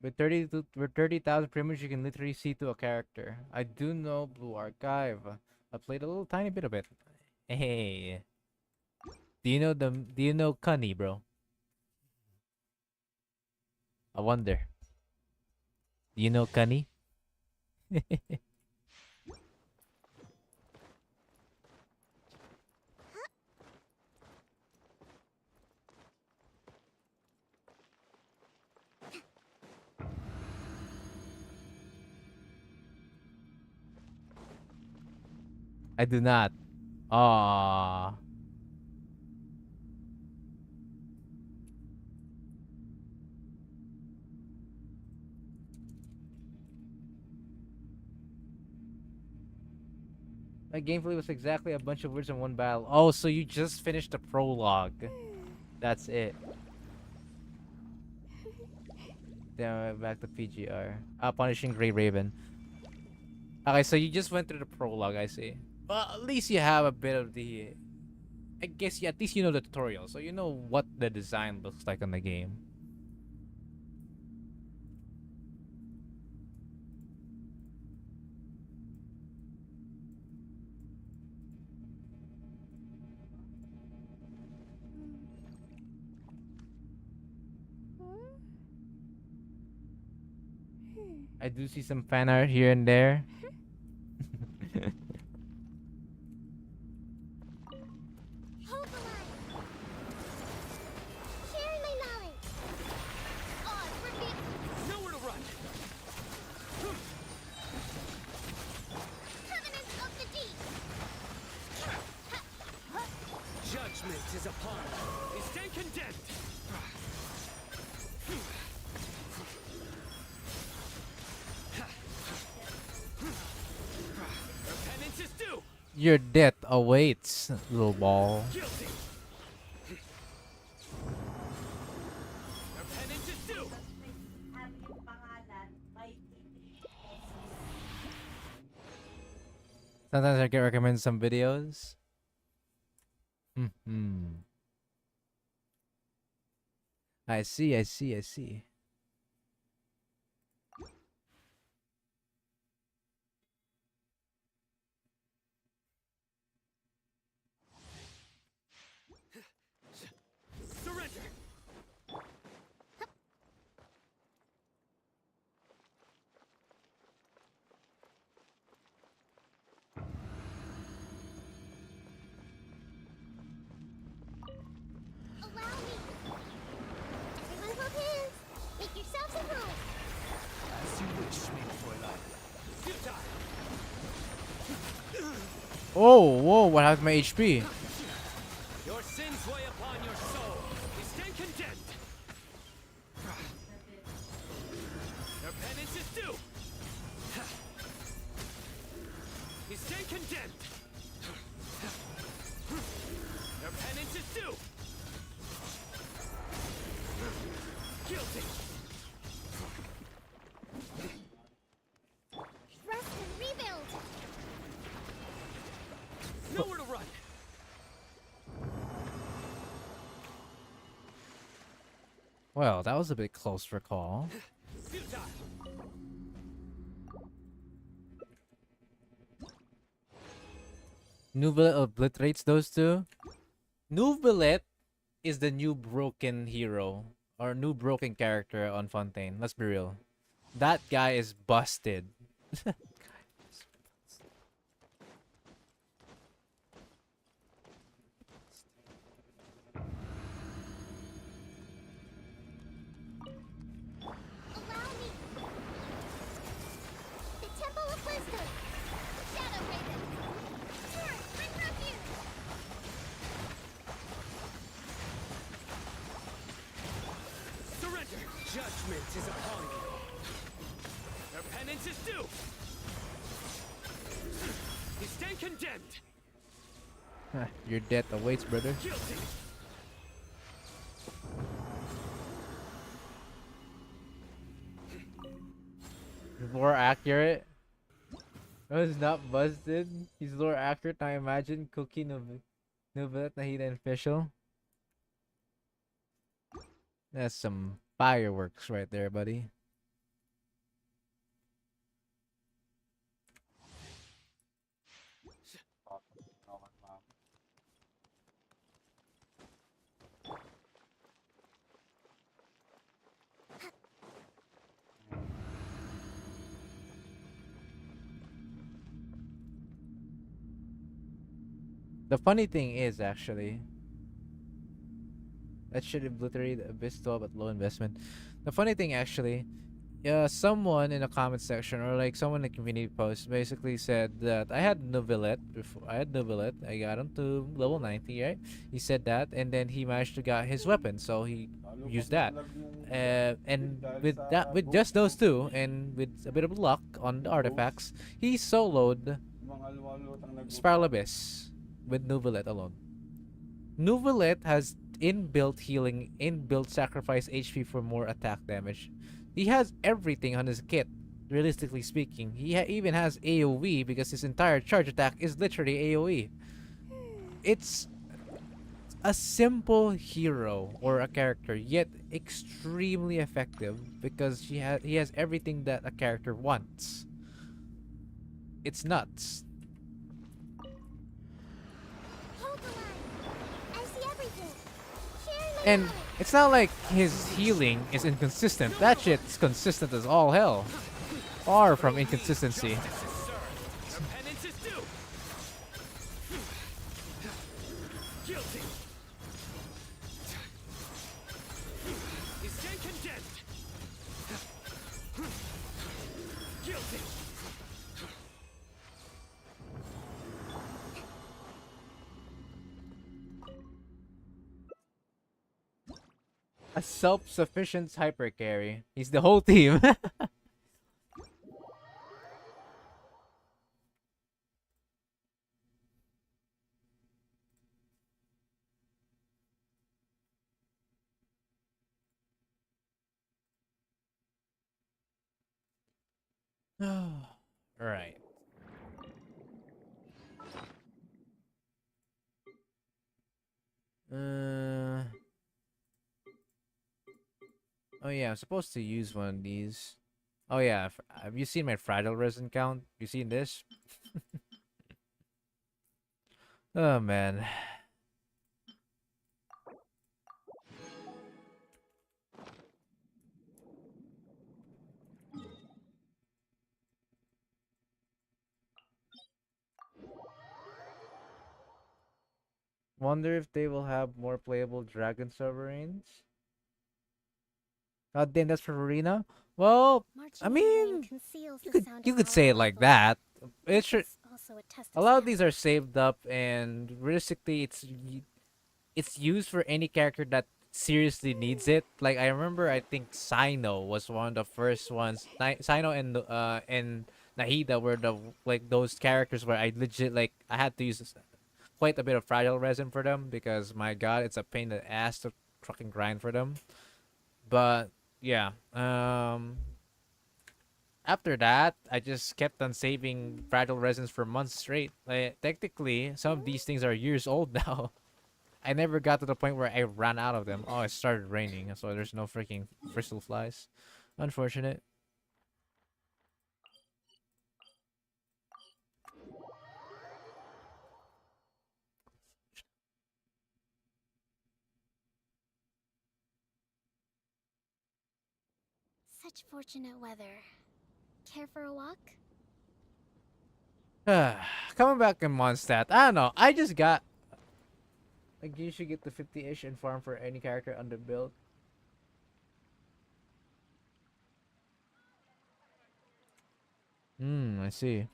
With 30,000 premiums, you can literally see to a character. I do know Blue Archive. I played a little tiny bit of it. Hey, do you know the? Do you know Cunny, bro? I wonder. Do you know Cunny? I do not. Ah. My gameplay was exactly a bunch of words in one battle. Oh, so you just finished the prologue. That's it. Then back to PGR. Punishing Grey Raven. Okay, so you just went through the prologue, I see. Well, at least you have a bit of the... I guess at least you know the tutorial, so you know what the design looks like on the game. I do see some fan art here and there. Hold the line. Sharing my knowledge. Odds reveal. Nowhere to run. Covenants of the deep. Judgment is upon you. You stand condemned. Your penance is due. Your death awaits, little ball. Guilty. Your penance is due. Sometimes I get recommended some videos. I see, I see, I see. Surrender. Allow me. Everyone hold hands. Make yourselves at home. As you wish, main Fräulein. Futile. Oh, whoa, what happened to my HP? Your sins weigh upon your soul. You stand condemned. Your penance is due. You stand condemned. Your penance is due. Guilty. Rest and rebuild. Nowhere to run. Well, that was a bit close for call. Futile. Nubilet obliterates those two. Nubilet is the new broken hero or new broken character on Fontaine. Let's be real. That guy is busted. Allow me. The Temple of Wisdom. Shadow Raven. Turn, bring refuge. Surrender. Judgment is upon you. Your penance is due. You stand condemned. Your death awaits, brother. Guilty. More accurate. No, it's not busted. He's more accurate. I imagine Cookie Nubilet Nahida official. That's some fireworks right there, buddy. The funny thing is, actually, that should obliterate the Abyss 12 at low investment. The funny thing, actually, someone in the comment section or like someone in the community post basically said that I had Novelette before. I had Novelette. I got him to level 90, right? He said that, and then he managed to get his weapon, so he used that. And with that, with just those two, and with a bit of luck on the artifacts, he soloed Spiral Abyss with Novelette alone. Novelette has inbuilt healing, inbuilt sacrifice HP for more attack damage. He has everything on his kit, realistically speaking. He even has AoE because his entire charge attack is literally AoE. It's a simple hero or a character, yet extremely effective because he has everything that a character wants. It's nuts. Hold the line. I see everything. Surely And it's not like his healing is inconsistent. That shit's consistent as all hell. Far from inconsistency. Your penance is due. Guilty. Is Jen condemned? Guilty. A self-sufficient hyper carry. He's the whole team. Right. Oh yeah, I'm supposed to use one of these. Oh yeah, have you seen my fragile resin count? You seen this? Oh man. Wonder if they will have more playable dragon sovereigns. God damn, that's for Arena. Well, I mean, you could say it like that. It should. A lot of these are saved up, and realistically, it's used for any character that seriously needs it. Like I remember, I think Sino was one of the first ones. Sino and Nahida were the like those characters where I legit like I had to use quite a bit of fragile resin for them because my god, it's a pain in the ass to fucking grind for them. But yeah, after that, I just kept on saving fragile resins for months straight. Like technically, some of these things are years old now. I never got to the point where I ran out of them. Oh, it started raining, so there's no freaking crystal flies. Unfortunate. Such fortunate weather. Care for a walk? Coming back in Mondstadt, I don't know. I just got like you should get the 50-ish and farm for any character under build. I see.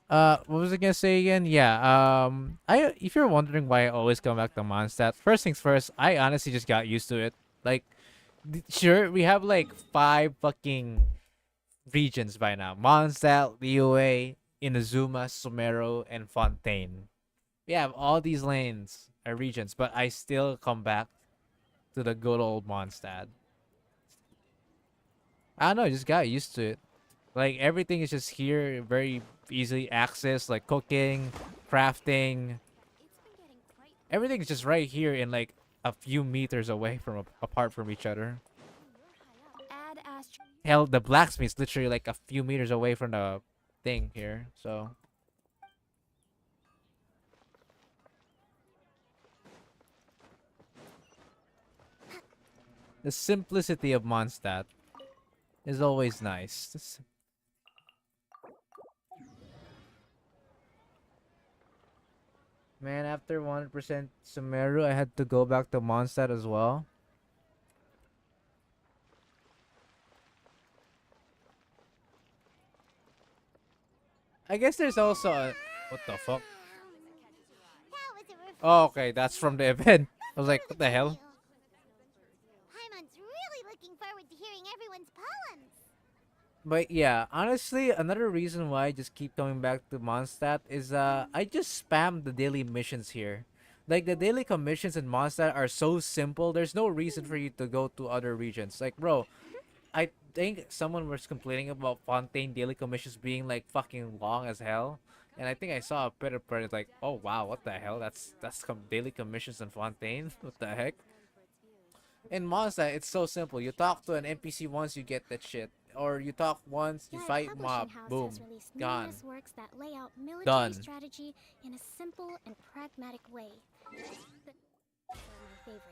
What was I gonna say again? Yeah, I if you're wondering why I always come back to Mondstadt, first things first, I honestly just got used to it. Like, sure, we have like 5 fucking regions by now. Mondstadt, Liyue, Inazuma, Sumero, and Fontaine. We have all these lanes are regions, but I still come back to the good old Mondstadt. I don't know, I just got used to it. Like everything is just here, very easily accessed, like cooking, crafting. Everything is just right here in like a few meters away from apart from each other. Hell, the blacksmith's literally like a few meters away from the thing here, so. The simplicity of Mondstadt is always nice. Man, after 100% Sumeru, I had to go back to Mondstadt as well. I guess there's also a... What the fuck? Oh, okay, that's from the event. I was like, what the hell? Paimon's really looking forward to hearing everyone's poems. But yeah, honestly, another reason why I just keep coming back to Mondstadt is I just spam the daily missions here. Like the daily commissions in Mondstadt are so simple. There's no reason for you to go to other regions. Like, bro, I think someone was complaining about Fontaine daily commissions being like fucking long as hell. And I think I saw a bit of it like, oh wow, what the hell? That's daily commissions in Fontaine. What the heck? In Monster, it's so simple. You talk to an NPC once, you get that shit. Or you talk once, you Your fight publishing mob, house boom, has released gone. numerous works that lay out military Done. strategy in a simple and pragmatic way. But are my favorite.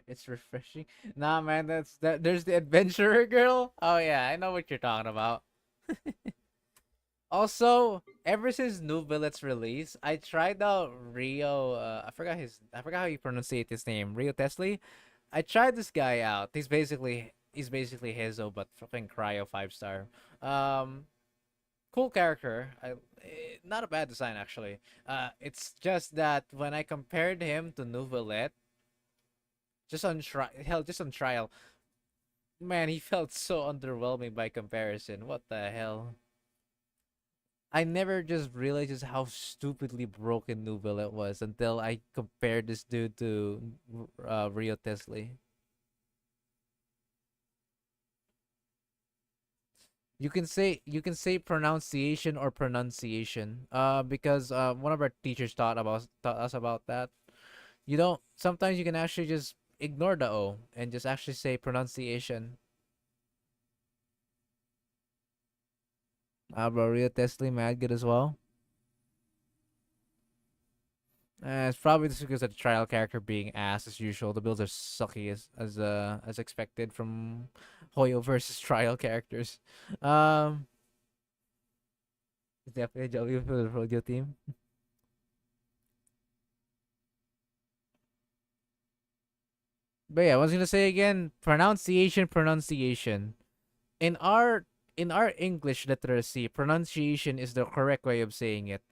It's refreshing. Nah, man, that's that. There's the adventurer girl. Oh yeah, I know what you're talking about. Also, ever since New Billet's release, I tried out Rio. I forgot how you pronounce his name. Rio Tesli. I tried this guy out. He's basically Hezo, but fucking Cryo 5-star. Cool character. Not a bad design actually. It's just that when I compared him to Nouvelet, just on trial, man, he felt so underwhelming by comparison. What the hell? I never just realized just how stupidly broken Nouvelet was until I compared this dude to Rio Tesla. You can say pronunciation or pronunciation. Because one of our teachers taught us about that. You don't sometimes you can actually just ignore the O and just actually say pronunciation. Bro, Rio Tesla mad good as well. It's probably just because of the trial character being ass as usual. The builds are sucky as expected from Hoyo versus trial characters. Um, it's definitely a W for the Rodeo team. But yeah, I was gonna say again, pronunciation. In our in our English literacy, pronunciation is the correct way of saying it.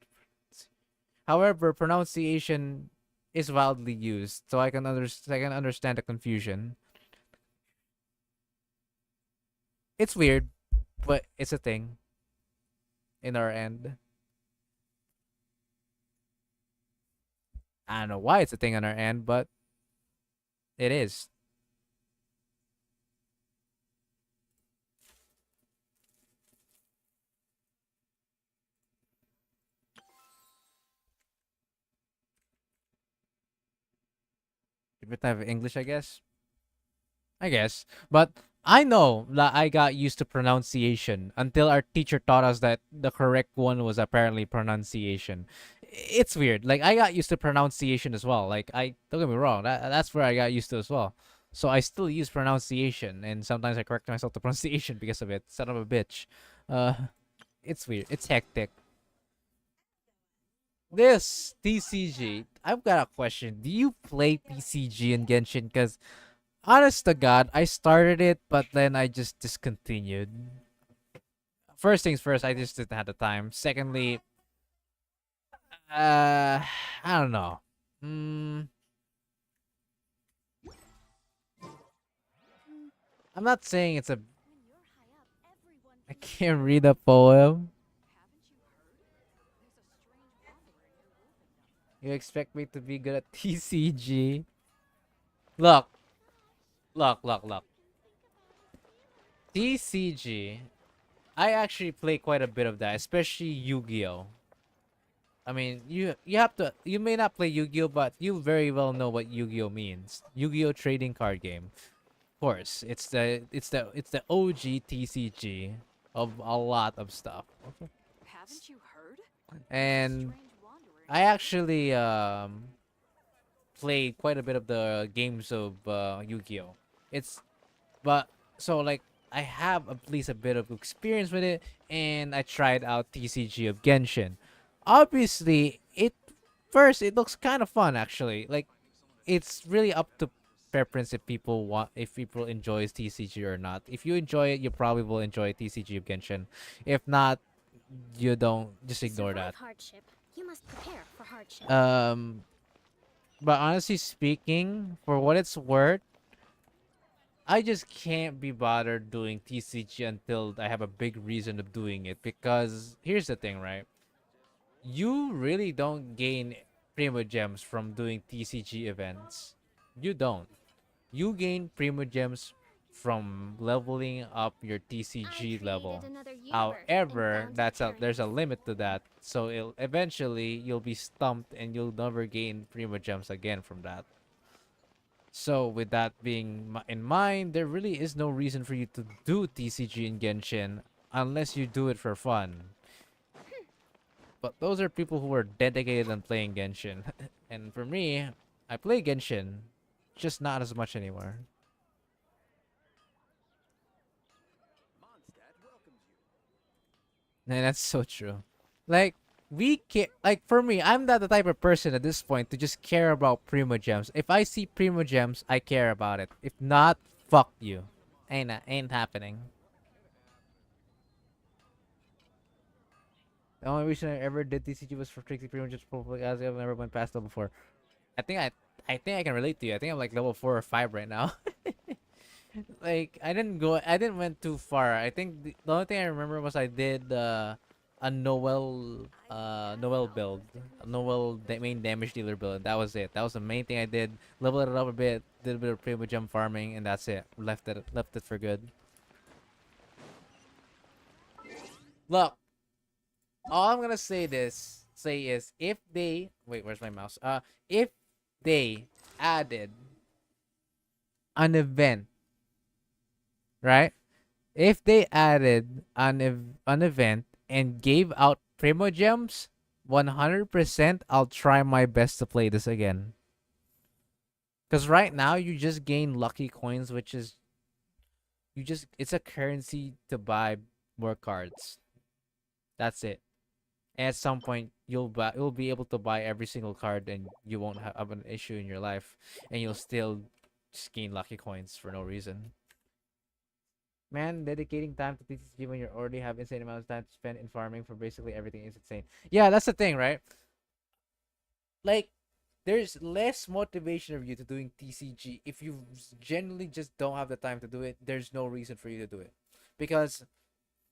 However, pronunciation is wildly used, so I can understand the confusion. It's weird, but it's a thing in our end. I don't know why it's a thing on our end, but it is. If it have English, I guess. I guess. But I know that I got used to pronunciation until our teacher taught us that the correct one was apparently pronunciation. It's weird. Like I got used to pronunciation as well. Like I don't get me wrong, that's where I got used to as well. So I still use pronunciation and sometimes I correct myself to pronunciation because of it. Son of a bitch. Uh it's weird. It's hectic. This TCG, I've got a question. Do you play PCG in Genshin? Because honest to God, I started it, but then I just discontinued. First things first, I just didn't have the time. Secondly, I don't know. Mm, I'm not saying it's a. I can't read a poem. You expect me to be good at TCG? Look, look. TCG. I actually play quite a bit of that, especially Yu-Gi-Oh. I mean, you have to. You may not play Yu-Gi-Oh, but you very well know what Yu-Gi-Oh means. Yu-Gi-Oh trading card game. Of course, it's the OG TCG of a lot of stuff. Okay. Haven't you heard? And Strange wanderer. I actually played quite a bit of the games of Yu-Gi-Oh. It's but so like I have at least a bit of experience with it, and I tried out TCG of Genshin. Obviously, it looks kind of fun actually. Like it's really up to preference if people enjoys TCG or not. If you enjoy it, you probably will enjoy TCG of Genshin. If not, you don't just To ignore survive that. hardship, you must prepare for hardship. But honestly speaking, for what it's worth, I just can't be bothered doing TCG until I have a big reason of doing it. Because here's the thing, right? You really don't gain Primo Gems from doing TCG events. You don't. You gain Primo Gems from leveling up your TCG level. Another universe and However, found it there's a curious. limit to that. So eventually you'll be stumped and you'll never gain Primo Gems again from that. So with that being in mind, there really is no reason for you to do TCG in Genshin unless you do it for fun. But those are people who are dedicated on playing Genshin. And for me, I play Genshin, just not as much anymore. And that's so true. Like we care. Like for me, I'm not the type of person at this point to just care about Primo Gems. If I see Primo Gems, I care about it. If not, fuck you. Ain't happening. The only reason I ever did TCG was for Trixie Primo Gems, probably as I've never went past them before. I think I can relate to you. I think I'm like level 4 or 5 right now. Like I didn't went too far. I think the only thing I remember was I did a Noel build, a main damage dealer build. That was it. That was the main thing I did. Leveled it up a bit, did a bit of Primo Gem farming, and that's it. Left it for good. Look, all I'm gonna say is if they wait, where's my mouse? If they added an event, right? If they added an event and gave out Primo Gems, 100% I'll try my best to play this again. Because right now you just gain lucky coins, which is it's a currency to buy more cards. That's it. And at some point you'll be able to buy every single card and you won't have an issue in your life, and you'll still just gain lucky coins for no reason. Man, dedicating time to TCG when you already have insane amounts of time to spend in farming for basically everything is insane. Yeah, that's the thing, right? Like, there's less motivation of you to doing TCG. If you generally just don't have the time to do it, there's no reason for you to do it. Because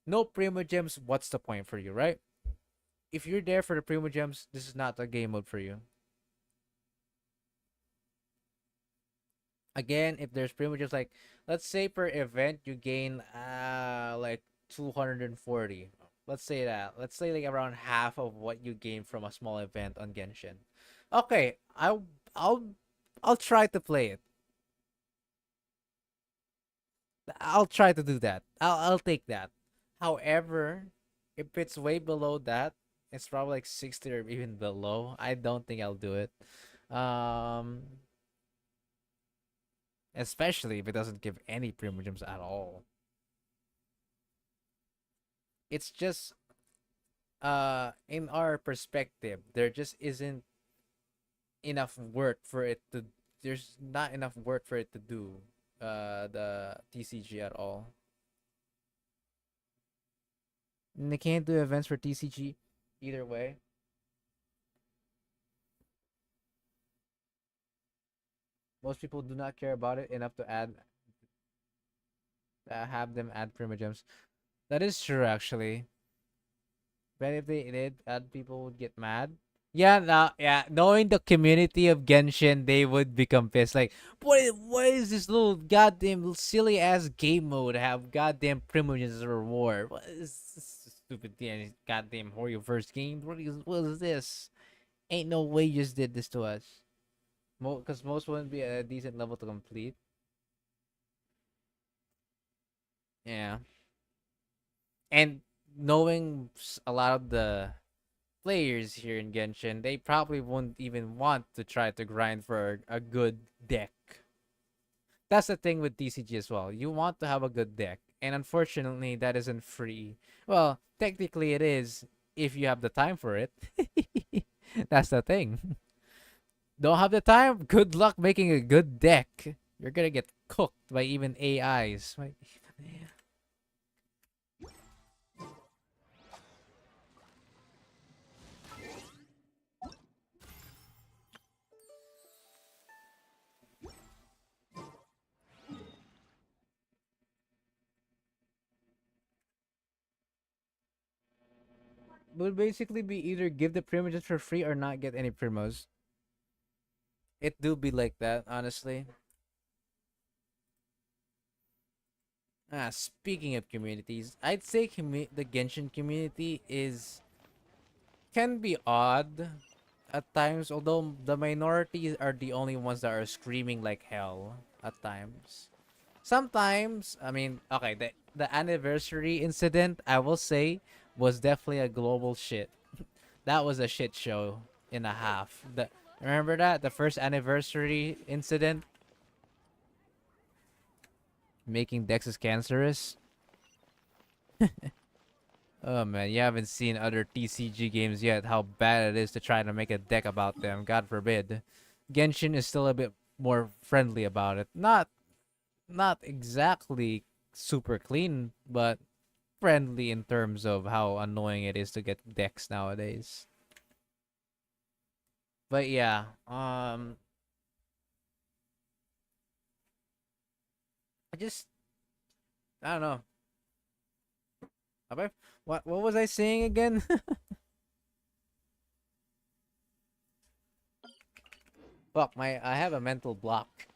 no Primo Gems, what's the point for you, right? If you're there for the Primo Gems, this is not a game mode for you. Again, if there's Primo Gems, like, let's say per event you gain like 240. Let's say that. Let's say like around half of what you gain from a small event on Genshin. Okay, I'll I'll try to play it. I'll try to do that. I'll take that. However, if it's way below that, it's probably like 60 or even below. I don't think I'll do it. Um, especially if it doesn't give any Primo Gems at all. It's just in our perspective, there just isn't enough work for it to there's not enough work for it to do the TCG at all. And they can't do events for TCG either way. Most people do not care about it enough to have them add Primogems. That is true, actually. But if they did add, people would get mad. Yeah, yeah. Knowing the community of Genshin, they would become pissed. Like, what is this little goddamn silly ass game mode have goddamn Primogems as a reward? What is this? Stupid goddamn Horror-verse game. What is this? Ain't no way you just did this to us. Because most wouldn't be at a decent level to complete. Yeah. And knowing a lot of the players here in Genshin, they probably won't even want to try to grind for a good deck. That's the thing with TCG as well. You want to have a good deck. And unfortunately, that isn't free. Well, technically it is if you have the time for it. That's the thing. Don't have the time? Good luck making a good deck. You're gonna get cooked by even AIs. Would basically be either give the primages for free or not get any primos. It do be like that, honestly. Speaking of communities, I'd say the Genshin community can be odd at times, although the minorities are the only ones that are screaming like hell at times. Sometimes, I mean, okay, the anniversary incident, I will say, was definitely a global shit. That was a shit show and a half. Remember that? The first anniversary incident? Making Dexes cancerous? Oh man, you haven't seen other TCG games yet, how bad it is to try to make a deck about them, God forbid. Genshin is still a bit more friendly about it. Not exactly super clean, but friendly in terms of how annoying it is to get decks nowadays. But yeah, I don't know. What was I saying again? Fuck, I have a mental block.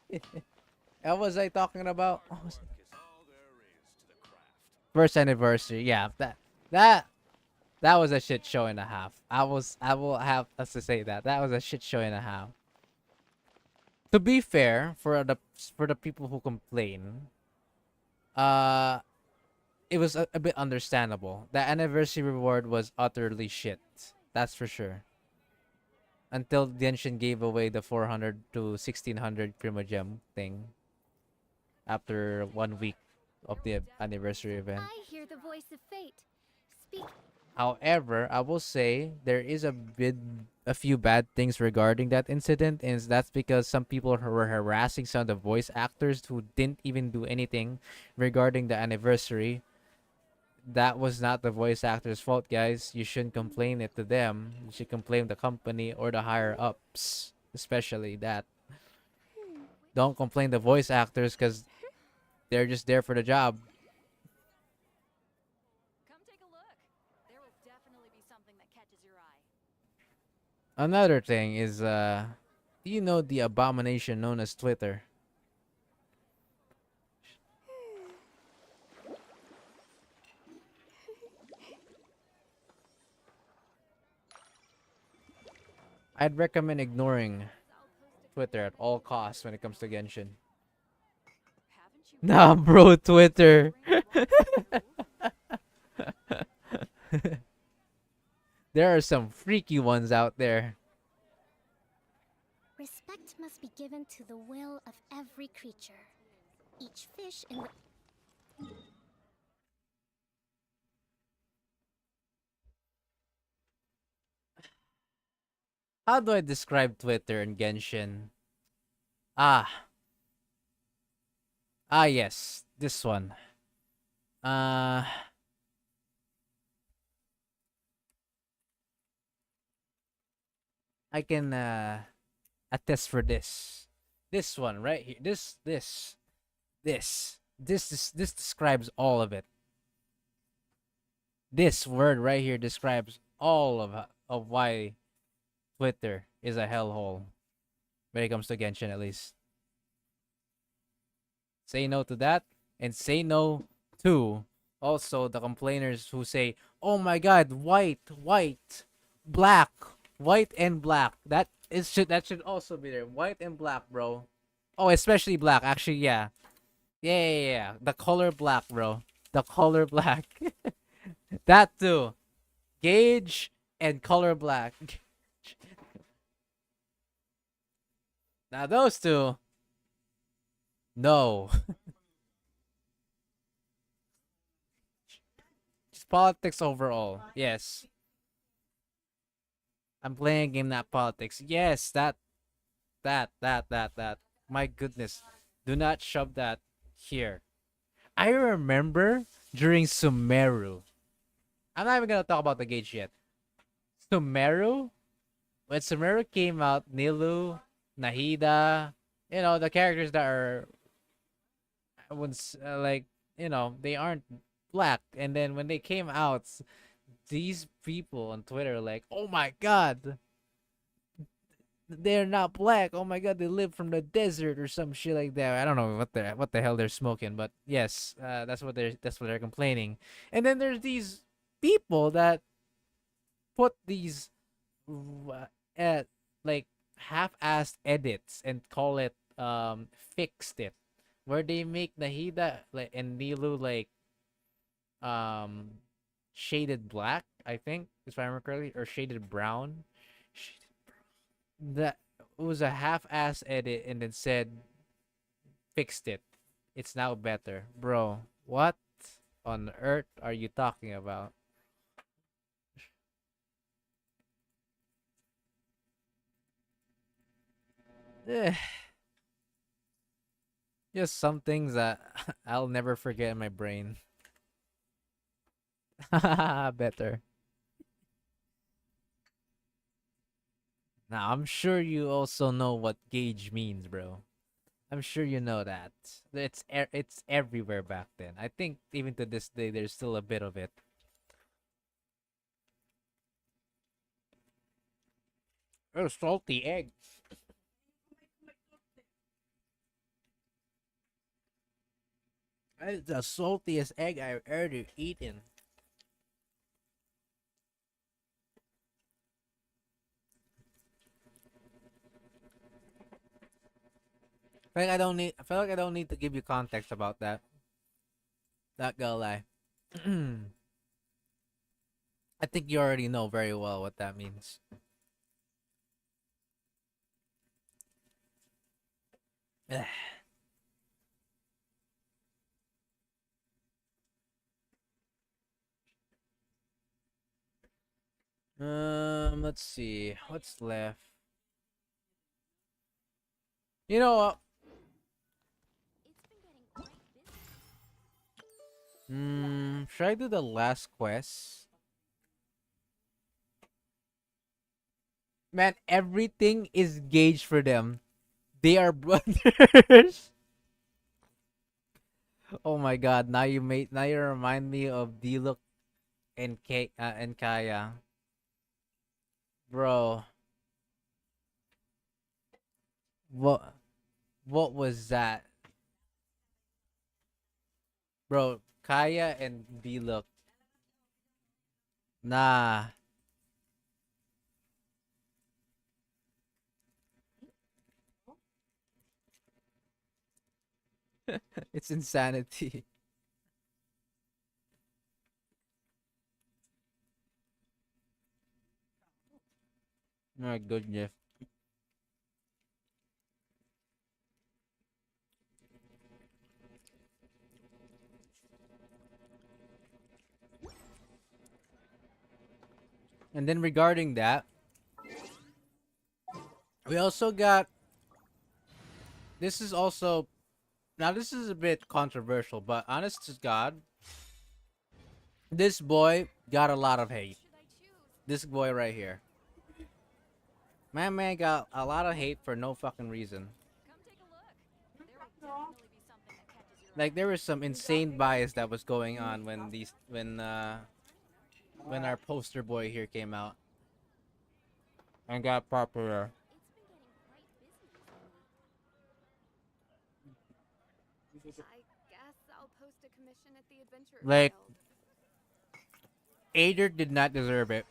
What was I talking about? First anniversary, yeah, that that was a shit show and a half. I will have us to say that was a shit show and a half. To be fair, for the people who complain, uh, it was a bit understandable. The anniversary reward was utterly shit. That's for sure. Until Genshin gave away the 400 to 1600 Primogem thing after 1 week of the anniversary event. I hear the voice of fate. Speak. However, I will say there is a few bad things regarding that incident, and that's because some people were harassing some of the voice actors who didn't even do anything regarding the anniversary. That was not the voice actor's fault, guys. You shouldn't complain it to them. You should complain the company or the higher ups, especially that. Don't complain the voice actors because they're just there for the job. Come take a look. There will definitely be something that catches your eye. Another thing is, do you know the abomination known as Twitter? I'd recommend ignoring Twitter at all costs when it comes to Genshin. Nah, bro, Twitter. There are some freaky ones out there. Respect must be given to the will of every creature. Each fish in the... How do I describe Twitter and Genshin? Ah. Ah, yes. This one. I can attest for this. This one right here. This describes all of it. This word right here describes all of why Twitter is a hellhole when it comes to Genshin, at least. Say no to that, and say no to also the complainers who say, Oh my god, white, black, white and black. That should also be there. White and black, bro. Oh, especially black. Actually, yeah. Yeah. The color black, bro. The color black. That too. Gauge and color black. Now those two. No. Just politics overall. Yes. I'm playing a game, not politics. Yes, that. My goodness. Do not shove that here. I remember during Sumeru. I'm not even gonna talk about the gauge yet. Sumeru? When Sumeru came out, Nilu, Nahida, the characters that are once like, they aren't black. And then when they came out, these people on Twitter are like, oh my god, they're not black. Oh my god, they live from the desert or some shit like that. I don't know what the hell they're smoking, but yes, that's what they're complaining. And then there's these people that put these uh, like half-assed edits and call it fixed it, where they make Nahida like and Nilu like um shaded black, I think, if I remember correctly, or shaded brown. That was a half-ass edit and then said fixed it. It's now better. Bro, what on earth are you talking about? Eh, just some things that I'll never forget in my brain. Better. Now, I'm sure you also know what gauge means, bro. I'm sure you know that. It's everywhere back then. I think even to this day, there's still a bit of it. Oh, salty egg. That is the saltiest egg I've ever eaten. I feel like I don't need to give you context about that. Not gonna lie. I think you already know very well what that means. Let's see. What's left? You know what? Should I do the last quest? Man, everything is gauged for them. They are brothers. Oh my god, now you remind me of Diluc and Kaya. Bro, what what was that? Bro, Kaya and Diluc. Nah. It's insanity. My goodness. And then regarding that, we also got this is also now this is a bit controversial, but honest to God, this boy got a lot of hate. This boy right here. My man got a lot of hate for no fucking reason. Like there was some insane bias that was going on when our poster boy here came out and got popular. I guess I'll post a commission at the Adventure Like Guild. Ader did not deserve it.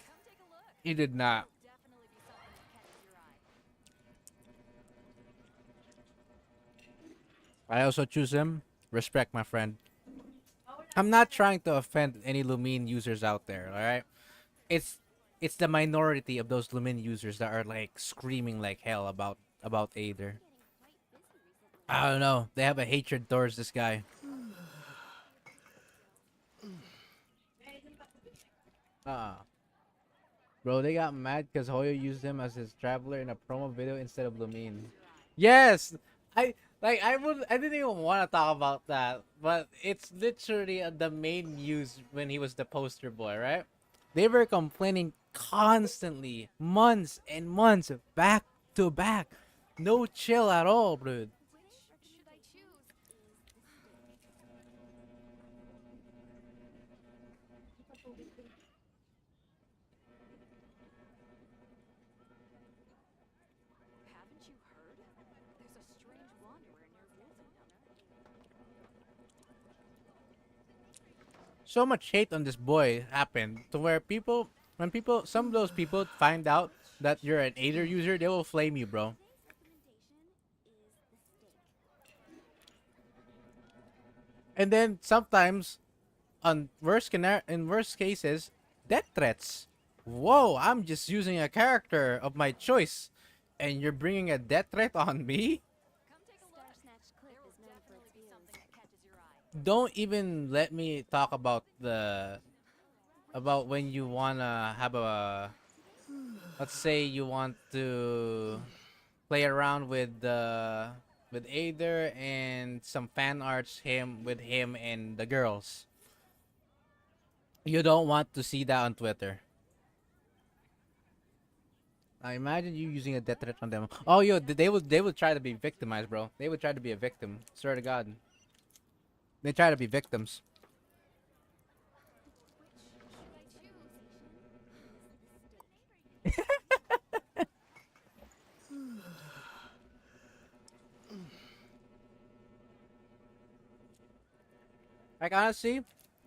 He did not. I also choose him. Respect, my friend. I'm not trying to offend any Lumine users out there, alright? It's it's the minority of those Lumine users that are like screaming like hell about Aether. I don't know. They have a hatred towards this guy. Ah, bro, they got mad because Hoyo used him as his traveler in a promo video instead of Lumine. Yes, I didn't even want to talk about that, but it's literally the main news when he was the poster boy, right? They were complaining constantly, months and months, back to back, no chill at all, bro. Haven't you heard? There's a strange wanderer near Wolfenham. So much hate on this boy happened to where some of those people find out that you're an Aether user, they will flame you, bro. And then sometimes, in worst cases, death threats. Whoa, I'm just using a character of my choice, and you're bringing a death threat on me? Don't even let me talk about when you wanna have a, let's say you want to play around with Aether and some fan arts him and the girls. You don't want to see that on Twitter. I imagine you using a death threat on them. Oh, yo, they would try to be victimized, bro. They would try to be a victim. Swear to God, they try to be victims. Like honestly,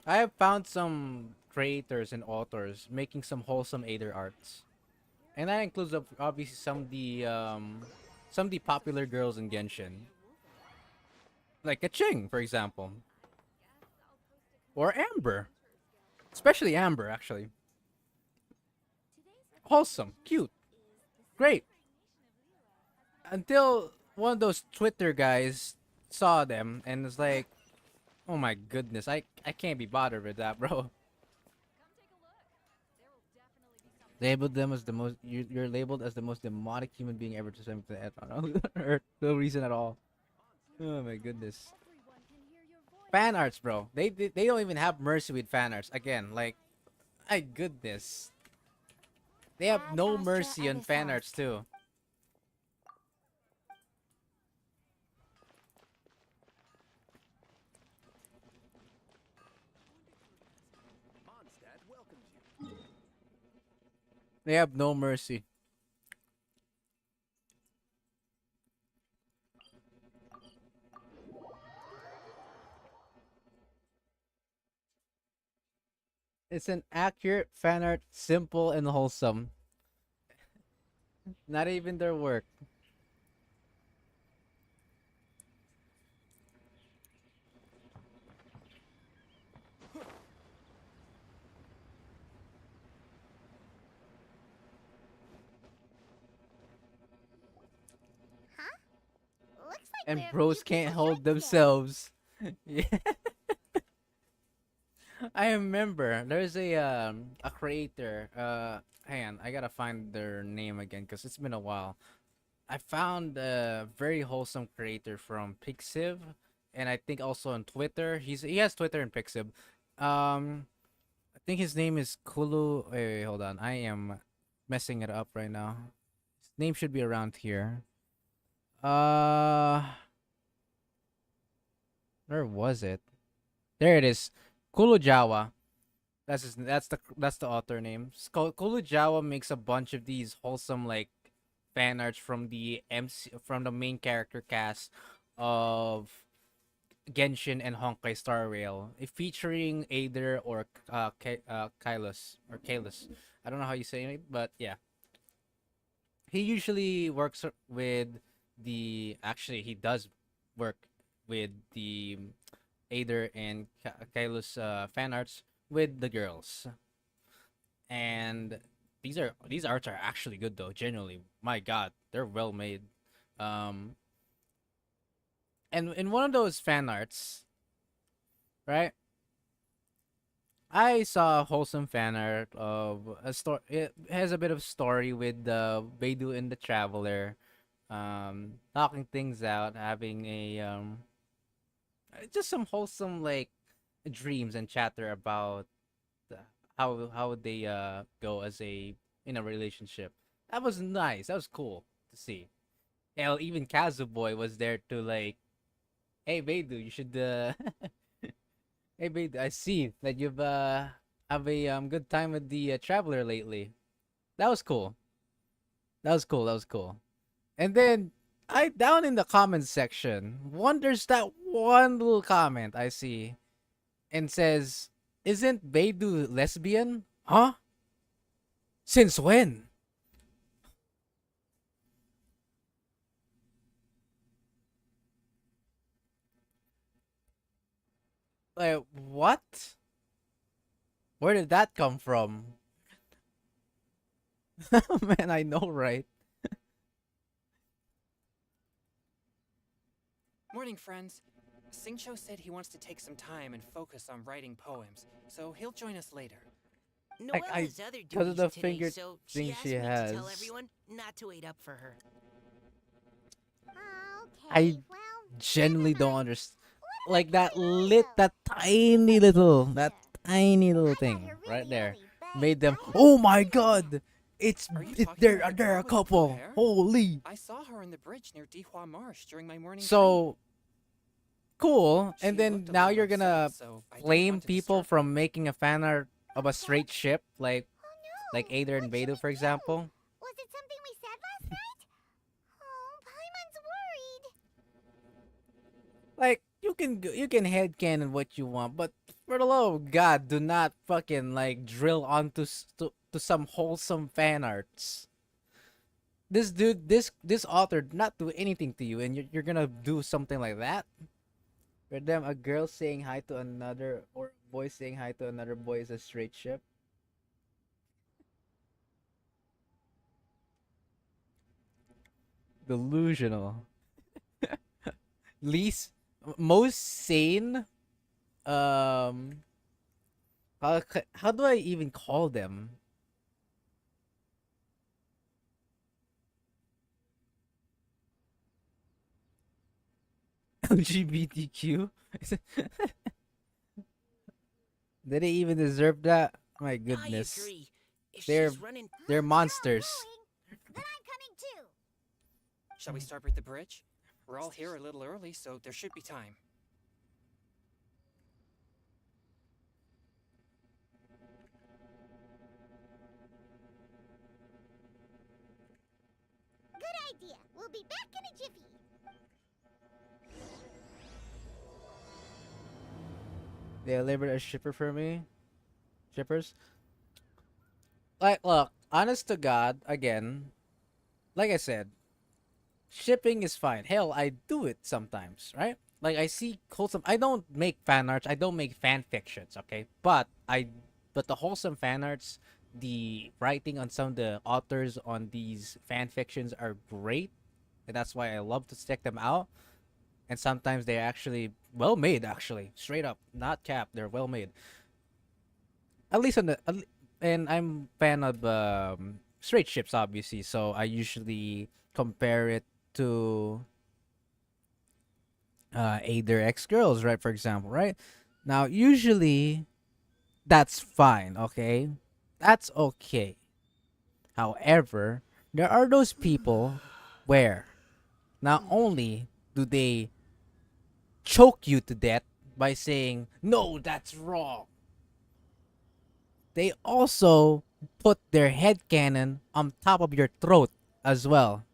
I have found some creators and authors making some wholesome Aether arts, and that includes obviously some of the popular girls in Genshin, like a Ching, for example, or Amber, especially Amber actually. Wholesome, cute, great. Until one of those Twitter guys saw them and was like, "Oh my goodness, I can't be bothered with that, bro." Labeled them as the most you're labeled as the most demonic human being ever to swim to the on Earth. No reason at all. Oh my goodness. Fan arts, bro. They don't even have mercy with fan arts. Again, like, my goodness. They have no mercy on fan arts too. They have no mercy. It's an accurate fan art, simple and wholesome. Not even their work. Huh? Looks like And we have bros new can't people hold short today. themselves. Yeah. I remember there's a creator. Hang on, I gotta find their name again because it's been a while. I found a very wholesome creator from Pixiv, and I think also on Twitter. He has Twitter and Pixiv. I think his name is Kulu. Wait, hold on. I am messing it up right now. His name should be around here. Uh, where was it? There it is. Kulujawa. That's the author name. Kulujawa makes a bunch of these wholesome like fan arts from the main character cast of Genshin and Honkai Star Rail, featuring Aether or Kylus. I don't know how you say it, but yeah, he usually works with the. Actually, he does work with the Aether and Kylus fan arts with the girls, and these arts are actually good though. Genuinely, my God, they're well made. Um, and in one of those fan arts, right? I saw a wholesome fan art of a story. It has a bit of story with the Beidou and the Traveler, talking things out, having a just some wholesome like dreams and chatter about the, how they go as a in a relationship. That was nice. That was cool to see. Hell, even Kazu Boy was there to like, hey Beidou, you should hey, babe, I see that you've have a good time with the traveler lately. That was cool. That was cool. That was cool. And then I down in the comments section, wonders that one little comment I see and says, "Isn't Beidou lesbian? Huh? Since when?" Like what? Where did that come from? Man, I know, right? Morning, friends. Singcho said he wants to take some time and focus on writing poems, so he'll join us later. Noelle I has other because of duties the today, finger so thing she asked she me to tell has. everyone not to wait up for her. I Okay, well, genuinely never don't mind. understand. What Like about that Polyario? that Here. tiny little I got thing here right really there early, but made them. I Oh haven't my seen her yet. God! It's Are you it, talking they're about the they're girl a with the blue couple. hair? Holy! I saw her on the bridge near Dihua Marsh during my morning train. So cool. She And then looked a now little you're upset, gonna so I didn't blame want to people disturb her. from making a fan art of a straight ship Oh like no! Aether and What should Beidou, for we do? example. Was it something we said last night? Oh, Paimon's worried. Like you can headcanon what you want, but for the love of God, do not fucking like drill onto to some wholesome fan arts. This dude, this author did not do anything to you, and you're gonna do something like that. For them, a girl saying hi to another or a boy saying hi to another boy is a straight ship. Delusional. Least most sane. Um, how do I even call them? LGBTQ? Did they even deserve that? My I goodness. agree. If They're she's running, they're You're all monsters. going. Then I'm coming too. Shall we start with the bridge? We're all here a little early, so there should be time. Good idea. We'll be back in a jiffy. They delivered a shipper for me. Shippers. Like, look, honest to God, again, like I said, shipping is fine. Hell, I do it sometimes, right? Like I see wholesome. I don't make fan arts. I don't make fan fictions. Okay, but the wholesome fan arts, the writing on some of the authors on these fan fictions are great, and that's why I love to check them out. And sometimes they're actually well made. Actually, straight up, not cap. They're well made. At least on the and I'm fan of straight ships, obviously. So I usually compare it to either ex girls, right? For example, right? Now, usually that's fine, okay? That's okay. However, there are those people where not only do they choke you to death by saying, no, that's wrong, they also put their head cannon on top of your throat as well.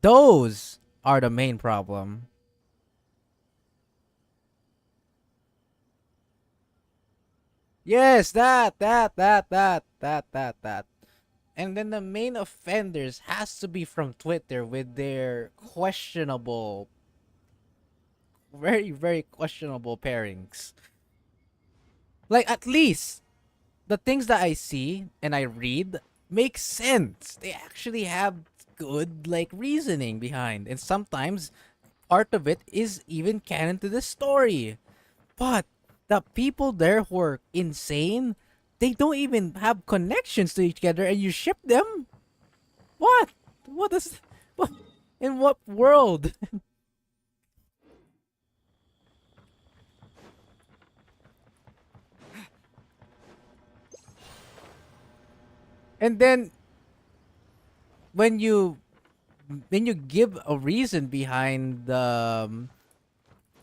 Those are the main problem. Yes, that. And then the main offenders has to be from Twitter with their questionable, very, very questionable pairings. Like, at least the things that I see and I read make sense. They actually have good, like, reasoning behind. And sometimes part of it is even canon to the story. But the people there who are insane, they don't even have connections to each other and you ship them? What? What is what in what world? And then when you give a reason behind the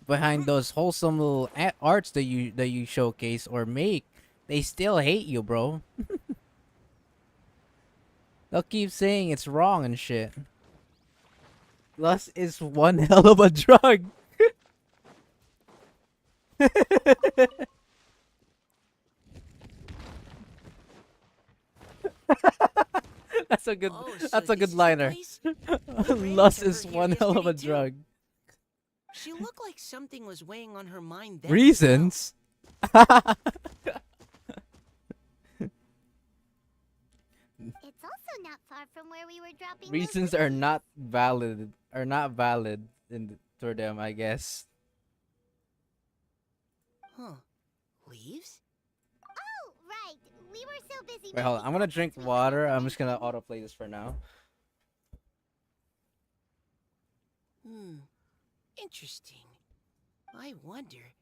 behind those wholesome little arts that you showcase or make, they still hate you, bro. They'll keep saying it's wrong and shit. Lust is one hell of a drug. That's a good Oh, so that's a this good is the liner. place? We ran Lust into her is here one hell of a yesterday, too. drug. She looked like something was weighing on her mind then as well. Reasons? It's also not far from where we were dropping those Reasons are not valid for them, I guess. Huh. Leaves? Oh, right. We were so busy Wait, hold on. I'm gonna drink we water. forgot to I'm just gonna mention. autoplay this for now. Interesting. I wonder,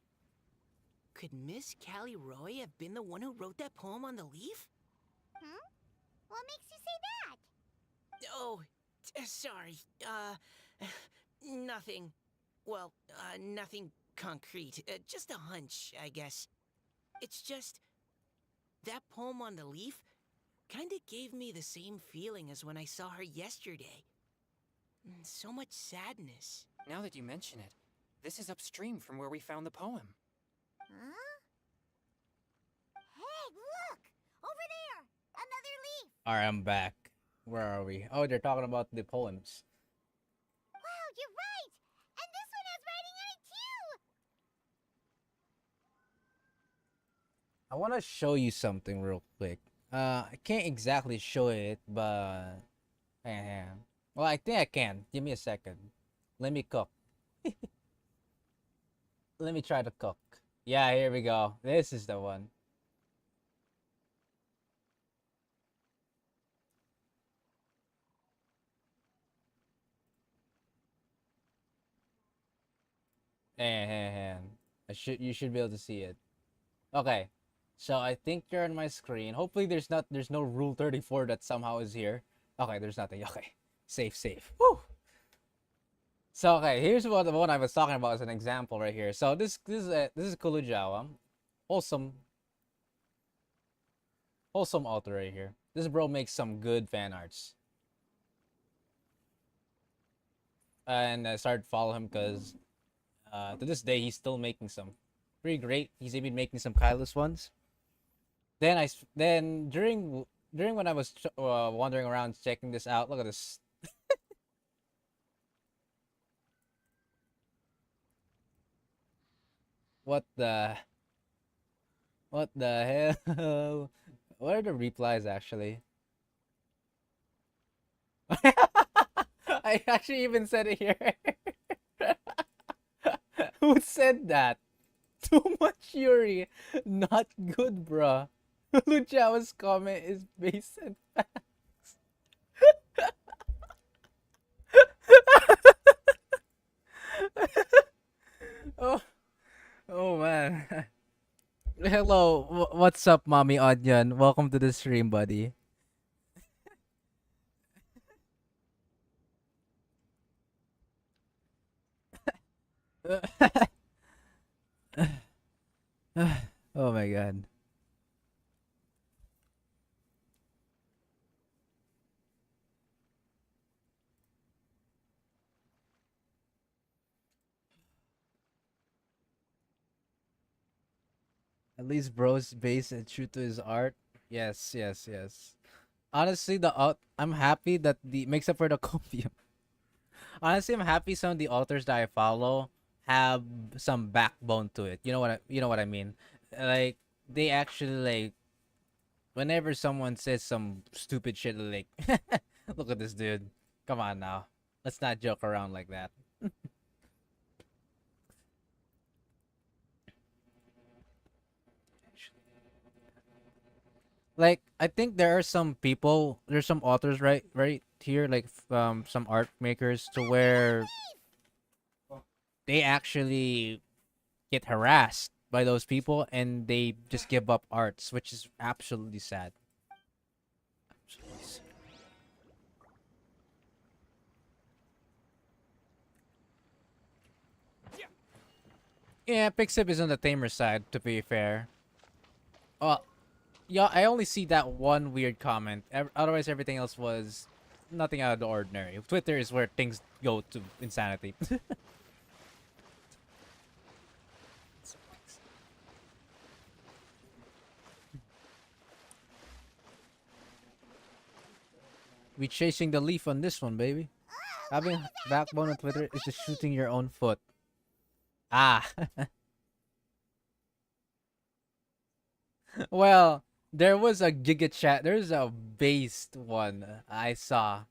could Miss Callie Roy have been the one who wrote that poem on the leaf? Hmm? What makes you say that? Oh, sorry. Nothing. Well, nothing concrete. Just a hunch, I guess. It's just that poem on the leaf kinda gave me the same feeling as when I saw her yesterday. So much sadness. Now that you mention it, this is upstream from where we found the poem. Huh? Hey, look! Over there! Another leaf! Alright, I'm back. Where are we? Oh, they're talking about the poems. Wow, you're right! And this one has writing on it too! I want to show you something real quick. I can't exactly show it, but well, I think I can. Give me a second. Let me cook. Let me try to cook. Yeah, here we go. This is the one. And you should be able to see it. Okay. So I think you're on my screen. Hopefully there's no rule 34 that somehow is here. Okay, there's nothing. Okay. Safe. Woo! So okay, here's what the one I was talking about as an example right here. So this is Kulujawa. Wholesome author right here. This bro makes some good fan arts. And I started following him because to this day he's still making some pretty great. He's even making some Kylus ones. Then during when I was wandering around checking this out, look at this. What the hell? What are the replies actually? I actually even said it here. Who said that? Too much Yuri. Not good, bruh. Luchao's comment is based on facts. oh, oh man. Hello, what's up, Mommy Onion? Welcome to the stream, buddy. Oh my god. At least bro's based and true to his art. Yes, yes, yes. Honestly, the alt I'm happy that the makes up for the copium. Honestly, I'm happy some of the authors that I follow have some backbone to it. You know what I mean? Like they actually like whenever someone says some stupid shit like look at this dude. Come on now. Let's not joke around like that. Like I think there are some people, there's some authors right here like some art makers to where they actually get harassed by those people and they just give up arts, which is absolutely sad. Absolutely sad. Yeah, Pixip is on the tamer side, to be fair. Oh, yeah, I only see that one weird comment. Otherwise, everything else was nothing out of the ordinary. Twitter is where things go to insanity. We chasing the leaf on this one, baby. Having backbone on Twitter is just shooting your own foot. Ah. Well, there was a Giga Chat. There's a based one I saw.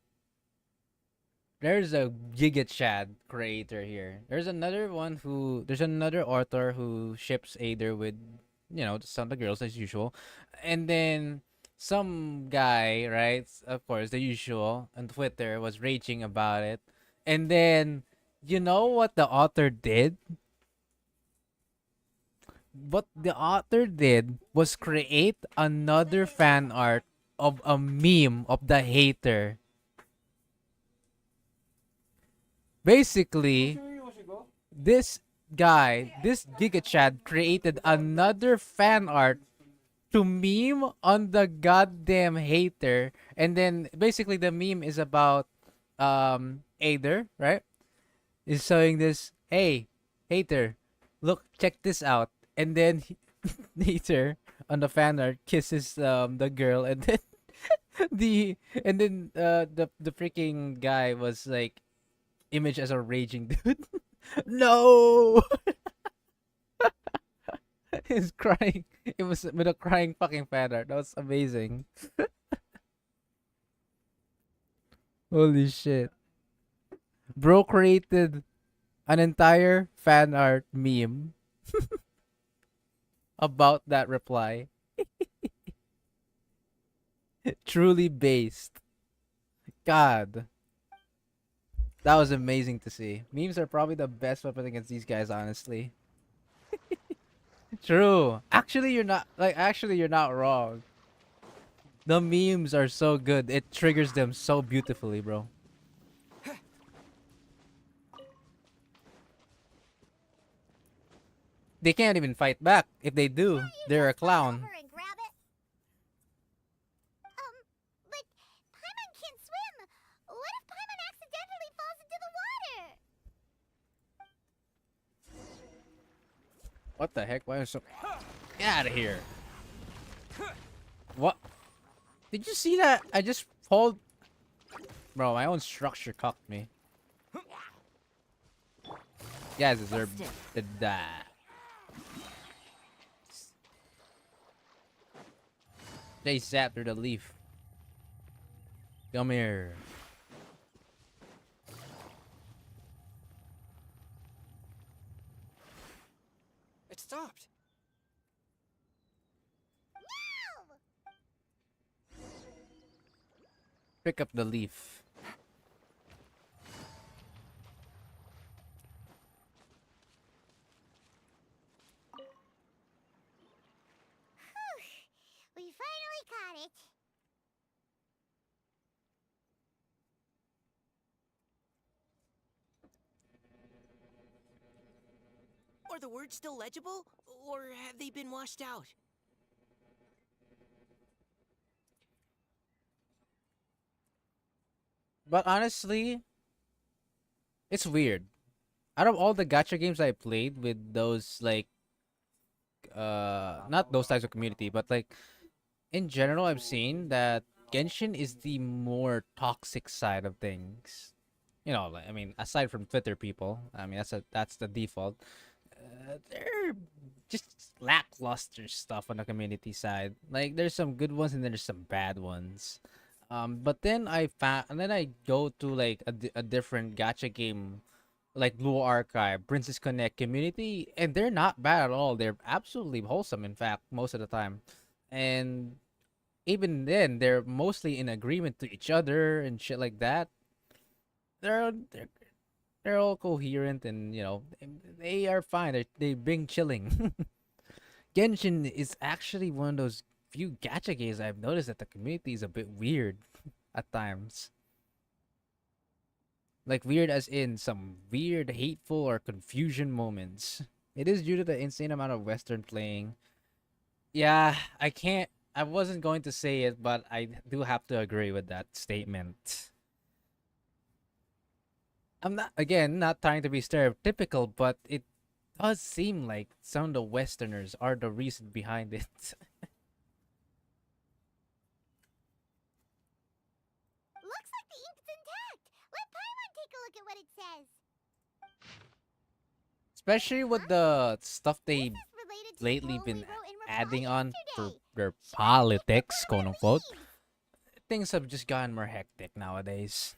There's a Giga Chat creator here. There's another author who ships Aether with, some of the girls as usual. And then some guy, right? Of course, the usual on Twitter was raging about it. And then, you know what the author did? What the author did was create another fan art of a meme of the hater. Basically, this this Giga Chad created another fan art to meme on the goddamn hater. And then basically the meme is about Aether, right? Is showing this, hey, hater, look, check this out. And then later on the fan art kisses the girl, and then the freaking guy was like image as a raging dude. No. He's crying. It was with a crying fucking fan art. That was amazing. Holy shit. Bro created an entire fan art meme about that reply. Truly based. God. That was amazing to see. Memes are probably the best weapon against these guys, honestly. True. Actually you're not wrong. The memes are so good. It triggers them so beautifully, bro. They can't even fight back. If they do, they're a clown. Over and grab it. But Paimon can't swim. What if Paimon accidentally falls into the water? What the heck? Why is so... Get out of here. What? Did you see that? I just pulled... Bro, my own structure cocked me. You guys deserve to die. They sat through the leaf. Come here. It stopped. Pick up the leaf. We finally caught it. Are the words still legible? Or have they been washed out? But honestly, it's weird. Out of all the gacha games I played with those like not those types of community, but like in general, I've seen that Genshin is the more toxic side of things. You know, like, I mean, aside from Twitter people, I mean that's the default. They're just lackluster stuff on the community side. Like there's some good ones and there's some bad ones. But then I found, and then I go to like a different gacha game, like Blue Archive, Princess Connect community, and they're not bad at all. They're absolutely wholesome, in fact, most of the time. And even then, they're mostly in agreement to each other and shit like that. They're they're they're all coherent and they are fine. They bring chilling. Genshin is actually one of those few gacha games I've noticed that the community is a bit weird at times. Like weird as in some weird, hateful, or confusion moments. It is due to the insane amount of Western playing. Yeah, I can't. I wasn't going to say it, but I do have to agree with that statement. I'm not, again, not trying to be stereotypical, but it does seem like some of the Westerners are the reason behind it. Looks like the ink's intact. Let Paimon take a look at what it says. Especially with the stuff they This is related to lately the poem we been wrote in reply adding on for yesterday. their Should I take politics, a quote look at unquote. what it means? Things have just gotten more hectic nowadays.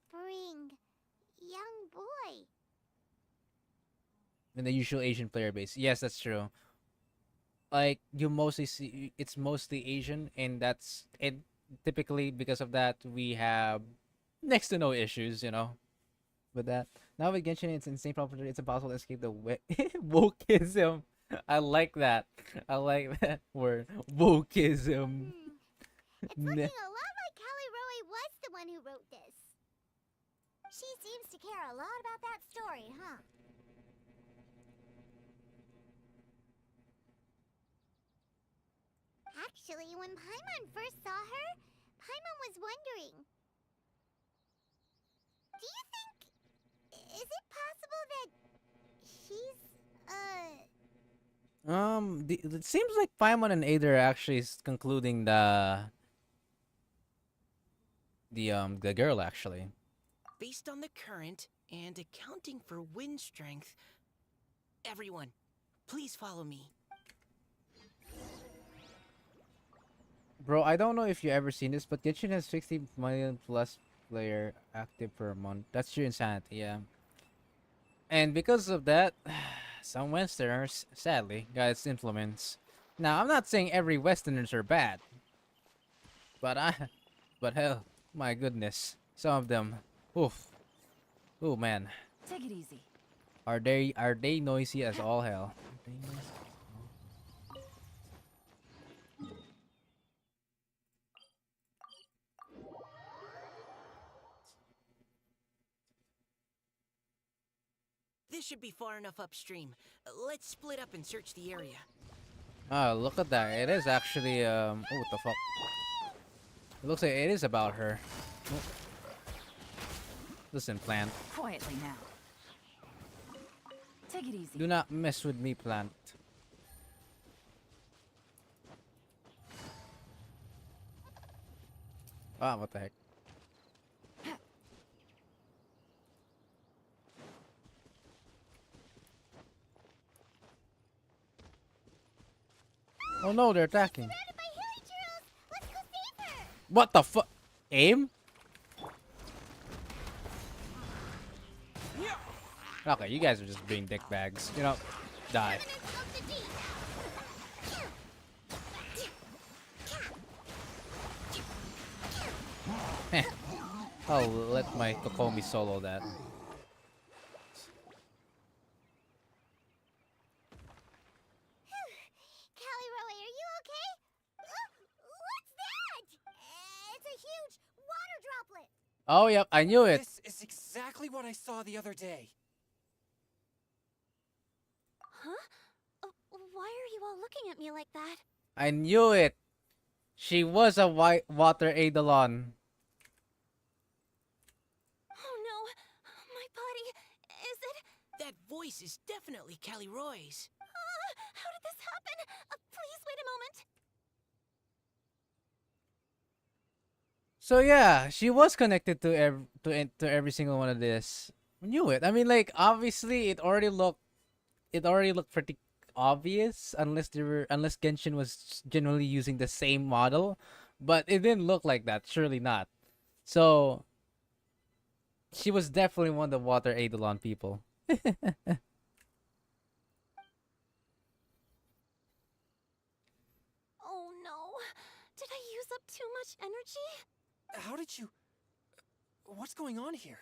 Spring. Young boy. In the usual Asian player base. Yes, that's true. Like you mostly see it's mostly Asian, and that's it. Typically, because of that, we have next to no issues, with that. Now with Genshin, it's insane property. It's impossible to escape the wokeism. I like that. I like that word, wokeism. It's looking a lot like Callie Roe was the one who wrote this. She seems to care a lot about that story, huh? Actually, when Paimon first saw her, Paimon was wondering. Do you think... Is it possible that she's, It seems like Paimon and Ada are actually concluding the girl actually. Based on the current and accounting for wind strength, everyone, please follow me. Bro, I don't know if you ever seen this, but Genshin has 60 million plus player active per month. That's sheer insanity, yeah. And because of that, some Westerners, sadly, got its influence. Now, I'm not saying every Westerners are bad, but but hell, my goodness, some of them, oof, oh man, Take it easy. are they noisy as all hell? This should be far enough upstream. Let's split up and search the area. Oh, look at that! It is actually oh, what the fuck? It looks like it is about her. Oh. Listen, plant. Quietly now. Take it easy. Do not mess with me, plant. Ah, what the heck? Oh no, they're attacking. surrounded by hilly churros. Let's go save her. What the fuck? Aim? Okay, you guys are just being dickbags. Die. Remnants of the deep. Heh. I'll let my Kokomi solo that. Callie Roe, are you okay? What's that? It's a huge water droplet. Oh, yep, I knew it. This is exactly what I saw the other day. Huh? Why are you all looking at me like that? I knew it. She was a white water Eidolon. Oh no! My body... Is it... That voice is definitely Callie Roy's. How did this this happen? Please wait a moment. So yeah, she was connected to to every single one of this. Knew it. I mean, like obviously, it already looked pretty obvious unless Genshin was generally using the same model, but it didn't look like that. Surely not. So she was definitely one of the Water Eidolon people. Oh no. Did I use up too much energy? How did you... What's going on here?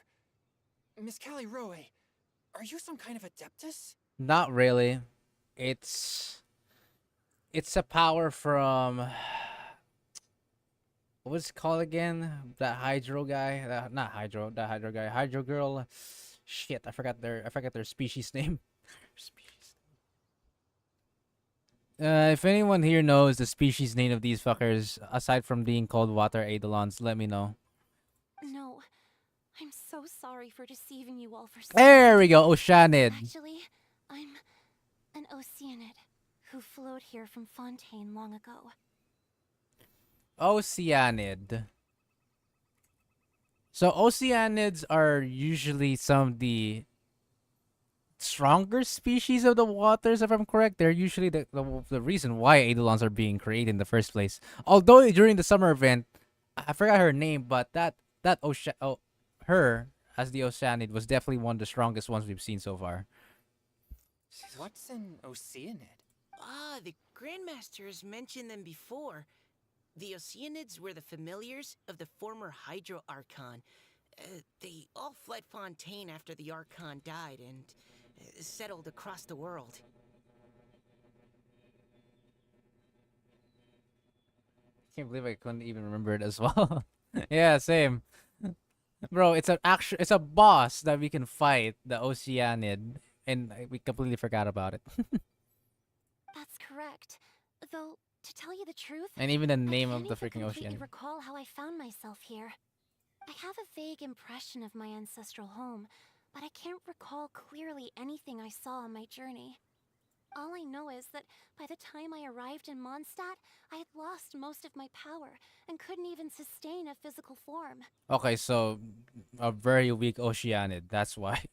Miss Callie Roe, are you some kind of adeptus? Not really. It's it's a power from what's it called again? That Hydro guy. Not Hydro. That Hydro guy. Hydro girl. Shit, I forgot their species name. If anyone here knows the species name of these fuckers, aside from being called water eidolons, let me know. No. I'm so sorry for deceiving you all for so There long. we go, Oceanid. Actually, I'm an Oceanid who flowed here from Fontaine long ago. Oceanid. So Oceanids are usually some of the stronger species of the waters, if I'm correct. They're usually the reason why Eidolons are being created in the first place. Although during the summer event, I forgot her name, but her as the Oceanid was definitely one of the strongest ones we've seen so far. What's an Oceanid? Ah, the Grandmaster has mentioned them before. The Oceanids were the familiars of the former Hydro Archon. They all fled Fontaine after the Archon died and settled across the world. Can't believe I couldn't even remember it as well. Yeah, same. Bro, it's a boss that we can fight, the Oceanid, and we completely forgot about it. That's correct. Though, to tell you the truth, And even the I name can't of the even freaking completely Oceanid. recall how I found myself here. I have a vague impression of my ancestral home, but I can't recall clearly anything I saw on my journey. All I know is that by the time I arrived in Mondstadt, I had lost most of my power and couldn't even sustain a physical form. Okay, so a very weak Oceanid. That's why.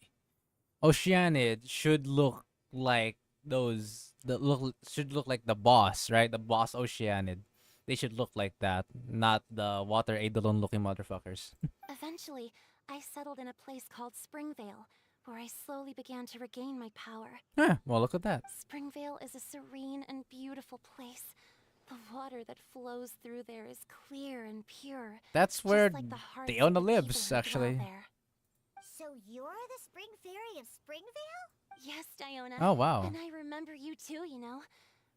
Oceanid should look like should look like the boss, right? The boss Oceanid. They should look like that, not the water eidolon looking motherfuckers. Eventually, I settled in a place called Springvale, where I slowly began to regain my power. Yeah, well, look at that. Springvale is a serene and beautiful place. The water that flows through there is clear and pure. That's where just like the hearts of Diona the people lives, who dwell actually. there. So you're the Spring Fairy of Springvale? Yes, Diona. Oh, wow. And I remember you too, you know.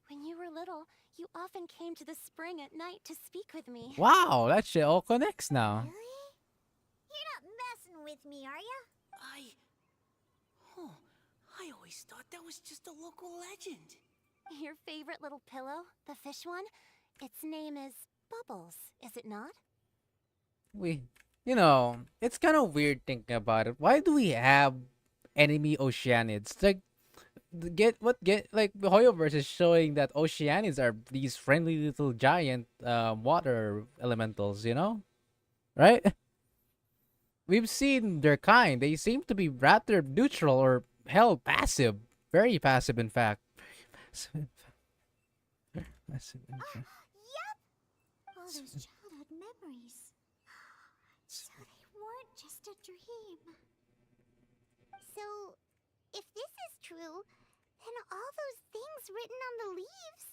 When you were little, you often came to the spring at night to speak with me. Wow, that shit all connects now. Really? You're not messing with me, are ya? I always thought that was just a local legend. Your favorite little pillow, the fish one? Its name is Bubbles, is it not? It's kind of weird thinking about it. Why do we have enemy Oceanids? Like, like Hoyoverse is showing that Oceanids are these friendly little giant water elementals, right? We've seen their kind. They seem to be rather neutral or hell passive, very passive in fact. Very passive in fact. Yep! All those childhood memories. So they weren't just a dream. So, if this is true, then all those things written on the leaves...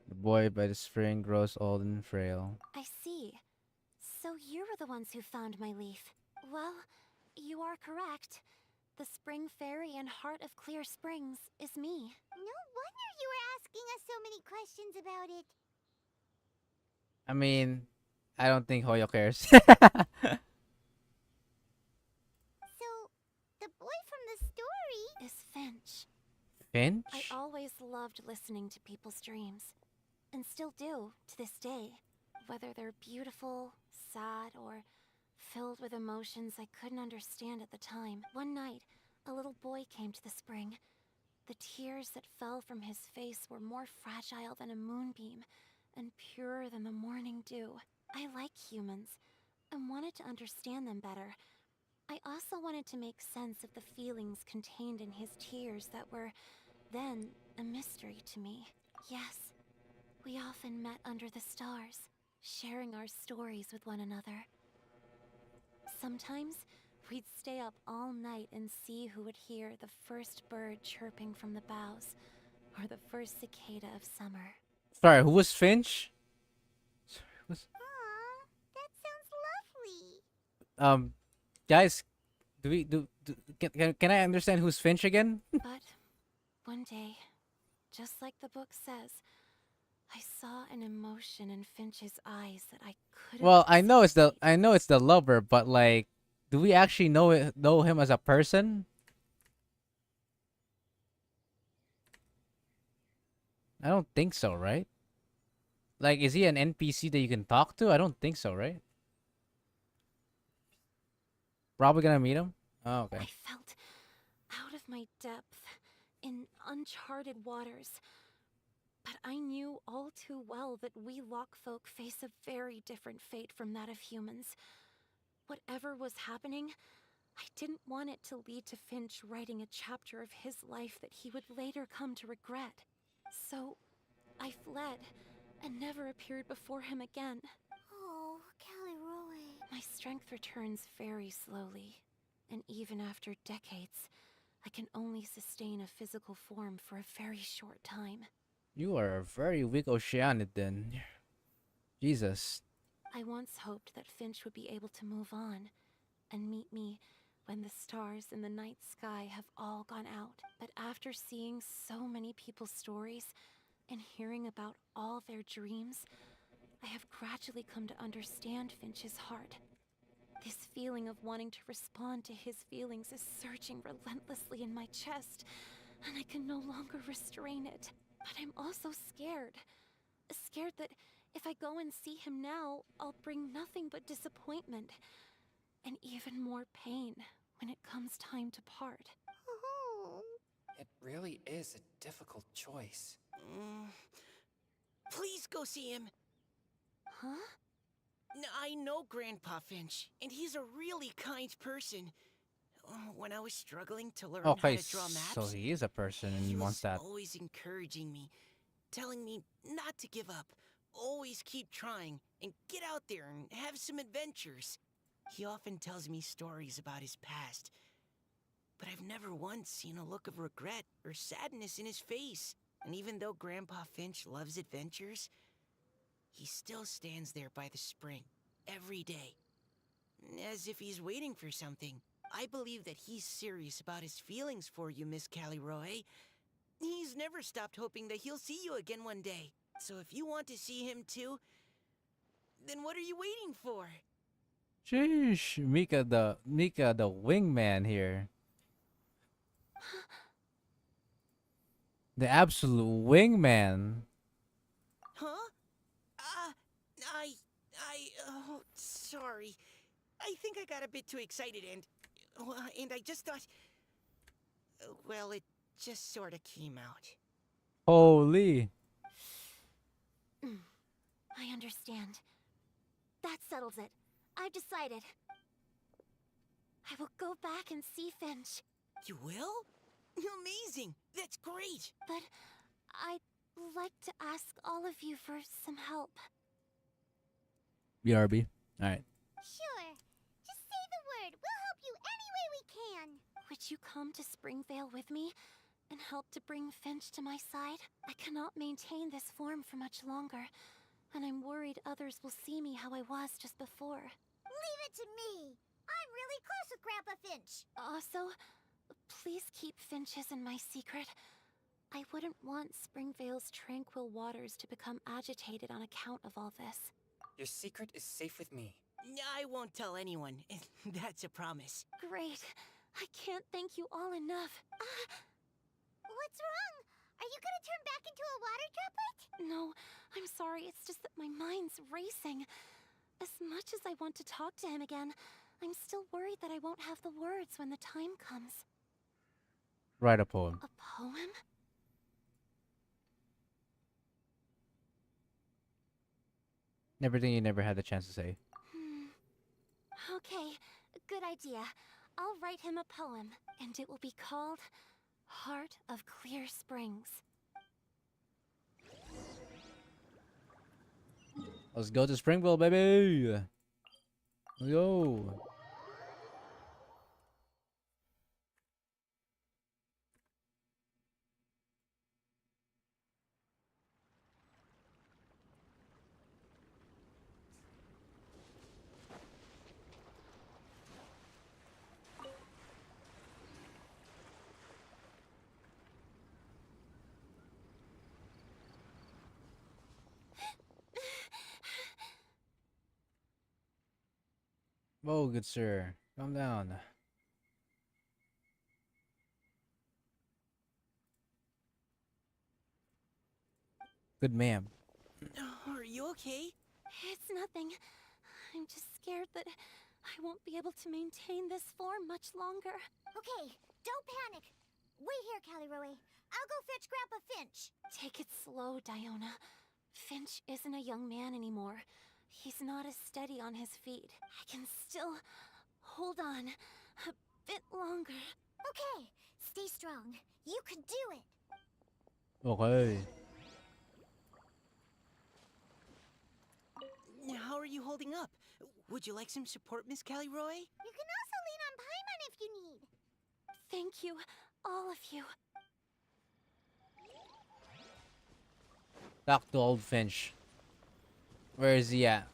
The boy by the spring grows old and frail. I see. So you were the ones who found my leaf. Well, you are correct. The Spring Fairy and Heart of Clear Springs is me. No wonder you were asking us so many questions about it. I mean, I don't think Hoyo cares. So, the boy from the story... Is Finch. Finch? I always loved listening to people's dreams. And still do, to this day. Whether they're beautiful, sad, or filled with emotions I couldn't understand at the time. One night, a little boy came to the spring. The tears that fell from his face were more fragile than a moonbeam and purer than the morning dew. I like humans and wanted to understand them better. I also wanted to make sense of the feelings contained in his tears that were, then, a mystery to me. Yes, we often met under the stars, sharing our stories with one another. Sometimes, we'd stay up all night and see who would hear the first bird chirping from the boughs, or the first cicada of summer. Sorry, who was Finch? Aw, that sounds lovely. Um, guys, can I understand who's Finch again? But one day, just like the book says, I saw an emotion in Finch's eyes that I couldn't. Well, I know it's the lover, but like, do we actually know him as a person? I don't think so, right? Like, is he an NPC that you can talk to? I don't think so, right? Probably gonna meet him? Oh, okay. I felt out of my depth, in uncharted waters. But I knew all too well that we Lockfolk face a very different fate from that of humans. Whatever was happening, I didn't want it to lead to Finch writing a chapter of his life that he would later come to regret. So, I fled, and never appeared before him again. Oh, Callie Roy. My strength returns very slowly, and even after decades, I can only sustain a physical form for a very short time. You are a very weak Oceanid then. Jesus. I once hoped that Finch would be able to move on and meet me when the stars in the night sky have all gone out. But after seeing so many people's stories and hearing about all their dreams, I have gradually come to understand Finch's heart. This feeling of wanting to respond to his feelings is surging relentlessly in my chest, and I can no longer restrain it. But I'm also scared. Scared that if I go and see him now, I'll bring nothing but disappointment and even more pain when it comes time to part. Oh. It really is a difficult choice. Please go see him. Huh? I know Grandpa Finch, and he's a really kind person. When I was struggling to learn how Okay, to draw maps, so he is a person and he he wants was that. always encouraging me, telling me not to give up, always keep trying, and get out there and have some adventures. He often tells me stories about his past, but I've never once seen a look of regret or sadness in his face. And even though Grandpa Finch loves adventures, he still stands there by the spring, every day, as if he's waiting for something. I believe that he's serious about his feelings for you, Miss Callie Roy. He's never stopped hoping that he'll see you again one day. So if you want to see him too, then what are you waiting for? Sheesh, Mika the wingman here. The absolute wingman. Huh? Sorry. I think I got a bit too excited and I just thought, well, it just sort of came out. Holy. I understand. That settles it. I've decided. I will go back and see Finch. You will? Amazing! That's great! But I'd like to ask all of you for some help. BRB. Alright. Sure. Just say the word. We'll help you any way we can. Would you come to Springvale with me and help to bring Finch to my side? I cannot maintain this form for much longer, and I'm worried others will see me how I was just before. Leave it to me. I'm really close with Grandpa Finch. Also, please keep Finch's in my secret. I wouldn't want Springvale's tranquil waters to become agitated on account of all this. Your secret is safe with me. I won't tell anyone. That's a promise. Great. I can't thank you all enough. What's wrong? Are you gonna turn back into a water droplet? No, I'm sorry. It's just that my mind's racing. As much as I want to talk to him again, I'm still worried that I won't have the words when the time comes. Write a poem. A poem? Everything you never had the chance to say. Okay, good idea. I'll write him a poem, and it will be called Heart of Clear Springs. Let's go to Springville, baby. Let's go. Whoa, good sir. Calm down. Good ma'am. Are you okay? It's nothing. I'm just scared that I won't be able to maintain this form much longer. Okay, don't panic. Wait here, Caliroe. I'll go fetch Grandpa Finch. Take it slow, Diona. Finch isn't a young man anymore. He's not as steady on his feet. I can still hold on a bit longer. Okay, stay strong. You can do it. Okay. How are you holding up? Would you like some support, Miss Caliroy? You can also lean on Paimon if you need. Thank you, all of you. Talk to old Finch. Where is he at?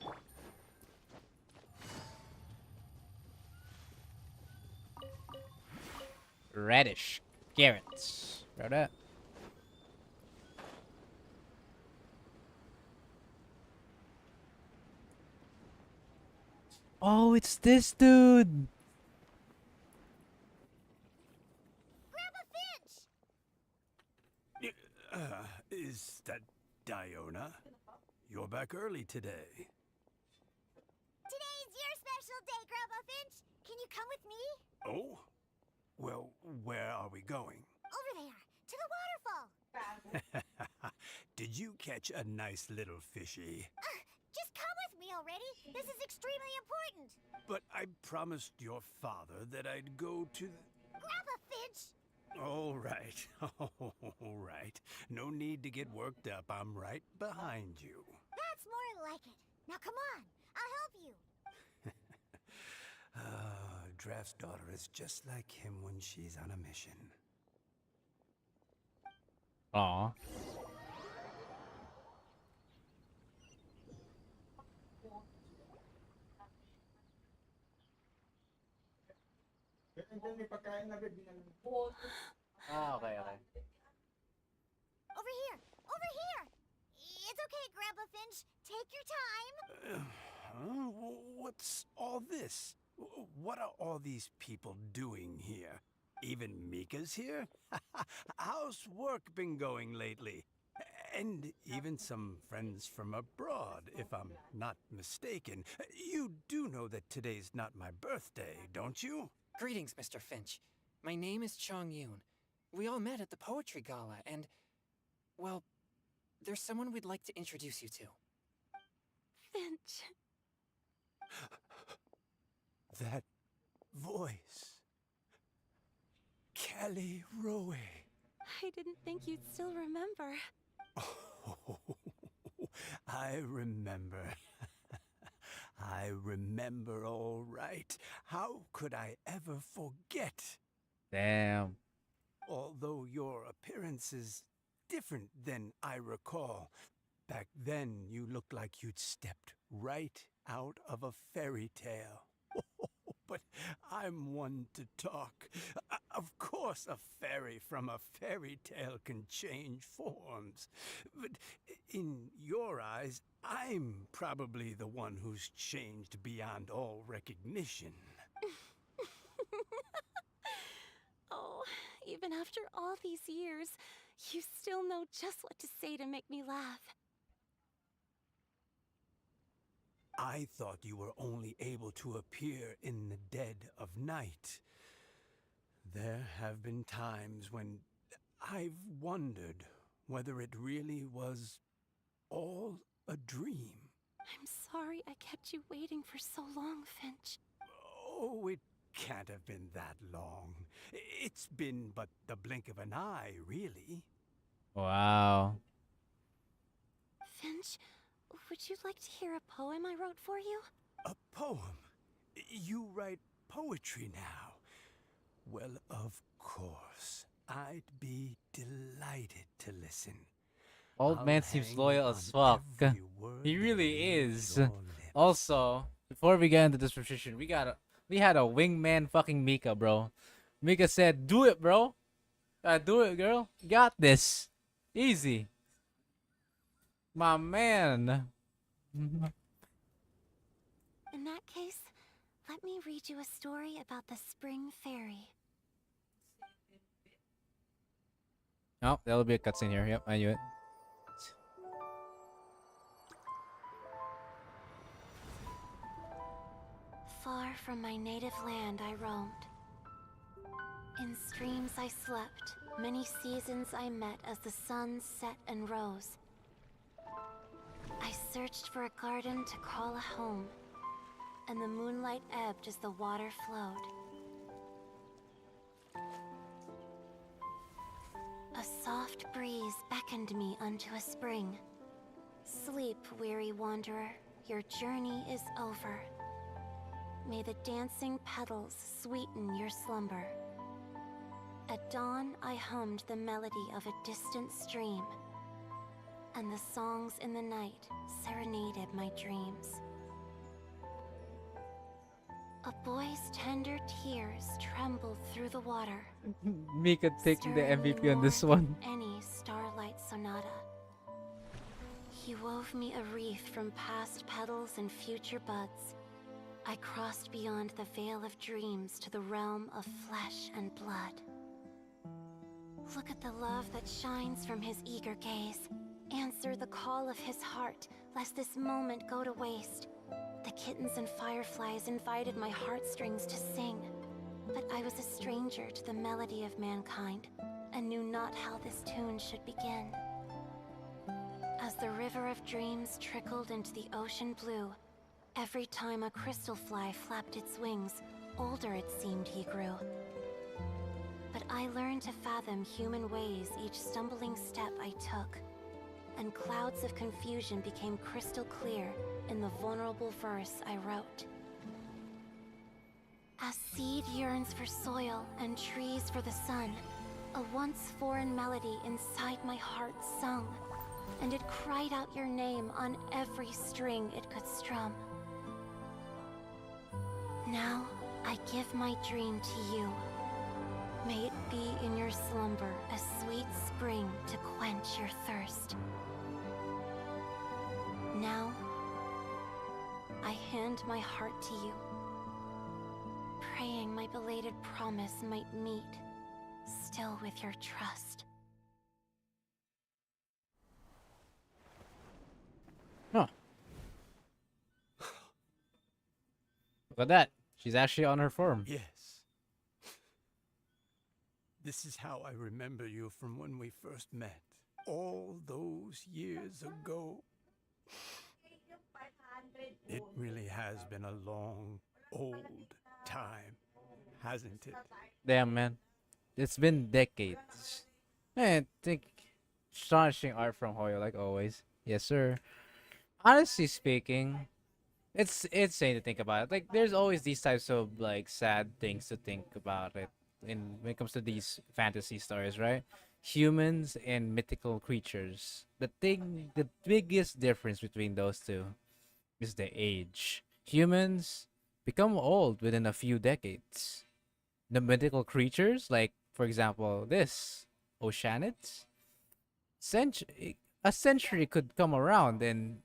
Radish. Carrots. Grab that. Oh, it's this dude. Grandpa Finch! Is that Diona? You're back early today. Today's your special day, Grandpa Finch. Can you come with me? Oh? Well, where are we going? Over there, to the waterfall. Did you catch a nice little fishy? Just come with me already. This is extremely important. But I promised your father that I'd go to... Grandpa Finch! All right. All right. No need to get worked up. I'm right behind you. That's more like it. Now come on, I'll help you. Draft's daughter is just like him when she's on a mission. Aw. Ah, okay, okay. Over here! Over here! It's okay, Grandpa Finch. Take your time. What's all this? What are all these people doing here? Even Mika's here? How's work been going lately? And even some friends from abroad, if I'm not mistaken. You do know that today's not my birthday, don't you? Greetings, Mr. Finch. My name is Chong Yoon. We all met at the poetry gala, and, well, there's someone we'd like to introduce you to. Finch. That voice. Kelly Rowe. I didn't think you'd still remember. Oh, I remember. I remember all right. How could I ever forget? Damn. Although your appearance is different than I recall. Back then, you looked like you'd stepped right out of a fairy tale. But I'm one to talk. Of course, a fairy from a fairy tale can change forms. But in your eyes, I'm probably the one who's changed beyond all recognition. Oh, even after all these years, you still know just what to say to make me laugh. I thought you were only able to appear in the dead of night. There have been times when I've wondered whether it really was all a dream. I'm sorry I kept you waiting for so long, Finch. Oh, it can't have been that long. It's been but the blink of an eye, really. Wow. Finch, would you like to hear a poem I wrote for you? A poem? You write poetry now? Well, of course. I'd be delighted to listen. Old man seems loyal as fuck. He really is. Also, before we get into this position, we had a wingman fucking Mika, bro. Mika said, "Do it, bro. Do it, girl. You got this. Easy." My man. In that case, let me read you a story about the Spring Fairy. Oh, that'll be a cutscene here. Yep, I knew it. Far from my native land I roamed. In streams I slept, many seasons I met as the sun set and rose. I searched for a garden to call a home, and the moonlight ebbed as the water flowed. A soft breeze beckoned me unto a spring. Sleep, weary wanderer, your journey is over. May the dancing petals sweeten your slumber. At dawn, I hummed the melody of a distant stream, and the songs in the night serenaded my dreams. A boy's tender tears trembled through the water, Mika taking the stirring me MVP on this more one. than any starlight sonata. He wove me a wreath from past petals and future buds. I crossed beyond the veil of dreams to the realm of flesh and blood. Look at the love that shines from his eager gaze. Answer the call of his heart, lest this moment go to waste. The kittens and fireflies invited my heartstrings to sing, but I was a stranger to the melody of mankind, and knew not how this tune should begin. As the river of dreams trickled into the ocean blue, every time a crystal fly flapped its wings, older it seemed he grew. But I learned to fathom human ways each stumbling step I took, and clouds of confusion became crystal clear in the vulnerable verse I wrote. As seed yearns for soil and trees for the sun, a once foreign melody inside my heart sung, and it cried out your name on every string it could strum. Now, I give my dream to you. May it be in your slumber a sweet spring to quench your thirst. Now, I hand my heart to you, praying my belated promise might meet, still with your trust. Huh. Look at that. She's actually on her form. Yes. This is how I remember you from when we first met. All those years ago. It really has been a long, old time, hasn't it? Damn, man. It's been decades. I think astonishing art from Hoyo, like always. Yes, sir. Honestly speaking, it's insane to think about it. Like, there's always these types of like sad things to think about it when it comes to these fantasy stories, right? Humans and mythical creatures. The biggest difference between those two is the age. Humans become old within a few decades. The mythical creatures, like for example, this Oceanids, a century could come around and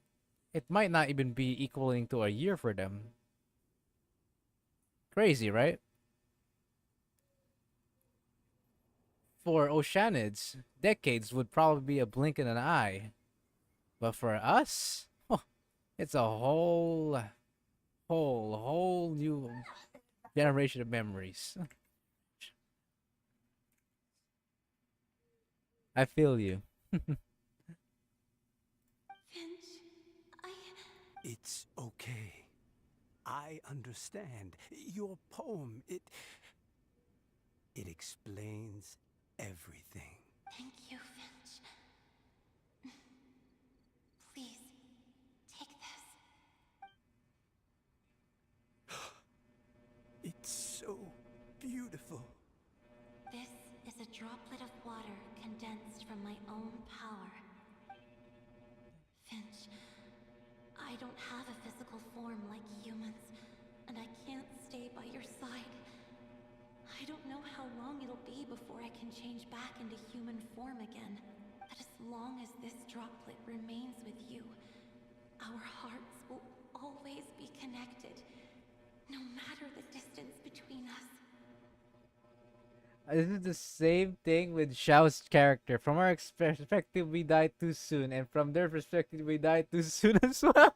it might not even be equaling to a year for them. Crazy, right? For Oceanids, decades would probably be a blink in an eye. But for us, it's a whole new generation of memories. I feel you. Finch, It's okay. I understand. Your poem, it explains everything. Thank you, Finch. Please, take this. It's so beautiful. This is a droplet of water condensed from my own power. Finch, I don't have a physical form like humans, and I can't stay by your side. I don't know how long it'll be before I can change back into human form again. But as long as this droplet remains with you, our hearts will always be connected, no matter the distance between us. This is the same thing with Xiao's character. From our perspective, we died too soon, and from their perspective, we died too soon as well.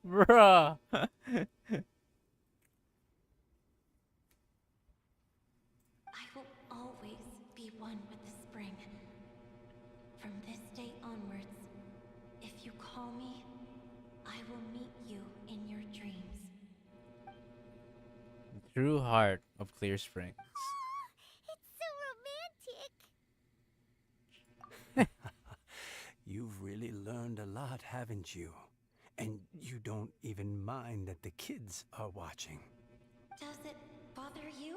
Bruh. I will always be one with the spring. From this day onwards, if you call me, I will meet you in your dreams. True heart of Clear Springs. It's so romantic! You've really learned a lot, haven't you? And you don't even mind that the kids are watching. Does it bother you?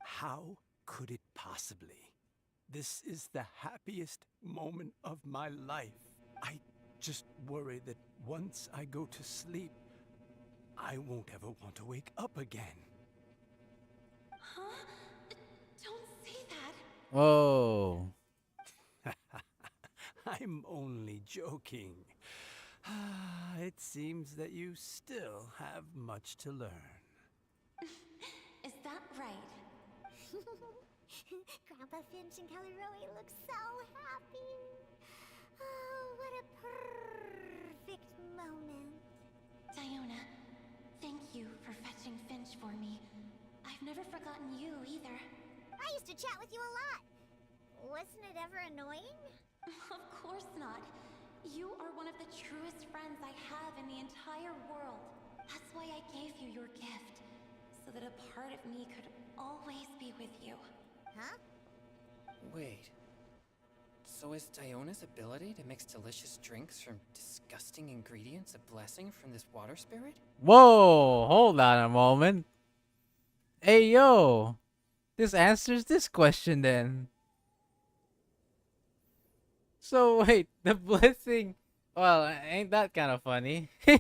How could it possibly? This is the happiest moment of my life. I just worry that once I go to sleep, I won't ever want to wake up again. Huh? Don't say that. Whoa. I'm only joking. It seems that you still have much to learn. Is that right? Grandpa Finch and Kelly Rowie look so happy. Oh, what a perfect moment. Diona, thank you for fetching Finch for me. I've never forgotten you either. I used to chat with you a lot. Wasn't it ever annoying? Of course not. You are one of the truest friends I have in the entire world. That's why I gave you your gift, so that a part of me could always be with you. Huh? Wait. So is Diona's ability to mix delicious drinks from disgusting ingredients a blessing from this water spirit? Whoa, hold on a moment. Hey, yo. This answers this question then. So, wait, the blessing. Well, ain't that kind of funny? And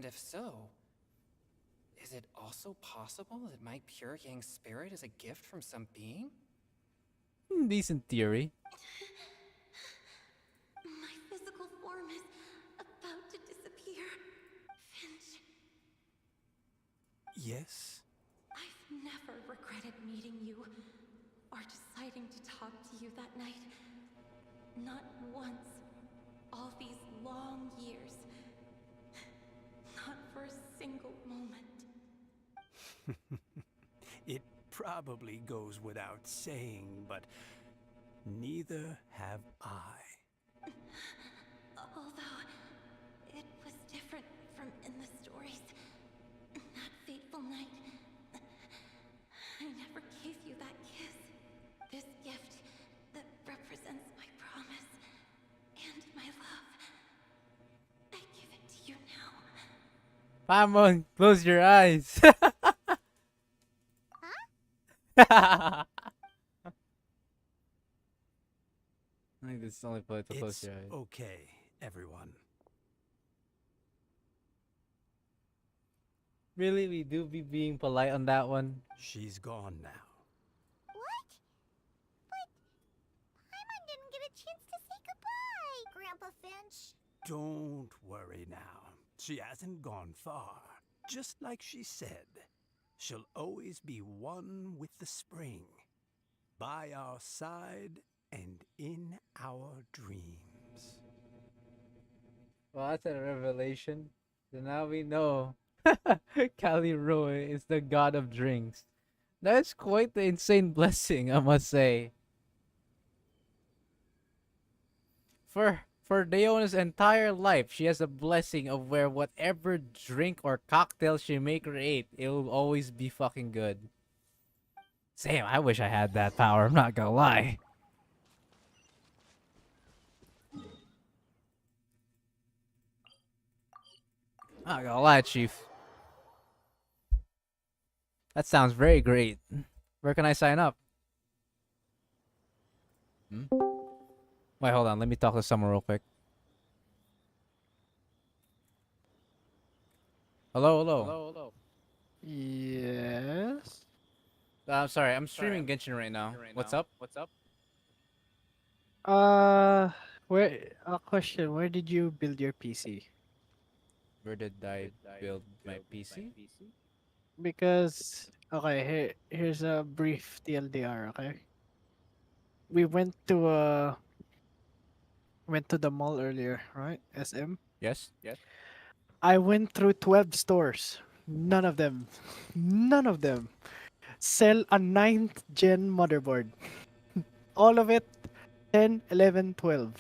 if so, is it also possible that my pure yang spirit is a gift from some being? Decent theory. My physical form is about to disappear. Finch, Yes? I've never regretted meeting you or deciding to talk to you that night. Not once. All these long years. Not for a single moment. It probably goes without saying, but neither have I. Although, it was different from in the stories. That fateful night, I never gave you that kiss. This gift that represents my promise and my love. I give it to you now. Paimon, close your eyes. I think this is only play to close It's your eyes. okay, everyone. Really, we do be being polite on that one. She's gone now. What? But Paimon didn't get a chance to say goodbye, Grandpa Finch. Don't worry now. She hasn't gone far. Just like she said, she'll always be one with the spring, by our side and in our dreams. Well, that's a revelation. So now we know Kali Roy is the god of drinks. That's quite the insane blessing, I must say. For Leona's entire life, she has a blessing of where whatever drink or cocktail she may create, it'll always be fucking good. Damn, I wish I had that power. I'm not gonna lie. Not gonna lie, Chief. That sounds very great. Where can I sign up? Hmm? Wait, hold on. Let me talk to someone real quick. Hello, hello. Yes. Sorry, I'm streaming Genshin right now. What's up? Uh, where? A question. Where did you build your PC? Where did I build my PC? Because okay, here's a brief TLDR. Okay, we went to the mall earlier, right? SM. Yes. I went through 12 stores. None of them sell a ninth gen motherboard. All of it 10, 11, 12.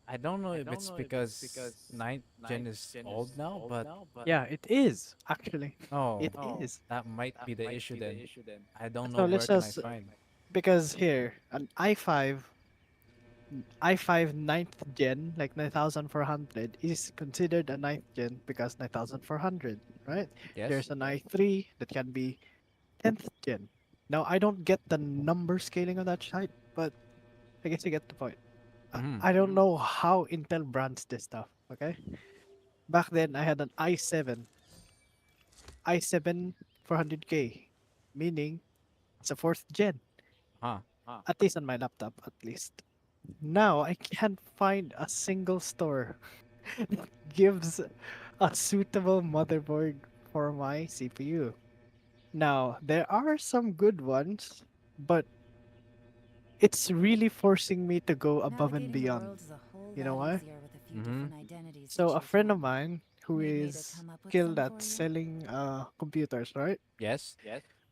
I don't know if it's because ninth gen is old now, but Yeah, it is actually. oh, It is. that might be the issue then. I don't know So where let's can I just find. because here an i5 ninth gen like 9400 is considered a ninth gen because 9400, right? Yes. There's an i3 that can be 10th gen. Now I don't get the number scaling of that site, but I guess you get the point. Mm-hmm. I don't know how Intel brands this stuff. Okay, back then I had an i7 400K, meaning it's a fourth gen, Huh. at least on my laptop, at least. Now I can't find a single store that gives a suitable motherboard for my CPU. Now, there are some good ones, but it's really forcing me to go above and Navigating the beyond. world is a whole You know lot why? easier with a few Mm-hmm. different identities to So, a choose friend of from. mine who Need me to is come up with skilled some at for you? selling computers, right? Yes.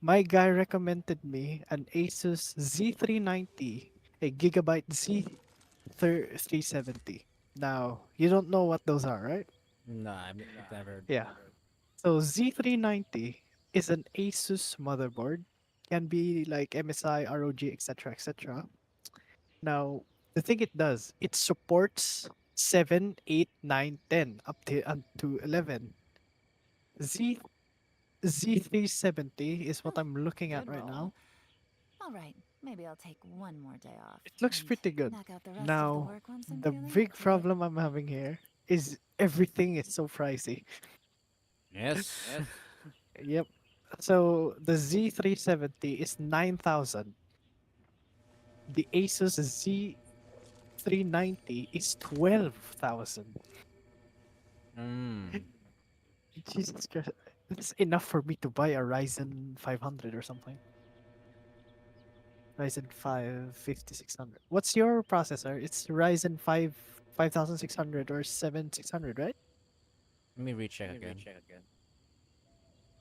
My guy recommended me an Asus Z390, a Gigabyte Z370. Now, you don't know what those are, right? Nah, I've never. Yeah. So Z390 is an Asus motherboard. Can be like MSI, ROG, etc., etc. Now, the thing it does, it supports 7, 8, 9, 10 up to 11. Z Z370 is what I'm looking at Good right roll. now. All right, maybe I'll take one more day off It looks and pretty good. knock out the rest of the Now, work once I'm the feeling up big to it. problem I'm having here is everything is so pricey. Yes. Yep. So the Z370 is 9,000. The Asus Z390 is 12,000. Mm. Jesus Christ. That's enough for me to buy a Ryzen 500 or something. Ryzen 5 5600. What's your processor? It's Ryzen 5 5600 or 7600, right? Let me recheck again.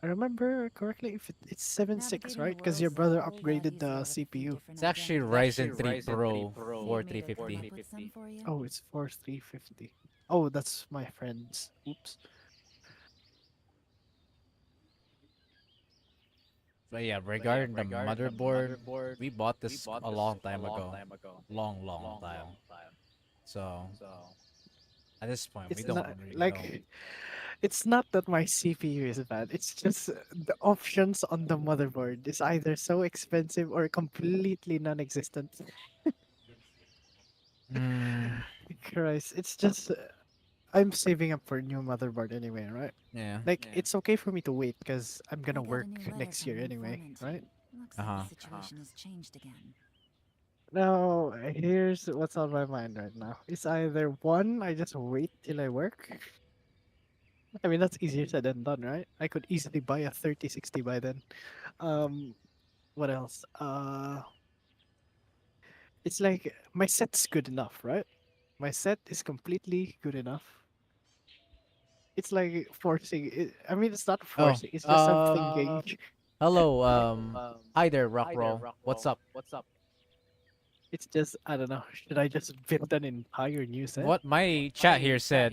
I remember correctly if it's 76, Navigating the right? Because your world's a brother whole lot upgraded the easier with a few CPU. different It's actually identities to Ryzen choose 3 from. Pro Need me to come 4350. up with some for you? Oh, it's 4350. Oh, that's my friend's. Oops. But yeah, regarding the motherboard, we bought this a long time ago. Long time. So at this point, we It's don't not really know. like it's not that my CPU is bad. It's just the options on the motherboard is either so expensive or completely non-existent. Mm, Christ, it's just I'm saving up for a new motherboard anyway, right? yeah. Like it's okay for me to wait because I'm I gonna got a work new letter next from year an anyway, informant. right? Looks Uh like huh. the situation has changed again. Now here's what's on my mind right now. It's either one, I just wait till I work. I mean that's easier said than done, right? I could easily buy a 3060 by then. Um, what else? It's like my set's good enough, right? My set is completely good enough. It's like forcing it. I mean, it's not Oh, forcing. It's just I'm thinking. hello. Hi there, Rockroll. What's up? It's just I don't know. Should I just build an entire new set? What my chat here said,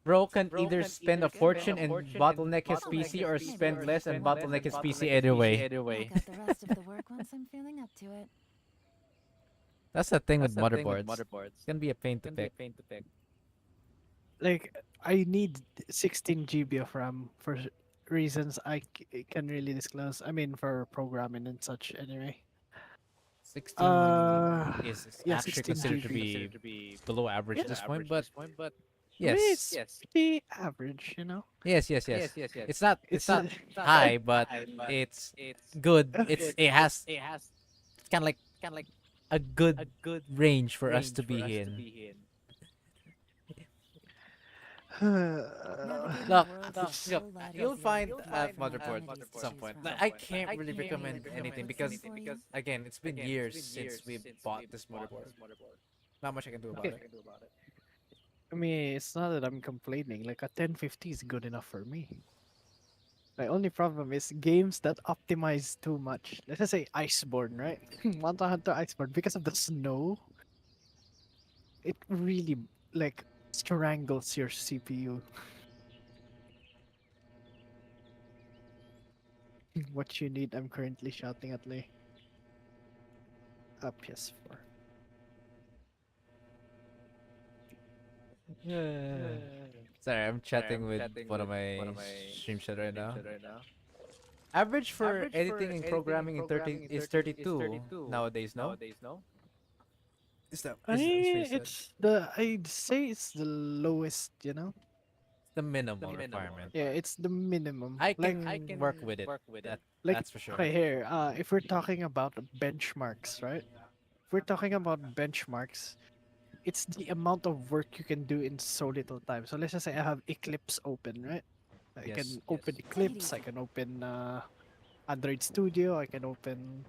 bro can either spend a fortune and bottleneck his PC or Maybe spend I'll less take and one of bottleneck his those. PC either way. I'll cut the rest of the work once I'm feeling up to it. That's the thing with motherboards. It's gonna be a pain to pick. Like I need 16 GB of RAM for reasons can really disclose. I mean, for programming and such. Anyway. 16 is Yeah, actually 16 considered to GB. be below average Yeah. at this point, but I mean, yes. it's pretty average, you know. Yes. It's not It's high, but it's good. It's kind of like a good range for us to be in. Navigating Look, worlds look, is so look, you'll labyrinth, find different motherboards opportunities to at some choose point. from. But I can't really Maybe recommend we can anything pick some because for you. again, it's been years since we bought this motherboard. Not much I can do about okay. it. I mean, it's not that I'm complaining. Like a 1050 is good enough for me. My only problem is games that optimize too much. Let's just say Iceborne, right? Monster Hunter Iceborne, because of the snow, it really like strangles your CPU. What you need, I'm currently shouting at Lay. PS4. Sorry, I'm chatting with one of my stream chat right now. Average for editing and programming in 30 is 32 nowadays, no? I Is what he mean, said. I'd say it's the lowest, you know? The minimal requirement. Yeah, it's the minimum. I can work with it. Like, That's for sure. okay, here, if we're talking about benchmarks, right? If we're talking about benchmarks, it's the amount of work you can do in so little time. So let's just say I have Eclipse open, right? I Yes. can open Eclipse, I can open Android Studio, I can open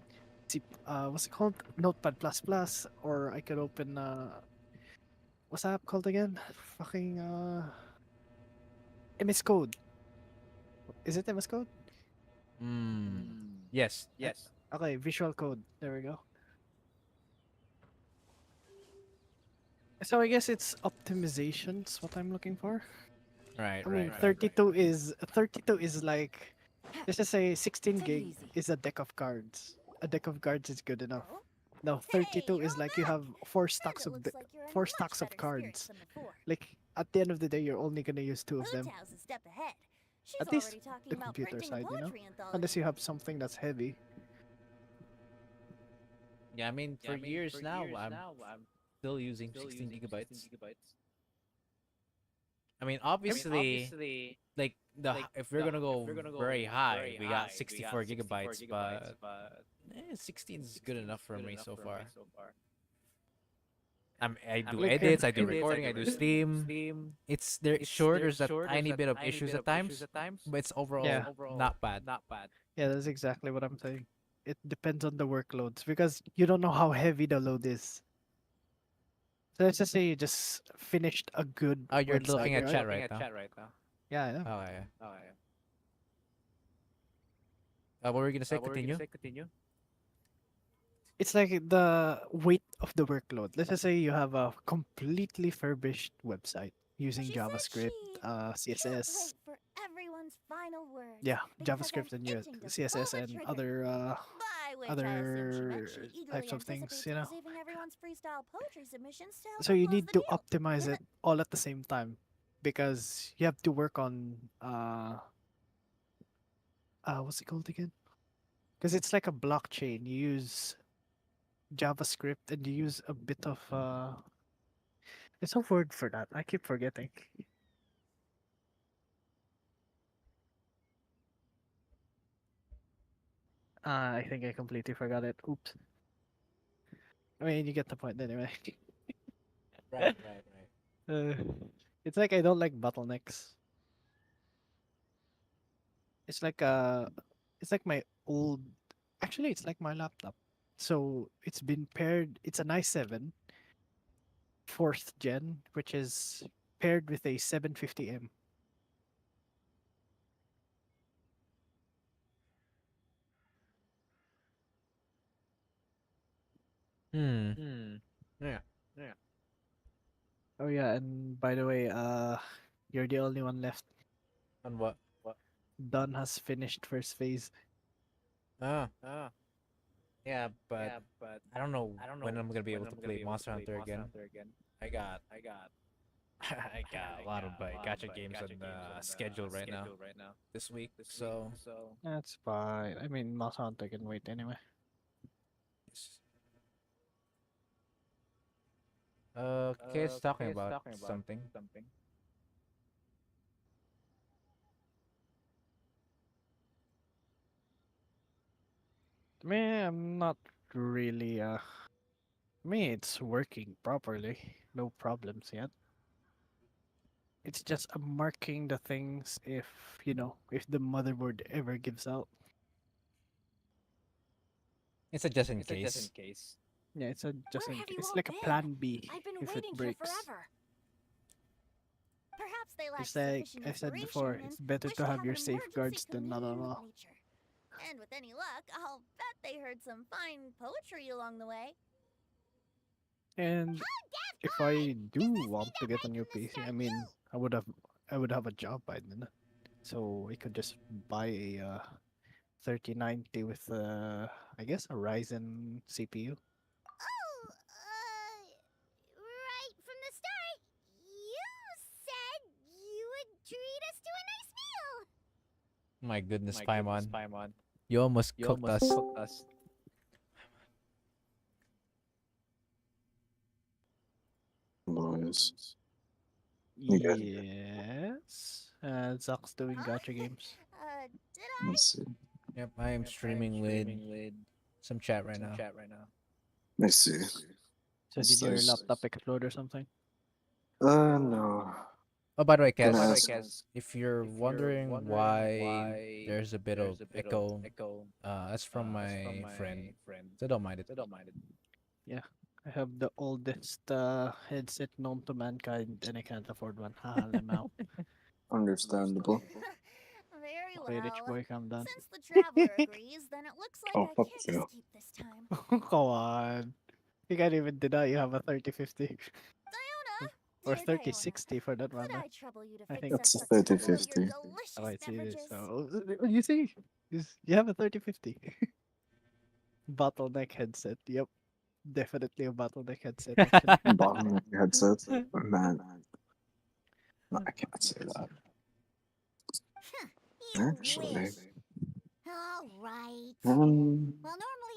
what's it called? Notepad plus plus, or I can open what's that app called again? Fucking MS Code. Is it MS Code? Yes. Okay, Visual Code. There we go. So I guess it's optimizations what I'm looking for. Right, I mean, right. 32 is like, let's just say 16 Take it gig easy. is a deck of cards. A deck of cards is good enough. Now 32 is like you have It looks like you're in four much stacks of better cards. spirits than before. Like at the end of the day, you're only gonna use two of them. Hootow's a step ahead. She's At least already talking the about computer printing side, a you know. poetry anthology. Unless you have something that's heavy. Yeah, I mean, for years now, I'm still using 16 gigabytes. I mean, obviously, like if we're gonna go very high, we got 64 gigabytes, but 16 is good enough for me so far. I do Like, edits, I do recording, I do Steam. It's there. Sure, there's a tiny bit of issues at times, but it's overall not bad. Yeah, that's exactly what I'm saying. It depends on the workloads because you don't know how heavy the load is. So let's just say you just finished a good Oh, you're website, looking at right? chat right now. Yeah, I know. Oh yeah. What were you gonna say? Continue. It's like the weight of the workload. Let's just say you have a completely furbished website using She said JavaScript, she CSS. Can't wait for everyone's final words. Yeah, because JavaScript I'm and itching to CSS pull the and trigger. other By which I assume she meant she eagerly types of things, anticipates you know. receiving everyone's freestyle poetry submissions to help So her you close need the to deal. optimize it all at the same time because you have to work on what's it called again? Because it's like a blockchain. You use JavaScript and you use a bit of there's a word for that. I keep forgetting. I think I completely forgot it. Oops. I mean, you get the point anyway. Right. uh, it's like I don't like bottlenecks. It's like it's like my old. Actually, it's like my laptop. So it's been paired. It's an i7 fourth gen, which is paired with a 750M. Hmm. Yeah. Yeah. Oh yeah, and by the way, you're the only one left. On what? Don has finished first phase. Ah. Ah. Yeah, but Yeah, but I don't know I don't when know I'm gonna be when able to I'm gonna play be able to Monster play Hunter Monster again. Hunter again. I got I got I got a I lot of got a lot of gacha games on gacha the games on schedule the right now schedule right now this week. this week, So so that's fine. I mean, Monster Hunter can wait anyway. yes. Kid's talking Kids about talking about something. something. Me, I'm not really. Me, it's working properly. No problems yet. It's just marking the things if if the motherboard ever gives out. It's a just in It's a just in case. case. Yeah, it's a just Where in have case. you It's all like a been? plan B I've been if it waiting here breaks. forever. Perhaps they lack It's like sufficient I said before, inspiration it's and better wish to to have have your an emergency safeguards than not at commune with all. nature. And with any luck, I'll bet they heard some fine poetry along the way. And How daft if high! I do Does this want mean to that get a right new from the PC, I start mean, I would have a job by then. So I could just buy a 3090 with I guess a Ryzen CPU. Oh, right from the start, you said you would treat us to a nice meal. My goodness, My goodness, Paimon. Paimon. You almost You cooked almost us. cooked us. Boys. You guys, Yes. Zach's doing Huh? gacha games. Did I? let's see. Yep, I am Yep, I am streaming with streaming with some chat right some now. chat right now. Let's see. So did your laptop explode or something? No. Oh, by the way, Gonna Kaz, ask. if you're If you're wondering wondering why why there's a bit of there's a bit of echo, echo, that's from that's from my friend. my friend. So don't mind it. So don't mind it. Yeah. I have the oldest headset known to mankind and I can't afford one. Haha, I'm out. Understandable. Very Okay, rich well. boy, calm down. Since the traveler agrees, then it looks like Oh, I fuck can't you. escape this time. Come on. You can't even deny you have a 3050. Diona, Or dear Diona, 3060 for that could matter. I trouble you to I fix think. That's us a a couple of your 3050. delicious Oh, I see this. beverages? So, you see? You have a 3050. Bottleneck headset. Yep. Definitely a bottleneck headset, actually. Bottleneck headset. Man, no, I can't say that. You Actually, wish. All right. Well,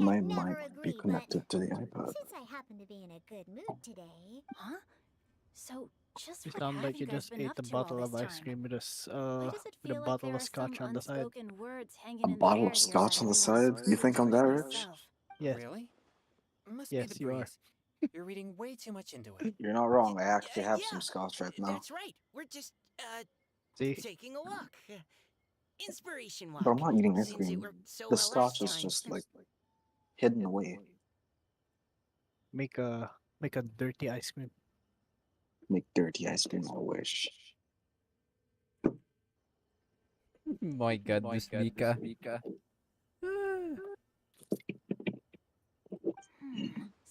my normally I'd mic never be agree, but connected to the iPad. since I happen to be in a good mood today. Huh? So, just You what sound have like you you guys just been ate up a to all bottle this of ice time? cream Why does it with a feel like bottle there of are some scotch on the side. unspoken words hanging A in the bottle air of here scotch that on the I'm not side? You supposed think to I'm read that rich? myself? Yes. Really? Must be Yes, the you are. breeze. You're reading way too much into it. You're not wrong. I actually have Yeah, some scotch right now. that's right. We're just See? taking a walk. Inspiration But walk. I'm not eating ice Since it cream. worked so The well last scotch is time. just like hidden away. Make a dirty ice cream. Make dirty ice cream, I wish. My goodness, Mika.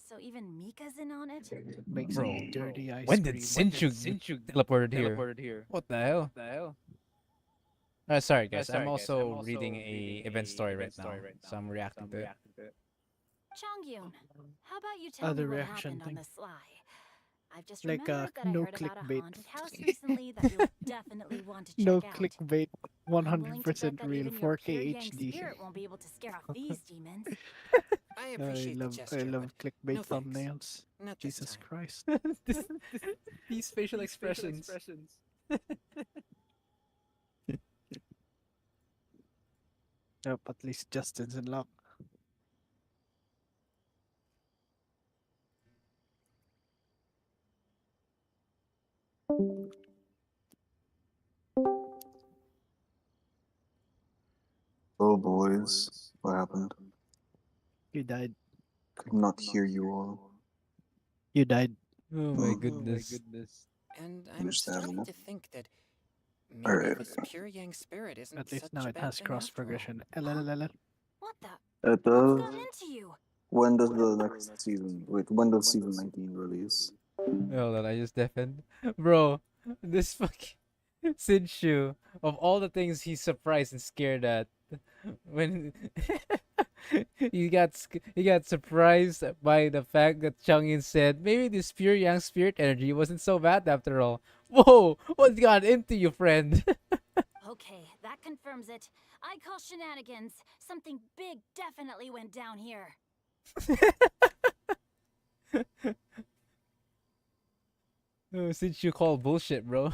So even Mika's in on it? Make Bro, some dirty ice when did cream. Sinchu teleported here? Here? What the hell? The hell? Sorry guys, I'm Sorry guys, also I'm also reading reading a event a story event right now, story right so now. I'm So reacting I'm to it. reacting to it. Chongyun, how about you tell Other me what reaction happened on thing. the sly? I've just Like remembered that I no heard about a clickbait. haunted house recently that you'll definitely want to No check out. clickbait. I'm willing to bet 100% that real. even your 4K pure Yang HD. spirit won't be able to scare off these demons. I I appreciate the love gesture, but clickbait no thanks. thumbnails. Not this Jesus time. Christ. This- these facial expressions. Yep, at least Justin's in luck. Oh, boys. What happened? You died. Could not hear you all. You died. Oh my goodness. And I'm Understandable. starting to think that maybe Alright. this pure Yang spirit isn't At least such now a it bad has thing cross after all. progression. LLLL. What the? It What's does. gotten into you? When does the next season? Wait, when does season 19 release? Hold on, I just deafened. Bro, this fucking Sinshu, of all the things he's surprised and scared at, when he got surprised by the fact that Chang'in said maybe this pure yang spirit energy wasn't so bad after all. Whoa, what got into you, friend? Okay, that confirms it. I call shenanigans. Something big definitely went down here. Oh, Sinshu called bullshit, bro.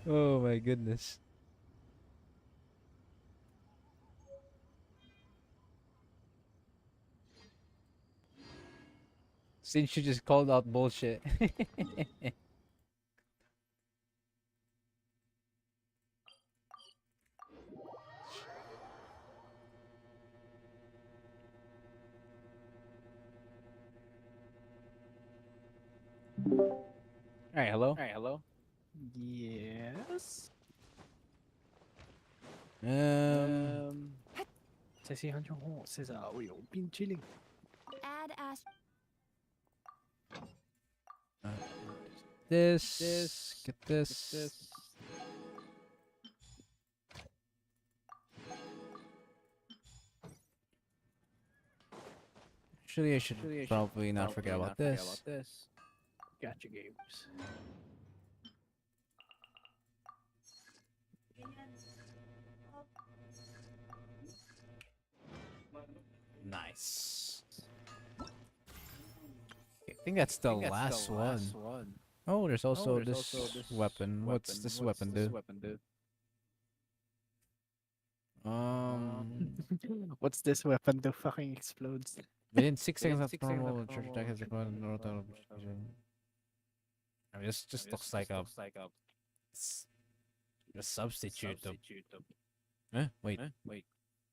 Oh my goodness. Sinshu just called out bullshit. Alright, hello? Yes. 这些很好，是啊，我有冰淇淋。 Add Ast. Get this. Actually, I should probably not forget about this. Gacha games. Nice. I think that's the last one. Oh, there's also this weapon. What's this weapon do? What's this weapon that fucking explodes? Within 6 seconds after normal, charge attack has required no total. I mean, this just looks like a substitute of. Wait.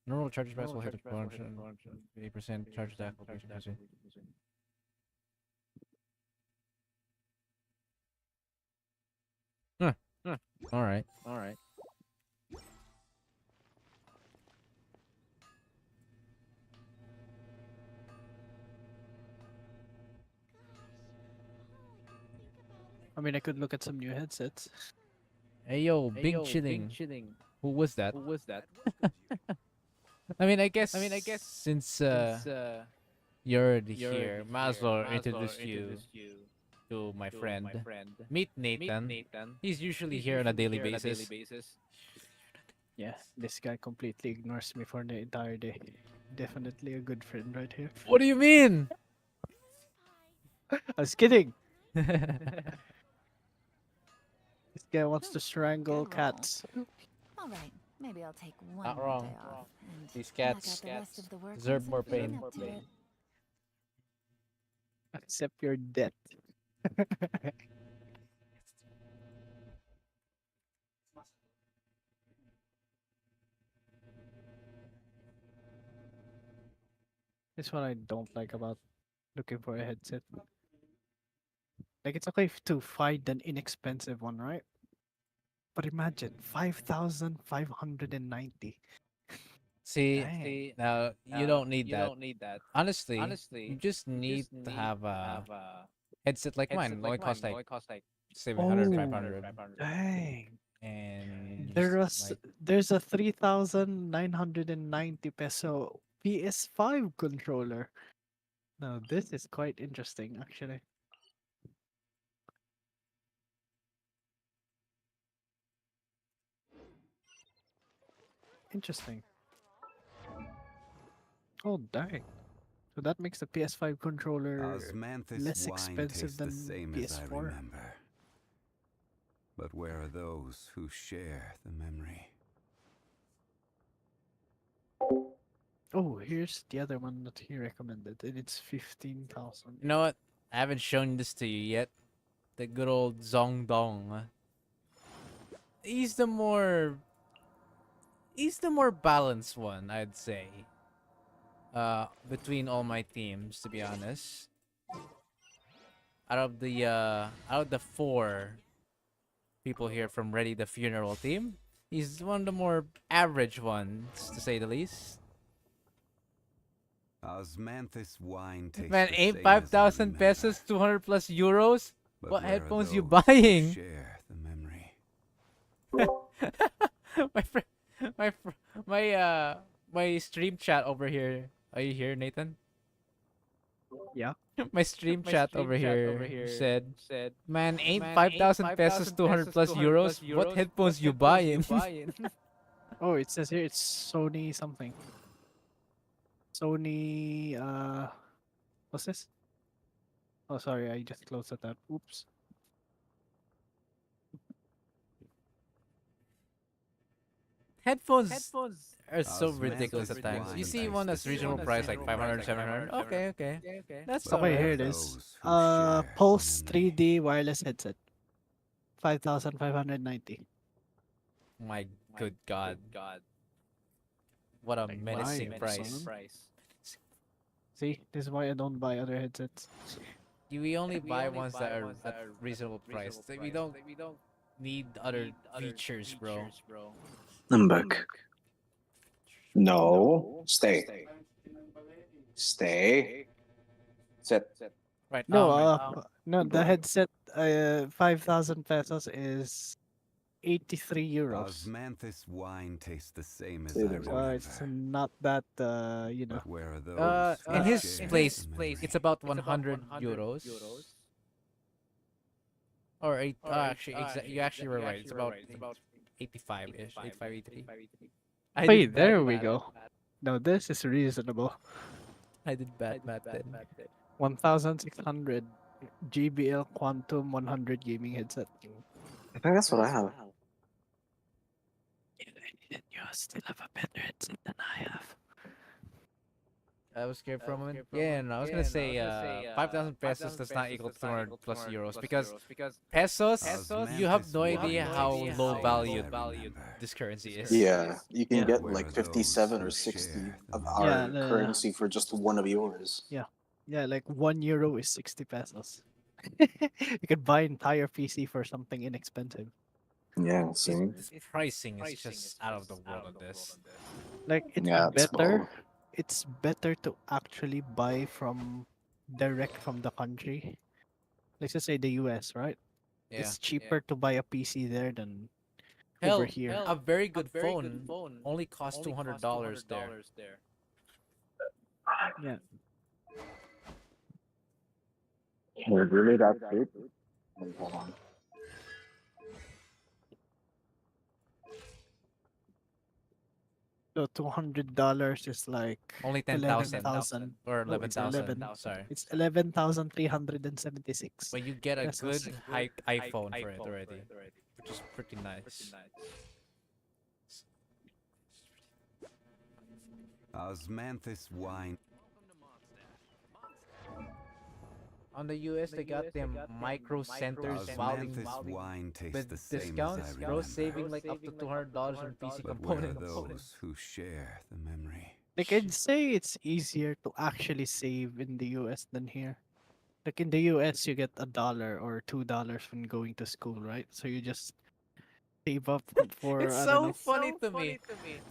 Normal charge press will hit the punch. 80% charge attack will be busy. Alright. I mean, I could look at some new headsets. Hey yo, big chilling. Who was that? I mean, I guess since you're already here, might as well introduce you to my friend. Meet Nathan. He's usually here on a daily basis. Yeah, this guy completely ignores me for the entire day. Definitely a good friend right here. What do you mean? I was kidding. This guy wants to strangle Good roll. cats. All right, maybe I'll take one Not more wrong. day off. And These knock cats out the rest of the work deserve once more I'm feeling pain. up to it. Accept your death. That's what I don't like about looking for a headset. Like, it's okay to find an inexpensive one, right? But imagine 5,590. See, now you don't need that. Honestly, you just need to have a headset like mine. It only costs like say 100, 500. Dang. And you There's there's a 3,990 peso PS5 controller. Now this is quite interesting, actually. Interesting. Oh dang! So that makes the PS5 controller Osmanthus less wine expensive tastes than the same as I PS4. remember. But where are those who share the memory? Oh, here's the other one that he recommended, and it's 15,000. You know what? I haven't shown this to you yet. The good old Zongdong. He's the more balanced one, I'd say. Between all my teams, to be honest. Out of the 4 people here from Ready the Funeral team, He's one of the more average ones, to say the least. Osmanthus wine tastes Man, the ain't same as I 5,000 remember. pesos 200 plus euros? But What where are headphones you those who buying? share the memory? my friend, my fr- my stream chat over here. Are you here, Nathan? Yeah. My stream My chat stream over chat over here here said, said, "Man, ain't "Man, ain't 5,000 pesos 5,000 200 pesos plus 200 plus euros? What euros? What headphones you headphones you buying?" buying? Oh, it says here it's Sony something. Sony. What's this? Oh, sorry, I just closed that tab. Oops. Headphones Headphones are so ridiculous at Osmanthus times. You wine see tastes one the that's same reasonable as price, I like 500, remember. 700. Okay, okay. That's But not Okay, where here are it is. those who share the Pulse memory? 3D wireless headset. 5,590. My good God. What a Like, menacing buying, price. son. See, this is why I don't buy other headsets. We only buy ones that are at reasonable price. We don't need other features, bro. I'm back. No. Stay. Stay. Sit. Right. No, My no, the Right. headset, 5,000 pesos is 83 euros. Osmanthus wine tastes the same as Stay I there, boy. remember. It's not that, But where are those who in his share place, the memory? it's about 100 euros. Or eight, actually, you actually were right. It's about 85-ish, 85, 83. I Hey, did bad there we math. go. No, this is reasonable. I did bad math then. 1,600 GBL Quantum 100 gaming headset. I think that's what I have. And you still have a better headset than I have. I was scared for a moment. Yeah, no, I was gonna say 5,000 pesos does not equal 200 plus euros because pesos, you have no idea how low valued this currency is. Yeah, you can Yeah. get like 57 or 60 of our currency for just one of yours. Yeah, like €1 is 60 pesos. You could buy entire PC for something inexpensive. Yeah, see? This pricing is just out of the world on this. Like Yeah, it's better. low. It's better to actually buy from direct from the country. Let's just say the US, right? Yeah. It's cheaper to buy a PC there than over Hell, here. a very good phone only costs $200 there. Yeah. Really that cheap? Wait, hold on. So $200 is like Only 10,000 11,000 or No, it's 11,000. 11. Sorry. It's 11,376. But you get a good pesos. high iPhone for it already, which is pretty nice. Osmanthus wine. On the US, they got them micro centers wilding Osmanthus wine tastes with the same discounts, as I bro, remember. saving like up to $200 on PC But where are components. those who share the memory? Like I'd say it's easier to actually save in the US than here. Like in the US, you get $1 or $2 when going to school, right? So you just save up for It's I don't know. so funny to me.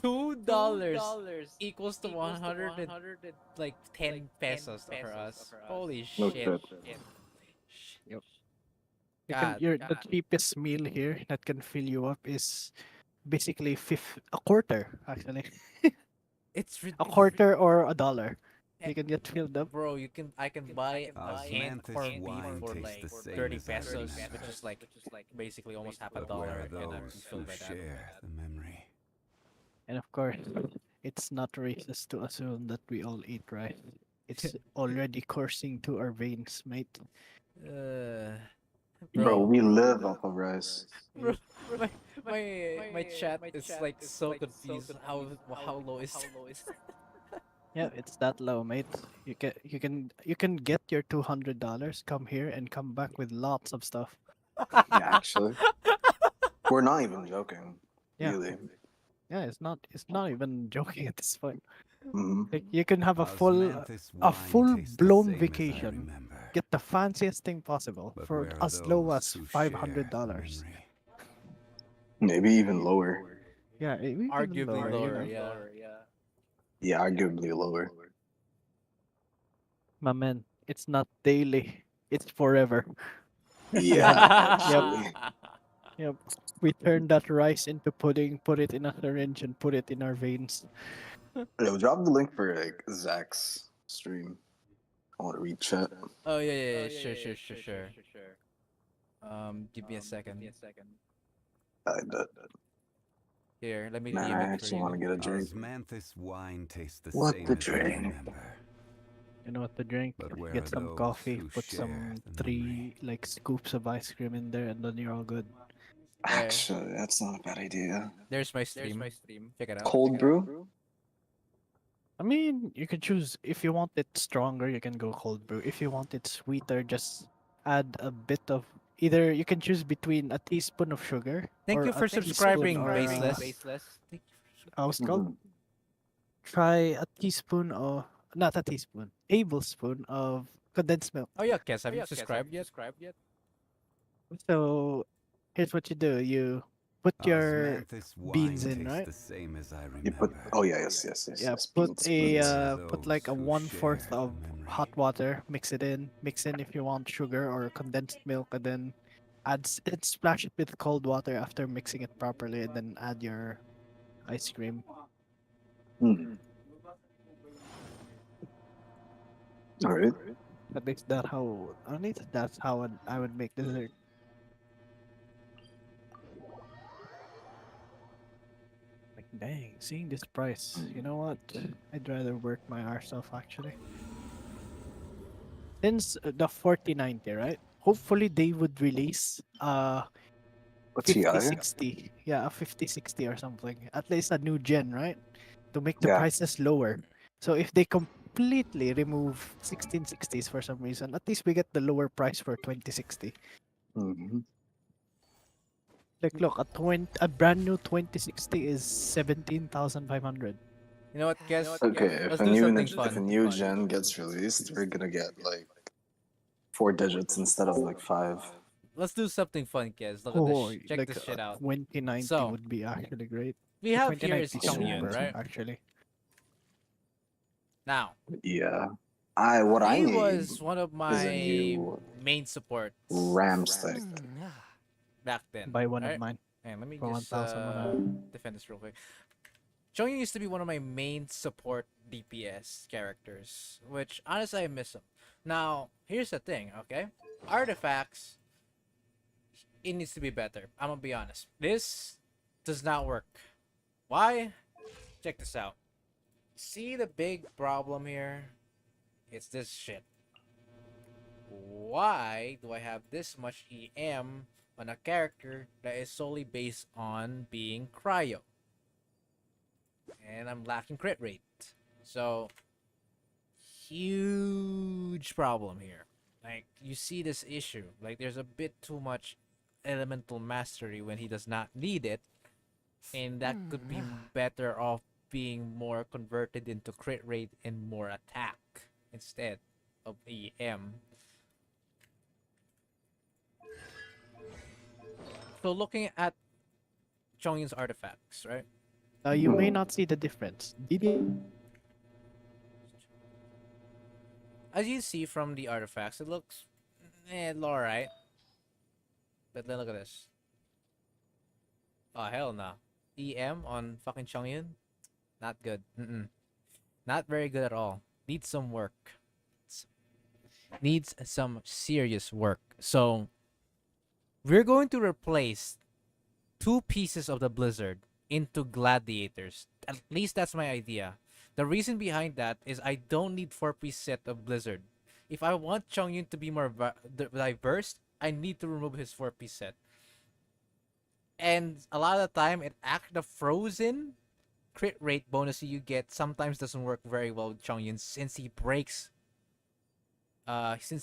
$2 equals to 100 and like 10 pesos for us. Holy No shit. shit. Yep. God, The cheapest meal here that can fill you up is basically a quarter actually. it's A quarter or $1. You can get filled up. Bro, I can buy a can Osmanthus corned beef wine for tastes like the same 30 as I pesos, remember. which is like basically almost half a But where dollar, are and I'm those who filled by that. share the memory? And of course, it's not racist to assume that we all eat rice. It's already coursing to our veins, mate. Bro, we live off of rice. Bro, my chat is like so confused. How low is it? Yeah, it's that low, mate. You can get your $200, come here and come back with lots of stuff. Yeah, actually. We're not even joking. Yeah. Really. Yeah, it's not even joking at this point. Mhm. Like you can have a Osmanthus a wine full tastes the blown same as I vacation. remember. Get the fanciest thing possible But for where are as low those as who share the $500. memory? Maybe even lower. Yeah, even Arguably lower, lower, yeah. Yeah, arguably lower. My man, it's not daily. It's forever. Yeah, Yep. actually. Yep. We turn that rice into pudding, put it in a syringe, and put it in our veins. Yo, drop the link for like Zach's stream. I want to read chat. Oh yeah, sure. Give me a second. I bet. Here, let me Man, DM I it for actually want you. to get a drink. Osmanthus wine tastes the What same the as I drink? remember. You know what to drink? But where Get are some those coffee, who put share some the memory? 3 like scoops of ice cream in there, and then you're all good. There. Actually, that's not a bad idea. There's my stream. Check it out. Cold brew? I mean, you can choose if you want it stronger, you can go cold brew. If you want it sweeter, just add a bit of either. You can choose between a teaspoon of sugar Thank or you a for teaspoon subscribing, or Baseless. what's it called? Mm-hmm. Try a teaspoon of not a teaspoon, tablespoon of condensed milk. Oh yeah, Kes, have you subscribed yet? So here's what you do: you put your Osmanthus beans wine in, tastes right? the same as I You put. remember. Oh yeah, yes. Yeah, Beans, beans. put like a Those who 1/4 share of the memory. hot water, mix it in, mix in if you want sugar or condensed milk, and then and splash it with cold water after mixing it properly, and then add your ice cream. Hmm. All right. At least that's how I would make dessert. Like dang, seeing this price, you know what? I'd rather work my arse off actually. Since the 4090, right? Hopefully they would release A 50 TI? 60, yeah, a 50 60 or something, at least a new gen, right, to make the Yeah. prices lower. So if they completely remove 1660s for some reason, at least we get the lower price for 2060. Mm-hmm. Like look, a brand new 2060 is 17,500. You know what, Kes? Okay, Let's do something fun. if a new gen gets released, we're gonna get like 4 digits instead of like five. Let's do something fun, Kes. Look at this. Oh, Check like this a shit out. 2090 So would be actually great. we The have here is 2090 is Oh, Chongyun, super right? actually. Now, yeah. What I he need was one of is a my new main supports RAM stick. back then. Buy one of Right? mine And let me for just 1,100. defend this real quick. Chongyun used to be one of my main support DPS characters, which honestly I miss him. Now, here's the thing, okay? Artifacts, it needs to be better. I'm gonna be honest. This does not work. Why? Check this out. See the big problem here? It's this shit. Why do I have this much EM on a character that is solely based on being cryo? And I'm lacking crit rate. So, huge problem here. Like, you see this issue. Like, there's a bit too much elemental mastery when he does not need it. And that could be better off being more converted into crit rate and more attack instead of EM. So looking at Chongyun's artifacts, right? You may not see the difference. As you see from the artifacts, it looks alright. But then look at this. Oh hell no. EM on fucking Chongyun? Not good. Not very good at all. Needs some work. Needs some serious work. So we're going to replace 2 pieces of the Blizzard into gladiators. At least that's my idea. The reason behind that is I don't need 4-piece set of Blizzard. If I want Chongyun to be more diverse, I need to remove his 4-piece set. And a lot of the time, the frozen crit rate bonus you get sometimes doesn't work very well with Chongyun since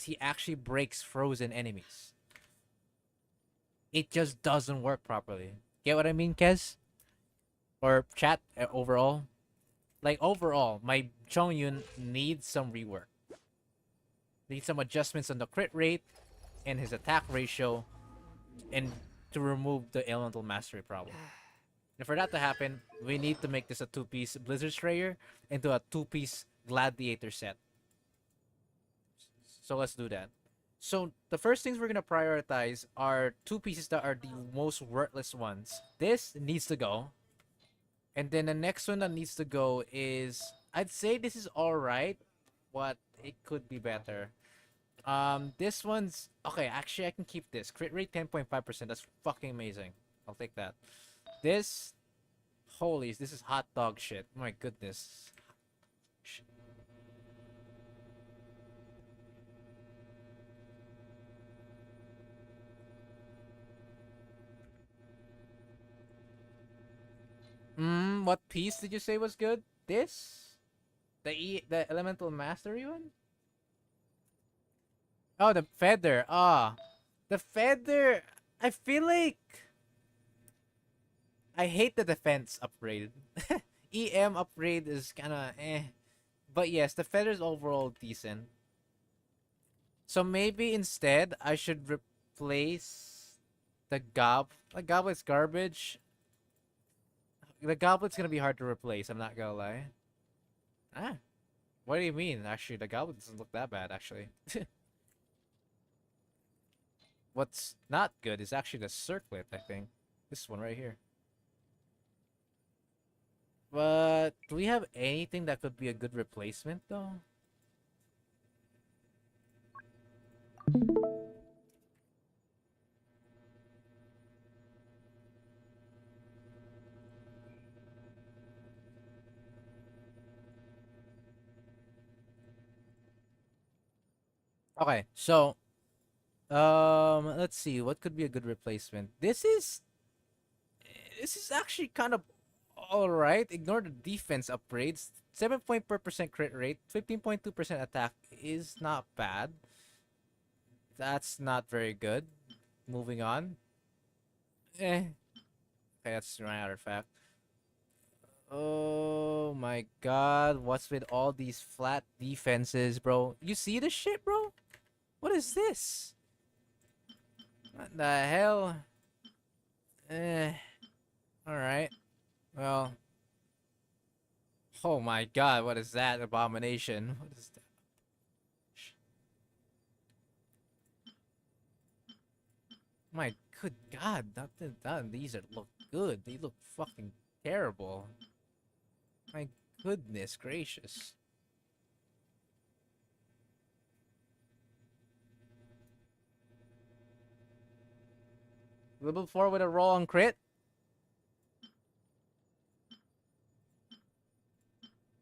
he actually breaks frozen enemies. It just doesn't work properly. Get what I mean, Kez? Or chat overall? Like overall, my Chongyun needs some rework. Needs some adjustments on the crit rate and his attack ratio and to remove the elemental mastery problem. And for that to happen, we need to make this a 2-piece Blizzard Strayer into a 2-piece Gladiator set. So let's do that. So the first things we're gonna prioritize are 2 pieces that are the most worthless ones. This needs to go. And then the next one that needs to go is, I'd say this is alright, but it could be better. This one's okay. Actually, I can keep this. Crit rate 10.5%. That's fucking amazing. I'll take that. This, holy, this is hot dog shit. My goodness. What piece did you say was good? This, the elemental mastery one. Oh, the feather. Ah, the feather. I feel like I hate the defense upgrade. EM upgrade is kind of eh. But yes, the feather's overall decent. So maybe instead I should replace the gob. The goblet's garbage. The goblet's gonna be hard to replace. I'm not gonna lie. Ah, what do you mean? Actually, the goblet doesn't look that bad. Actually, what's not good is actually the circlet. I think this one right here. But do we have anything that could be a good replacement though? Okay, so let's see what could be a good replacement. This is actually kind of all right. Ignore the defense upgrades. 7.4% crit rate, 15.2% attack is not bad. That's not very good. Moving on. Okay, that's my artifact. Oh my god, what's with all these flat defenses, bro? You see this shit, bro? What is this? What the hell? Alright. Well. Oh my god, what is that abomination? What is that? My good god, these look good. They look fucking terrible. My goodness gracious. Level 4 with a roll on crit?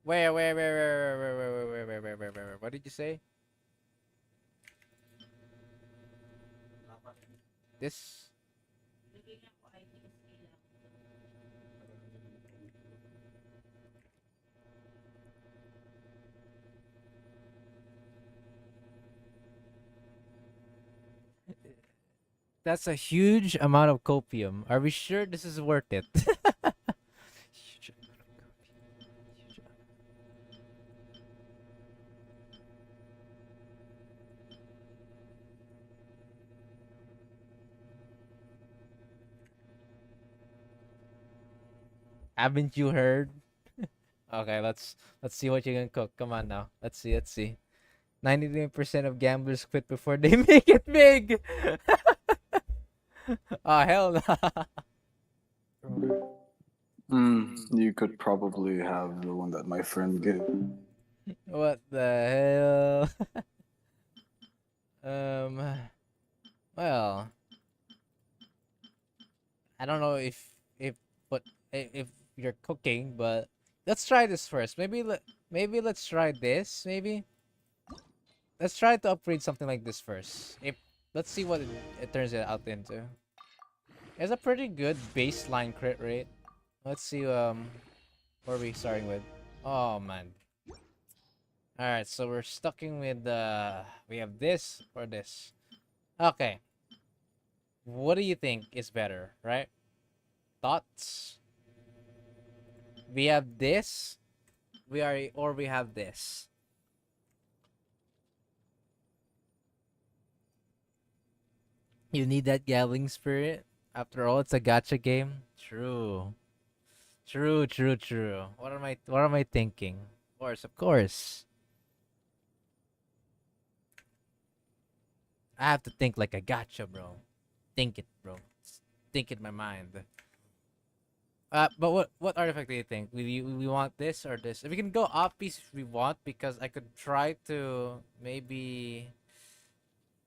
Where? What did you say? This? That's a huge amount of copium. Are we sure this is worth it? Haven't you heard? Okay, let's see what you can cook. Come on now. Let's see. 99% of gamblers quit before they make it big. Oh hell no. You could probably have the one that my friend gave. What the hell? Well, I don't know if you're cooking, but let's try this first. Maybe let's try this. Maybe let's try to upgrade something like this first. If let's see what it turns it out into. It's a pretty good baseline crit rate. Let's see what are we starting with? Oh man. Alright, so we're stucking with we have this or this. Okay. What do you think is better, right? Thoughts? We have this. We have this. You need that gathering spirit. After all, it's a gacha game. True. True, true, true. What am I thinking? Of course, of course. I have to think like a gotcha, bro. Think it, bro. Think it in my mind. But what artifact do you think? We want this or this? If we can go off piece if we want, because I could try to maybe.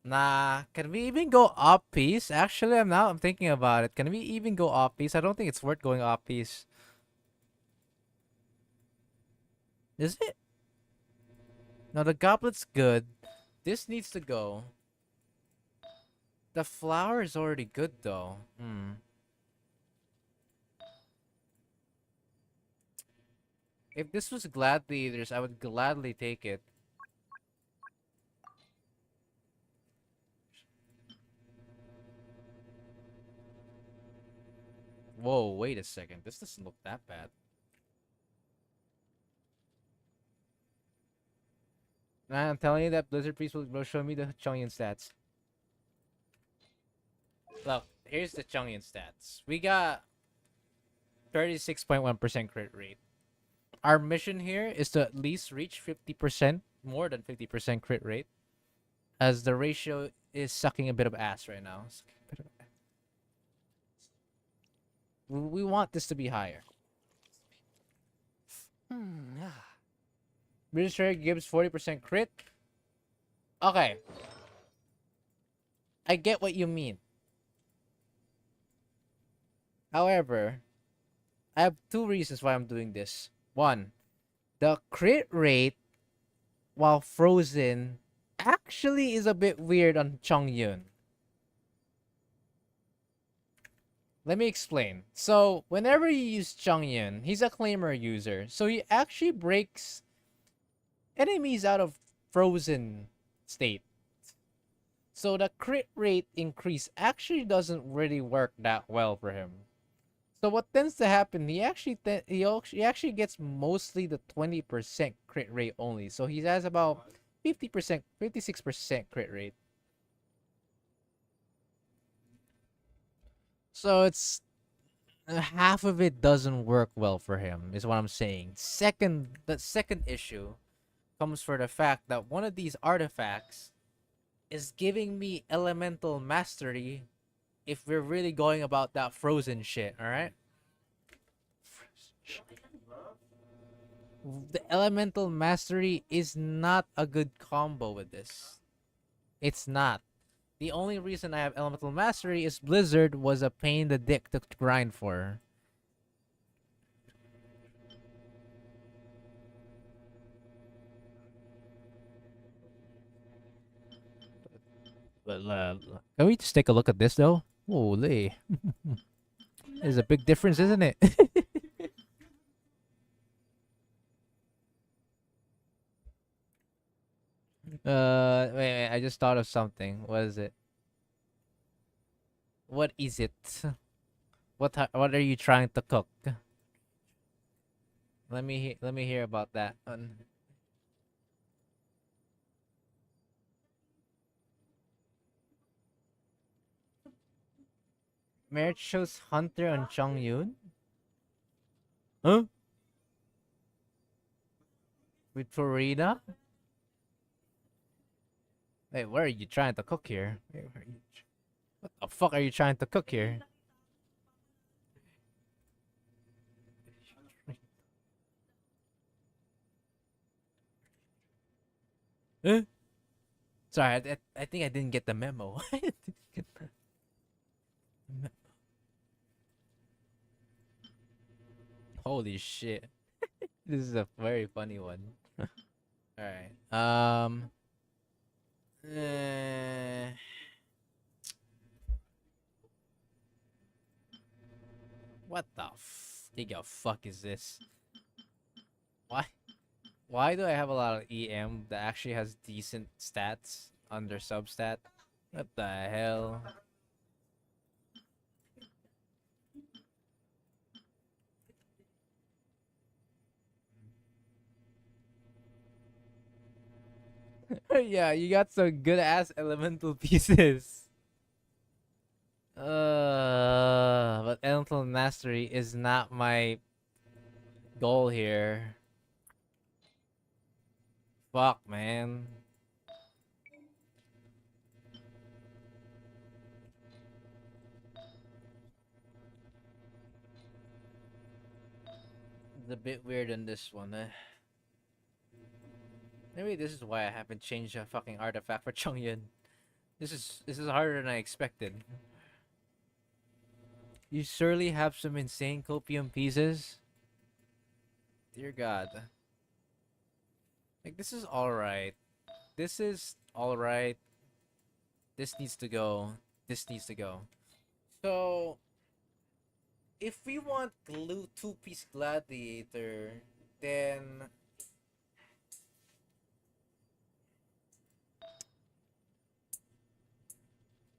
Nah, can we even go off piece? Actually, I'm thinking about it. Can we even go off piece? I don't think it's worth going off piece. Is it? No, the goblet's good. This needs to go. The flower is already good though. If this was gladiators, I would gladly take it. Whoa, wait a second. This doesn't look that bad. Nah, I'm telling you that Blizzard Priest will show me the Chongyun stats. Look, here's the Chongyun stats. We got 36.1% crit rate. Our mission here is to at least reach 50%, more than 50% crit rate, as the ratio is sucking a bit of ass right now. We want this to be higher. Register gives 40% crit. Okay. I get what you mean. However, I have two reasons why I'm doing this. One, the crit rate while frozen actually is a bit weird on Chongyun. Let me explain. So, whenever you use Chongyun, he's a claimer user. So, he actually breaks enemies out of frozen state. So, the crit rate increase actually doesn't really work that well for him. So, what tends to happen, he actually gets mostly the 20% crit rate only. So, he has about 50%, 56% crit rate. So it's half of it doesn't work well for him, is what I'm saying. The second issue comes for the fact that one of these artifacts is giving me elemental mastery if we're really going about that frozen shit, alright? The elemental mastery is not a good combo with this. It's not. The only reason I have elemental mastery is Blizzard was a pain in the dick to grind for. But can we just take a look at this though? Holy, there's a big difference, isn't it? wait, I just thought of something. What is it? What is it? What are you trying to cook? Let me hear about that. Merit shows Hunter on Chongyun? Huh? With Florida? Wait, what are you trying to cook here? What the fuck are you trying to cook here? Huh? Sorry, I think I didn't get the memo. Holy shit. This is a very funny one. Alright. What the fuck is this? Why do I have a lot of EM that actually has decent stats under substat? What the hell? Yeah, you got some good ass elemental pieces. But elemental mastery is not my dull here. Fuck, man. It's a bit weird in this one. Maybe this is why I haven't changed a fucking artifact for Chongyun. This is harder than I expected. You surely have some insane copium pieces. Dear God. Like, this is alright. This is alright. This needs to go. This needs to go. So, if we want two-piece gladiator, then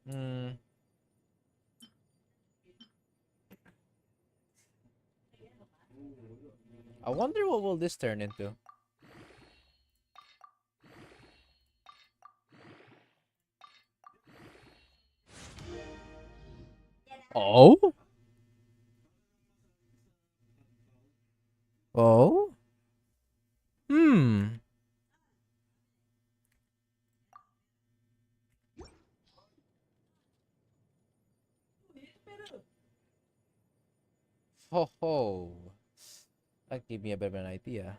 hmm. I wonder what will this turn into. Oh? Oh? Hmm. Ho ho. That gave me a bit of an idea.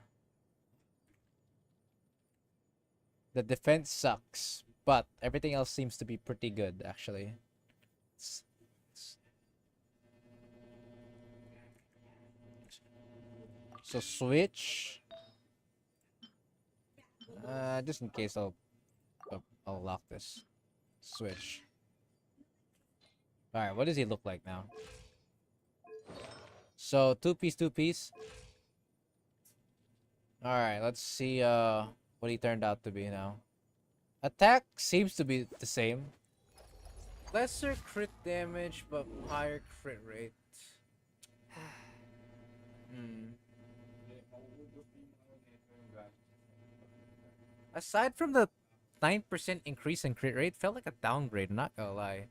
The defense sucks, but everything else seems to be pretty good, actually. So switch. Just in case I'll lock this. Switch. All right, what does he look like now? So two-piece, two-piece. All right, let's see what he turned out to be now. Attack seems to be the same. Lesser crit damage, but higher crit rate. Hmm. Aside from the 9% increase in crit rate, felt like a downgrade, not gonna lie.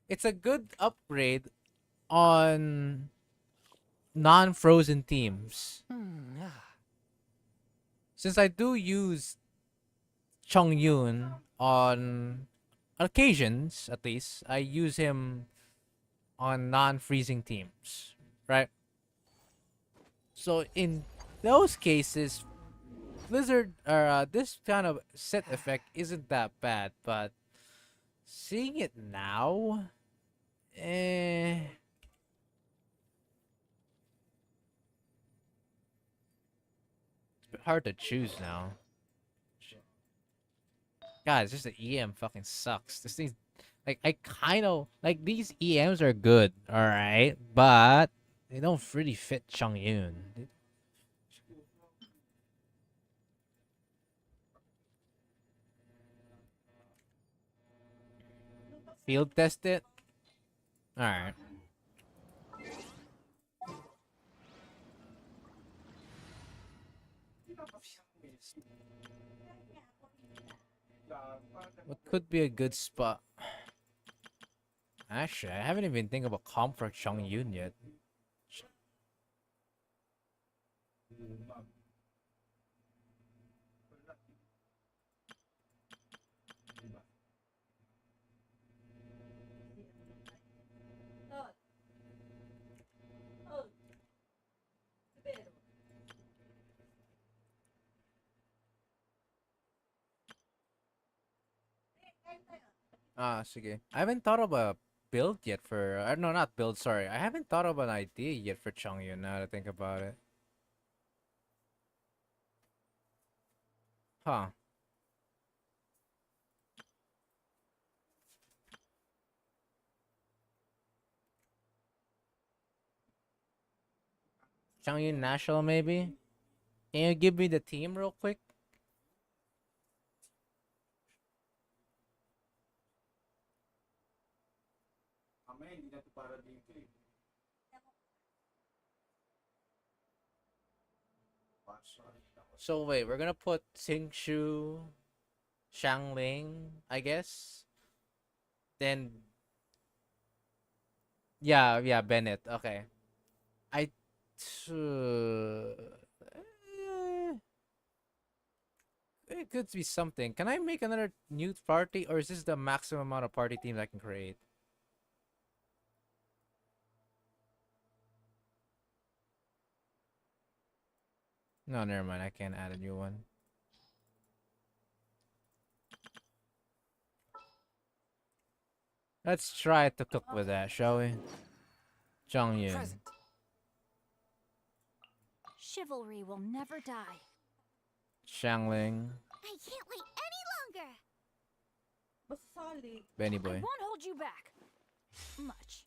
It's a good upgrade on non-frozen teams. Since I do use Chongyun on occasions, at least, I use him on non-freezing teams, right? So in those cases, Blizzard or this kind of set effect isn't that bad, but seeing it now, it's a bit hard to choose now. Guys, just the EM fucking sucks. This thing, like, I kind of like these EMs are good, all right, but they don't really fit Chongyun. Field test it. All right. What could be a good spot? Actually, I haven't even think about comp for Chongyun yet. Ah, sige. I haven't thought of a build yet for. No, not build. Sorry, I haven't thought of an idea yet for Chongyun. Now to think about it. Huh. Chongyun National, maybe? Can you give me the team real quick? So wait, we're gonna put Xingshu, Shangling, I guess. Then Yeah, Bennett. Okay. I it could be something. Can I make another new party, or is this the maximum amount of party teams I can create? No, never mind. I can't add a new one. Let's try to cook with that, shall we? Zhang Present. Chivalry will never die. Shangling, I can't wait any longer. Benny I Boy. won't hold you back. Much.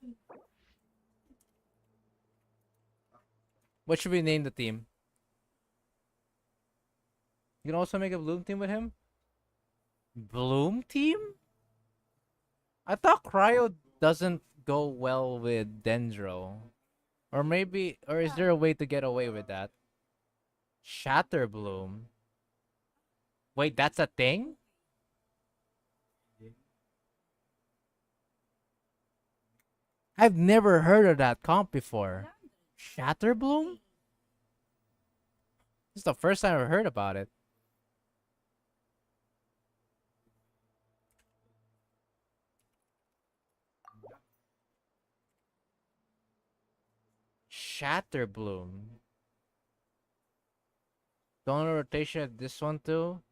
What should we name the team? You can also make a Bloom team with him? Bloom team? I thought Cryo doesn't go well with Dendro. Or maybe, or is there a way to get away with that? Shatter Bloom? Wait, that's a thing? I've never heard of that comp before. Shatter Bloom? This is the first time I've heard about it. Shatter Bloom. Donor rotation this one too.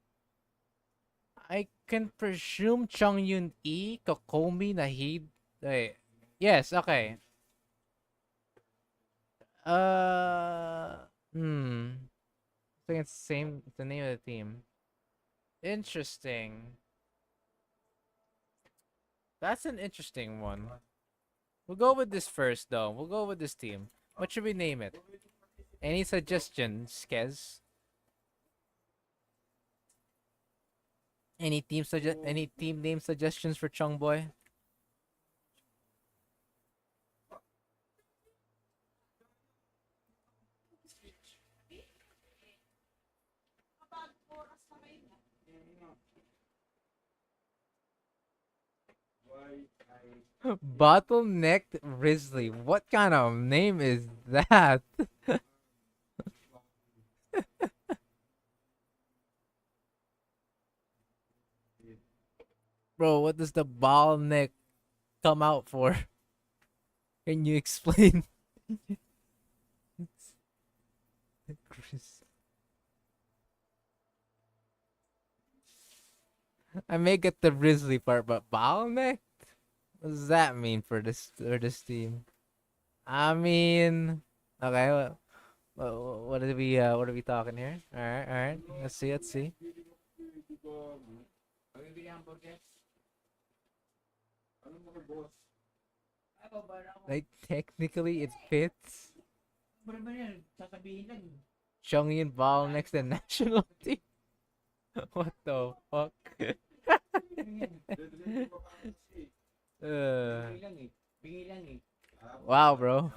I can presume Chung Yun E, Kokomi, Nahid. Wait. Yes, okay. Hmm. I think it's the same. It's the name of the team. Interesting. That's an interesting one. We'll go with this first, though. We'll go with this team. What should we name it? Any suggestions, Kez? Any team name suggestions for Chung Boy? Bottlenecked Risley. What kind of name is that? Bro, what does the bottleneck come out for? Can you explain? I may get the Risley part, but bottleneck? What does that mean for this team? I mean, okay. What are we talking here? All right. Let's see. Like technically, it fits. Chongyun Ball next to national team. What the fuck? Wow, bro.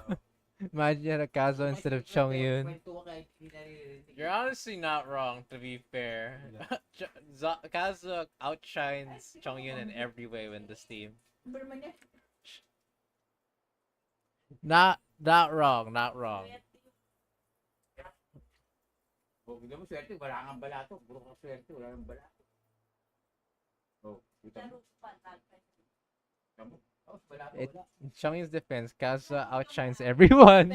Imagine a Kazo instead of Chongyun. You're honestly not wrong, to be fair. Kazo outshines Chongyun in every way in this team. Not wrong, not wrong. It, in Chongyun's defense, Kazo outshines everyone.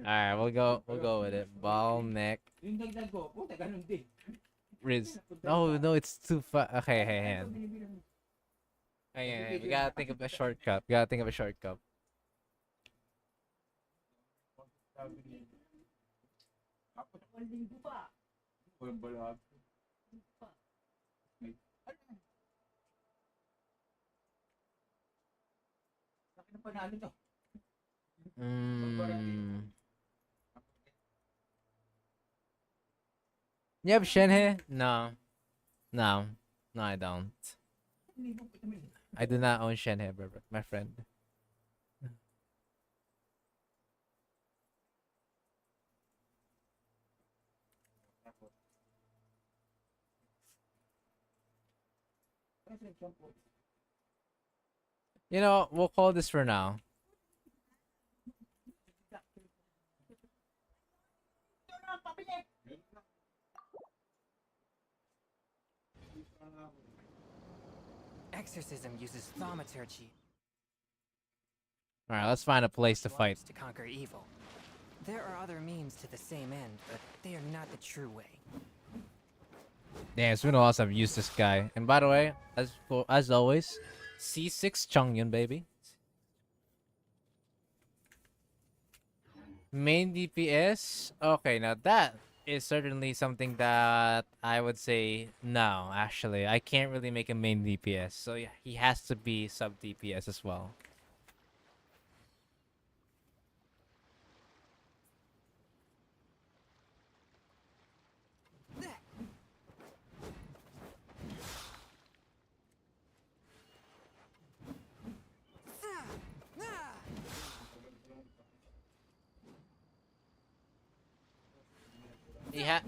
Alright, we'll go with it. Ball neck. Riz. No, it's too far. Okay, hey, hand. Hey, we gotta think of a shortcut. Mm. You have Shenhe? No. No, I don't. I do not own Shenhe, my friend. You know, we'll call this for now. Exorcism uses thaumaturgy Alright, let's find a place to fight. to conquer evil. There are other means to the same end, but they are not the true way. Damn, it's been a while since I've used this guy. And by the way, as always, C6 Chongyun, baby. Main DPS? Okay, now that is certainly something that I would say no, actually. I can't really make a main DPS. So yeah, he has to be sub DPS as well.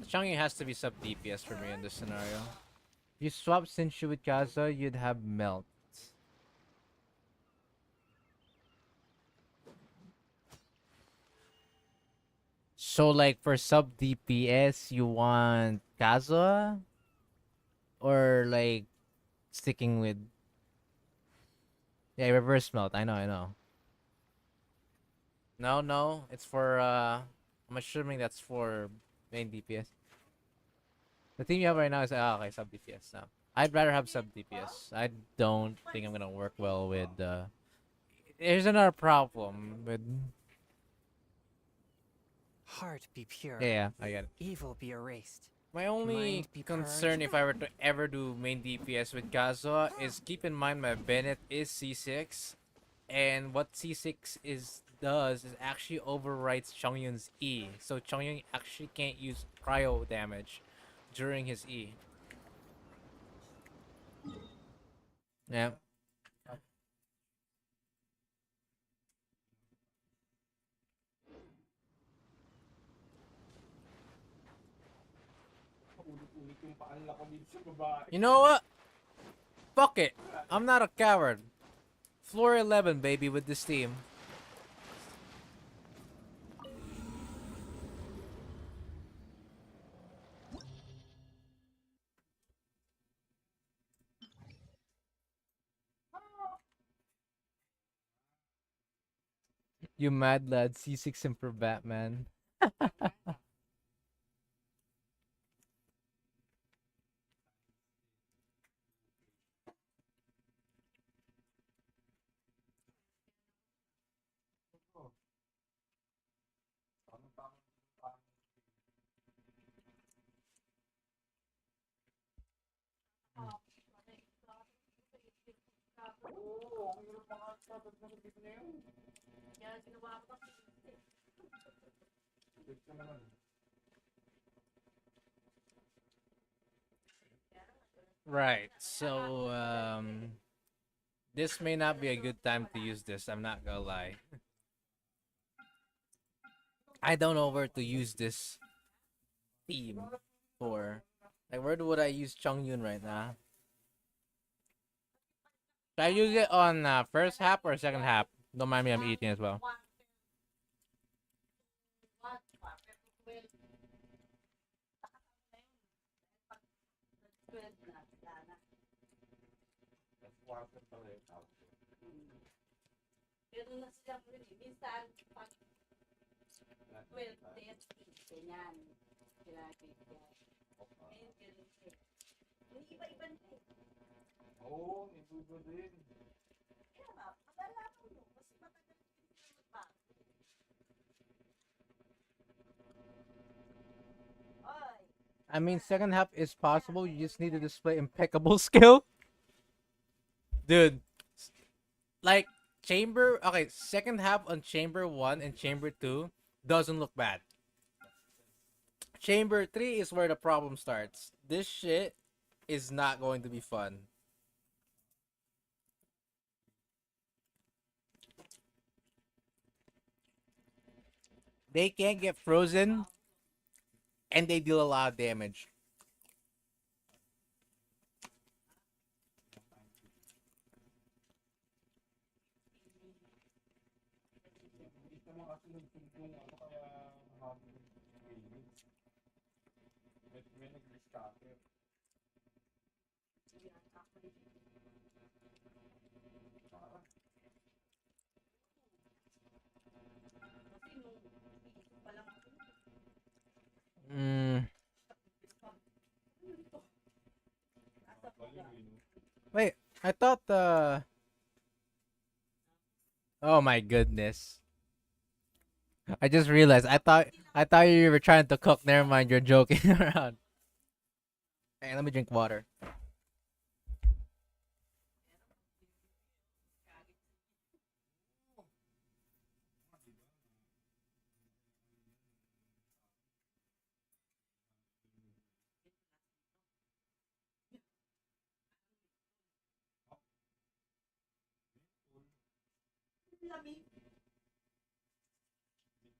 Changyu has to be sub DPS for me in this scenario. You swap Sinshu with Kaza, you'd have Melt. So like for sub DPS, you want Kaza? Or like sticking with... Yeah, reverse Melt, I know. No, it's for I'm assuming that's for main DPS. The team you have right now is okay, sub DPS. No. I'd rather have sub DPS. I don't think I'm gonna work well with Here's another problem with Heart be pure. Yeah, I get it. Evil be erased. My only Mind be concern purged. if I were to ever do main DPS with Kazuha is keep in mind my Bennett is C6, and what C6 does is actually overwrites Chongyun's E, so Chongyun actually can't use cryo damage during his E. Yeah. You know what? Fuck it. I'm not a coward. Floor 11, baby, with this team. You mad lad, C6 and for Batman. Right, so, this may not be a good time to use this, I'm not gonna lie. I don't know where to use this theme for. Like, where would I use Chongyun right now? Should I use it on first half or second half? Don't mind me, I'm eating as well. I mean, second half is possible. You just need to display impeccable skill. Dude, like, chamber... Okay, second half on chamber 1 and chamber 2 doesn't look bad. Chamber 3 is where the problem starts. This shit is not going to be fun. They can't get frozen, and they deal a lot of damage. Kung ano kaya hapon training. May nag-rescatter. Parang. Mm. Wait, I thought the. Oh my goodness! I just realized. I thought you were trying to cook. Never mind, you're joking around. Hey, let me drink water.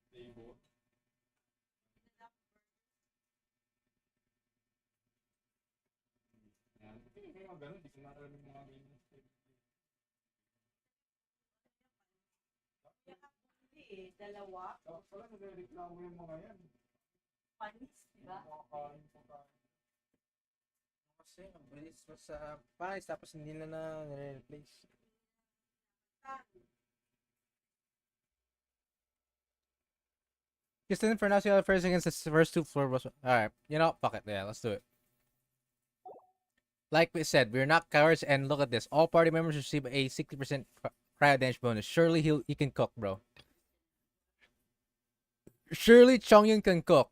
Table. Yan. May mga ganun, di ko na alam yung mga ganun. Dalawa. Tapos pala, nagreklamo yung mga yan. Panis, di ba? Makakain po tayo. Kasi ang bilis sa panis tapos hindi na nire-replace. Justin for now, first against the first two floor was alright. You know, fuck it, yeah, let's do it. Like we said, we're not cowards, and look at this. All party members receive a 60% cryo damage bonus. Surely he can cook, bro. Surely Chongyun can cook.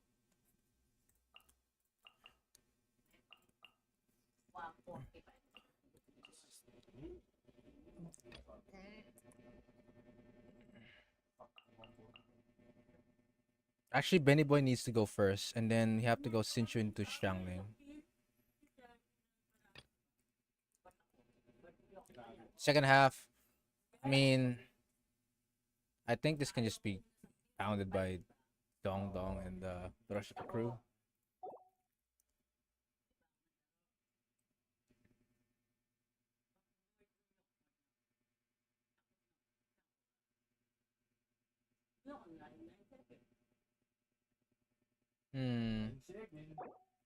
Actually, Benny Boy needs to go first, and then you have to go Sinchu into Xiangling. Second half, I mean, I think this can just be pounded by Dong Dong and the rest of the crew.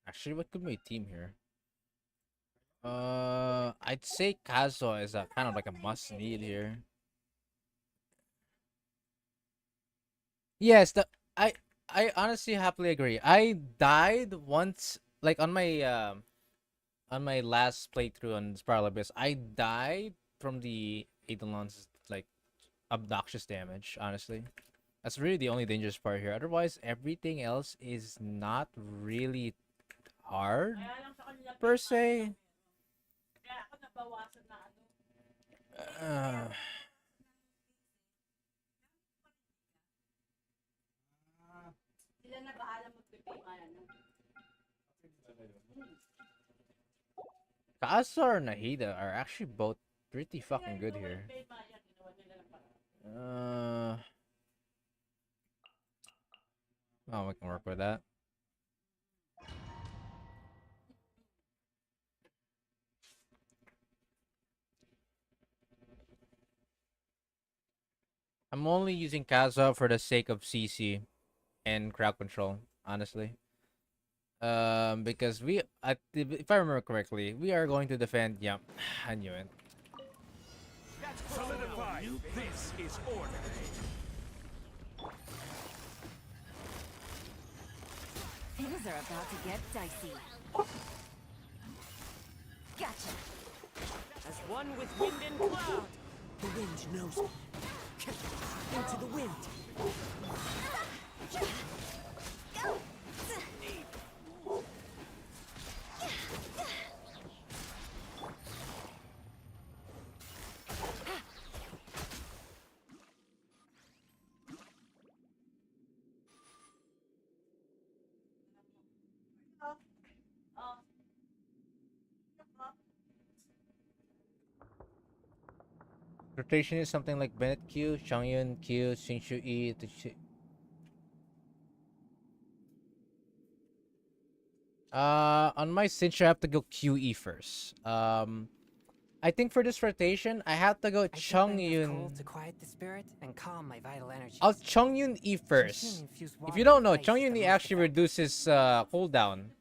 Actually, what could be a team here? I'd say Kazo is a kind of like a must need here. Yes, I honestly happily agree. I died once, like on my last playthrough on Spiral Abyss. I died from the Eidolon's like obnoxious damage. Honestly, that's really the only dangerous part here. Otherwise, everything else is not really hard per se. Sila na bahala magpipay. Kaasa or Nahida are actually both pretty fucking good here. Oh, we can work with that. I'm only using Kaza for the sake of CC and crowd control, honestly. Because if I remember correctly, we are going to defend. Yeah, I knew it. Solidify. This is order. Things are about to get dicey. Gotcha. As one with wind and cloud. The wind knows me. Into the wind. Go! Rotation is something like Bennett Q, Changyun Q, Xingshu E. On my Cinch, I have to go QE first. I think for this rotation, I have to go I think I Chung have coal Yun. to quiet the spirit and calm my vital energies. I'll Chung Yun E Genshin first. infused If you water don't with know, ice Chung is Yun the E most actually reduces cooldown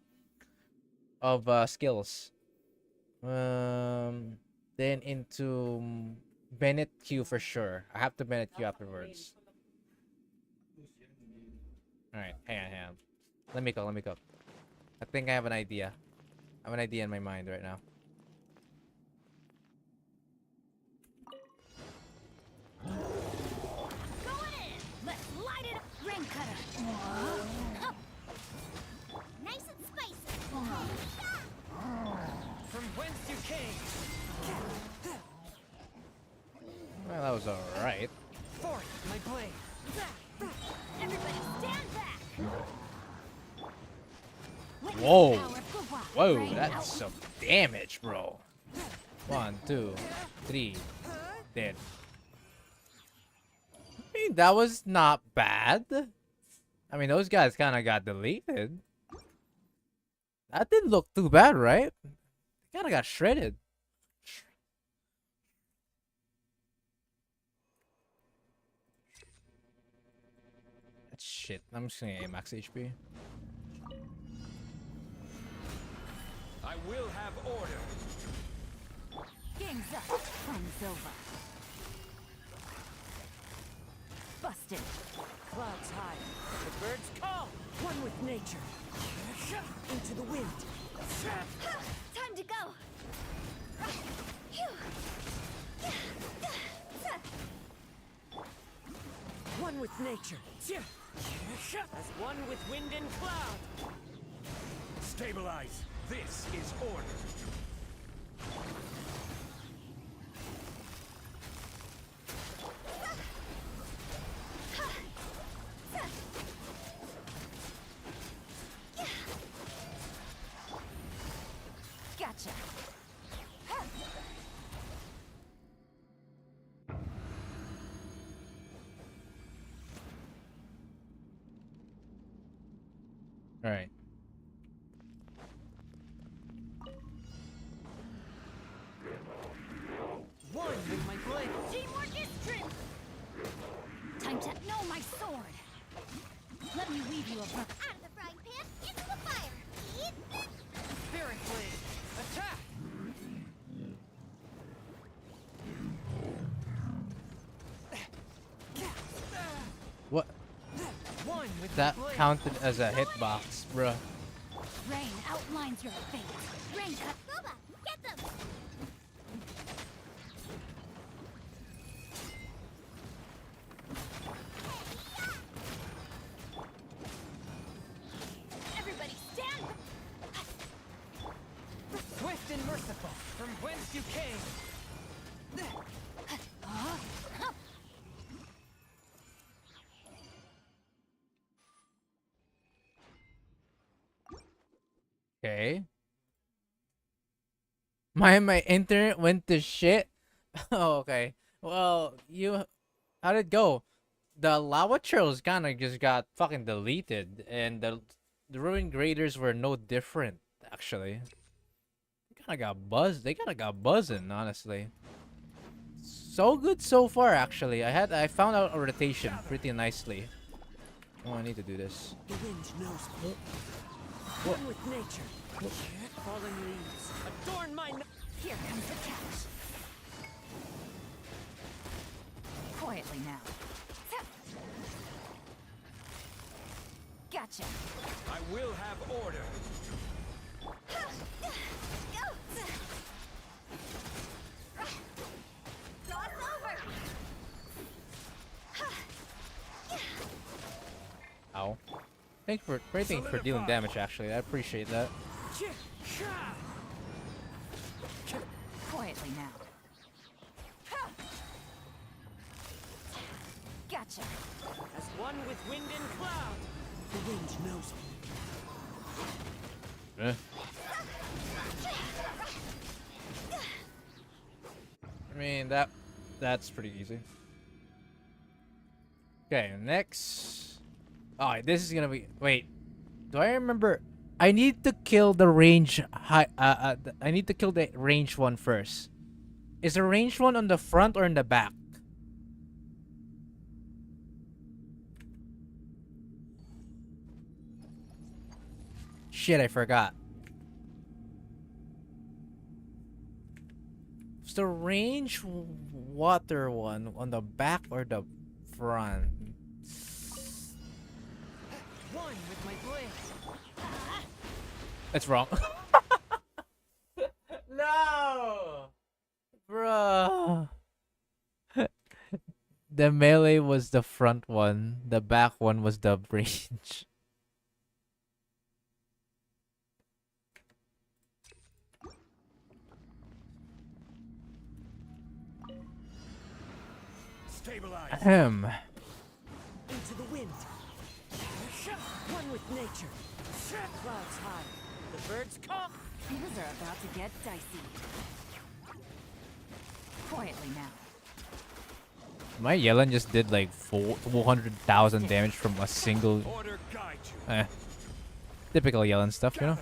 of skills. Then into Bennett Q for sure. I have to Bennett Q afterwards. Alright, hang on. Let me go. I think I have an idea. I have an idea in my mind right now. Going in! Let's light it up! Rain cutter! Nice and spicy! From whence you came. Well, that was alright. Forth, my blade. Everybody stand back! Whoa! Whoa, that's some damage, bro. 1, 2, 3. Dead. I mean, that was not bad. I mean, those guys kind of got deleted. That didn't look too bad, right? They kind of got shredded. Shit, I'm just gonna get max HP. I will have order. Game's up. Time's over. Busted. Clouds high. The birds call. One with nature. Into the wind. Time to go! One with nature. As one with wind and cloud. Stabilize. This is order. Gotcha. All right. One with my blade. Teamwork is strength! Time to know my sword! Let me weave you a book. Out of the frying pan, into the fire! Eat this! Spirit blade. Attack. What? One with That my blade. counted as a hitbox, bruh. Rain outlines your fate. Rain cut. Boba, get them! Everybody stand! Swift and merciful. From whence you came. Okay. My internet went to shit. Oh, okay. Well, how'd it go? The lava trails kind of just got fucking deleted, and the ruin graders were no different actually. They kind of got buzzed. They kind of got buzzing, honestly. So good so far, actually. I found out a rotation pretty nicely. Oh, I need to do this. The wind knows me. What? One with nature. Fallen leaves. Adorn my... Here comes the catch. Quietly now. Gotcha. I will have order. Cross over! Ow. Thanks for dealing damage. Actually, I appreciate that. Quietly now. Gotcha. As one with wind and cloud. The wind knows me. Eh. I mean that's pretty easy. Okay, next. Oh, this is gonna be. Wait, do I remember? I need to kill the range high. I need to kill the range one first. Is the ranged one on the front or in the back? Shit, I forgot. Is the range water one on the back or the front? One with my blade. It's wrong. No! Bruh. The melee was the front one. The back one was the range. Stabilize. Ahem. Into the wind. One with nature. Clouds high. The birds call. Things are about to get dicey. Quietly now. My Yellen just did like 400,000 damage from a single. Typical Yellen stuff, you know?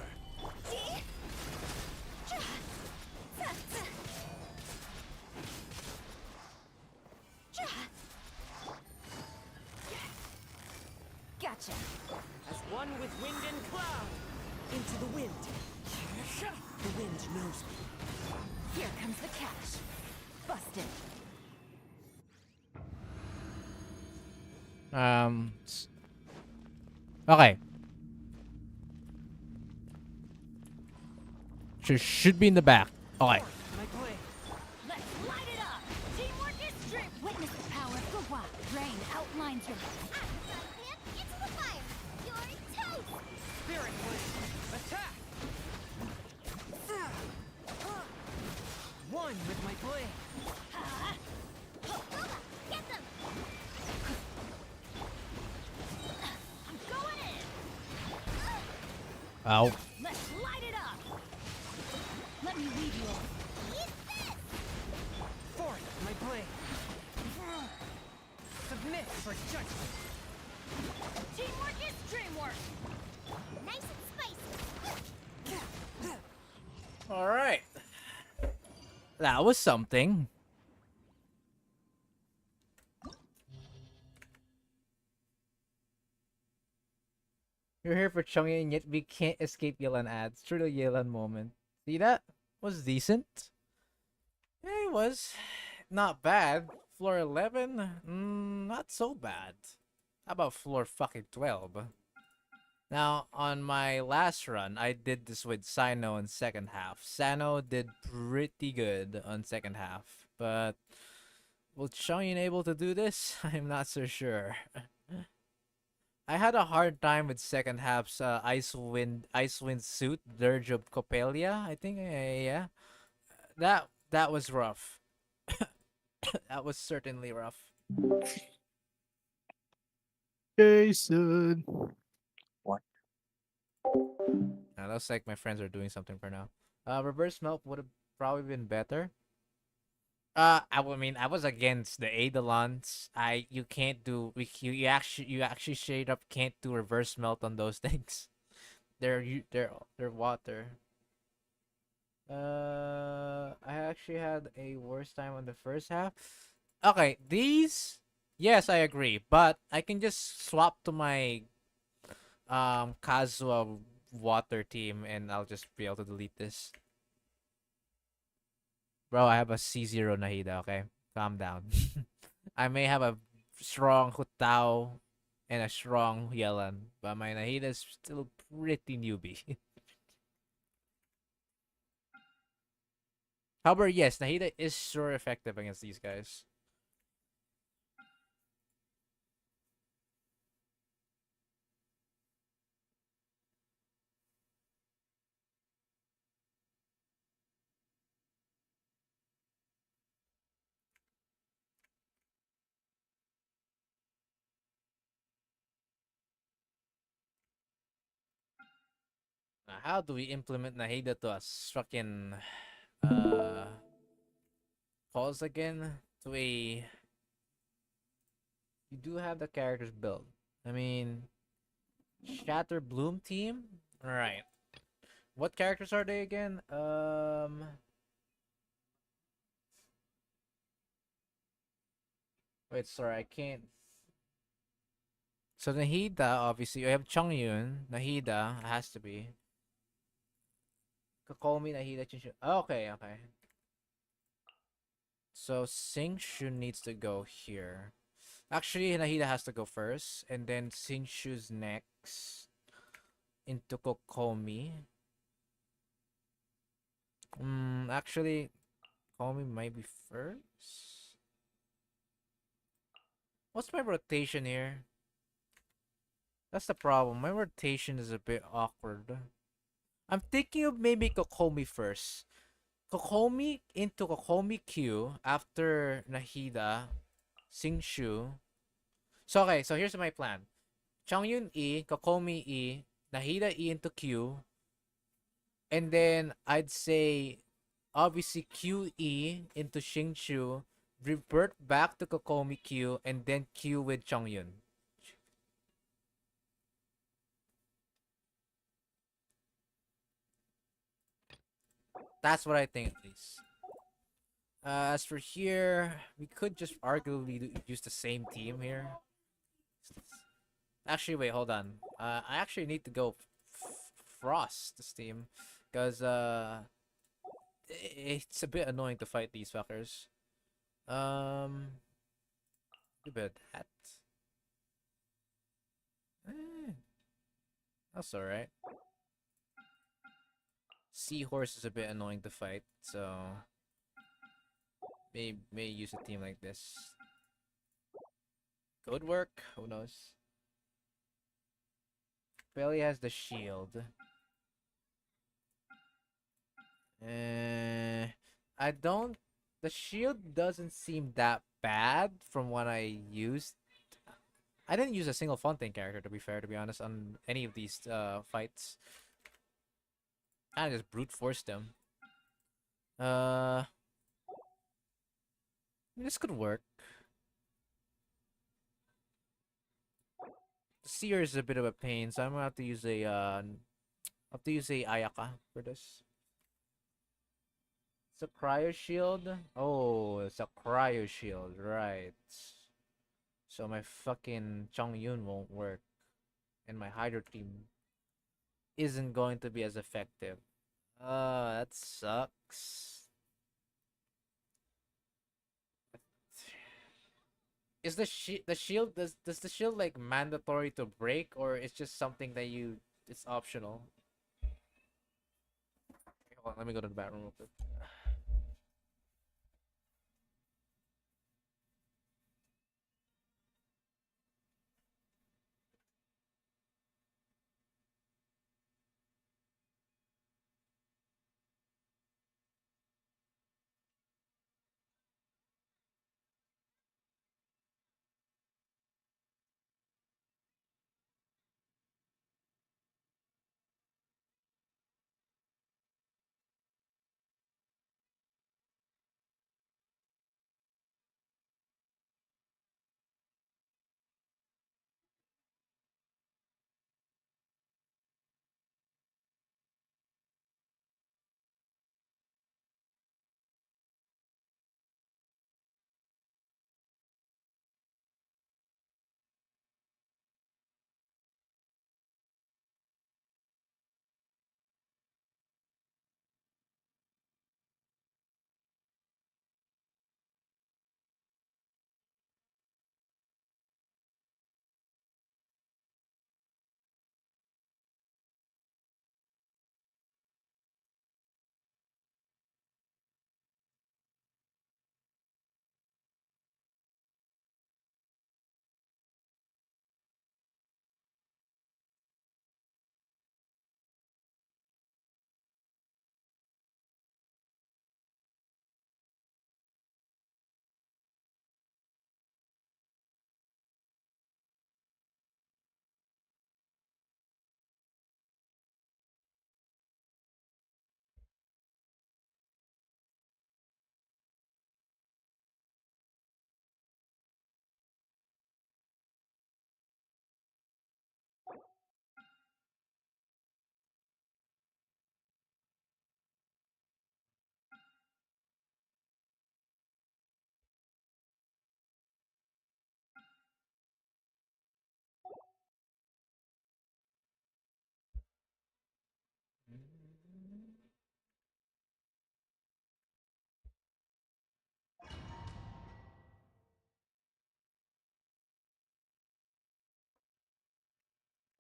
Gotcha. As one with wind and cloud. Into the wind. The wind knows me. Here comes the catch. Busted. Okay. Should be in the back. Okay. Let's light it up! Teamwork is strength! Witness the power of Gua. Rain outlines your... Into the fire! You're toast! Spirit blade. Attack! One with my blade. Get them! I'm going in! Ow. Let's light it up! Let me lead you on. Forth my blade. Submit for judgment. Teamwork is dreamwork! Nice and spicy! Alright. That was something. You're here for Chongy and yet we can't escape Yelan ads. True the Yelan moment. See that? Was decent. Yeah, it was. Not bad. Floor 11? Not so bad. How about floor fucking 12? Now, on my last run, I did this with Sino in second half. Sano did pretty good on second half, but will Chongyun able to do this? I'm not so sure. I had a hard time with second half's Icewind suit, Dirge of Coppelia, I think. Yeah. That was rough. That was certainly rough. Jason. What? Looks like my friends are doing something for now. Reverse melt would have probably been better. I mean, I was against the Eidolons. You can't do you actually straight up can't do reverse melt on those things. They're water. I actually had a worse time on the first half. Okay, these, yes, I agree, but I can just swap to my Kazuha water team and I'll just be able to delete this. Bro, I have a C0 Nahida, okay? Calm down. I may have a strong Hutao and a strong Yelan, but my Nahida is still pretty newbie. However, yes, Nahida is sure effective against these guys. Now, how do we implement Nahida to a fucking pause again? To a, you do have the characters built. I mean, Shatter Bloom team? Alright. What characters are they again? Wait, sorry, I can't. So Nahida, obviously, I have Chongyun. Nahida has to be. Kokomi, Nahida, Chinshu. Okay, okay. So Singshu needs to go here. Actually, Nahida has to go first, and then Singshu's next into Kokomi. Actually, Kokomi might be first. What's my rotation here? That's the problem. My rotation is a bit awkward. I'm thinking of maybe Kokomi first. Kokomi into Kokomi Q after Nahida, Singshu. So okay, so here's my plan. Chongyun E, Kokomi E, Nahida E into Q, and then I'd say obviously QE into Shingshu, revert back to Kokomi Q, and then Q with Chongyun. That's what I think at least. As for here, we could just arguably use the same team here. Actually, wait, hold on. I actually need to go Frost this team, because it's a bit annoying to fight these fuckers. Do bit that. Eh, that's alright. Seahorse is a bit annoying to fight, so may use a team like this. Could work. Who knows? Belly has the shield. I don't. The shield doesn't seem that bad from what I used. I didn't use a single Fontaine character, to be fair, to be honest, on any of these fights. I just brute forced them. This could work. The Seer is a bit of a pain, so I'm gonna have to use a Ayaka for this. It's a cryo shield. Oh, it's a cryo shield, right? So my fucking Chongyun won't work, and my Hydro team isn't going to be as effective. That sucks. Is the shield does the shield like mandatory to break, or it's just something that it's optional? Hold on, let me go to the bathroom real quick.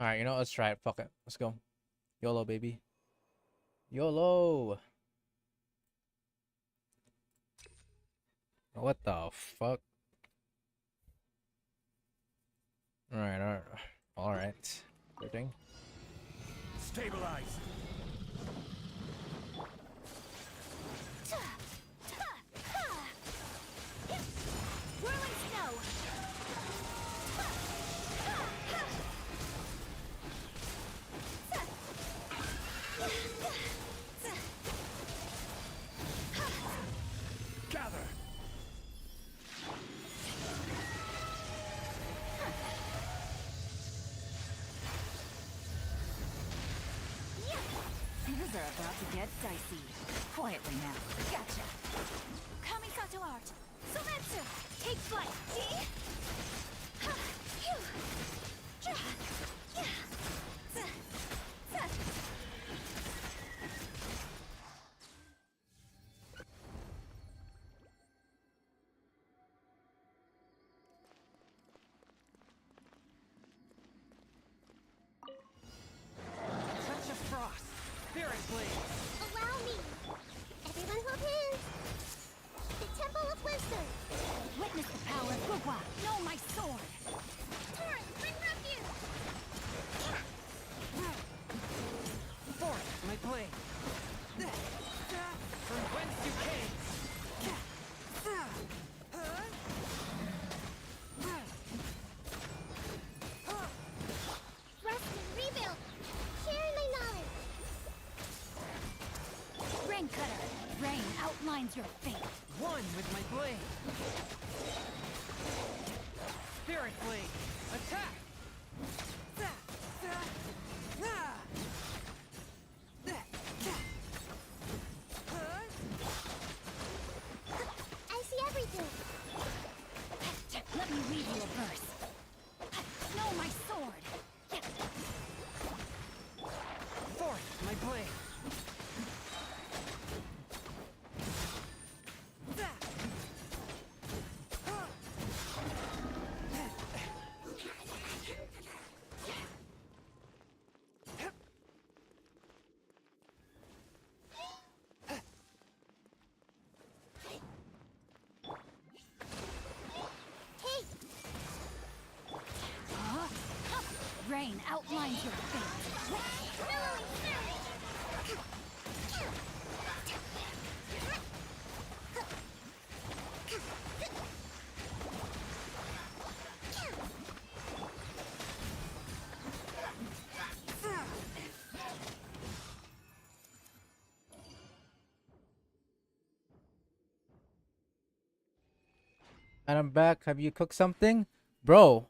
Alright, you know, let's try it. Fuck it. Let's go. YOLO, baby. YOLO! What the fuck? Alright. Alright. Everything. Stabilize. Whirling snow. Gather. Things are about to get dicey. Quietly now. Gotcha. Kamisato art. Sometsu. Take flight. See? Touch of frost. Spirit blade. Allow me. Everyone hold hands. The Temple of Wisdom. Witness the power of Gugwa. Know my sword. Torrent, bring refuge. Forth, my blade. From whence you came. Rest and rebuild. Share my knowledge. Rain cutter. Rain outlines your fate. One with my blade. Spirit blade. Attack. I see everything. Let me read you a verse. Know my sword. Forth, my blade. Rain outlines your fate. Billowing surge. And I'm back. Have you cooked something? Bro,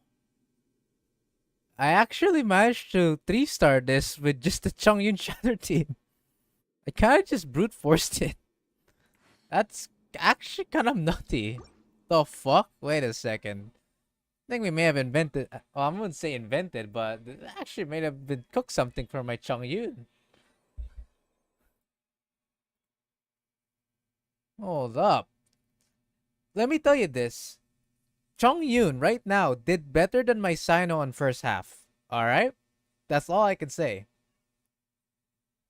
I actually managed to 3-star this with just the Chongyun Shatter team. I kind of just brute forced it. That's actually kind of nutty. The fuck? Wait a second. I think we may have invented. Well, I wouldn't say invented, but it actually may have been cooked something for my Chongyun. Hold up. Let me tell you this. Chongyun right now did better than my Sino on first half. Alright? That's all I can say.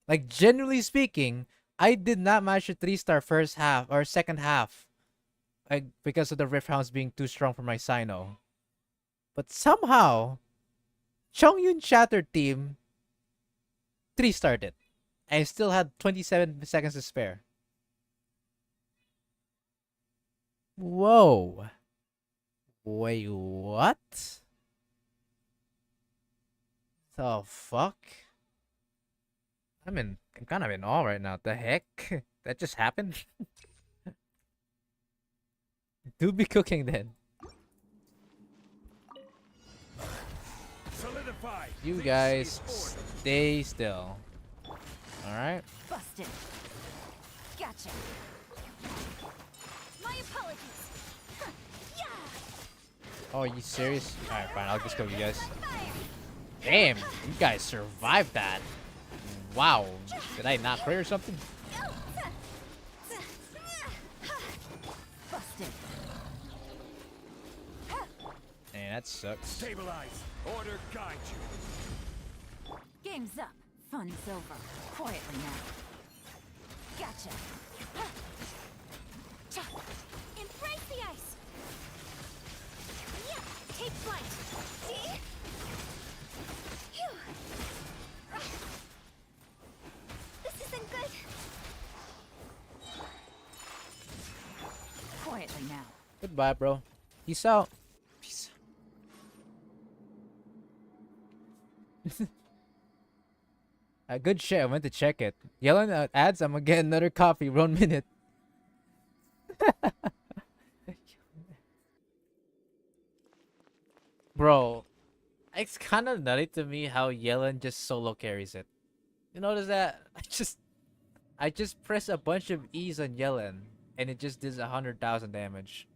Like, generally speaking, I did not manage a 3-star first half or second half. Like, because of the Rift Hounds being too strong for my Sino. But somehow, Chongyun Shattered team 3-starred it. I still had 27 seconds to spare. Whoa. Wait, what? The fuck? I'm kind of in awe right now. The heck? That just happened? Do be cooking then. Solidify. You guys stay still. Alright? Busted. Gotcha. My apologies. Yeah. Oh, are you serious? Alright, fine. I'll just go with you guys. Damn, you guys survived that. Wow. Did I not pray or something? Busted. Man, that sucks. Stabilize. Order guide you. Time's up. Fun's over. Quietly now. Gotcha. Embrace the ice! Yeah, take flight! See? Phew. This isn't good. Quietly now. Goodbye, bro. Peace out. Peace. Good shit. I went to check it. Yelling at ads. I'm gonna get another coffee. 1 minute. Bro, it's kind of nutty to me how Yellen just solo carries it. You notice that? I just press a bunch of E's on Yellen, and it just does 100,000 damage.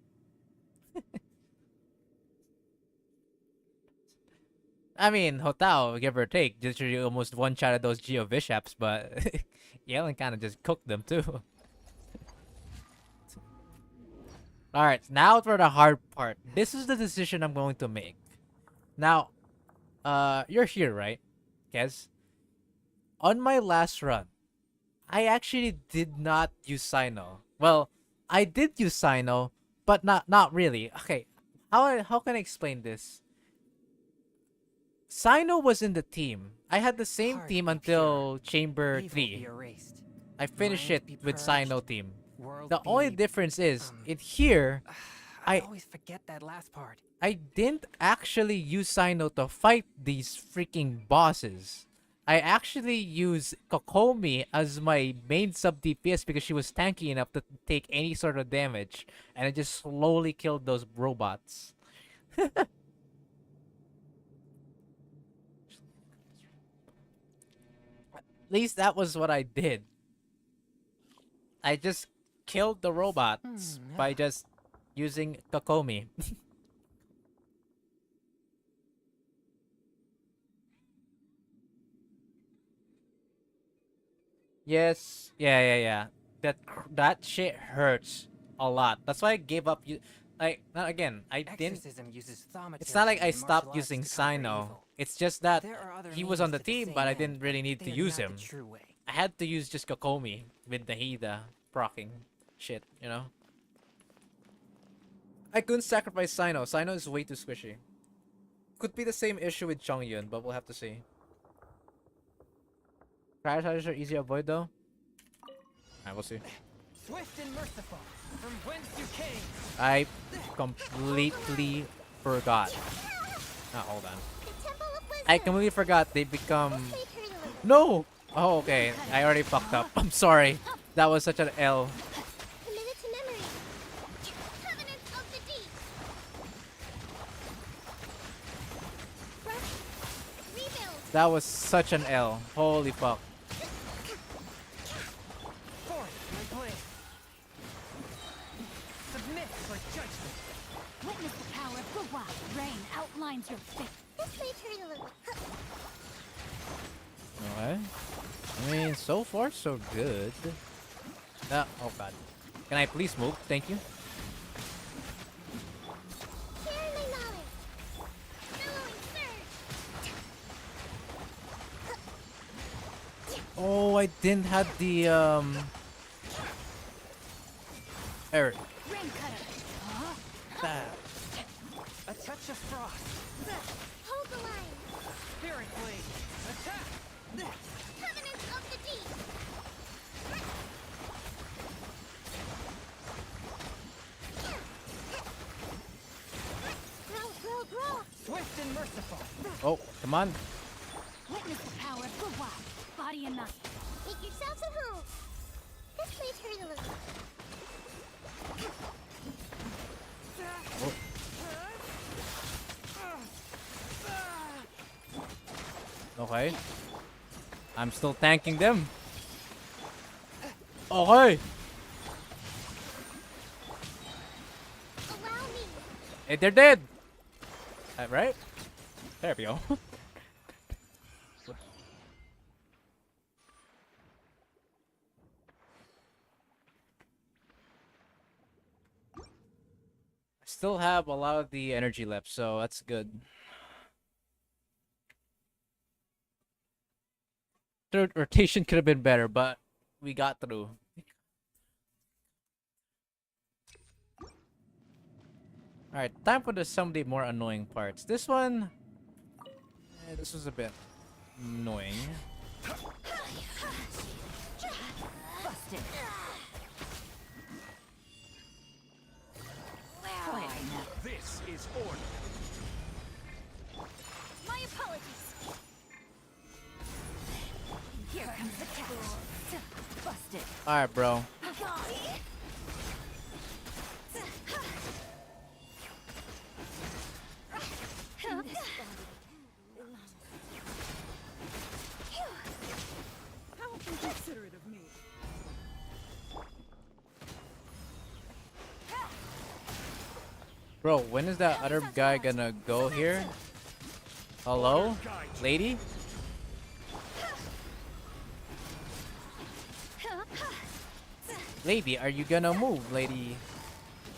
I mean, Hotao, give or take, literally almost one-shot of those Geo Bishops, but Yellen kind of just cooked them too. Alright, now for the hard part. This is the decision I'm going to make. Now, you're here, right, Kez? On my last run, I actually did not use Sino. Well, I did use Sino, but not really. Okay, how can I explain this? Sino was in the team. I had the same Heart team be until Chamber Evil 3. be erased. I finished Mind it be with purged. Sino team. World The only be, difference is, in here, I always forget that last part. I didn't actually use Sino to fight these freaking bosses. I actually used Kokomi as my main sub DPS because she was tanky enough to take any sort of damage. And I just slowly killed those robots. At least that was what I did. I just killed the robots by just using Kokomi. Yes. Yeah. That shit hurts a lot. That's why I gave up. Not again. I didn't. Exorcism uses thaumaturgy It's not like I and martial stopped arts using to conquer Sino. evil. It's just that There are other he was on means the to the team, same but I end, didn't really need they to are use not the him. true way. I had to use just Kokomi with the Hida procking shit, you know? I couldn't sacrifice Sino. Sino is way too squishy. Could be the same issue with Chongyun, but we'll have to see. Crash charges are easy to avoid though. Alright, we'll see. Swift and merciful, from whence you came. I completely forgot. Hold on. I completely forgot they become... No! Oh, okay. I already fucked up. I'm sorry. That was such an L. Committed to memory. Covenant of the deep. Rebuild. That was such an L. Holy fuck. Forth, my blade. Submit for judgment. Witness the power of Gua. Rain outlines your fate. This may hurt a little. Okay. I mean, so far so good. Oh god. Can I please move? Thank you. Share my knowledge. Billowing surge. Oh, I didn't have the Eric. Rain cutter. That. A touch of frost. Hold the line. Spirit blade. Attack. Covenant of the deep. Grow. Swift and merciful. Oh, come on. Witness the power of Gua. Body and mind. Make yourselves at home. This may hurt a little. Okay. I'm still tanking them. Okay. Allow me. Hey, they're dead. Right? There we go. I still have a lot of the energy left, so that's good. Third rotation could have been better, but we got through. Alright, time for some of the more annoying parts. This one... this was a bit annoying. Busted. This is order. My apologies. Here comes the catch. Busted. Alright, bro. How inconsiderate of me. Bro, when is that other guy gonna go here? Hello? Lady? Lady, are you gonna move, lady?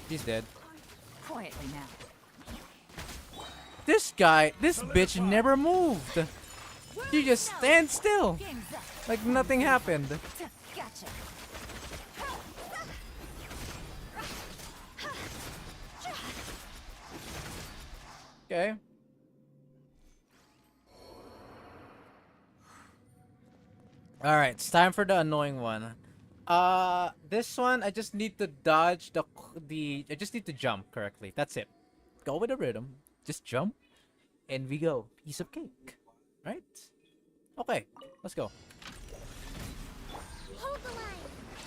She's dead. Quietly now. This bitch never moved. She just stands still. Like nothing happened. Gotcha. Okay. Alright, it's time for the annoying one. This one, I just need to dodge I just need to jump correctly. That's it. Go with the rhythm. Just jump. And we go. Piece of cake. Right? Okay, let's go. Hold the line.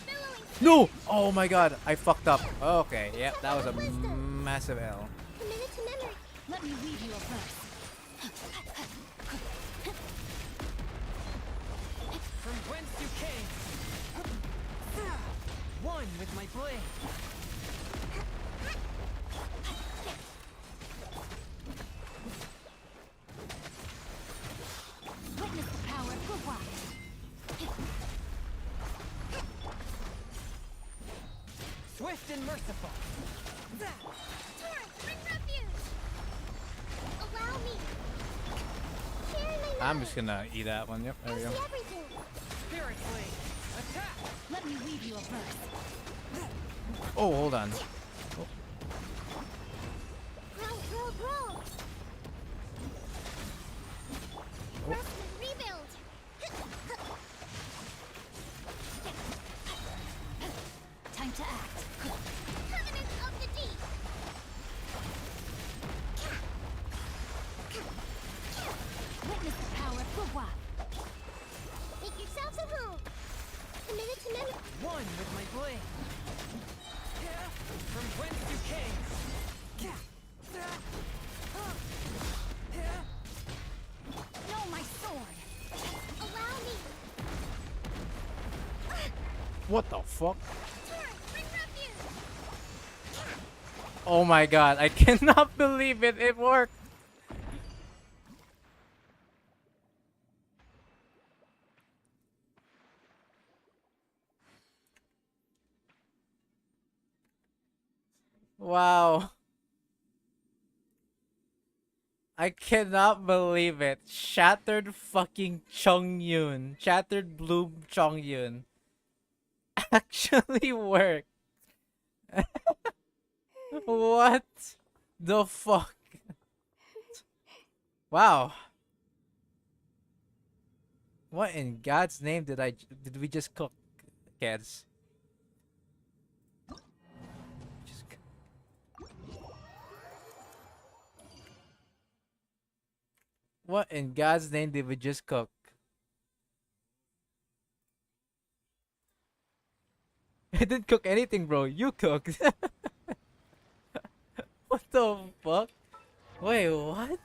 Billowing. No! Oh my god, I fucked up. Okay, yeah, that was a massive L. A minute to memory. Let me weave you a verse. From whence you came. One with my blade. Witness the power of Gugwa. Swift and merciful. Torrent, bring refuge. Allow me. Share my I'm love. just gonna eat that one. Yep, there we I go. see everything. Spirit blade. Attack. Let me weave you a verse. Oh, hold on. Grow, grow, grow. Craftsman, rebuild. Time to act. Covenant of the deep. Witness the power of Gugwa. Make yourselves at home. A minute to memory. One with my blade. From whence you came. No, my sword. Allow me. What the fuck? Torrent, bring refuge. Oh my god, I cannot believe it. It worked. Wow. I cannot believe it. Shattered fucking Chongyun. Shattered Bloom Chongyun. Actually worked. What the fuck? Wow. What in God's name did we just cook, kids? What in God's name did we just cook? I didn't cook anything, bro. You cooked. What the fuck? Wait, what?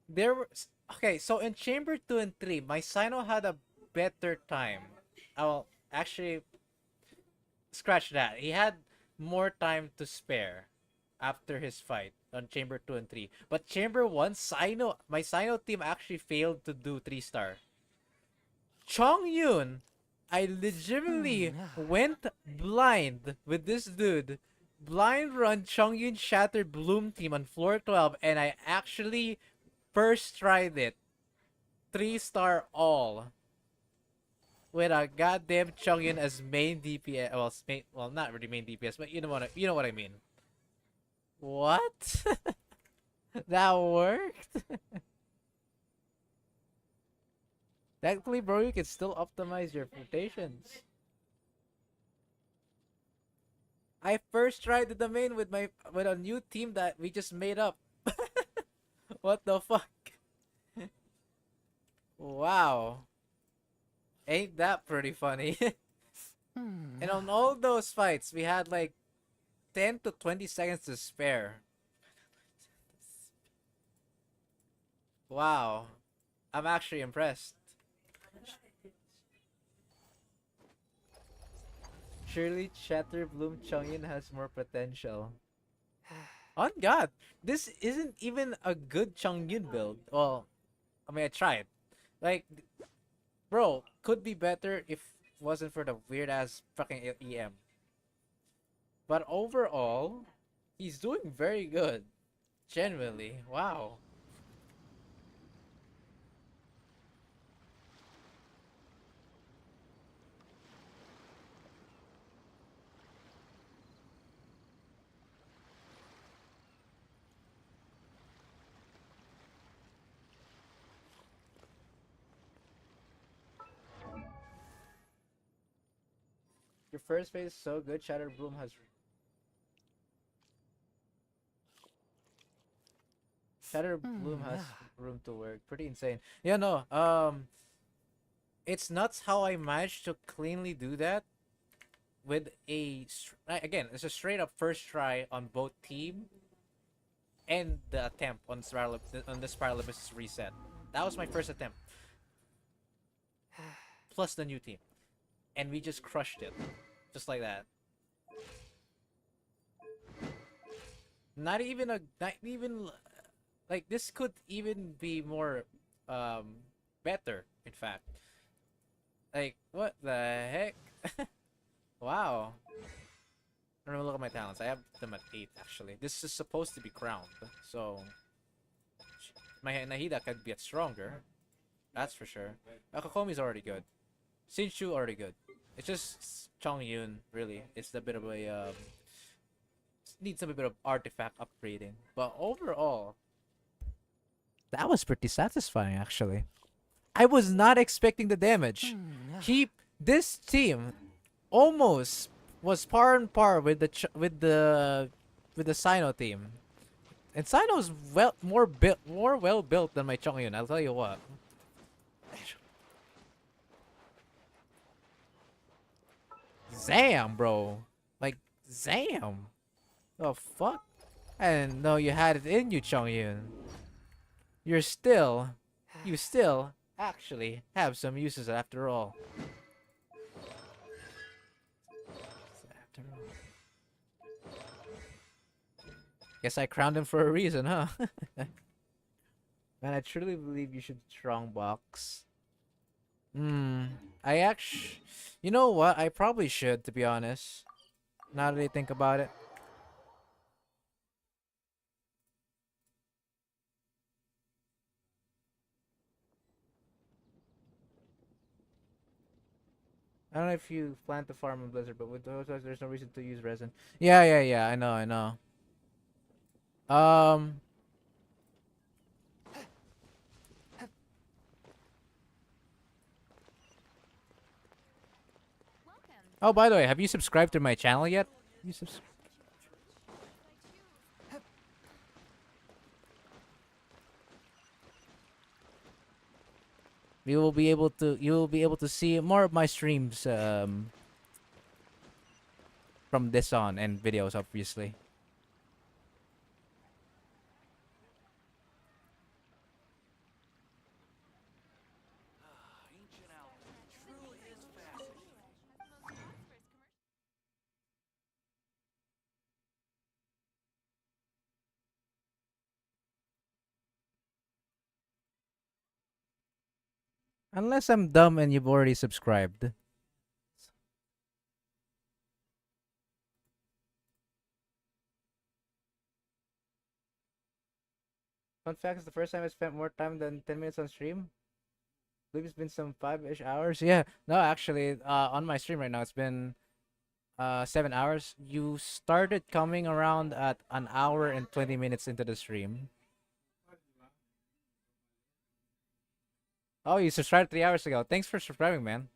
There were okay, so in chamber 2 and 3, my Sino had a better time. I'll actually scratch that. He had more time to spare after his fight on chamber 2 and 3. But chamber 1, my Sino team actually failed to do 3-star. Chongyun, I legitimately went blind with this dude blind run Chongyun Shattered Bloom team on floor 12, and I actually first tried it. 3-star all. With a goddamn Chongyun as main DPS. Well, not really main DPS, but you know what I mean. What? That worked? Technically, bro, you can still optimize your rotations. I first tried the main with a new team that we just made up. What the fuck? Wow. Ain't that pretty funny? And on all those fights, we had like 10 to 20 seconds to spare. Wow. I'm actually impressed. Surely Chatterbloom Chongyun has more potential. On God, this isn't even a good Chongyun build. Well, I mean, I tried. Like, bro, could be better if it wasn't for the weird ass fucking EM. But overall, he's doing very good. Genuinely, wow. Your first phase is so good, Shatterbloom has Shatterbloom has room to work. Pretty insane. Yeah, no. It's nuts how I managed to cleanly do that with again, it's a straight up first try on both team and the attempt on the Spiral Abyss reset. That was my first attempt. Plus the new team. And we just crushed it. Just like that. Not even like this could even be more better, in fact. Like, what the heck? Wow. I don't know, look at my talents. I have them at 8 actually. This is supposed to be crowned, so my Nahida could get stronger. That's for sure. Akakomi's already good. Shinchu already good. It's just Chongyun, really. It's a bit of a needs a bit of artifact upgrading. But overall, that was pretty satisfying actually. I was not expecting the damage. This team almost was par and par with the Sino team. And Sino's more well built than my Chongyun, I'll tell you what. Zam, bro. Like, zam. The fuck? I didn't know you had it in you, Chongyun. You still actually have some uses after all. Guess I crowned him for a reason, huh? Man, I truly believe you should strongbox. I actually... You know what? I probably should, to be honest. Now that I think about it. I don't know if you plan to farm in Blizzard, but with those, there's no reason to use resin. Yeah. I know. Um... Oh, by the way, have you subscribed to my channel yet? You will be able to see more of my streams from this on, and videos obviously. Unless I'm dumb and you've already subscribed. Fun fact is the first time I spent more time than 10 minutes on stream. I believe it's been some 5-ish hours. Yeah, no, actually, on my stream right now, it's been 7 hours. You started coming around at an hour and 20 minutes into the stream. Oh, you subscribed 3 hours ago. Thanks for subscribing, man.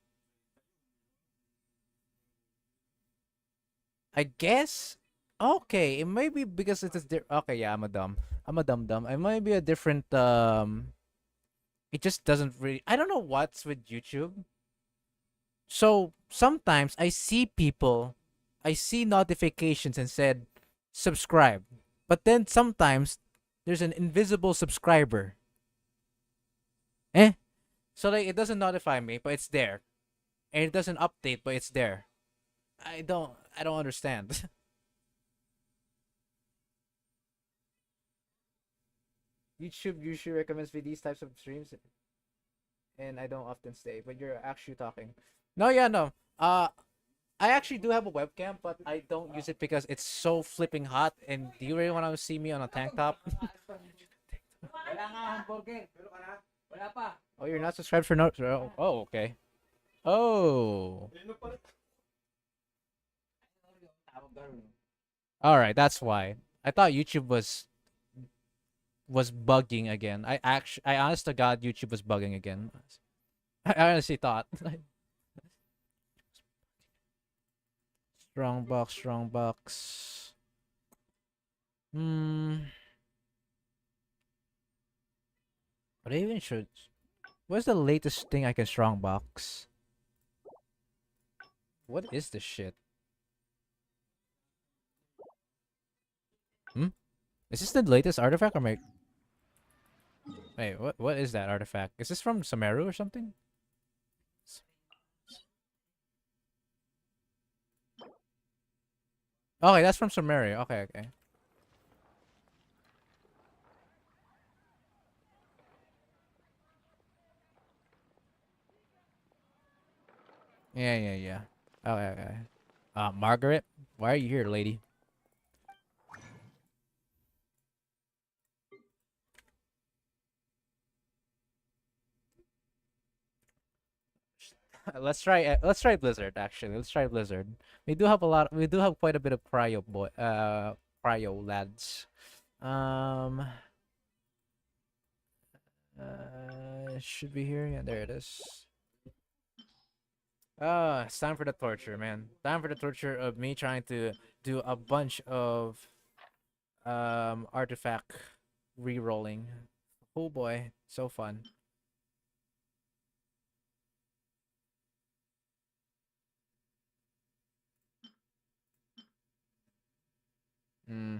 I guess. Okay, it may be because it is okay. Yeah, I'm a dumb. I'm a dumb dumb. It might be a different. It just doesn't really. I don't know what's with YouTube. So sometimes I see people, I see notifications and said subscribe, but then sometimes there's an invisible subscriber. Eh? So like it doesn't notify me, but it's there, and it doesn't update, but it's there. I don't understand. YouTube usually recommends me these types of streams, and I don't often stay. But you're actually talking. No, yeah, no. I actually do have a webcam, but I don't use it because it's so flipping hot. And do you really want to see me on a tank top? Oh, you're not subscribed for no. Oh, okay. Oh. All right, that's why. I thought YouTube was bugging again. I honest to God, YouTube was bugging again. I honestly thought. Strong box, strong box. What even should? What's the latest thing I can strong box? What is this shit? Is this the latest artifact or my? Wait, what is that artifact? Is this from Sumeru or something? Okay, that's from Sumeru. Okay, okay. Yeah, yeah, yeah. Okay, okay. Margaret, why are you here, lady? Let's try Blizzard actually. Let's try Blizzard. We do have quite a bit of cryo lads. Should be here. Yeah, there it is. It's time for the torture, man. Time for the torture of me trying to do a bunch of artifact re-rolling. Oh boy, so fun. Hmm.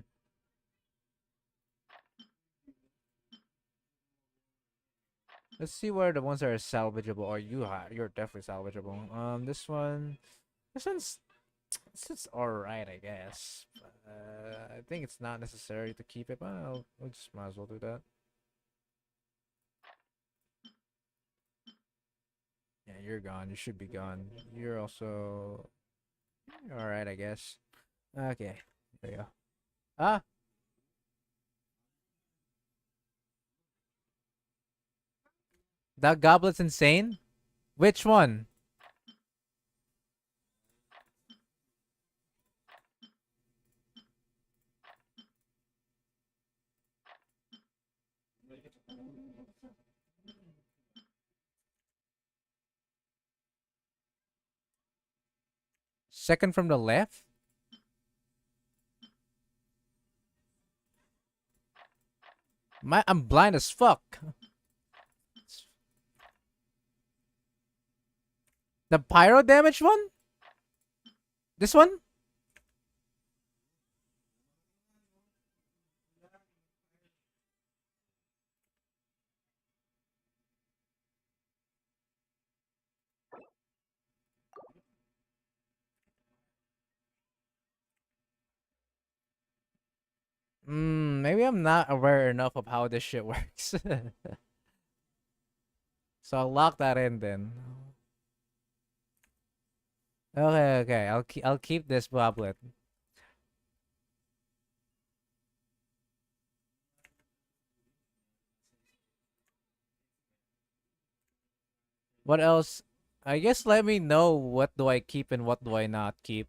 Let's see where the ones that are salvageable. Or you're definitely salvageable. This one's alright, I guess. I think it's not necessary to keep it, but we'll just might as well do that. Yeah, you're gone. You should be gone. You're also alright, I guess. Okay, there you go. Ah, that goblet's insane. Which one? Second from the left? I'm blind as fuck. The pyro damage one? This one? Maybe I'm not aware enough of how this shit works. So I'll lock that in then. Okay, okay. I'll keep this goblet. What else? I guess let me know what do I keep and what do I not keep.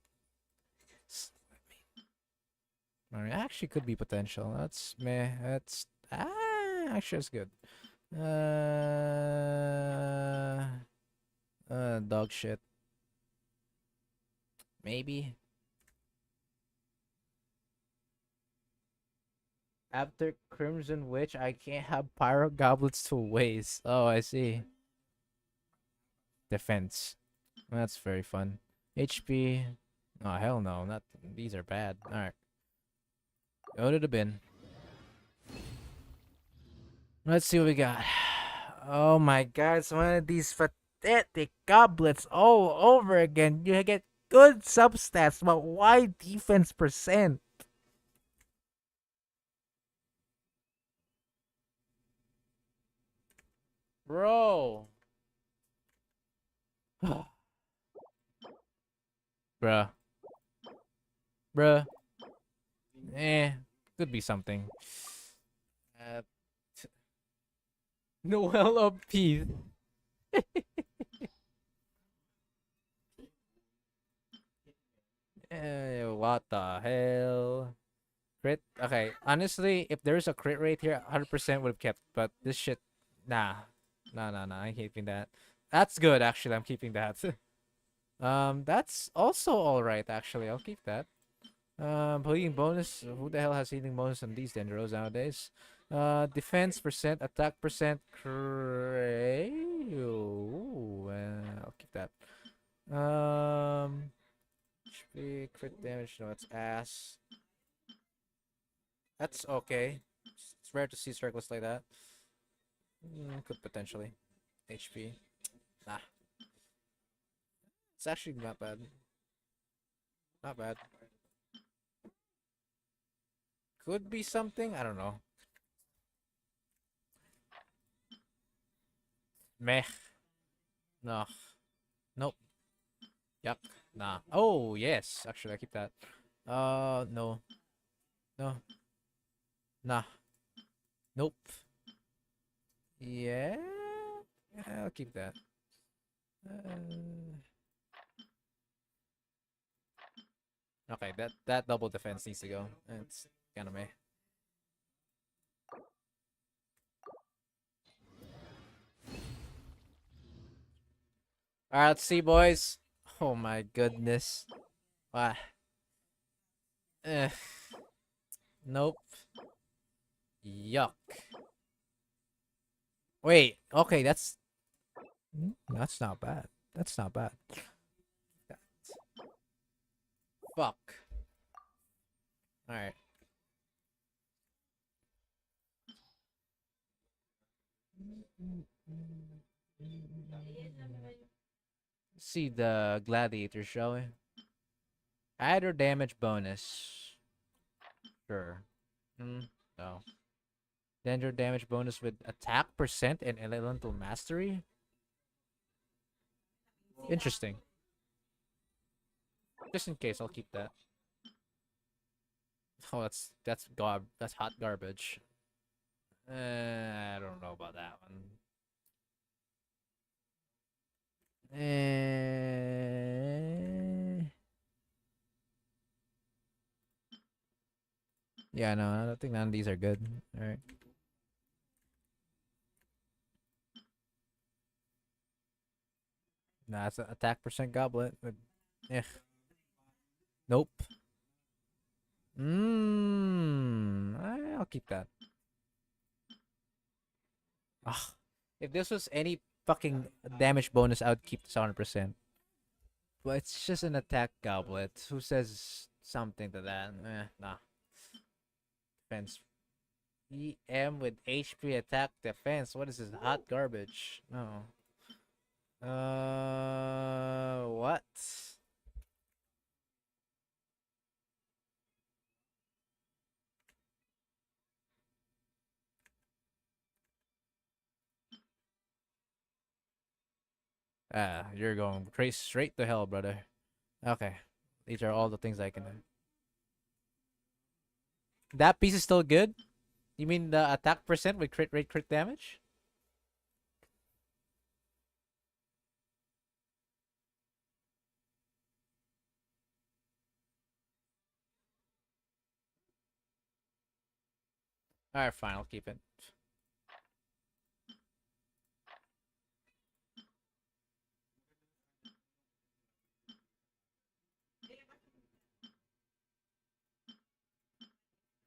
Alright, actually could be potential. That's meh. That's actually it's good. Dog shit. Maybe. After Crimson Witch, I can't have Pyro Goblets to waste. Oh, I see. Defense. That's very fun. HP. Oh, hell no. Not these are bad. Alright. Go to the bin. Let's see what we got. Oh my god, it's one of these pathetic goblets all over again. You get good substats, but why defense percent? Bro. Bruh. Bruh. Could be something. Uh, Noel of Peace. What the hell? Crit? Okay, honestly, if there's a crit rate here, 100% would have kept, but this shit, nah. Nah, I'm keeping that. That's good, actually, I'm keeping that. That's also alright, actually, I'll keep that. Healing bonus, who the hell has healing bonus on these Dendros nowadays? Defense percent, attack percent, Ooh, I'll keep that. HP, crit damage, no, it's ass. That's okay. It's rare to see circles like that. Could potentially. HP. Nah. It's actually not bad. Not bad. Could be something. I don't know. Meh. No. Nope. Yuck. Nah. Oh, yes. Actually, I keep that. No. No. Nah. Nope. Yeah. I'll keep that. Okay, that double defense needs to go. It's kind of meh. Alright, let's see, boys. Oh my goodness. Ah. Nope. Yuck. Wait, okay, that's not bad. That's not bad. Fuck. Alright. See the gladiator, shall we? Add or damage bonus. Sure. No. Danger damage bonus with attack percent and elemental mastery. Interesting. Just in case, I'll keep that. Oh, that's hot garbage. I don't know about that one. Yeah, no, I don't think none of these are good. All right. Nah, it's an attack percent goblet. Nope. I'll keep that. Ugh. If this was any fucking damage bonus, I would keep this 100%. But it's just an attack goblet. Who says something to that? Nah. Defense. EM with HP attack defense. What is this? Hot garbage. No. What? You're going straight to hell, brother. Okay. These are all the things I can do. That piece is still good? You mean the attack percent with crit rate, crit damage? Alright, fine, I'll keep it.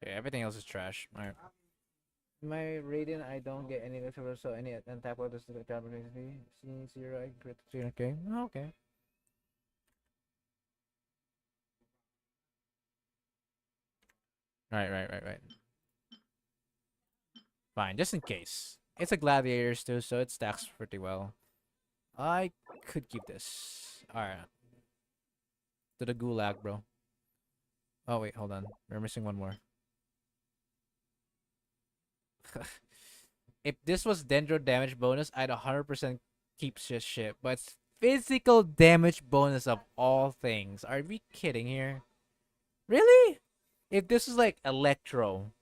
Okay, everything else is trash. Alright. My Radiant, I don't get any leftovers, so any untap of this is the opportunity. C0, I crit 300k. Oh, okay. Right. Fine, just in case. It's a gladiators too, so it stacks pretty well. I could keep this. Alright. To the gulag, bro. Oh wait, hold on. We're missing one more. If this was dendro damage bonus, I'd 100% keep this shit. But it's physical damage bonus of all things. Are we kidding here? Really? If this was like electro,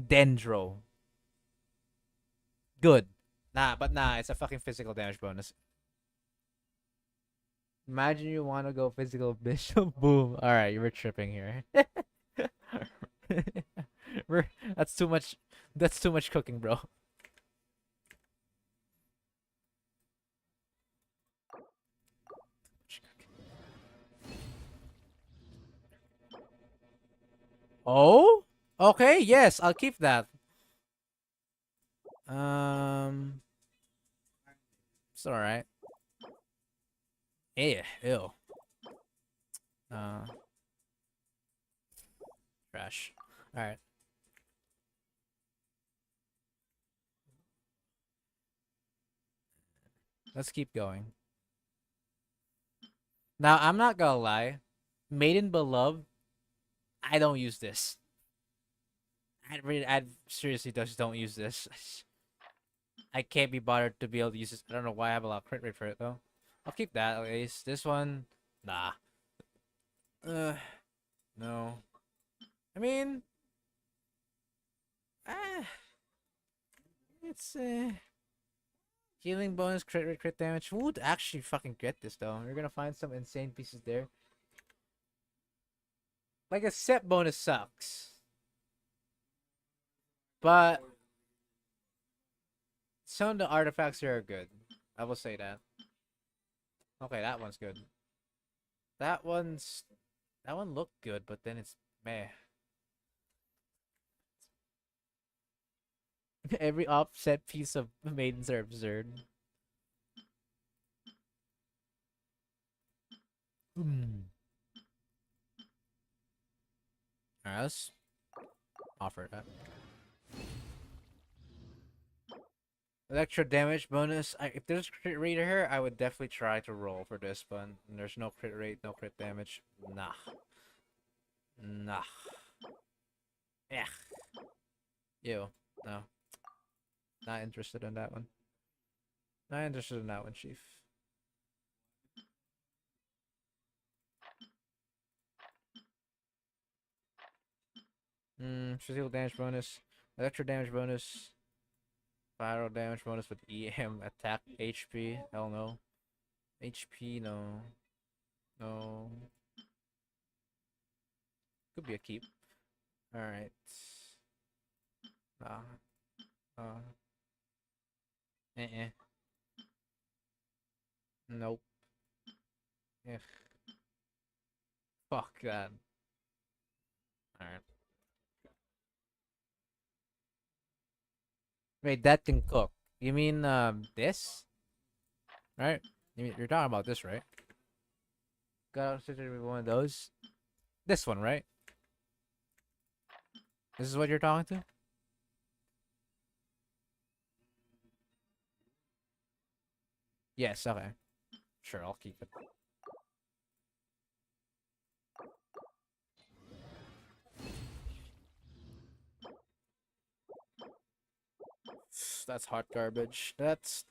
dendro, good. Nah, it's a fucking physical damage bonus. Imagine you want to go physical bishop. Boom. All right, you were tripping here. we're that's too much. That's too much cooking, bro. Oh? Okay, yes, I'll keep that. It's alright. Ew. Trash. Alright. Let's keep going. Now, I'm not gonna lie. Maiden Beloved, I don't use this. I seriously just don't use this. I can't be bothered to be able to use this. I don't know why I have a lot of crit rate for it, though. I'll keep that, at least. This one, nah. No. I mean, it's, healing bonus, crit rate, crit damage. Who would actually fucking get this, though? You're gonna find some insane pieces there. Like, a set bonus sucks. But some of the artifacts here are good. I will say that. Okay, that one's good. That one looked good, but then it's meh. Every offset piece of maidens are absurd. Alright, let's offer that. Electro damage bonus. If there's crit rate here, I would definitely try to roll for this, but there's no crit rate, no crit damage. Nah. Yeah. Ew. No. Not interested in that one. Not interested in that one, Chief. Physical damage bonus. Electro damage bonus. Viral damage bonus with EM. Attack HP. Hell no. HP, no. No. Could be a keep. Alright. Nope. Ugh. Fuck that. Alright. Wait, that can cook. You mean this? Right? You're talking about this, right? Got out with one of those. This one, right? This is what you're talking to? Yes, okay. Sure, I'll keep it. That's hot garbage. That's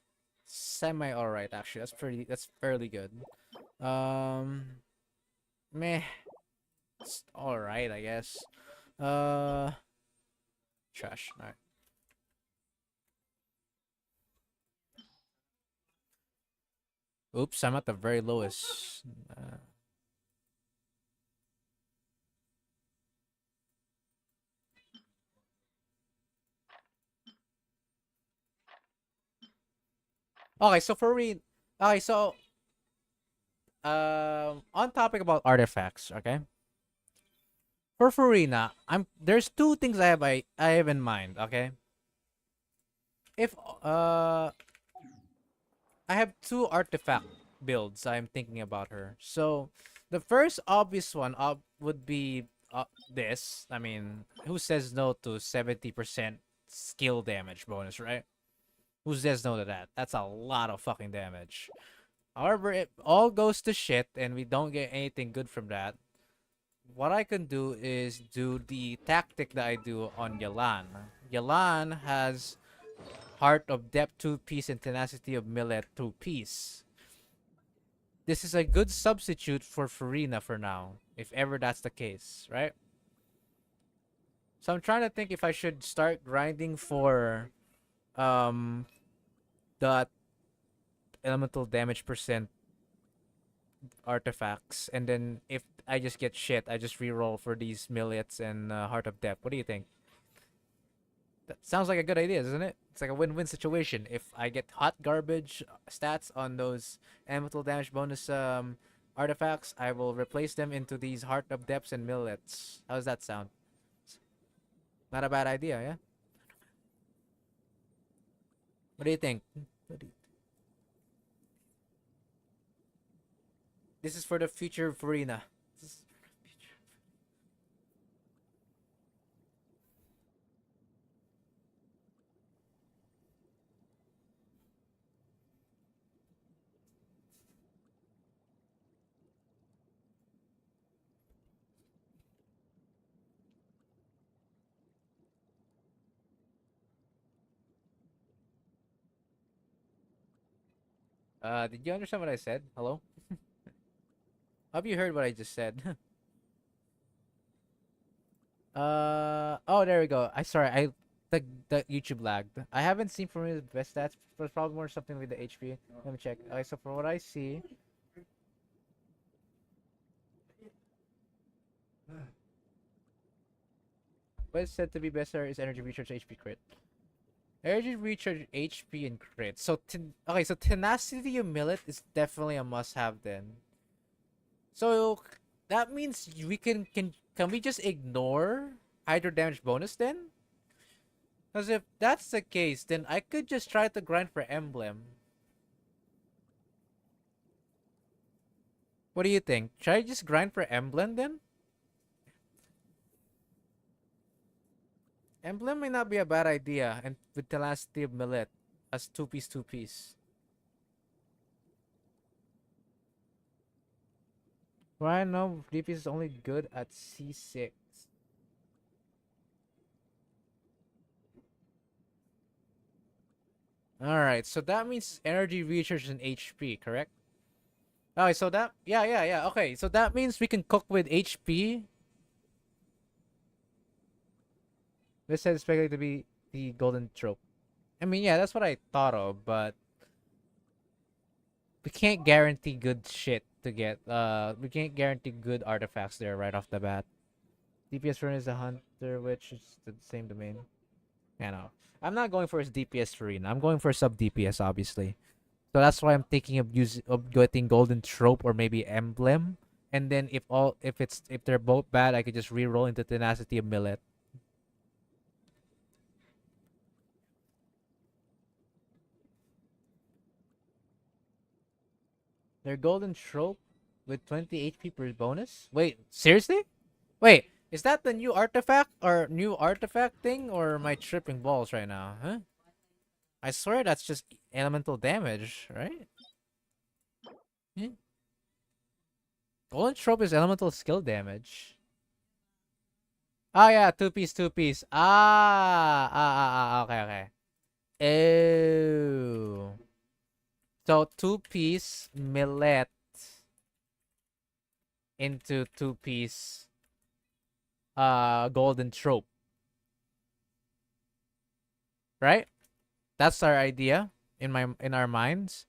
semi alright actually. That's fairly good. Meh. It's alright, I guess. Trash. Alright. Oops, I'm at the very lowest. Okay, so okay, so on topic about artifacts, okay? For Farina, there's two things I have in mind, okay? If I have two artifact builds I'm thinking about her. So the first obvious one would be this. I mean, who says no to 70% skill damage bonus, right? Who says no to that? That's a lot of fucking damage. However, it all goes to shit and we don't get anything good from that. What I can do is do the tactic that I do on Yalan. Yalan has Heart of Depth 2-piece and Tenacity of Millet 2-piece. This is a good substitute for Farina for now, if ever that's the case, right? So I'm trying to think if I should start grinding for the elemental damage percent artifacts, and then if I just get shit, I just reroll for these millets and Heart of Depth. What do you think? That sounds like a good idea, doesn't it? It's like a win-win situation. If I get hot garbage stats on those elemental damage bonus artifacts, I will replace them into these Heart of Depths and millets. How does that sound? Not a bad idea, yeah? What do you think? This is for the future of Farina. Did you understand what I said? Hello? Have you heard what I just said? Oh, there we go. The YouTube lagged. I haven't seen from his best stats, but it's probably more something with the HP. Let me check. Okay, so for what I see, what is said to be better is energy recharge, HP crit. Energy recharge, HP, and crit. So okay, so tenacity of millet is definitely a must-have then. So that means we can we just ignore hydro damage bonus then? Because if that's the case, then I could just try to grind for emblem. What do you think? Should I just grind for emblem then? Emblem may not be a bad idea, and with tenacity of millet as two-piece. Well, I know DPS is only good at C6. Alright, so that means energy recharge and HP, correct? Okay, so that yeah. Okay, so that means we can cook with HP. This is expected to be the golden trope. I mean, yeah, that's what I thought of, but we can't guarantee good shit to get. We can't guarantee good artifacts there right off the bat. DPS rune is a hunter, which is the same domain. Yeah, no. I'm not going for his DPS rune. I'm going for sub DPS, obviously. So that's why I'm thinking of getting golden trope or maybe emblem. And then if they're both bad, I could just re-roll into tenacity of millet. Their golden trope with 20 HP per bonus? Wait, seriously? Wait, is that the new artifact thing, or am I tripping balls right now? Huh? I swear that's just elemental damage, right? Hmm? Golden trope is elemental skill damage. Oh yeah, two-piece. Okay. Oh. So two-piece millet into two-piece golden trope. Right? That's our idea in our minds.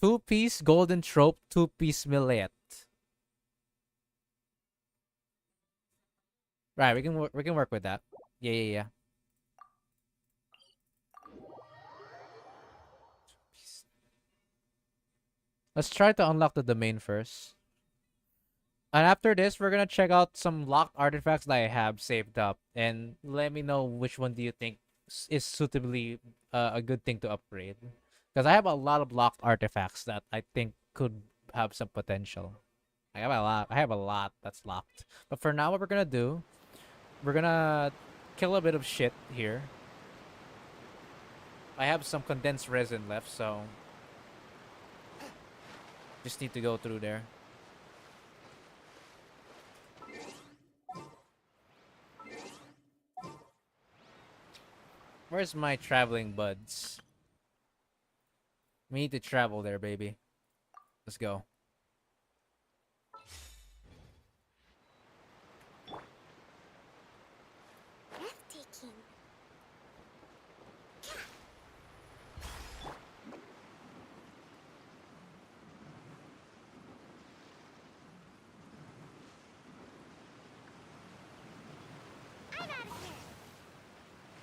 Two-piece golden trope, two-piece millet. Right, we can work with that. Yeah. Let's try to unlock the domain first. And after this, we're gonna check out some locked artifacts that I have saved up, and let me know which one do you think is suitably a good thing to upgrade. Because I have a lot of locked artifacts that I think could have some potential. I have a lot. I have a lot that's locked. But for now, what we're gonna do, we're gonna kill a bit of shit here. I have some condensed resin left, so just need to go through there. Where's my traveling buds? We need to travel there, baby. Let's go. Breathtaking. I'm out of here.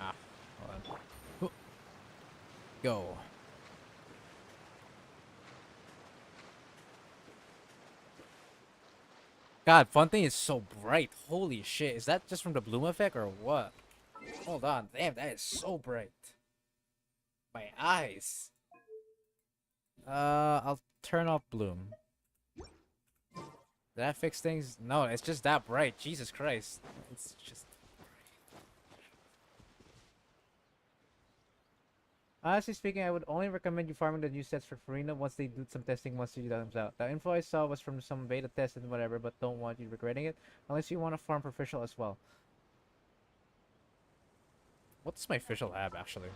Ah, hold on. Go. God, Fun Thing is so bright. Holy shit. Is that just from the bloom effect or what? Hold on. Damn, that is so bright. My eyes. I'll turn off bloom. Did that fix things? No, it's just that bright. Jesus Christ. It's just... Honestly speaking, I would only recommend you farming the new sets for Farina once they do some testing once it comes out. The info I saw was from some beta test and whatever, but don't want you regretting it unless you want to farm for official as well. What's my official ab actually?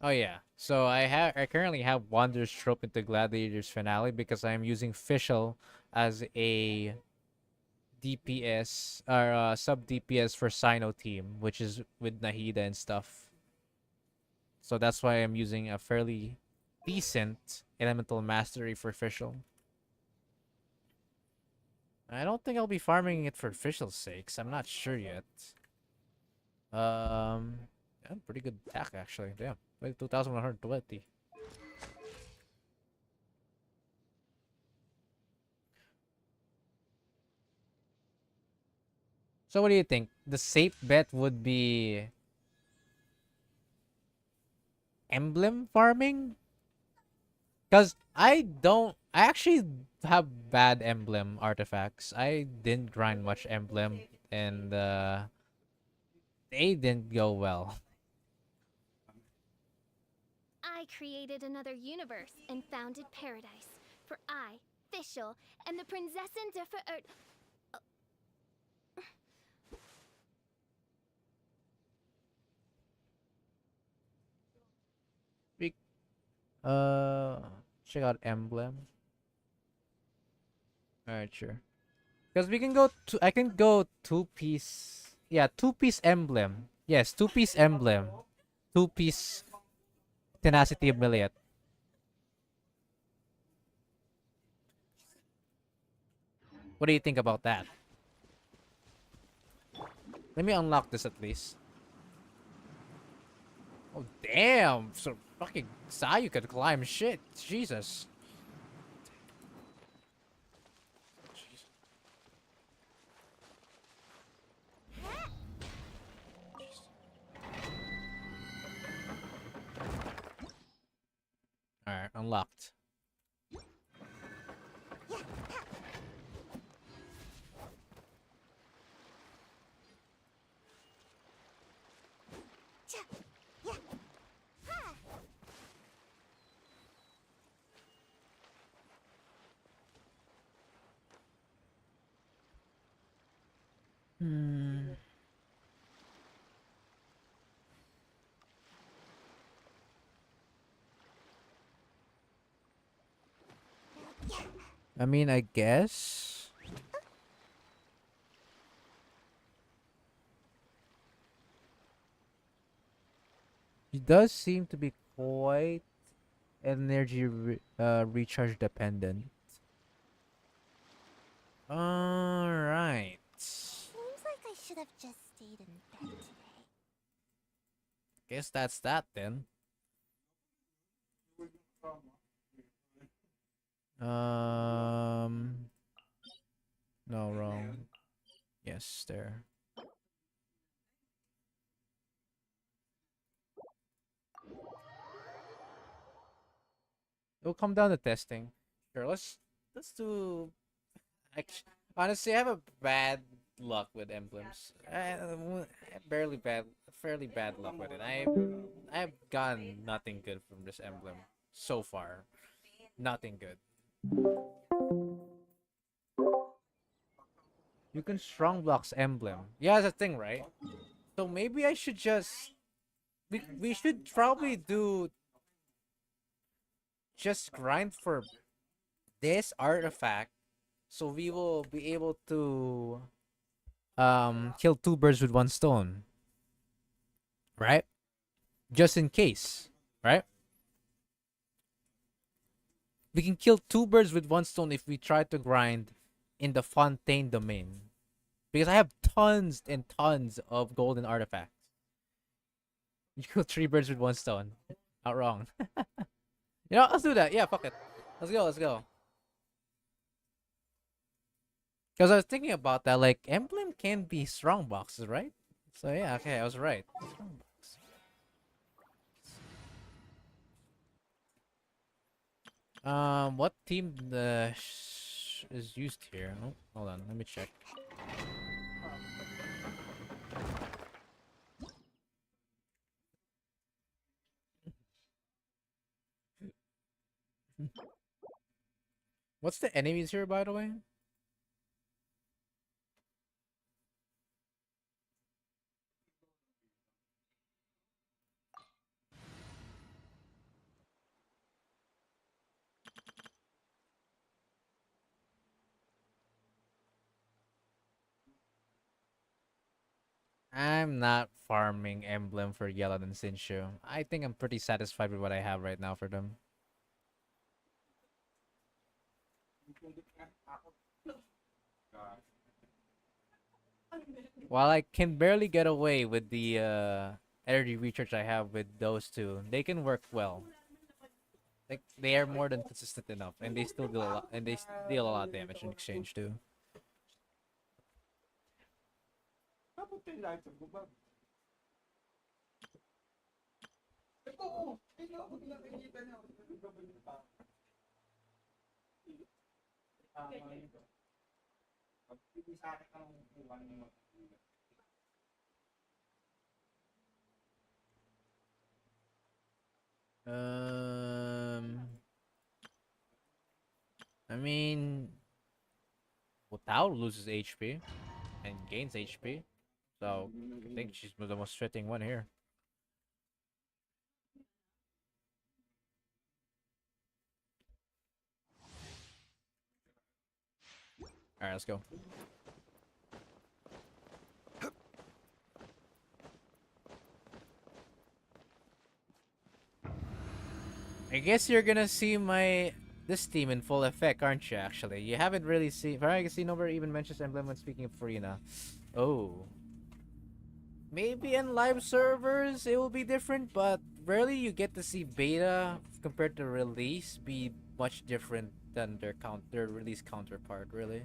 Oh yeah. So I currently have Wander's Trope into Gladiator's Finale because I'm using Fischl as a DPS or sub DPS for Sino team, which is with Nahida and stuff. So that's why I'm using a fairly decent elemental mastery for Fischl. I don't think I'll be farming it for Fischl's sakes. I'm not sure yet. Yeah, pretty good attack actually. Damn, like 2,120. So what do you think? The safe bet would be emblem farming? Because I actually have bad emblem artifacts. I didn't grind much emblem and they didn't go well. I created another universe and founded paradise. For I, Fischl, am the Prinzessin de We check out emblem. Alright, sure. Because we can go to I can go two-piece. Yeah, two-piece emblem. Yes, two-piece emblem. Two-piece tenacity of Miliet. What do you think about that? Let me unlock this at least. Oh damn! So fucking Sayu could climb shit. Jesus. Alright, unlocked. Hmm. I mean, I guess. He does seem to be quite recharge dependent. Alright. Seems like I should have just stayed in bed today. Guess that's that then. No, wrong. Yes, there. It'll come down to testing. Sure, let's do. Actually, honestly, I have a bad luck with emblems. Fairly bad luck with it. I've gotten nothing good from this emblem so far. Nothing good. You can strong blocks emblem. Yeah, that's a thing, right? So maybe I should just we should probably do just grind for this artifact, so we will be able to kill two birds with one stone, right? Just in case, right? We can kill two birds with one stone if we try to grind in the Fontaine domain, because I have tons and tons of golden artifacts. You kill three birds with one stone. Not wrong. You know, let's do that. Yeah, fuck it. Let's go. Let's go. Because I was thinking about that, like, emblem can be strong boxes, right? So yeah, okay, I was right. Strong box. What team is used here? Oh, hold on, let me check. What's the enemies here, by the way? I'm not farming emblem for Yellow and Sinshu. I think I'm pretty satisfied with what I have right now for them. While I can barely get away with the energy recharge I have with those two, they can work well. Like, they are more than consistent enough, and they still deal a lot, and they deal a lot of damage in exchange too. I mean, Tao loses HP and gains HP, so I think she's the most threatening one here. All right, let's go. I guess you're gonna see this team in full effect, aren't you? Actually, you haven't really seen. From I can see, nobody even mentions emblem when speaking of Farina. Oh, maybe in live servers it will be different, but rarely you get to see beta compared to release be much different than their release counterpart. Really,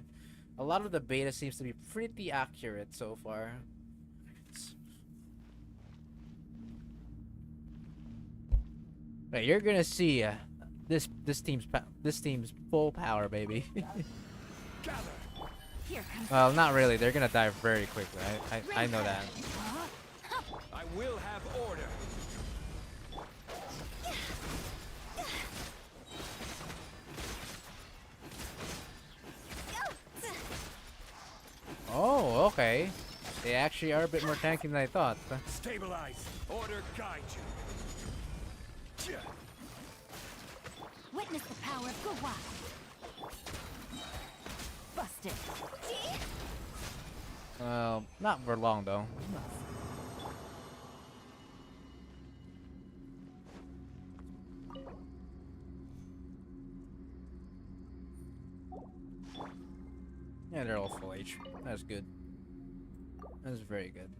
a lot of the beta seems to be pretty accurate so far. Right, you're gonna see this team's full power, baby. Well, not really. They're gonna die very quickly. I know that. I will have order. Oh, okay. They actually are a bit more tanky than I thought. Stabilize. Order guide you. Witness the power of Gawa. Busted. Not for long though. Yeah, they're all full H. That's good. That's very good.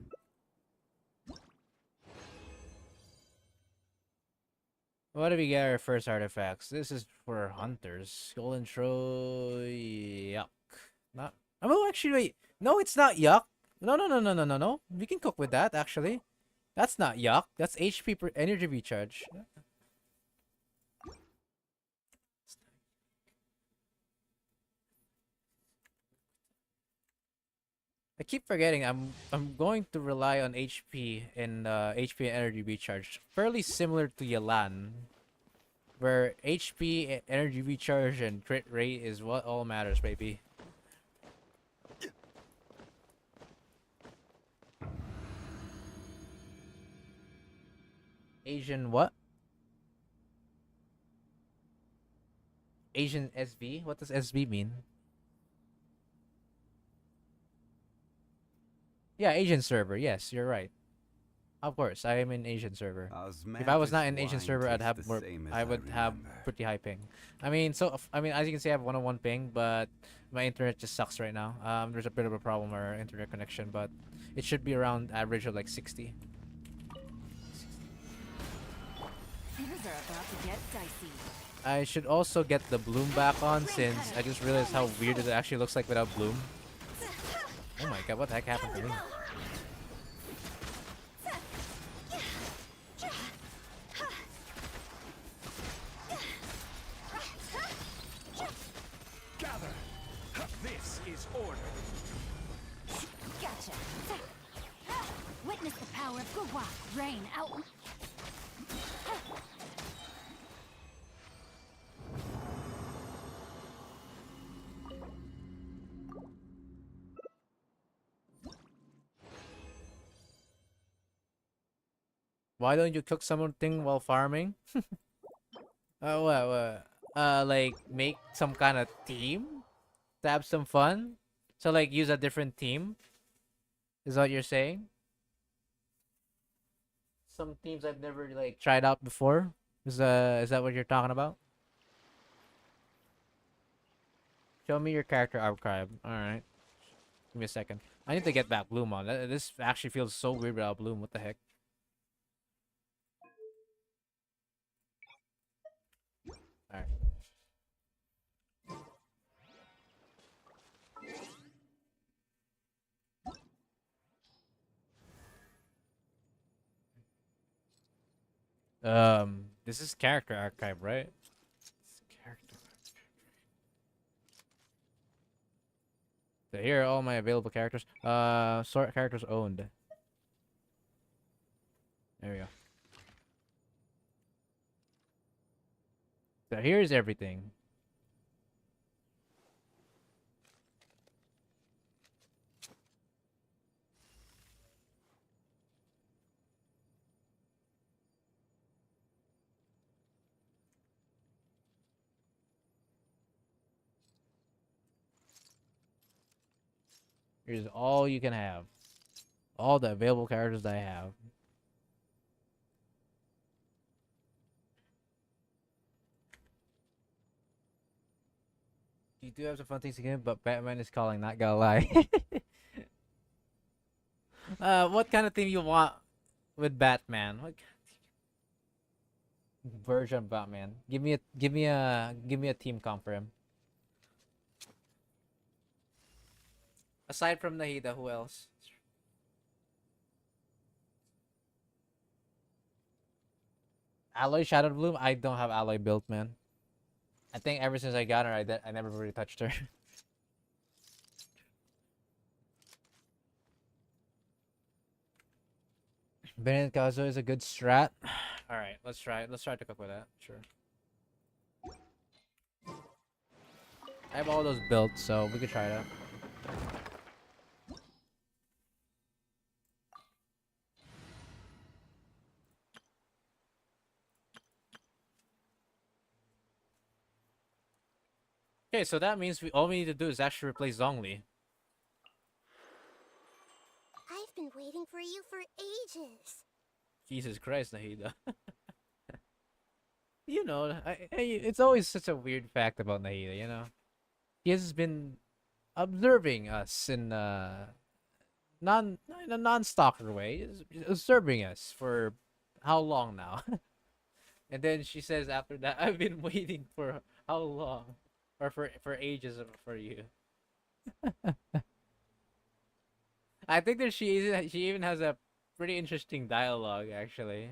What do we get our first artifacts? This is for hunters. Golden Troy. Yuck. Not. Oh, actually, wait. No, it's not yuck. No, no, no, no, no, no, no. We can cook with that, actually. That's not yuck. That's HP per energy recharge. I keep forgetting I'm going to rely on HP and HP and energy recharge. Fairly similar to Yalan, where HP, energy recharge, and crit rate is what all matters, baby. Asian what? Asian SB? What does SB mean? Yeah, Asian server. Yes, you're right. Of course, I am in Asian server. If I was not in Asian server, I'd have more. I would have pretty high ping. I mean, I mean, as you can see, I have 101 ping, but my internet just sucks right now. There's a bit of a problem with our internet connection, but it should be around average of like 60. Things are about to get dicey. I should also get the bloom back on, since I just realized how weird it actually looks like without bloom. Oh my god, what the heck happened to me? Gather. This is order. Gotcha. Witness the power of Gua. Rain out. Why don't you cook something while farming? What? Like make some kind of team to have some fun. So like use a different team. Is what you're saying? Some teams I've never like tried out before. Is that what you're talking about? Show me your character archive. All right. Give me a second. I need to get back Bloom on. This actually feels so weird without Bloom. What the heck? All right. This is character archive, right? Character. So here are all my available characters. Sort characters owned. There we go. So here's everything. Here's all you can have. All the available characters that I have. You do have some fun things again, but Batman is calling, not gonna lie. What kind of theme you want with Batman? What version of Batman? Give me a team comp for him. Aside from Nahida, who else? Alloy Shadow Bloom? I don't have Alloy built, man. I think ever since I got her, I never really touched her. Bennett Kazo is a good strat. Alright, let's try it. Let's try to cook with that. Sure. I have all those built, so we could try that. Okay, so that means all we need to do is actually replace Zhongli. I've been waiting for you for ages. Jesus Christ, Nahida. You know, it's always such a weird fact about Nahida, you know? He has been observing us in a non-stalker way. He's observing us for how long now? And then she says after that, I've been waiting for how long? Or for ages for you. I think that she even has a pretty interesting dialogue actually.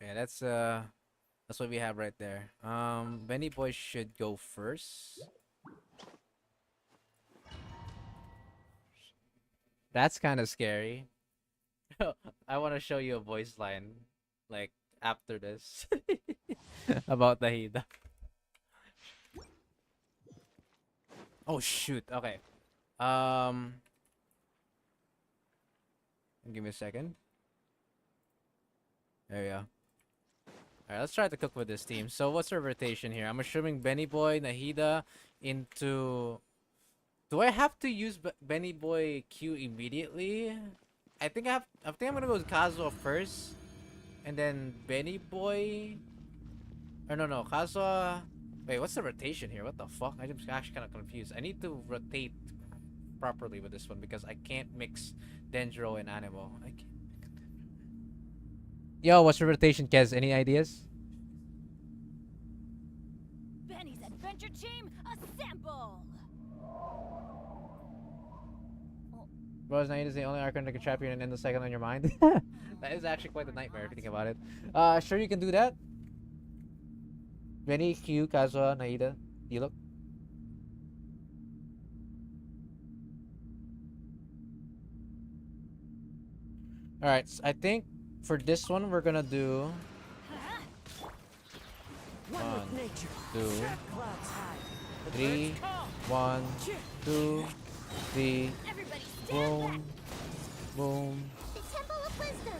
Yeah, that's what we have right there. Benny Boy should go first. That's kind of scary. I want to show you a voice line like after this about Nahida. Oh shoot. Okay. Um Give me a second. There we go. Alright, let's try to cook with this team. So what's our rotation here? I'm assuming Benny Boy, Nahida into... Do I have to use Benny Boy Q immediately? I think I'm gonna go with Kazuha first. And then Benny Boy... Or no, Kazuha... Wait, what's the rotation here? What the fuck? I'm actually kind of confused. I need to rotate properly with this one because I can't mix Dendro and Animo. Yo, what's your rotation, Kez? Any ideas? Benny's adventure team, assemble! Rose Knight is the only archon that can trap you and end the cycle on your mind. That is actually quite a nightmare if you think about it. Sure you can do that. Benny, Q, Kazuha, Naida, you look. Alright, so I think for this one we're gonna do 1, 2, 3, 1, 2, 3, boom, boom. The Temple of Wisdom.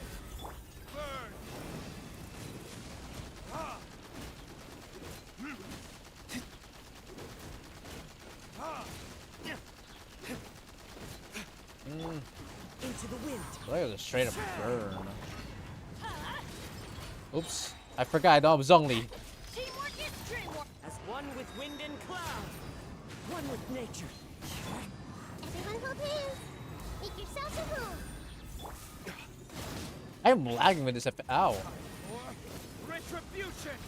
Into the wind. That was a straight up burn. Oops, I forgot I was only. Teamwork is dreamwork. As one with wind and cloud. One with nature. Everyone hold hands. Make yourselves at home. I'm lagging with this. Ow. Retribution!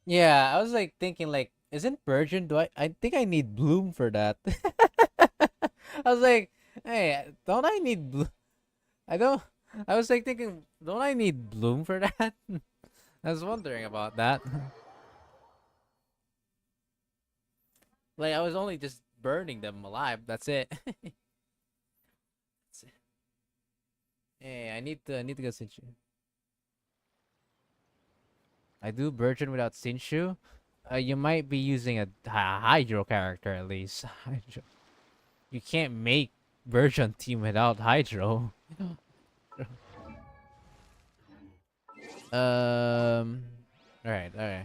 Yeah, I was like thinking like, isn't Virgin? I think I need Bloom for that. I was like, hey, don't I need Bloom? I was like thinking, don't I need Bloom for that? I was wondering about that. Like I was only just burning them alive. That's it. That's it. Hey, I need to go Sinshu. I do Virgin without Sinshu. You might be using a Hydro character at least. Hydro. You can't make Virgin team without Hydro. Alright, alright.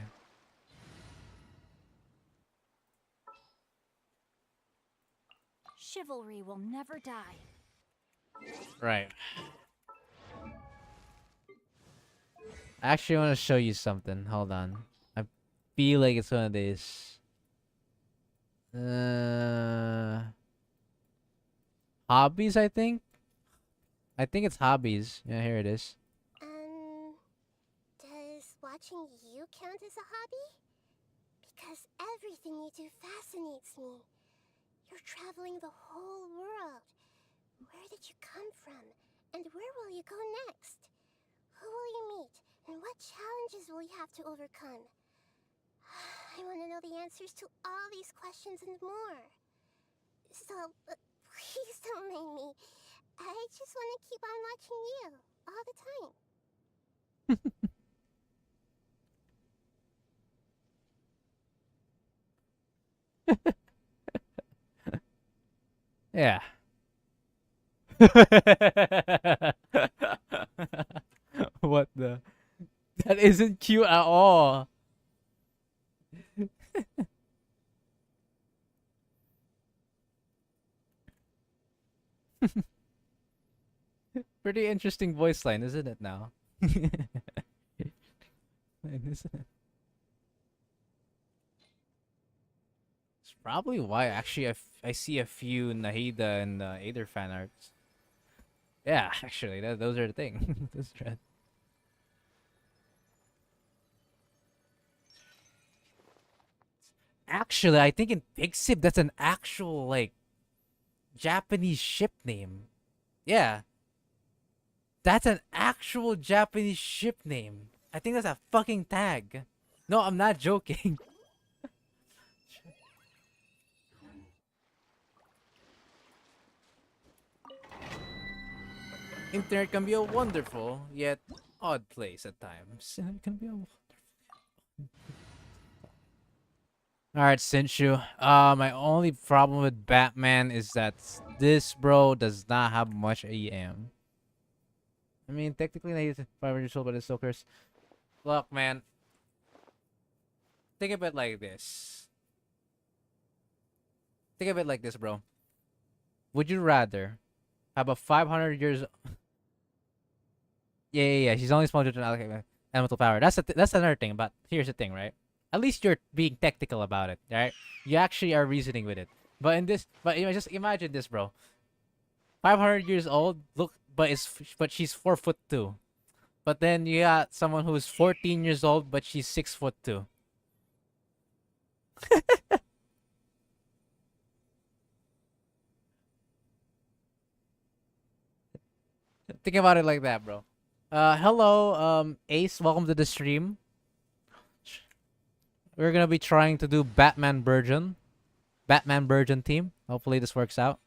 Chivalry will never die. Right. I actually want to show you something. Hold on. I feel like it's one of these. Hobbies, I think. I think it's hobbies. Yeah, here it is. Does watching you count as a hobby? Because everything you do fascinates me. You're traveling the whole world. Where did you come from? And where will you go next? Who will you meet? And what challenges will you have to overcome? I want to know the answers to all these questions and more. So, please don't mind me. I just want to keep on watching you all the time. Yeah. What the? That isn't cute at all. Pretty interesting voice line, isn't it now? It's probably why actually I see a few Nahida and Aether fan arts. Yeah, actually, those are the thing. Those are- Actually, I think in Pixip that's an actual like Japanese ship name. Yeah, that's an actual Japanese ship name. I think that's a fucking tag. No, I'm not joking. Internet can be a wonderful yet odd place at times. It can be a Alright, Sinshu. My only problem with Batman is that this bro does not have much EM. I mean, technically he's 500 years old, but it's still cursed. Look, man. Think of it like this. Think of it like this, bro. Would you rather have a 500 years... Yeah. She's only small due to an elemental power. That's another thing, but here's the thing, right? At least you're being technical about it, right? You actually are reasoning with it. But in this... But just imagine this, bro. 500 years old, look, but she's 4'2". But then you got someone who's 14 years old, but she's 6'2". Think about it like that, bro. Hello, Ace. Welcome to the stream. We're gonna be trying to do Batman version team. Hopefully this works out.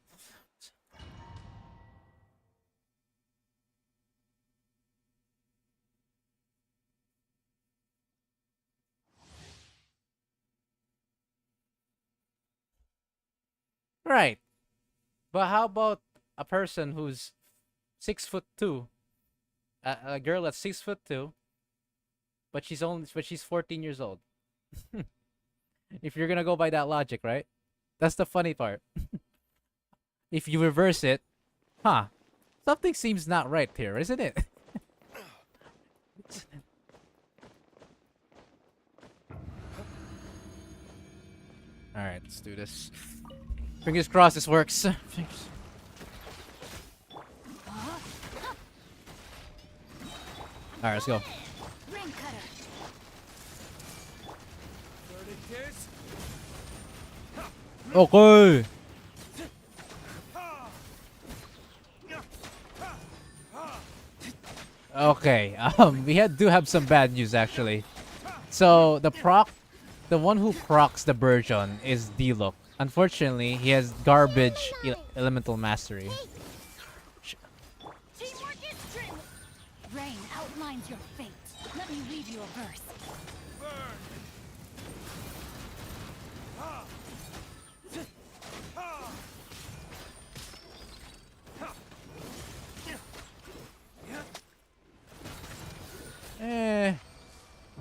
Right. But how about a person who's 6'2"? A girl that's 6'2", but she's 14 years old. If you're gonna go by that logic, right? That's the funny part. If you reverse it, huh? Something seems not right here, isn't it? Alright, let's do this. Fingers crossed this works. Alright, let's go. Okay. Okay. Do have some bad news actually. So the one who procs the Burgeon is D-Look. Unfortunately, he has garbage elemental mastery. Rain outlines your fate. Let me read you a verse.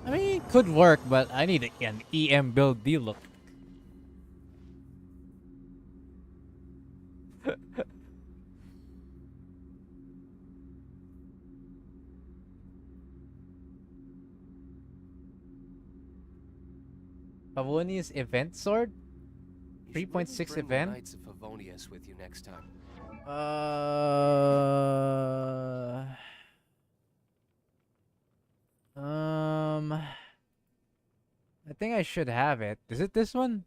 I mean, it could work, but I need an EM build D-Look. Pavonius event sword? 3.6 event? Knights of Favonius with you next time. I think I should have it. Is it this one?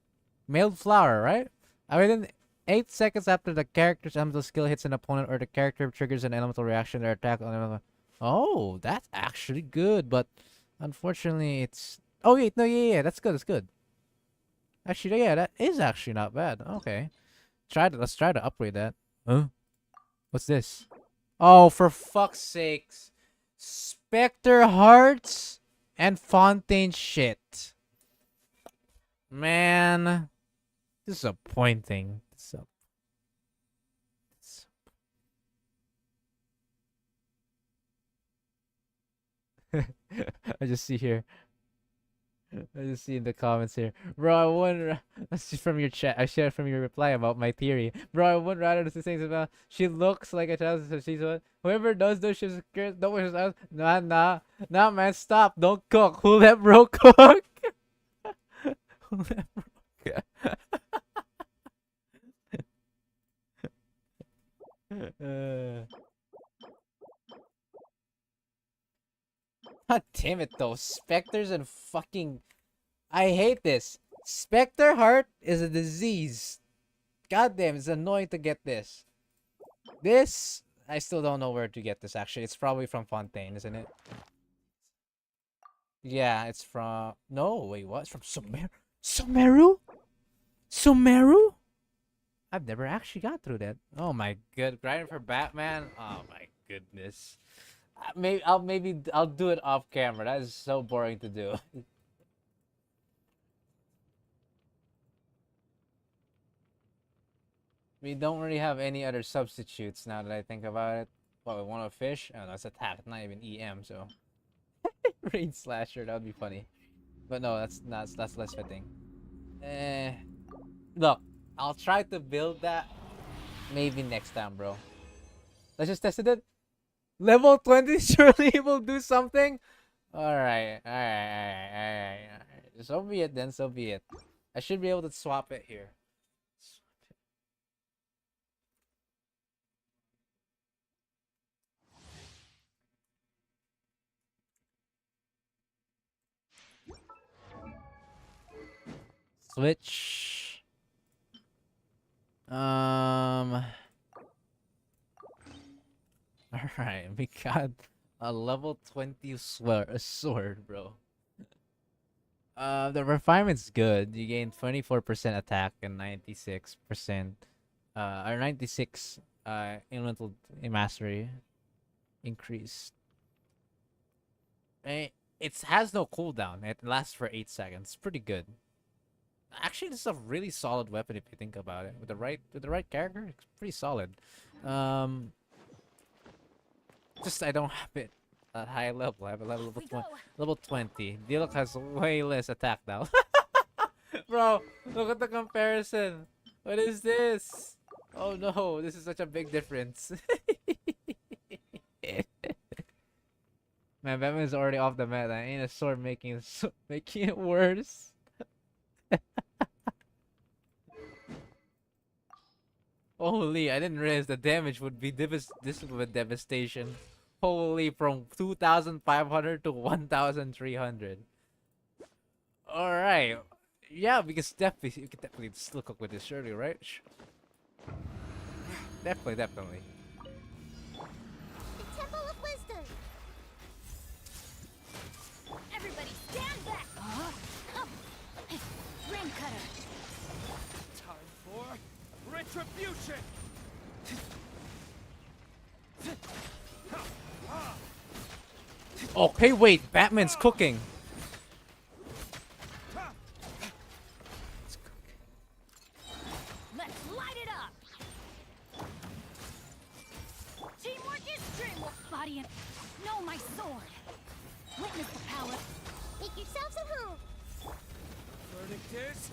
Mailed flower, right? I mean, 8 seconds after the character's elemental skill hits an opponent or the character triggers an elemental reaction, their attack on elemental... Oh, that's actually good, but unfortunately it's... Oh, wait, no, yeah, that's good, that's good. Actually, yeah, that is actually not bad. Okay. Let's try to upgrade that. Huh? What's this? Oh, for fuck's sakes. Spectre Hearts and Fontaine shit. Man. Disappointing. I just see here. I just see in the comments here, bro. I wonder. That's just from your chat. I shared from your reply about my theory, bro. I would rather the things about. She looks like a child, so she's what. Whoever does those shit, don't wish us. Nah, man. Stop. Don't cook. Who let bro cook? Who let bro cook? uh, God damn it, though. Specters and fucking. I hate this. Spectre heart is a disease. God damn, it's annoying to get this. This, I still don't know where to get this, actually. It's probably from Fontaine, isn't it? Yeah, it's from... No, wait, what? It's from Sumeru? Sumeru? I've never actually got through that. Oh my god, grinding for Batman? Oh my goodness. Maybe I'll do it off camera. That is so boring to do. We don't really have any other substitutes now that I think about it. What, we want to fish? Oh, that's attack, not even EM, so. Raid slasher, that would be funny. But no, that's less fitting. Look, I'll try to build that maybe next time, bro. Let's just test it. Level 20 surely will do something. Alright. So be it then, so be it. I should be able to swap it here. Switch. Alright, we got a level 20 sword, bro. The refinement's good. You gain 24% attack and 96%, or 96 elemental mastery increase. It has no cooldown. It lasts for 8 seconds. Pretty good. Actually, this is a really solid weapon if you think about it. With the right character, it's pretty solid. Just I don't have it at high level. I have a level 20. Diluc has way less attack now. Bro, look at the comparison. What is this? Oh no, this is such a big difference. Man, Batman's already off the meta. Ain't a sword making it worse. Holy, I didn't realize the damage would be this with devastation. Holy, from 2,500 to 1,300. Alright. Yeah, because you can definitely still cook with this, surely, right? Definitely. The Temple of Wisdom. Everybody stand back! Ring cutter! Time for retribution! Okay, wait, Batman's cooking. Let's light it up! Teamwork is dreamwork! Body and... No, my sword! Witness the power! Make yourselves at home. Verdict is...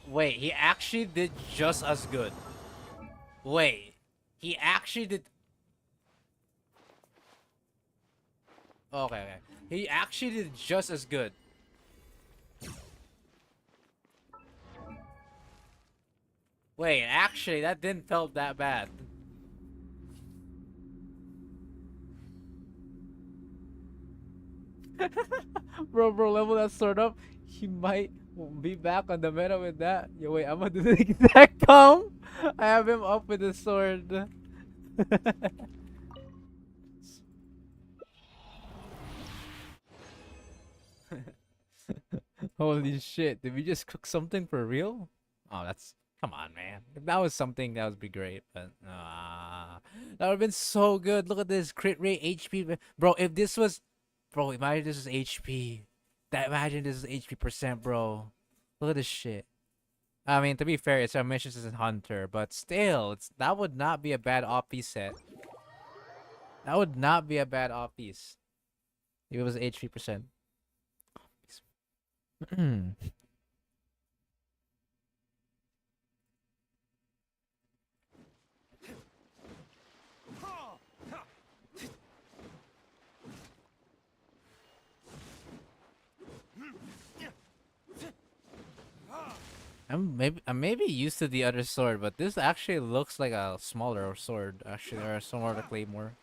Wait, he actually did just as good. Wait, he actually did... Okay. He actually did just as good. Wait, actually, that didn't felt that bad. bro, level that sword up. He might be back on the meta with that. Yo, wait, I'm gonna do the exact comp. I have him up with the sword. Holy shit, did we just cook something for real? Oh, that's... Come on, man. If that was something, that would be great, but... that would have been so good. Look at this. Crit rate, HP. Bro, if this was... Bro, imagine this is HP. Imagine this is HP percent, bro. Look at this shit. I mean, to be fair, it's our missions as a hunter, but still, that would not be a bad off piece set. That would not be a bad off piece if it was HP percent. I'm maybe used to the other sword, but this actually looks like a smaller sword, actually, or a smaller claymore.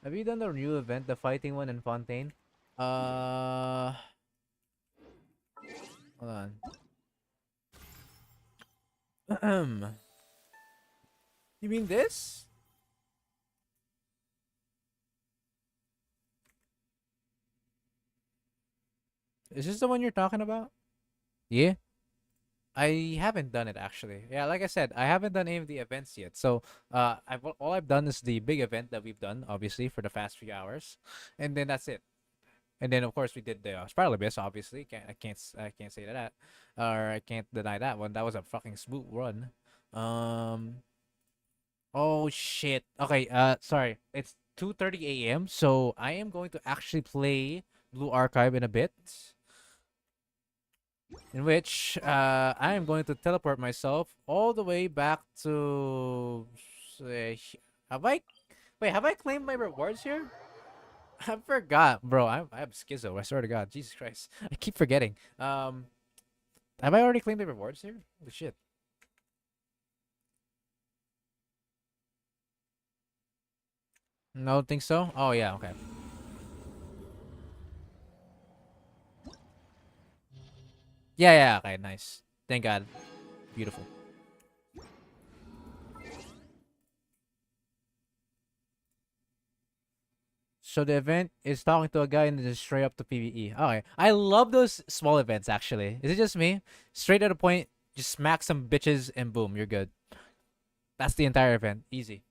Have you done the new event, the fighting one in Fontaine? Hold on. You mean this? Is this the one you're talking about? Yeah. I haven't done it actually. Yeah, like I said, I haven't done any of the events yet. So, all I've done is the big event that we've done, obviously, for the past 3 hours, and then that's it. And then of course we did the Spiral Abyss. Obviously, I can't say that, or I can't deny that one. That was a fucking smooth run. Um. Oh shit. Okay. Sorry. It's 2:30 a.m. So I am going to actually play Blue Archive in a bit, in which I am going to teleport myself all the way back to. Have I? Wait. Have I claimed my rewards here? I forgot, bro. I'm schizo. I swear to God, Jesus Christ, I keep forgetting. Have I already claimed the rewards here? Holy shit. No, think so. Oh yeah, okay. Yeah, yeah, okay, nice. Thank God. Beautiful. So the event is talking to a guy and just straight up to PvE. Okay, I love those small events. Actually, is it just me? Straight to the point, just smack some bitches and boom, you're good. That's the entire event. Easy.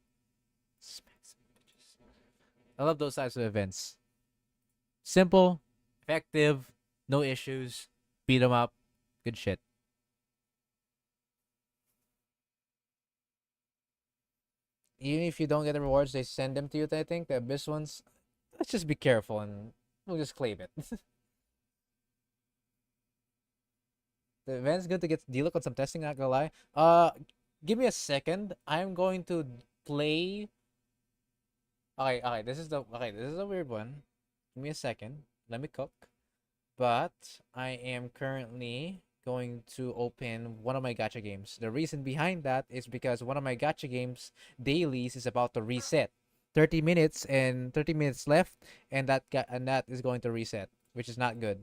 Smack some bitches. I love those types of events. Simple, effective, no issues. Beat them up. Good shit. Even if you don't get the rewards, they send them to you. I think the abyss ones. Let's just be careful and we'll just claim it. The event's good to get delook on some testing. Not gonna lie. Give me a second. I'm going to play. Okay, okay. This is a weird one. Give me a second. Let me cook. But I am currently going to open one of my gacha games. The reason behind that is because one of my gacha games dailies is about to reset. 30 minutes and 30 minutes left, and that is going to reset, which is not good.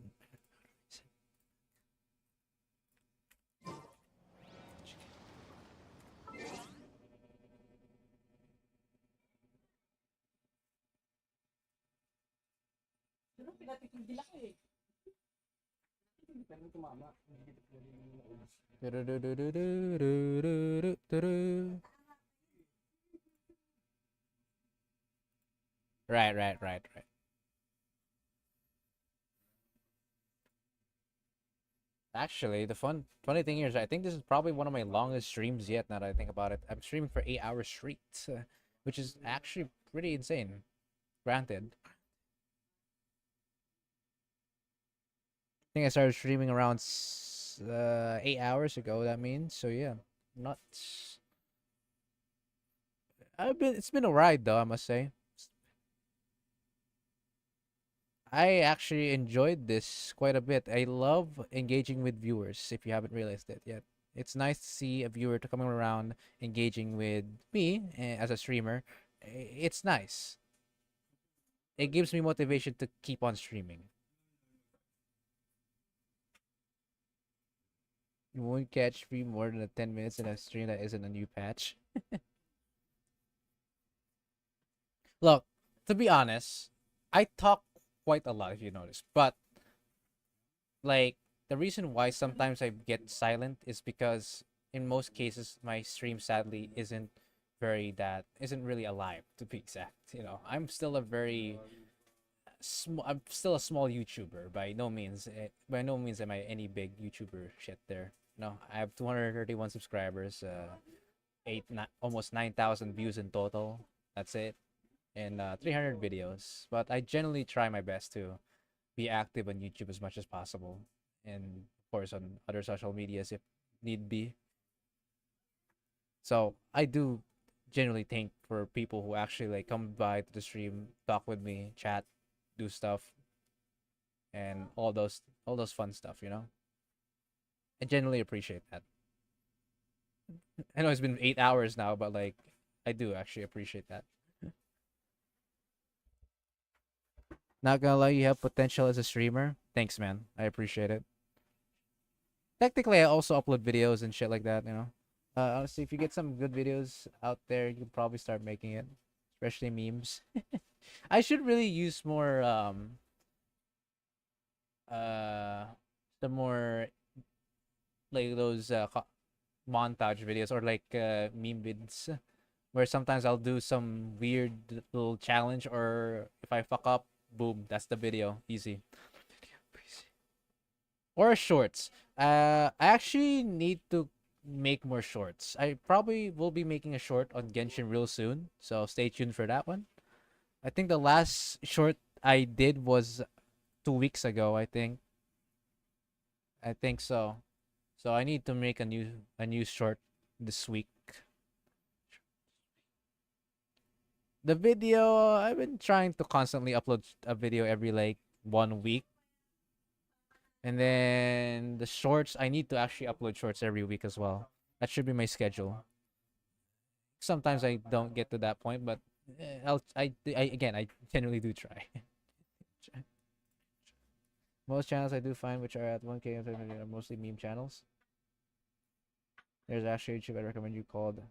Right, right, right, right. Actually, the funny thing here is I think this is probably one of my longest streams yet. Now that I think about it, I'm streaming for 8 hours straight, which is actually pretty insane. Granted, I think I started streaming around 8 hours ago. That means so yeah, not. It's been a ride though, I must say. I actually enjoyed this quite a bit. I love engaging with viewers. If you haven't realized it yet, it's nice to see a viewer to coming around engaging with me as a streamer. It's nice. It gives me motivation to keep on streaming. You won't catch me more than 10 minutes in a stream that isn't a new patch. Look, to be honest, I talk quite a lot if you notice, but like the reason why sometimes I get silent is because in most cases my stream sadly isn't really alive, to be exact. I'm still a very I'm still a small YouTuber. By no means, by no means am I any big YouTuber shit there. No, I have 231 subscribers, almost 9,000 views in total. That's it, and 300 videos. But I generally try my best to be active on YouTube as much as possible, and of course on other social medias if need be. So I do generally thank for people who actually like come by to the stream, talk with me, chat, do stuff, and all those fun stuff. I generally appreciate that. I know it's been 8 hours now, but like I do actually appreciate that. Not gonna lie, you have potential as a streamer. Thanks, man. I appreciate it. Technically, I also upload videos and shit like that. Honestly, if you get some good videos out there, you can probably start making it, especially memes. I should really use more uh the more like those montage videos or like meme vids where sometimes I'll do some weird little challenge, or if I fuck up, boom, that's the video, easy. Or shorts. I actually need to make more shorts. I probably will be making a short on Genshin real soon, so stay tuned for that one. I think the last short I did was 2 weeks ago. I think so. So I need to make a new short this week. The video, I've been trying to constantly upload a video every like 1 week. And then the shorts, I need to actually upload shorts every week as well. That should be my schedule. Sometimes I don't get to that point, but I generally do try. Most channels I do find which are at 1K are mostly meme channels. There's actually a YouTube I recommend you called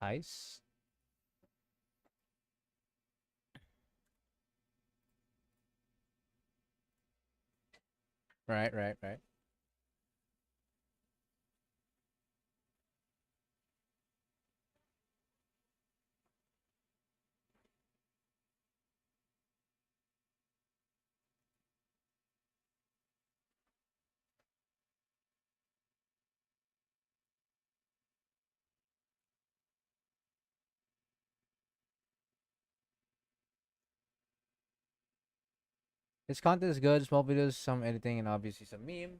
Ice. Right, right, right. His content is good, small videos, some editing, and obviously some memes.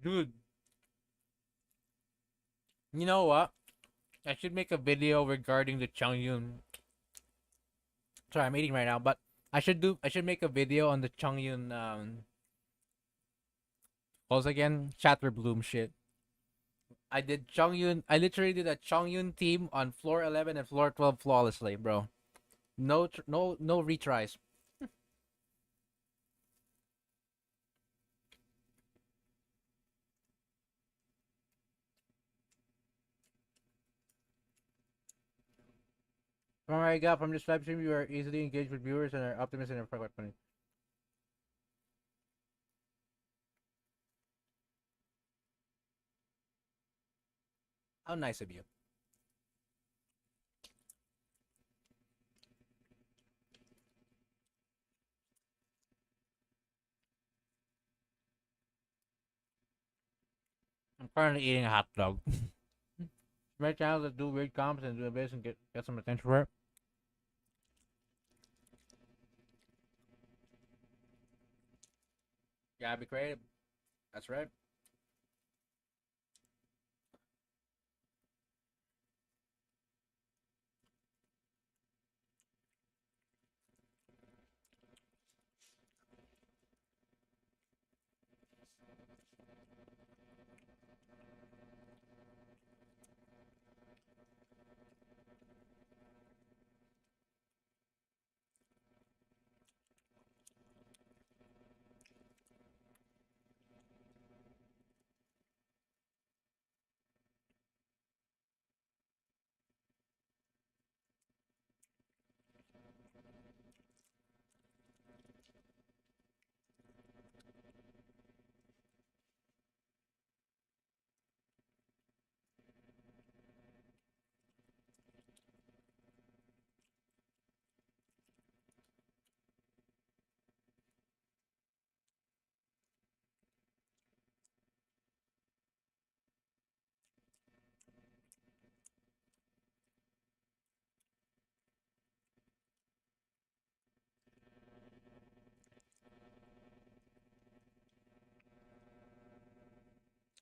Dude, you know what? I should make a video regarding the Changyun. Sorry, I'm eating right now, but I should make a video on the Changyun what was it again? Chatterbloom shit. I did Changyun. I literally did a Changyun team on floor 11 and floor 12 flawlessly, bro. No retries. From what I got from this live stream, you are easily engaged with viewers and are optimistic and quite funny. How nice of you. I'm currently eating a hot dog. Right channels that do weird comps and do a base and get some attention for it. Gotta be creative. That's right.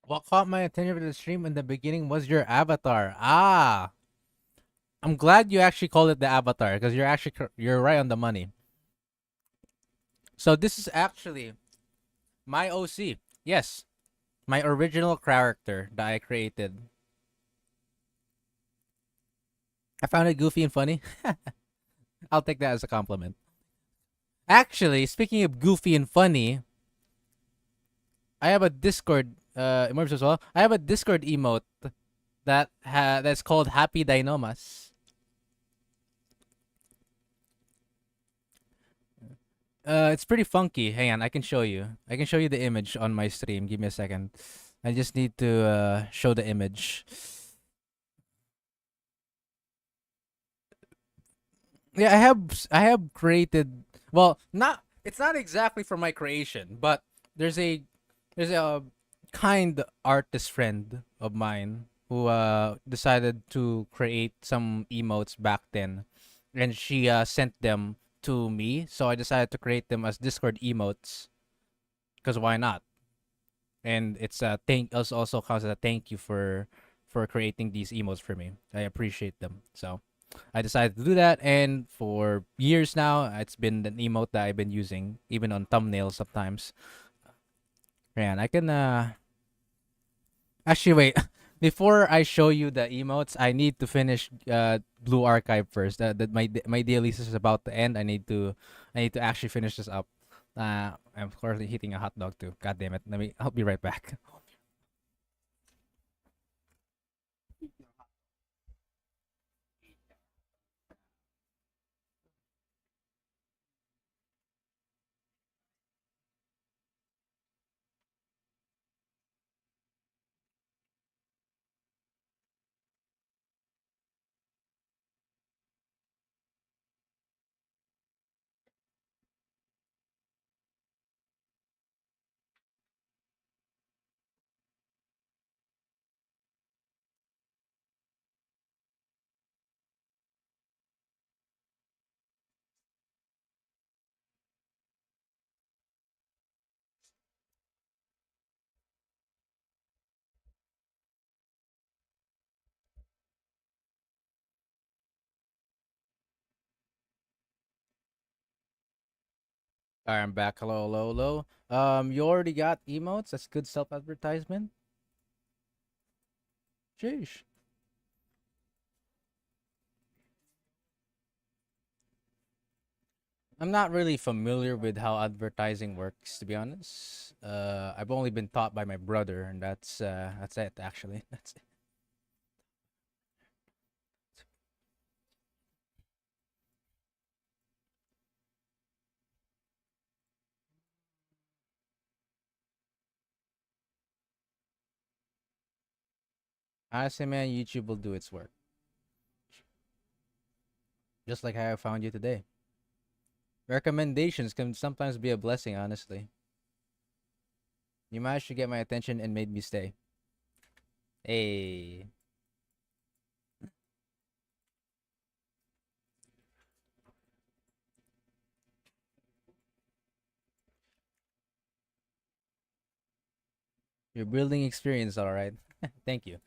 What caught my attention with the stream in the beginning was your avatar. Ah, I'm glad you actually called it the avatar because you're right on the money. So this is actually my OC. Yes, my original character that I created. I found it goofy and funny. I'll take that as a compliment. Actually, speaking of goofy and funny, I have a Discord emotes as well. I have a Discord emote that's called Happy Dynomas. It's pretty funky. Hang on, I can show you. I can show you the image on my stream. Give me a second. I just need to show the image. Yeah, I have created. Well, not it's not exactly from my creation, but there's a there's a kind artist friend of mine who decided to create some emotes back then, and she sent them to me. So I decided to create them as Discord emotes, because why not? And it's a thank also counts as a thank you for creating these emotes for me. I appreciate them. So I decided to do that, and for years now, it's been an emote that I've been using, even on thumbnails sometimes. Man, I can actually wait. Before I show you the emotes, I need to finish Blue Archive first. That my daily is about to end. I need to actually finish this up. I'm currently hitting a hot dog too. God damn it! I'll be right back. Alright, I'm back. Hello, hello, hello. You already got emotes. That's good self advertisement. Sheesh. I'm not really familiar with how advertising works, to be honest. I've only been taught by my brother, and that's it. Actually, that's it. Honestly, man, YouTube will do its work, just like how I found you today. Recommendations can sometimes be a blessing. Honestly, you managed to get my attention and made me stay. Hey, you're building experience, all right. Thank you.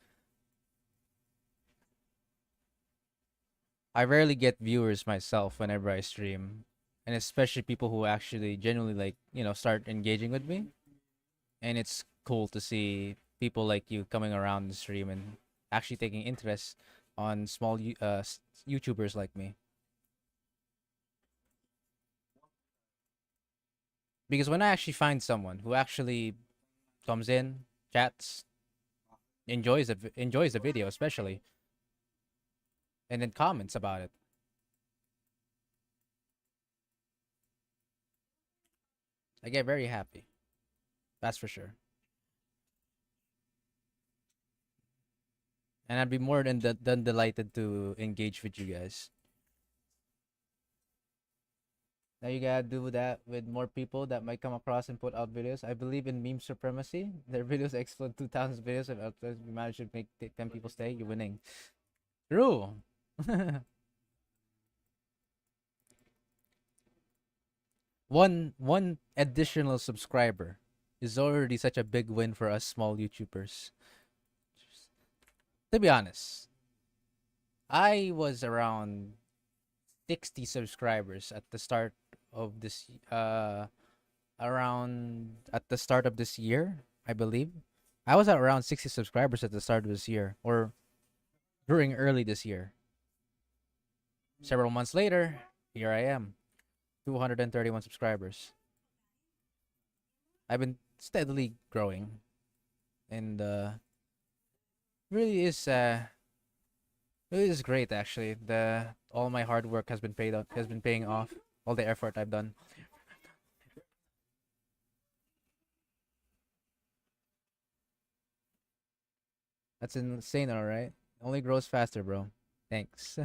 I rarely get viewers myself whenever I stream, and especially people who actually genuinely start engaging with me. And it's cool to see people like you coming around the stream and actually taking interest on YouTubers like me. Because when I actually find someone who actually comes in, chats, enjoys the video especially, and then comments about it, I get very happy. That's for sure. And I'd be more than delighted to engage with you guys. Now you gotta do that with more people that might come across and put out videos. I believe in meme supremacy. Their videos explode 2,000 videos, and you manage to make 10 people stay. You're winning. True. one additional subscriber is already such a big win for us small YouTubers. To be honest, I was around 60 subscribers at the start of this around at the start of this year, I believe. I was at around 60 subscribers at the start of this year or during early this year. Several months later, here I am, 231 subscribers. I've been steadily growing, and really is great actually. The all my hard work has been paid out, has been paying off. All the effort I've done. That's insane, all right. Only grows faster, bro. Thanks.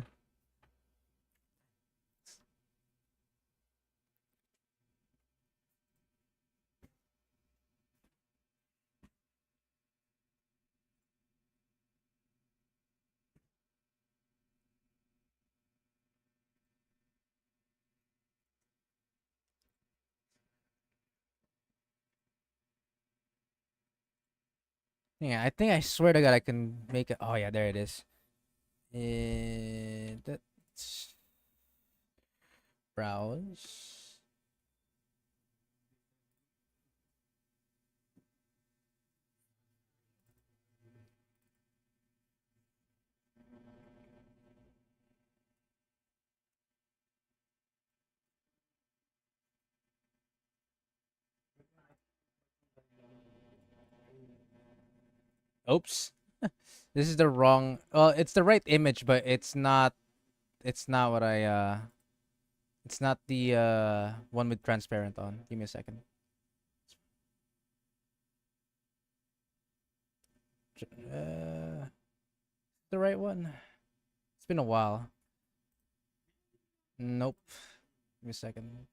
Yeah, I think I swear to God I can make it. Oh yeah, there it is. That's browse. Oops. This is the wrong. Well, it's the right image, but it's not. It's not what I. It's not the one with transparent on. Give me a second. The right one. It's been a while. Nope. Give me a second.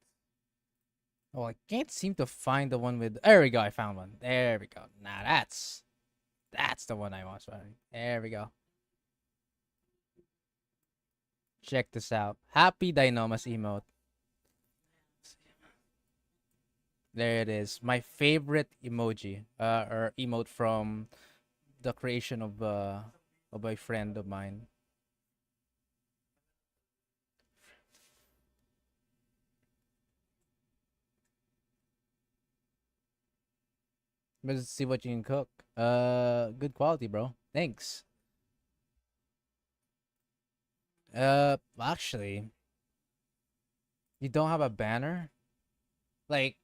Oh, I can't seem to find the one with. There we go. I found one. There we go. Nah, that's the one I was finding. There we go. Check this out. Happy Dynamas emote. There it is. My favorite emoji. Or emote from the creation of a friend of mine. Let's see what you can cook. Good quality, bro. Thanks. Actually, you don't have a banner? Like,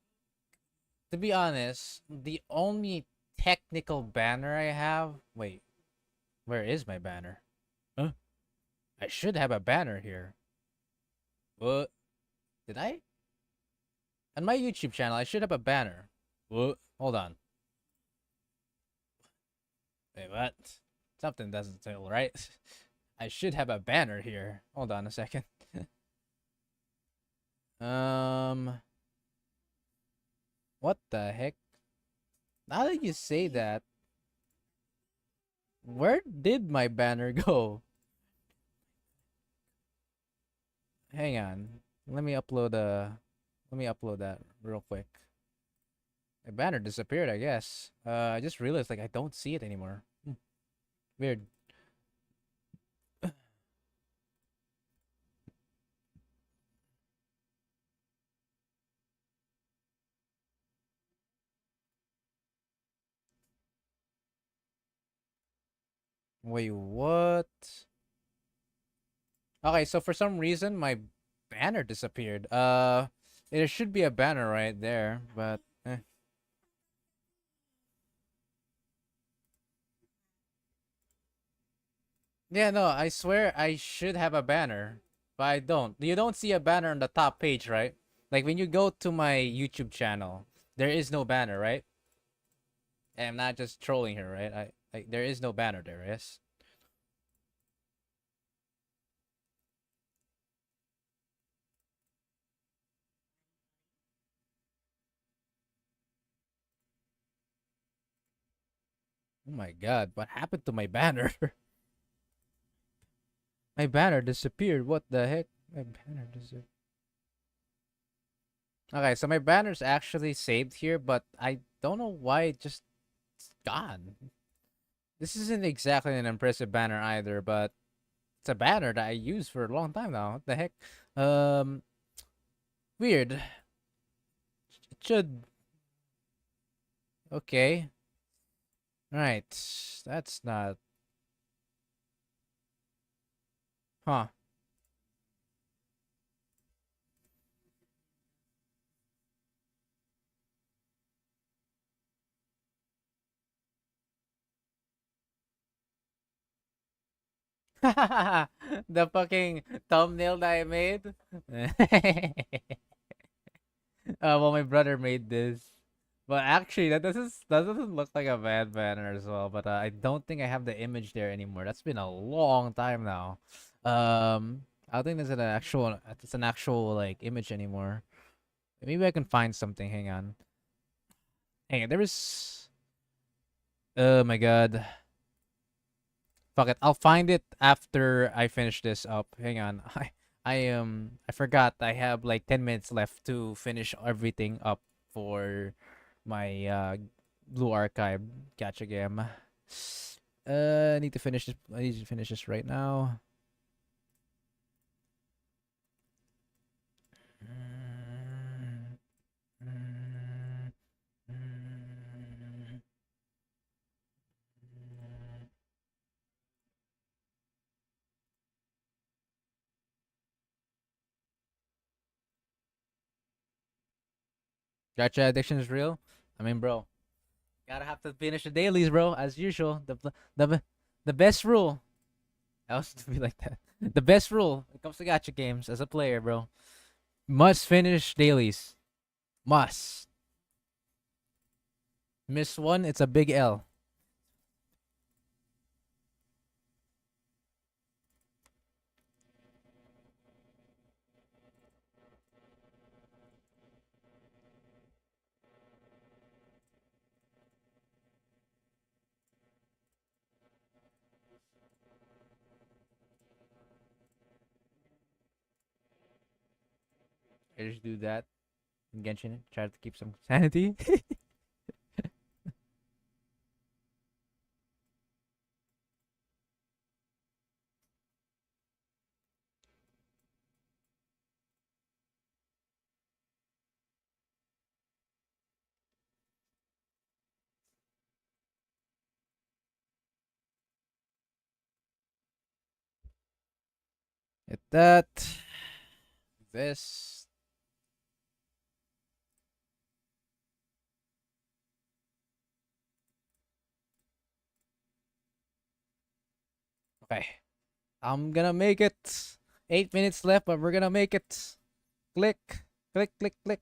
to be honest, the only technical banner I have. Wait, where is my banner? Huh? I should have a banner here. What? Did I? On my YouTube channel, I should have a banner. What? Hold on. Wait, what? Something doesn't feel right. I should have a banner here. Hold on a second. What the heck? Now that you say that, where did my banner go? Hang on. Let me upload that real quick. My banner disappeared, I guess. I just realized like I don't see it anymore. Weird. Wait, what? Okay, so for some reason my banner disappeared. There should be a banner right there, but yeah, no, I swear I should have a banner, but I don't. You don't see a banner on the top page, right? Like when you go to my YouTube channel, there is no banner, right? And I'm not just trolling here, right? There is no banner there, yes? Oh my god, what happened to my banner? My banner disappeared. What the heck? My banner disappeared. Okay, so my banner's actually saved here, but I don't know why it just gone. This isn't exactly an impressive banner either, but it's a banner that I used for a long time now. What the heck? Um, weird. It should. Okay. Right. That's not. Huh. The fucking thumbnail that I made. Well, my brother made this, but actually, that doesn't look like a bad banner as well. But I don't think I have the image there anymore. That's been a long time now. I don't think it's an actual like image anymore. Maybe I can find something. Hang on. There is. Oh my god. Fuck it. I'll find it after I finish this up. Hang on. I forgot I have like 10 minutes left to finish everything up for my Blue Archive gacha game. I need to finish this. I need to finish this right now. Gacha addiction is real. I mean, bro, gotta have to finish the dailies, bro, as usual. The best rule. I also to be like that. The best rule when it comes to gacha games as a player, bro, must finish dailies. Must. Miss one, it's a big L. I just do that in Genshin. Try to keep some sanity. Hit that. This. Okay. I'm gonna make it. 8 minutes left, but we're gonna make it. Click. Click, click, click.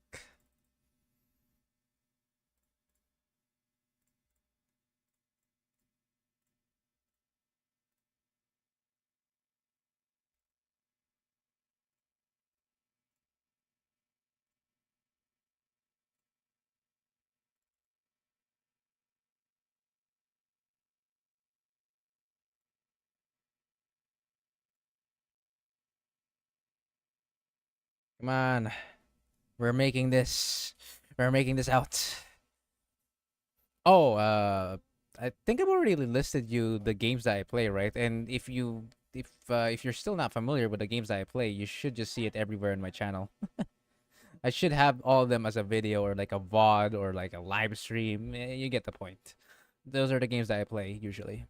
Come on. We're making this. We're making this out. Oh, I think I've already listed you the games that I play, right? And if you're still not familiar with the games that I play, you should just see it everywhere in my channel. I should have all of them as a video or like a VOD or like a live stream. You get the point. Those are the games that I play usually.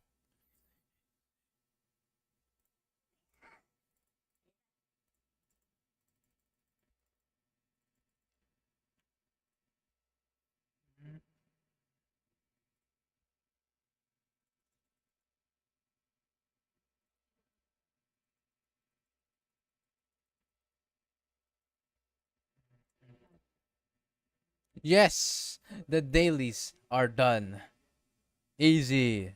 Yes, the dailies are done. Easy.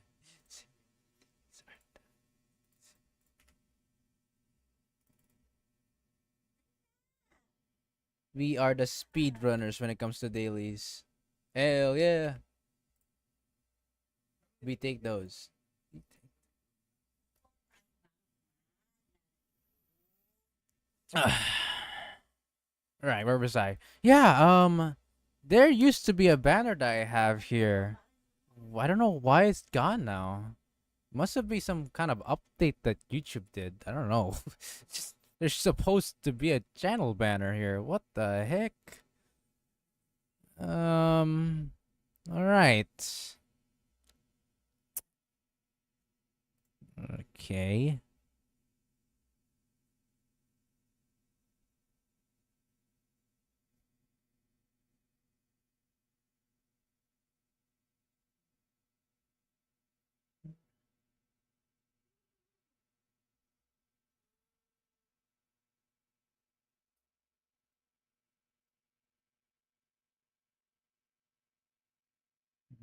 We are the speed runners when it comes to dailies. Hell yeah. We take those. Right, where was I? Yeah, There used to be a banner that I have here. I don't know why it's gone now. Must have been some kind of update that YouTube did. I don't know. Just, there's supposed to be a channel banner here. What the heck? All right. Okay.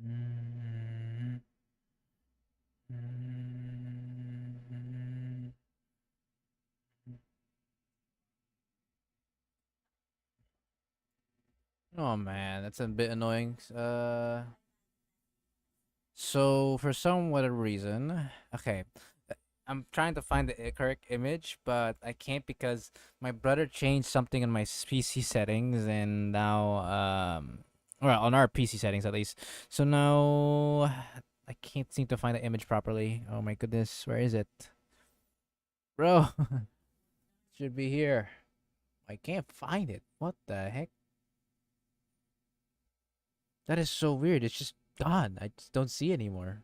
Mm, mm, Oh man, that's a bit annoying. So for some whatever reason, okay, I'm trying to find the correct image, but I can't because my brother changed something in my PC settings, and now well, on our PC settings at least. So now I can't seem to find the image properly. Oh my goodness, where is it, bro? Should be here. I can't find it. What the heck? That is so weird. It's just gone. I just don't see it anymore.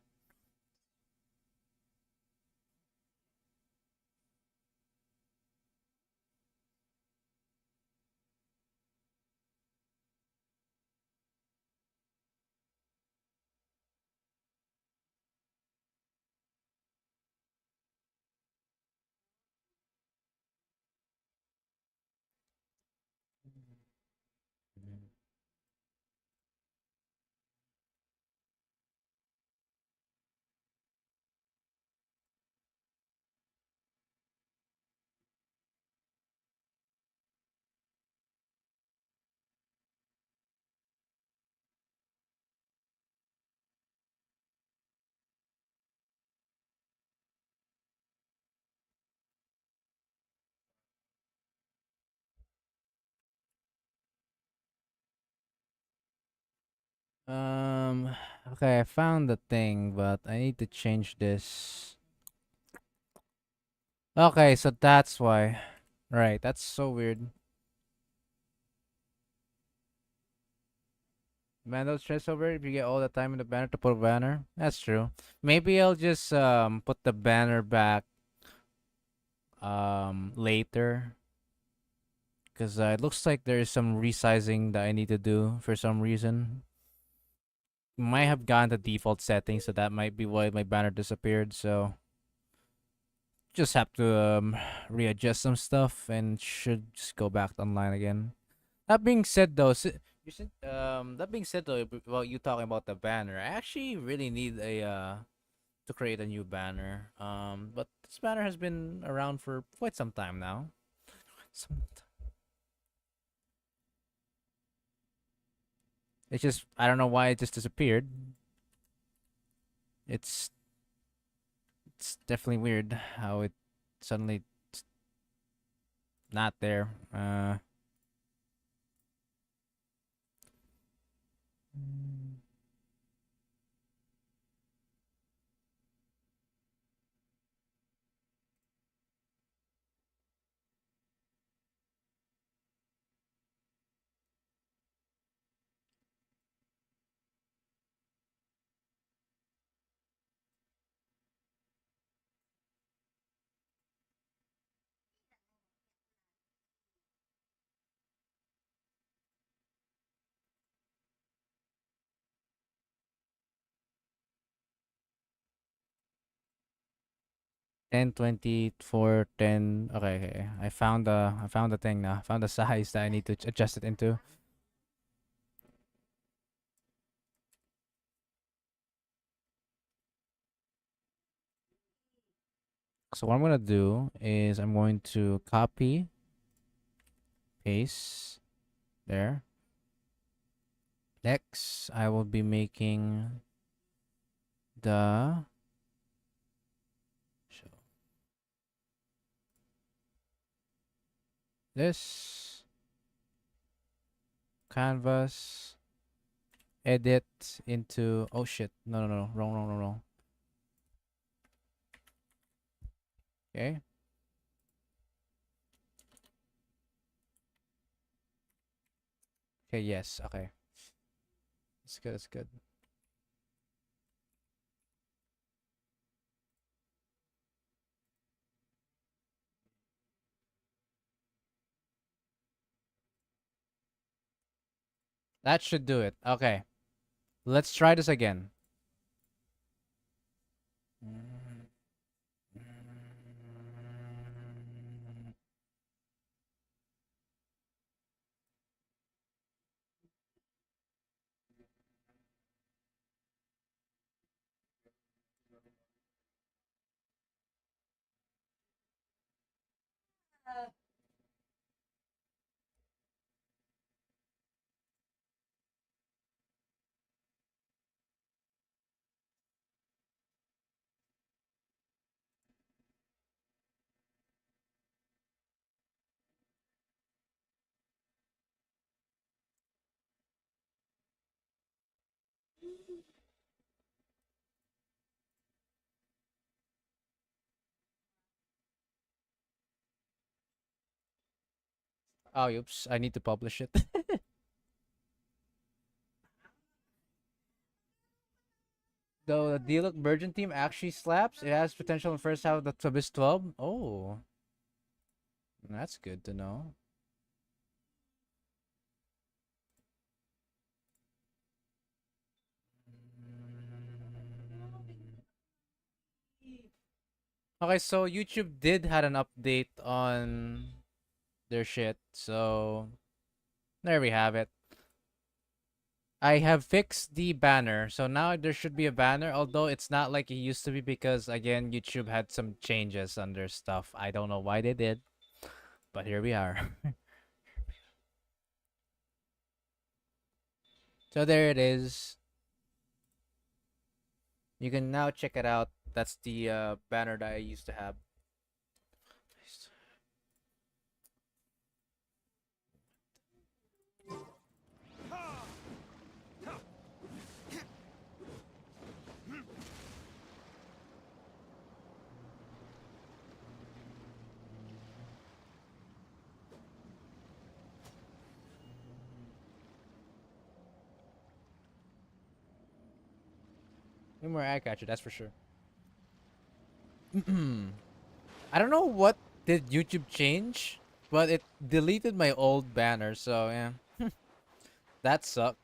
Um, okay, I found the thing, but I need to change this. Okay, so that's why. Right, that's so weird. Vandal stress over it if you get all the time in the banner to put a banner. That's true. Maybe I'll just put the banner back later, because it looks like there is some resizing that I need to do for some reason. Might have gone to default settings, so that might be why my banner disappeared. So just have to readjust some stuff and should just go back online again. That being said, though, you said that being said though, well, you talking about the banner, I actually really need a to create a new banner. But this banner has been around for quite some time now. Some, it's just I don't know why it just disappeared. It's it's definitely weird how it suddenly not there. 10, 24, 10. Okay, okay. I found the thing now. I found the size that I need to adjust it into. So what I'm gonna do is I'm going to copy, paste there. Next, I will be making the show this canvas. edit into, oh shit, no, wrong. Okay. Okay, yes, okay. That's good. That should do it. Okay. Let's try this again. Oh, oops. I need to publish it. Though the Diluc Virgin team actually slaps, it has potential in the first half of the Abyss 12. Oh, that's good to know. Okay, so YouTube did had an update on their shit. So there we have it. I have fixed the banner. So now there should be a banner, although it's not like it used to be because again, YouTube had some changes on their stuff. I don't know why they did, but here we are. So there it is. You can now check it out. That's the banner that I used to have. No more eye catcher, that's for sure. I don't know what did YouTube change, but it deleted my old banner, so yeah. That sucked.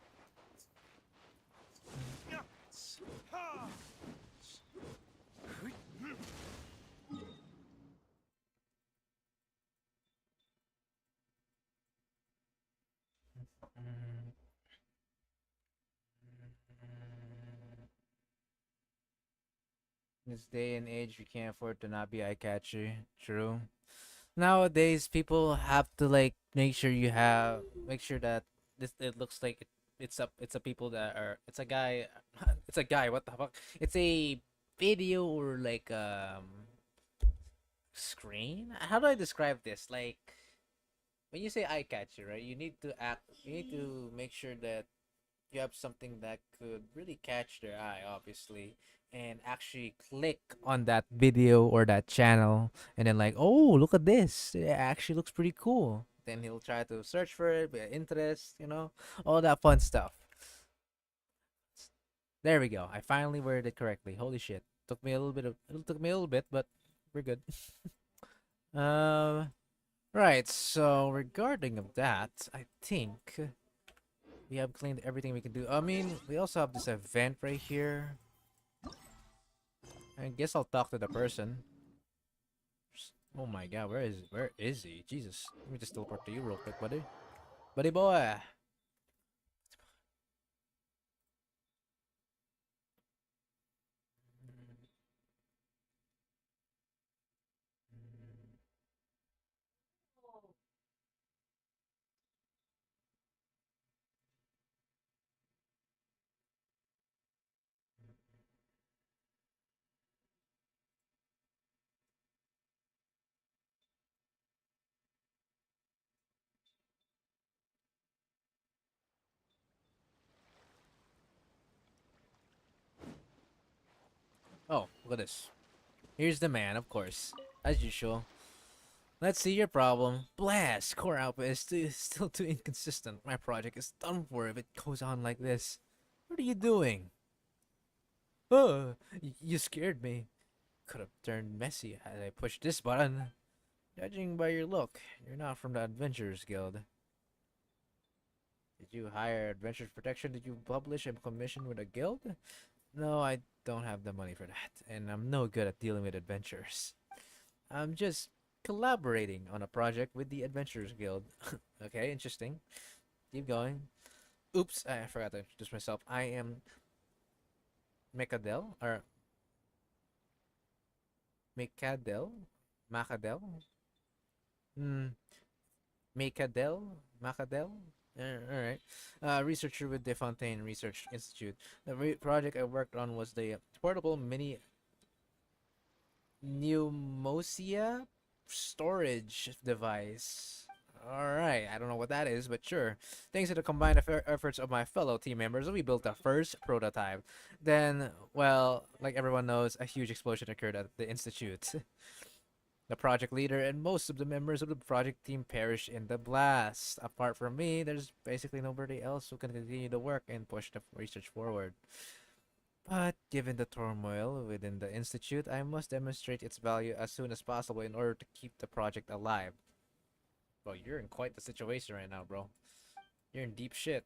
This day and age, we can't afford to not be eye catchy. True. Nowadays, people have to like make sure that this it looks like it's a people that are it's a guy it's a guy, what the fuck, it's a video or like screen. How do I describe this? Like when you say eye catcher, right? You need to make sure that you have something that could really catch their eye, obviously, and actually click on that video or that channel, and then like, oh, look at this, it actually looks pretty cool. Then he'll try to search for it, with interest, all that fun stuff. There we go. I finally worded it correctly. Holy shit! It took me a little bit, but we're good. um, right. So regarding of that, I think we have cleaned everything we can do. I mean, we also have this event right here. I guess I'll talk to the person. Oh my god, where is he? Jesus. Let me just teleport to you real quick, buddy. Buddy boy. Oh, look at this. Here's the man, of course, as usual. Let's see your problem. Blast! Core output is still too inconsistent. My project is done for if it goes on like this. What are you doing? Oh, you scared me. Could have turned messy had I pushed this button. Judging by your look, you're not from the Adventurers Guild. Did you hire Adventurers Protection? Did you publish a commission with a guild? No, I don't have the money for that, and I'm no good at dealing with adventurers. I'm just collaborating on a project with the Adventurers Guild. Okay, interesting. Keep going. Oops, I forgot to introduce myself. I am Mecadel, or Mecadel? Macadel? Hmm, Macadel? Macadel? Alright. Researcher with the Fontaine Research Institute. The project I worked on was the portable mini pneumosia storage device. Alright, I don't know what that is, but sure. Thanks to the combined efforts of my fellow team members, we built the first prototype. Then, well, like everyone knows, a huge explosion occurred at the Institute. The project leader and most of the members of the project team perished in the blast. Apart from me, there's basically nobody else who can continue the work and push the research forward. But given the turmoil within the Institute, I must demonstrate its value as soon as possible in order to keep the project alive. Bro, you're in quite the situation right now, bro. You're in deep shit.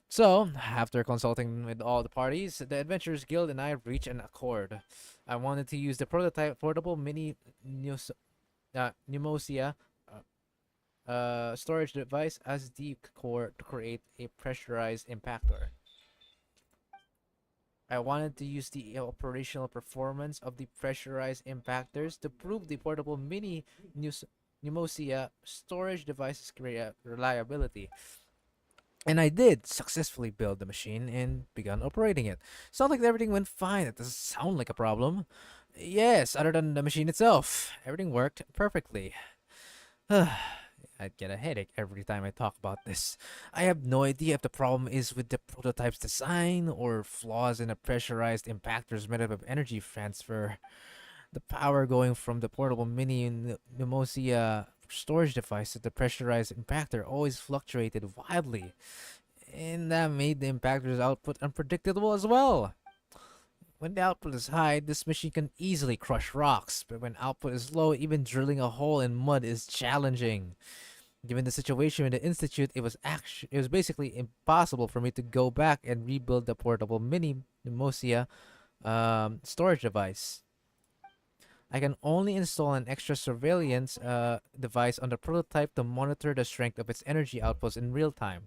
So, after consulting with all the parties, the Adventurers Guild and I reached an accord. I wanted to use the prototype portable mini pneumosia storage device as the core to create a pressurized impactor. I wanted to use the operational performance of the pressurized impactors to prove the portable mini pneumosia storage device's reliability. And I did successfully build the machine and begun operating it. Sounds like everything went fine. It doesn't sound like a problem. Yes, other than the machine itself, everything worked perfectly. I'd get a headache every time I talk about this. I have no idea if the problem is with the prototype's design or flaws in the pressurized impactor's method of energy transfer. The power going from the portable mini pneumosia storage device to the pressurized impactor always fluctuated wildly, and that made the impactor's output unpredictable as well. When the output is high, this machine can easily crush rocks, but when output is low, even drilling a hole in mud is challenging. Given the situation in the institute, it was basically impossible for me to go back and rebuild the portable mini pneumosia storage device. I can only install an extra surveillance device on the prototype to monitor the strength of its energy outputs in real time.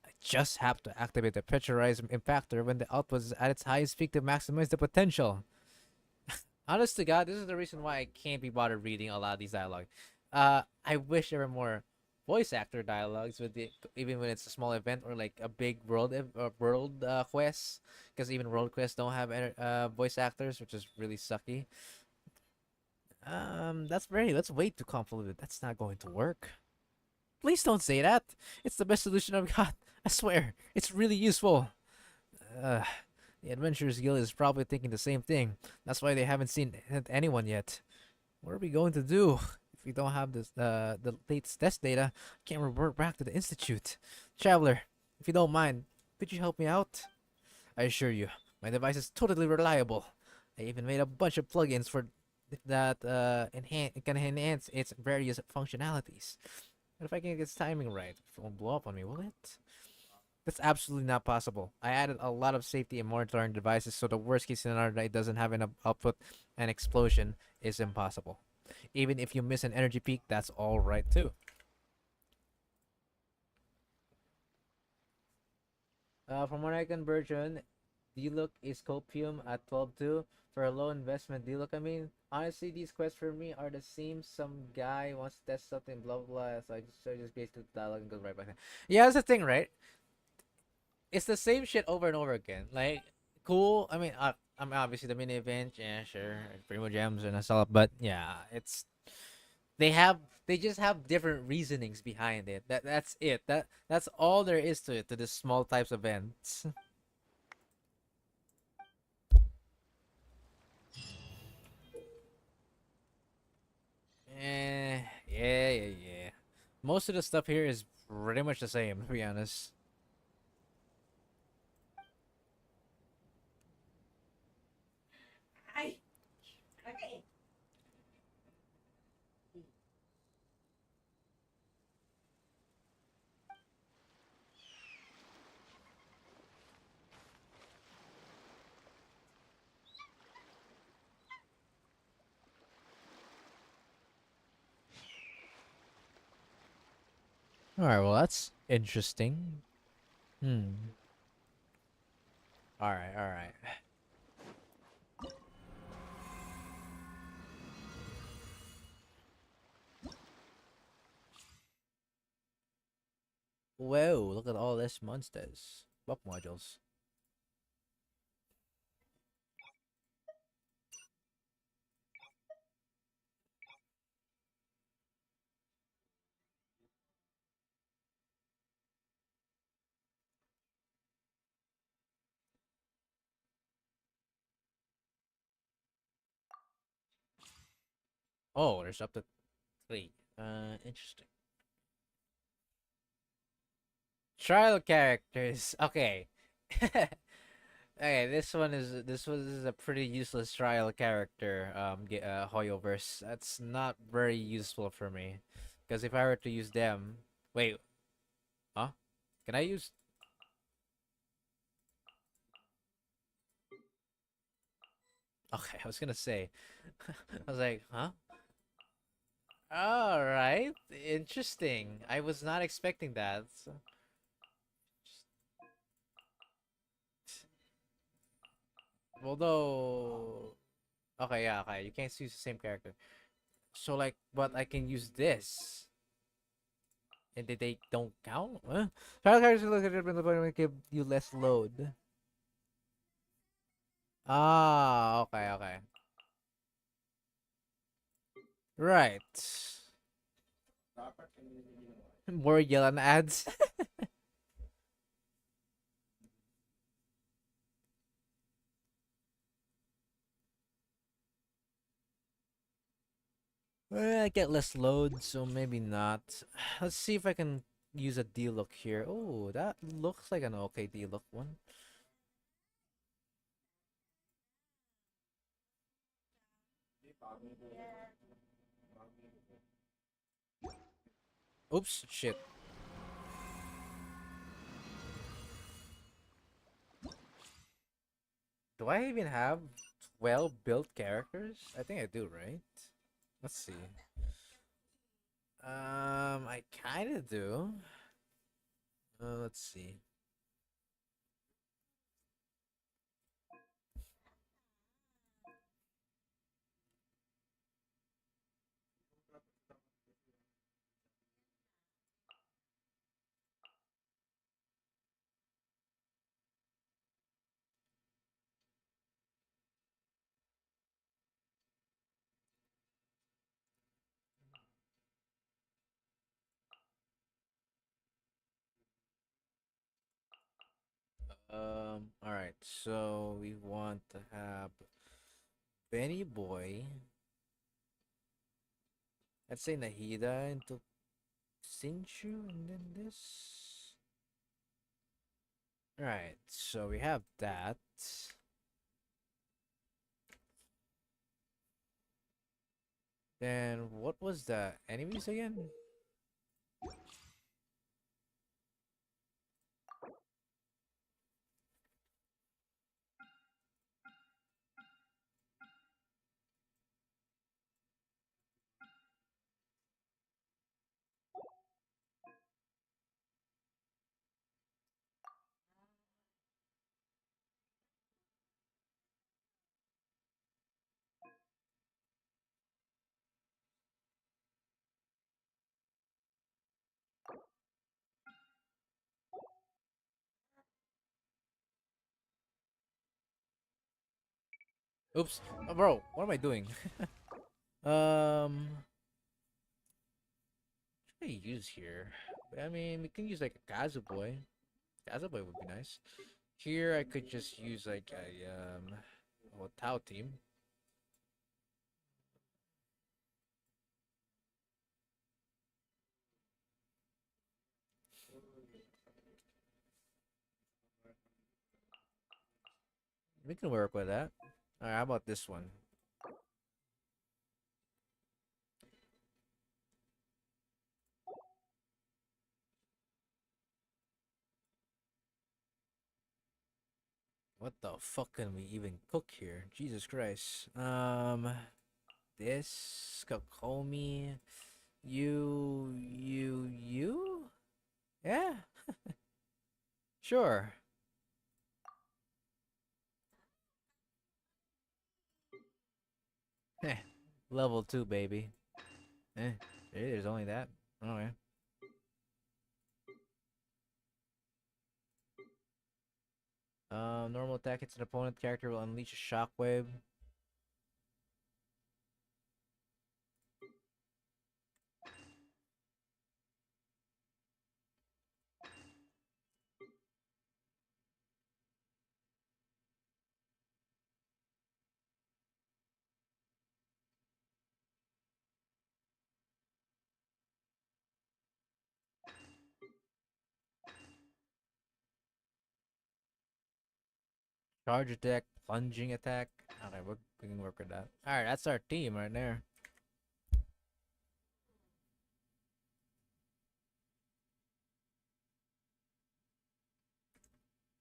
I just have to activate the pressurized impactor when the output is at its highest peak to maximize the potential. Honest to God, this is the reason why I can't be bothered reading a lot of these dialogue. I wish there were more voice actor dialogues with the even when it's a small event or like a big world quest, because even world quests don't have voice actors, which is really sucky. That's way too convoluted. That's not going to work. Please don't say that. It's the best solution I've got. I swear, it's really useful. Uh, the Adventurers Guild is probably thinking the same thing. That's why they haven't seen anyone yet. What are we going to do if we don't have this the latest test data? Can't revert back to the institute. Traveler, if you don't mind, could you help me out? I assure you, my device is totally reliable. I even made a bunch of plugins for that can enhance its various functionalities. But if I can get its timing right, it won't blow up on me, will it? That's absolutely not possible. I added a lot of safety and monitoring devices, so the worst case scenario that it doesn't have enough output and explosion is impossible. Even if you miss an energy peak, that's alright too. From what I can version, D-Look is copium at 12.2 for a low investment. D-Look, I mean, honestly, these quests for me are the same. Some guy wants to test something, blah blah blah. So I just basically dialogue and goes right back. Yeah, that's the thing, right? It's the same shit over and over again. Like, cool. I mean, obviously the mini event, yeah, sure, Primo Gems and stuff, but yeah, it's they just have different reasonings behind it. That's it. That's all there is to it, to the small types of events. Most of the stuff here is pretty much the same, to be honest. Alright, well, that's interesting. Alright, alright. Whoa, look at all this monsters. Buff modules. Oh, there's up to 3. Interesting. Trial characters. Okay. Okay, this is a pretty useless trial character. Hoyoverse. That's not very useful for me, because if I were to use them, wait, huh? Can I use? Okay, I was gonna say. I was like, huh? All right, interesting. I was not expecting that. Although, okay, yeah, okay, you can't use the same character. So like, but I can use this. And they don't count? Huh? Trial characters look at it when the give you less load. Ah, okay, okay. Right. More yelling ads. I get less load, so maybe not. Let's see if I can use a D-look here. Oh, that looks like an okay D-look one. Oops, shit. Do I even have 12 built characters? I think I do, right? Let's see. I kind of do. Let's see. All right. So we want to have Benny Boy. Let's say Nahida into Sinchu, and then this. All right. So we have that. Then what was the enemies again? Oops. Oh, bro, what am I doing? What should I use here? I mean, we can use like a Kazuboy. Kazuboy would be nice. Here, I could just use like a Tao team. We can work with that. Alright, how about this one? What the fuck can we even cook here? Jesus Christ. This Kakomi, you? Yeah, sure. Eh, level 2, baby. Eh, there's only that. Okay. Normal attack hits an opponent character will unleash a shockwave. Charge attack, plunging attack. Okay, we can work with that. Alright, that's our team right there.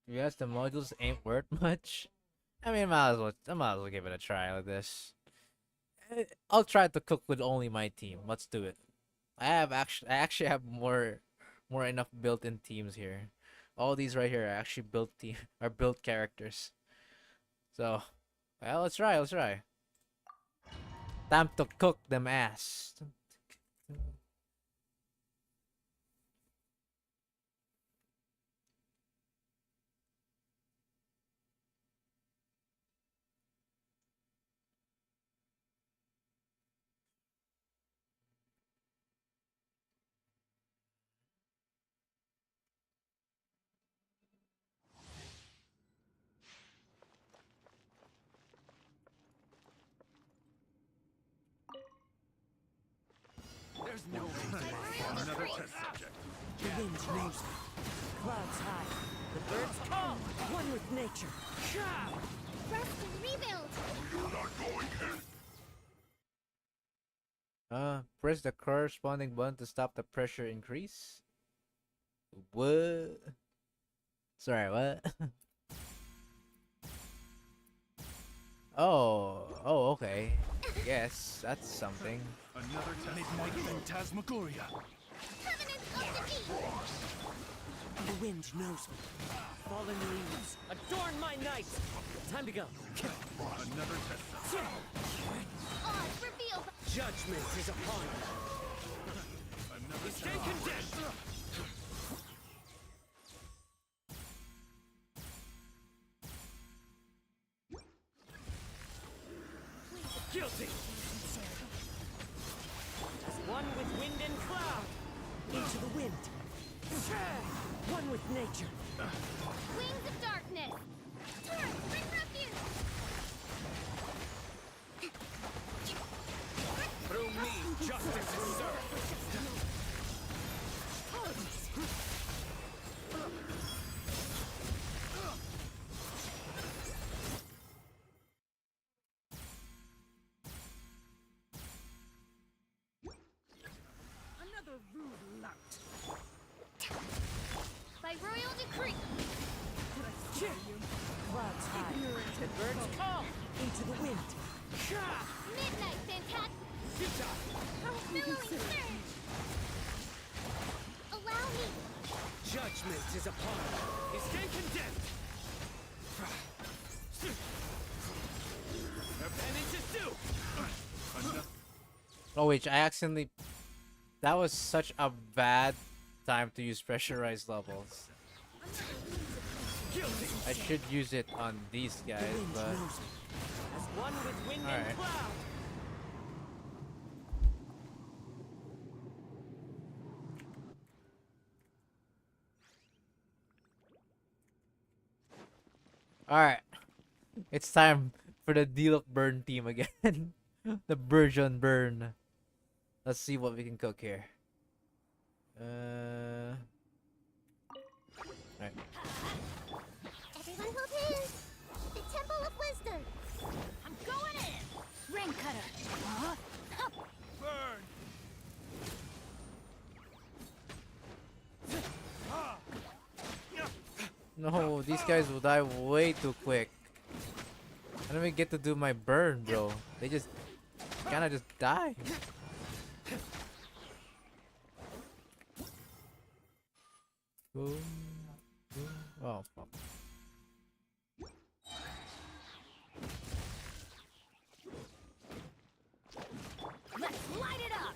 Yes, the modules ain't worth much. I mean, I might as well give it a try like this. I'll try to cook with only my team. Let's do it. I actually have more enough built-in teams here. All these right here are actually are built characters. So, well, let's try. Let's try. Time to cook them ass. There's no another test subject. The wind knows me. Clouds high. The birds call. One with nature. Rest and rebuild. Press the corresponding button to stop the pressure increase. What? Sorry, what? Oh, okay. Yes, that's something. Another test. Midnight Phantasmagoria. The wind knows me. Fallen leaves. Adorn my night. Time to go. Another test subject. Odds revealed. Judgment is upon you. Another Stay test. condemned. Guilty. As one with wind and cloud. Into the wind. One with nature. Wings of darkness. Turn, bring refuge. Through me, justice is served. Another rude lout. By royal decree. Clouds high. The birds call. Into the wind. Midnight fantastic. Billowing surge. Allow me. Judgment is upon you. Stand condemned. Their penance is due. Oh wait, I accidentally. That was such a bad time to use pressurized levels. I should use it on these guys, but As one with wind Alright. and cloud. alright. It's time for the Deal of Burn team again. The Burgeon Burn. Let's see what we can cook here. Alright. Everyone hold hands. The temple Ring cutter. Huh? Burn! No, these guys will die way too quick. I don't even get to do my burn, bro. They just kind of just die. Boom. Boom. Oh, fuck. Let's light it up.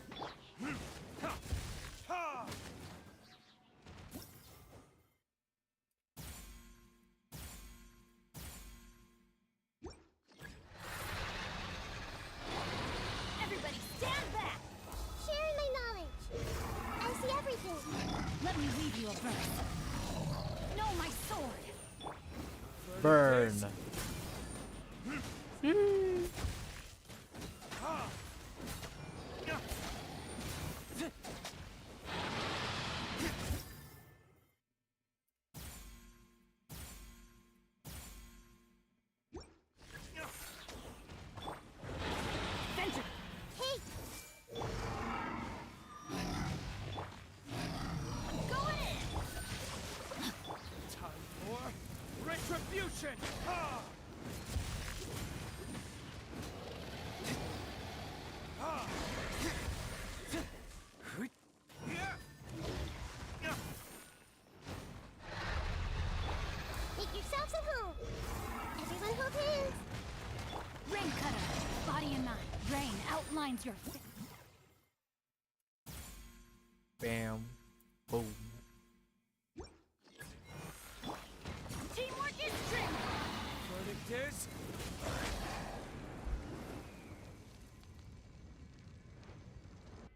Everybody stand back. Sharing my knowledge. I see everything. Let me leave you a verse. Know my sword. Burn. Venture. Hey, Go in. Time for retribution! Ha! Ha! make yourselves at home. Everyone hold hands. Ring cutter. Body and mind. Rain outlines your Bam. Boom. teamwork is strength. Verdict is...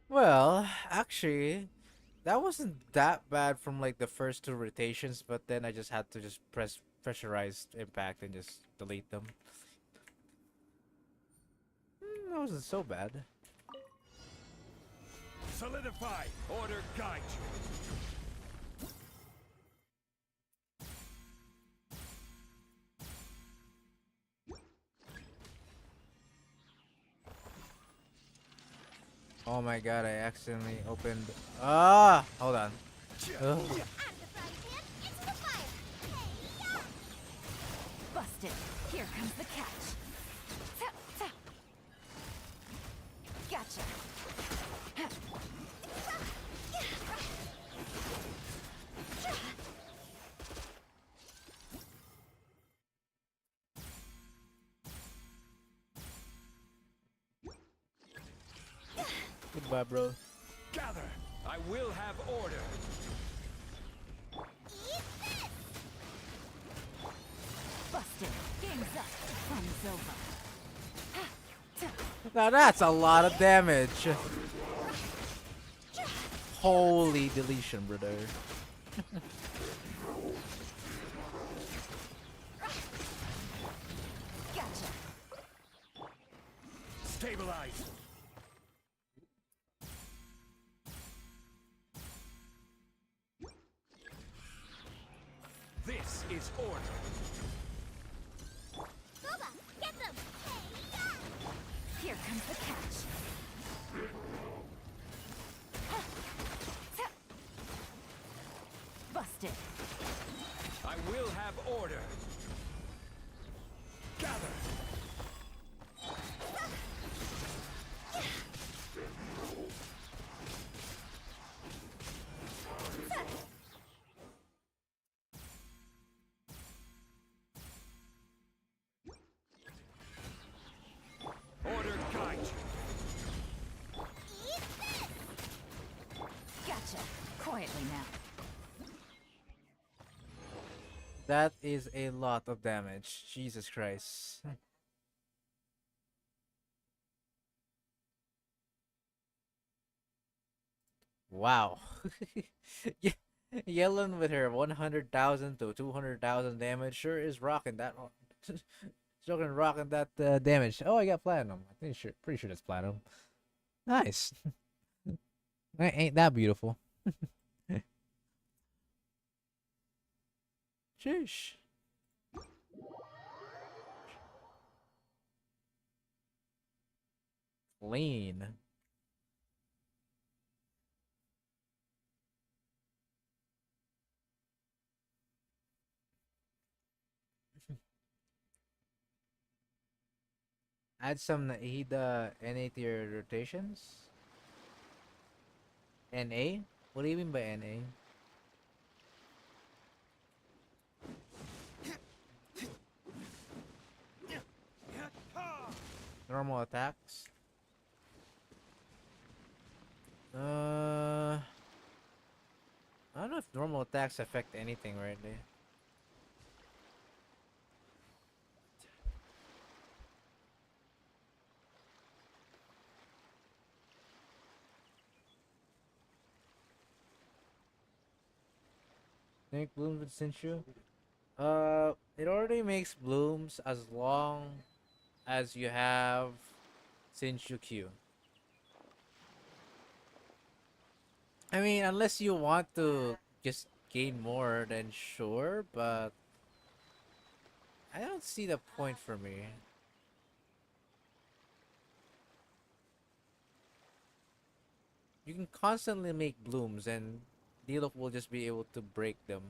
Well, actually, that wasn't that bad from like the first two rotations, but then I just had to just press pressurized impact and just delete them. That wasn't so bad. Solidify! Order guide you! Oh my god, I accidentally opened. Ah! Hold on. Ugh. Out of the frying pan, into the fire. Hey, Busted. Here comes the catch. Tap, tap. Gotcha. Goodbye, bro. Gather! I will have order! Busted. Game's up. Fun's over. Now that's a lot of damage. Holy deletion, brother. Gotcha. Stabilize! This is order! Boba, get them. Hey, Here comes the catch. Busted. I will have order! Gather! Order guide you! Gotcha. Quietly now. That is a lot of damage. Jesus Christ. Wow. Ye- Yellen with her 100,000 to 200,000 damage sure is rocking that. Still rocking that damage. Oh, I got platinum. I think pretty sure that's platinum. Nice. Ain't that beautiful? Sheesh. Lean. Add some Nahida NA to your rotations. NA? What do you mean by NA? Normal attacks. I don't know if normal attacks affect anything right there. Think blooms with Sinchu? It already makes blooms as long as you have Sinchu Q. I mean, unless you want to just gain more, then sure, but I don't see the point for me. You can constantly make blooms and Diluc will just be able to break them.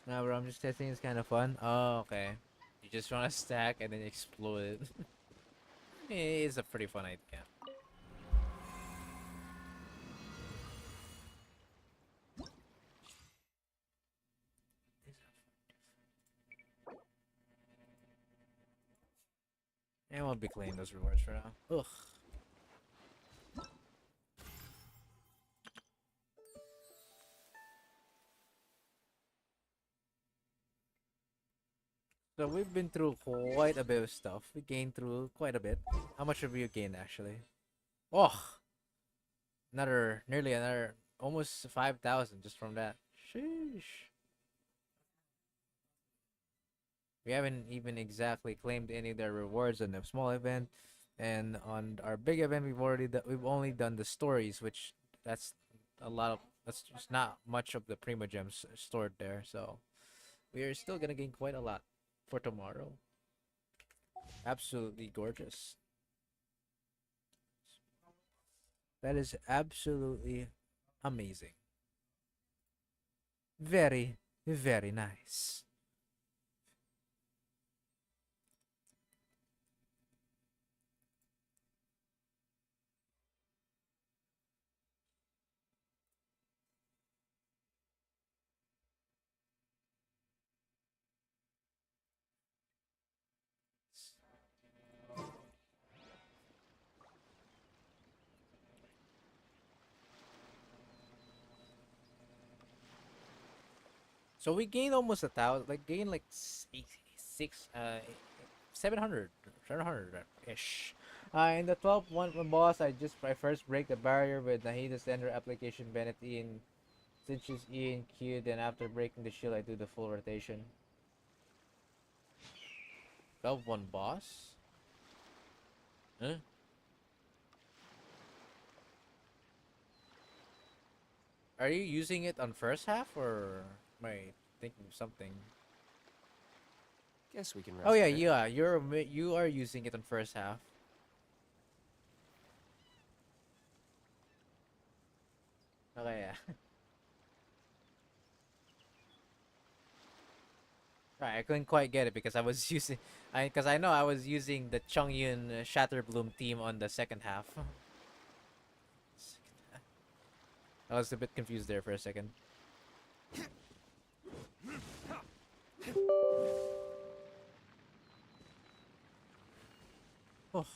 Nah, bro, I'm just testing. It's kind of fun. Oh, okay. You just want to stack and then explode it. It's a pretty fun idea. And we'll be claiming those rewards for now. Ugh. So we've been through quite a bit of stuff. We gained through quite a bit. How much have you gained actually? Oh, nearly another, almost 5,000 just from that. Sheesh. We haven't even exactly claimed any of their rewards on the small event, and on our big event, we've only done the stories, which that's that's just not much of the Prima Gems stored there. So we are still gonna gain quite a lot for tomorrow. Absolutely gorgeous. That is absolutely amazing. Very, very nice. So we gained almost 1,000, like gained like 700, 700 ish. In the 12-1 boss, I first break the barrier with Nahida's Ender application, Bennett Ian, Sinch's Ian Q. Then after breaking the shield, I do the full rotation. 12-1 boss? Huh? Are you using it on first half or am I thinking of something? Guess we can rest Oh yeah, a bit. you are using it on first half. Okay, yeah. Right, I couldn't quite get it because I was using, because I know I was using the Chongyun Shatterbloom team on the second half. I was a bit confused there for a second. Oh,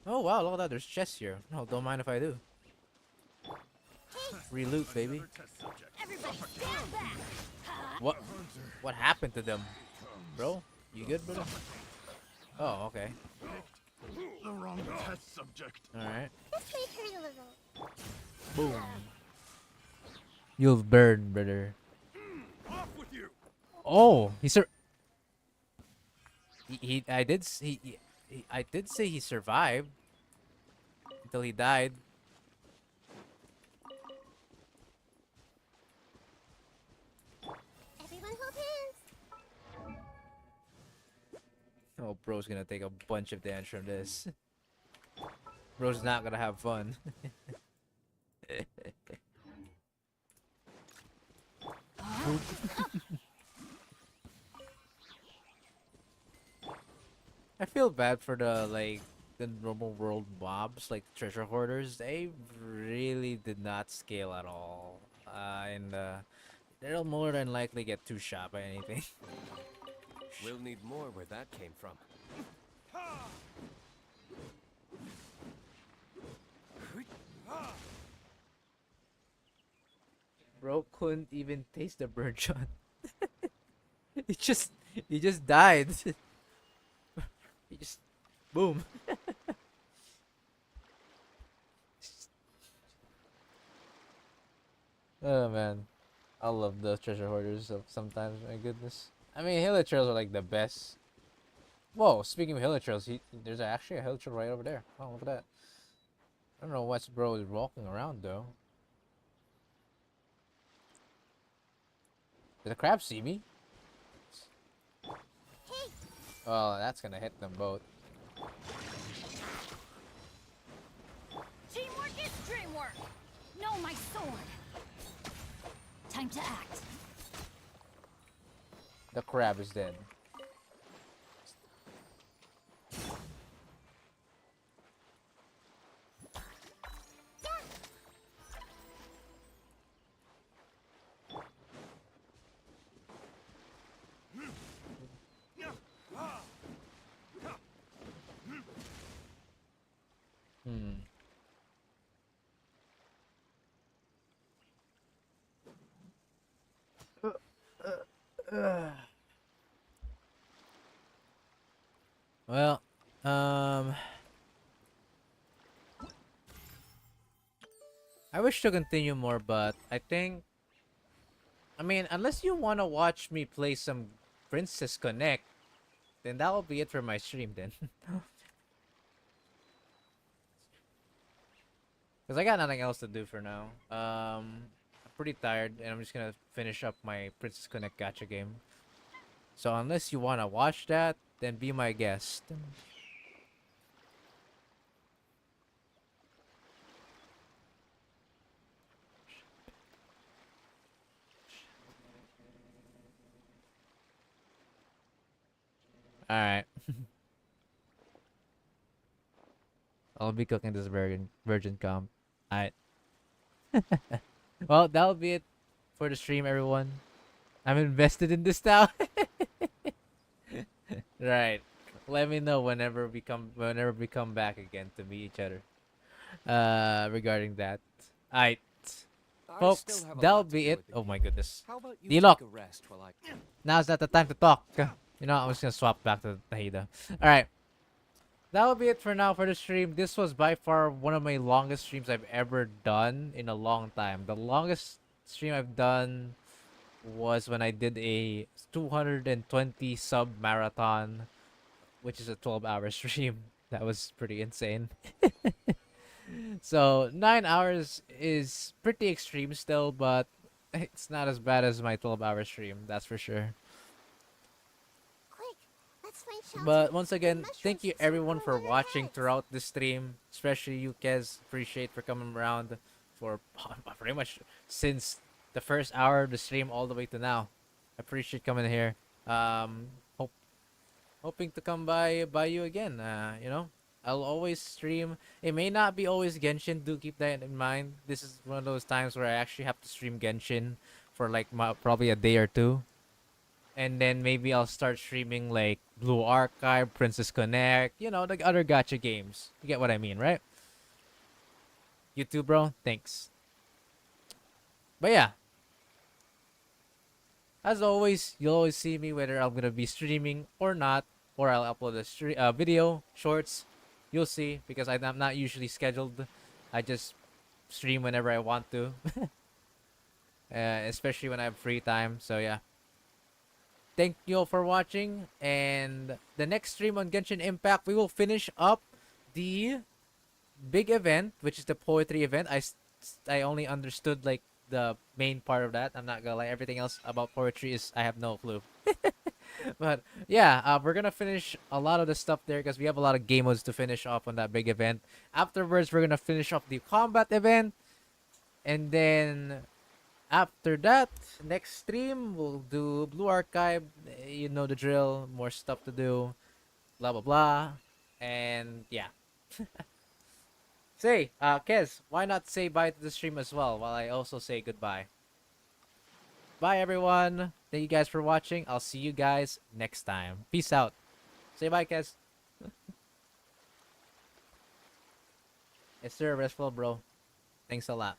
oh wow! Look at that. There's chests here. No, don't mind if I do. Free loot, baby. Everybody stand back! What? What happened to them, bro? You good, brother? Oh, okay. The wrong test subject. All right. This may hurt a little. Boom. You've burned, brother. Off with you. Oh, I did I did say he survived until he died. Everyone hold hands. Oh, bro's gonna take a bunch of damage from this. Bro's not gonna have fun. I feel bad for the normal world mobs, like treasure hoarders. They really did not scale at all. And they'll more than likely get too shot by anything. We'll need more where that came from. Bro couldn't even taste the bird shot. he just he just died. he just boom. Oh man, I love the treasure hoarders. Sometimes, my goodness. I mean, hill trails are like the best. Whoa, speaking of hill trails, there's actually a hill trail right over there. Oh, look at that. I don't know what bro is walking around though. Did the crab see me? Oh, that's gonna hit them both. Teamwork is dreamwork. Know my sword. Time to act. The crab is dead. Hmm. Well, I wish to continue more, but I mean, unless you want to watch me play some Princess Connect, then that will be it for my stream then. Because I got nothing else to do for now. I'm pretty tired, and I'm just gonna finish up my Princess Connect gacha game. So unless you want to watch that, then be my guest. Alright. I'll be cooking this virgin comp. Alright. Well, that'll be it for the stream, everyone. I'm invested in this now. Right. Let me know whenever we come back again to meet each other. Regarding that. Alright. Folks, that'll be it. Oh my goodness. How about you D-Lock. take a rest while I... Now's not the time to talk. You know, I'm just gonna swap back to Tahida. Alright. That'll be it for now for the stream. This was by far one of my longest streams I've ever done in a long time. The longest stream I've done was when I did a 220 sub marathon, which is a 12-hour stream. That was pretty insane. So 9 hours is pretty extreme still, but it's not as bad as my 12-hour stream, that's for sure. But once again, thank you everyone for watching throughout the stream, especially you, Kez. Appreciate for coming around for pretty much since the first hour of the stream all the way to now. Appreciate coming here. Hoping to come by you again. You know, I'll always stream. It may not be always Genshin. Do keep that in mind. This is one of those times where I actually have to stream Genshin for like probably a day or two. And then maybe I'll start streaming like Blue Archive, Princess Connect, you know, the other gacha games. You get what I mean, right? You too, bro. Thanks. But yeah. As always, you'll always see me whether I'm gonna be streaming or not, or I'll upload a video, shorts. You'll see, because I'm not usually scheduled. I just stream whenever I want to. Especially when I have free time, so yeah. Thank you all for watching, and the next stream on Genshin Impact, we will finish up the big event, which is the poetry event. I only understood like the main part of that. I'm not gonna lie, everything else about poetry is I have no clue. But yeah, we're gonna finish a lot of the stuff there because we have a lot of game modes to finish off on that big event. Afterwards, we're gonna finish off the combat event, and then after that, next stream we'll do Blue Archive. You know the drill. More stuff to do. Blah blah blah, and yeah. Say, Kez, why not say bye to the stream as well while I also say goodbye? Bye, everyone. Thank you guys for watching. I'll see you guys next time. Peace out. Say bye, Kez. Yes, sir. Restful, bro. Thanks a lot.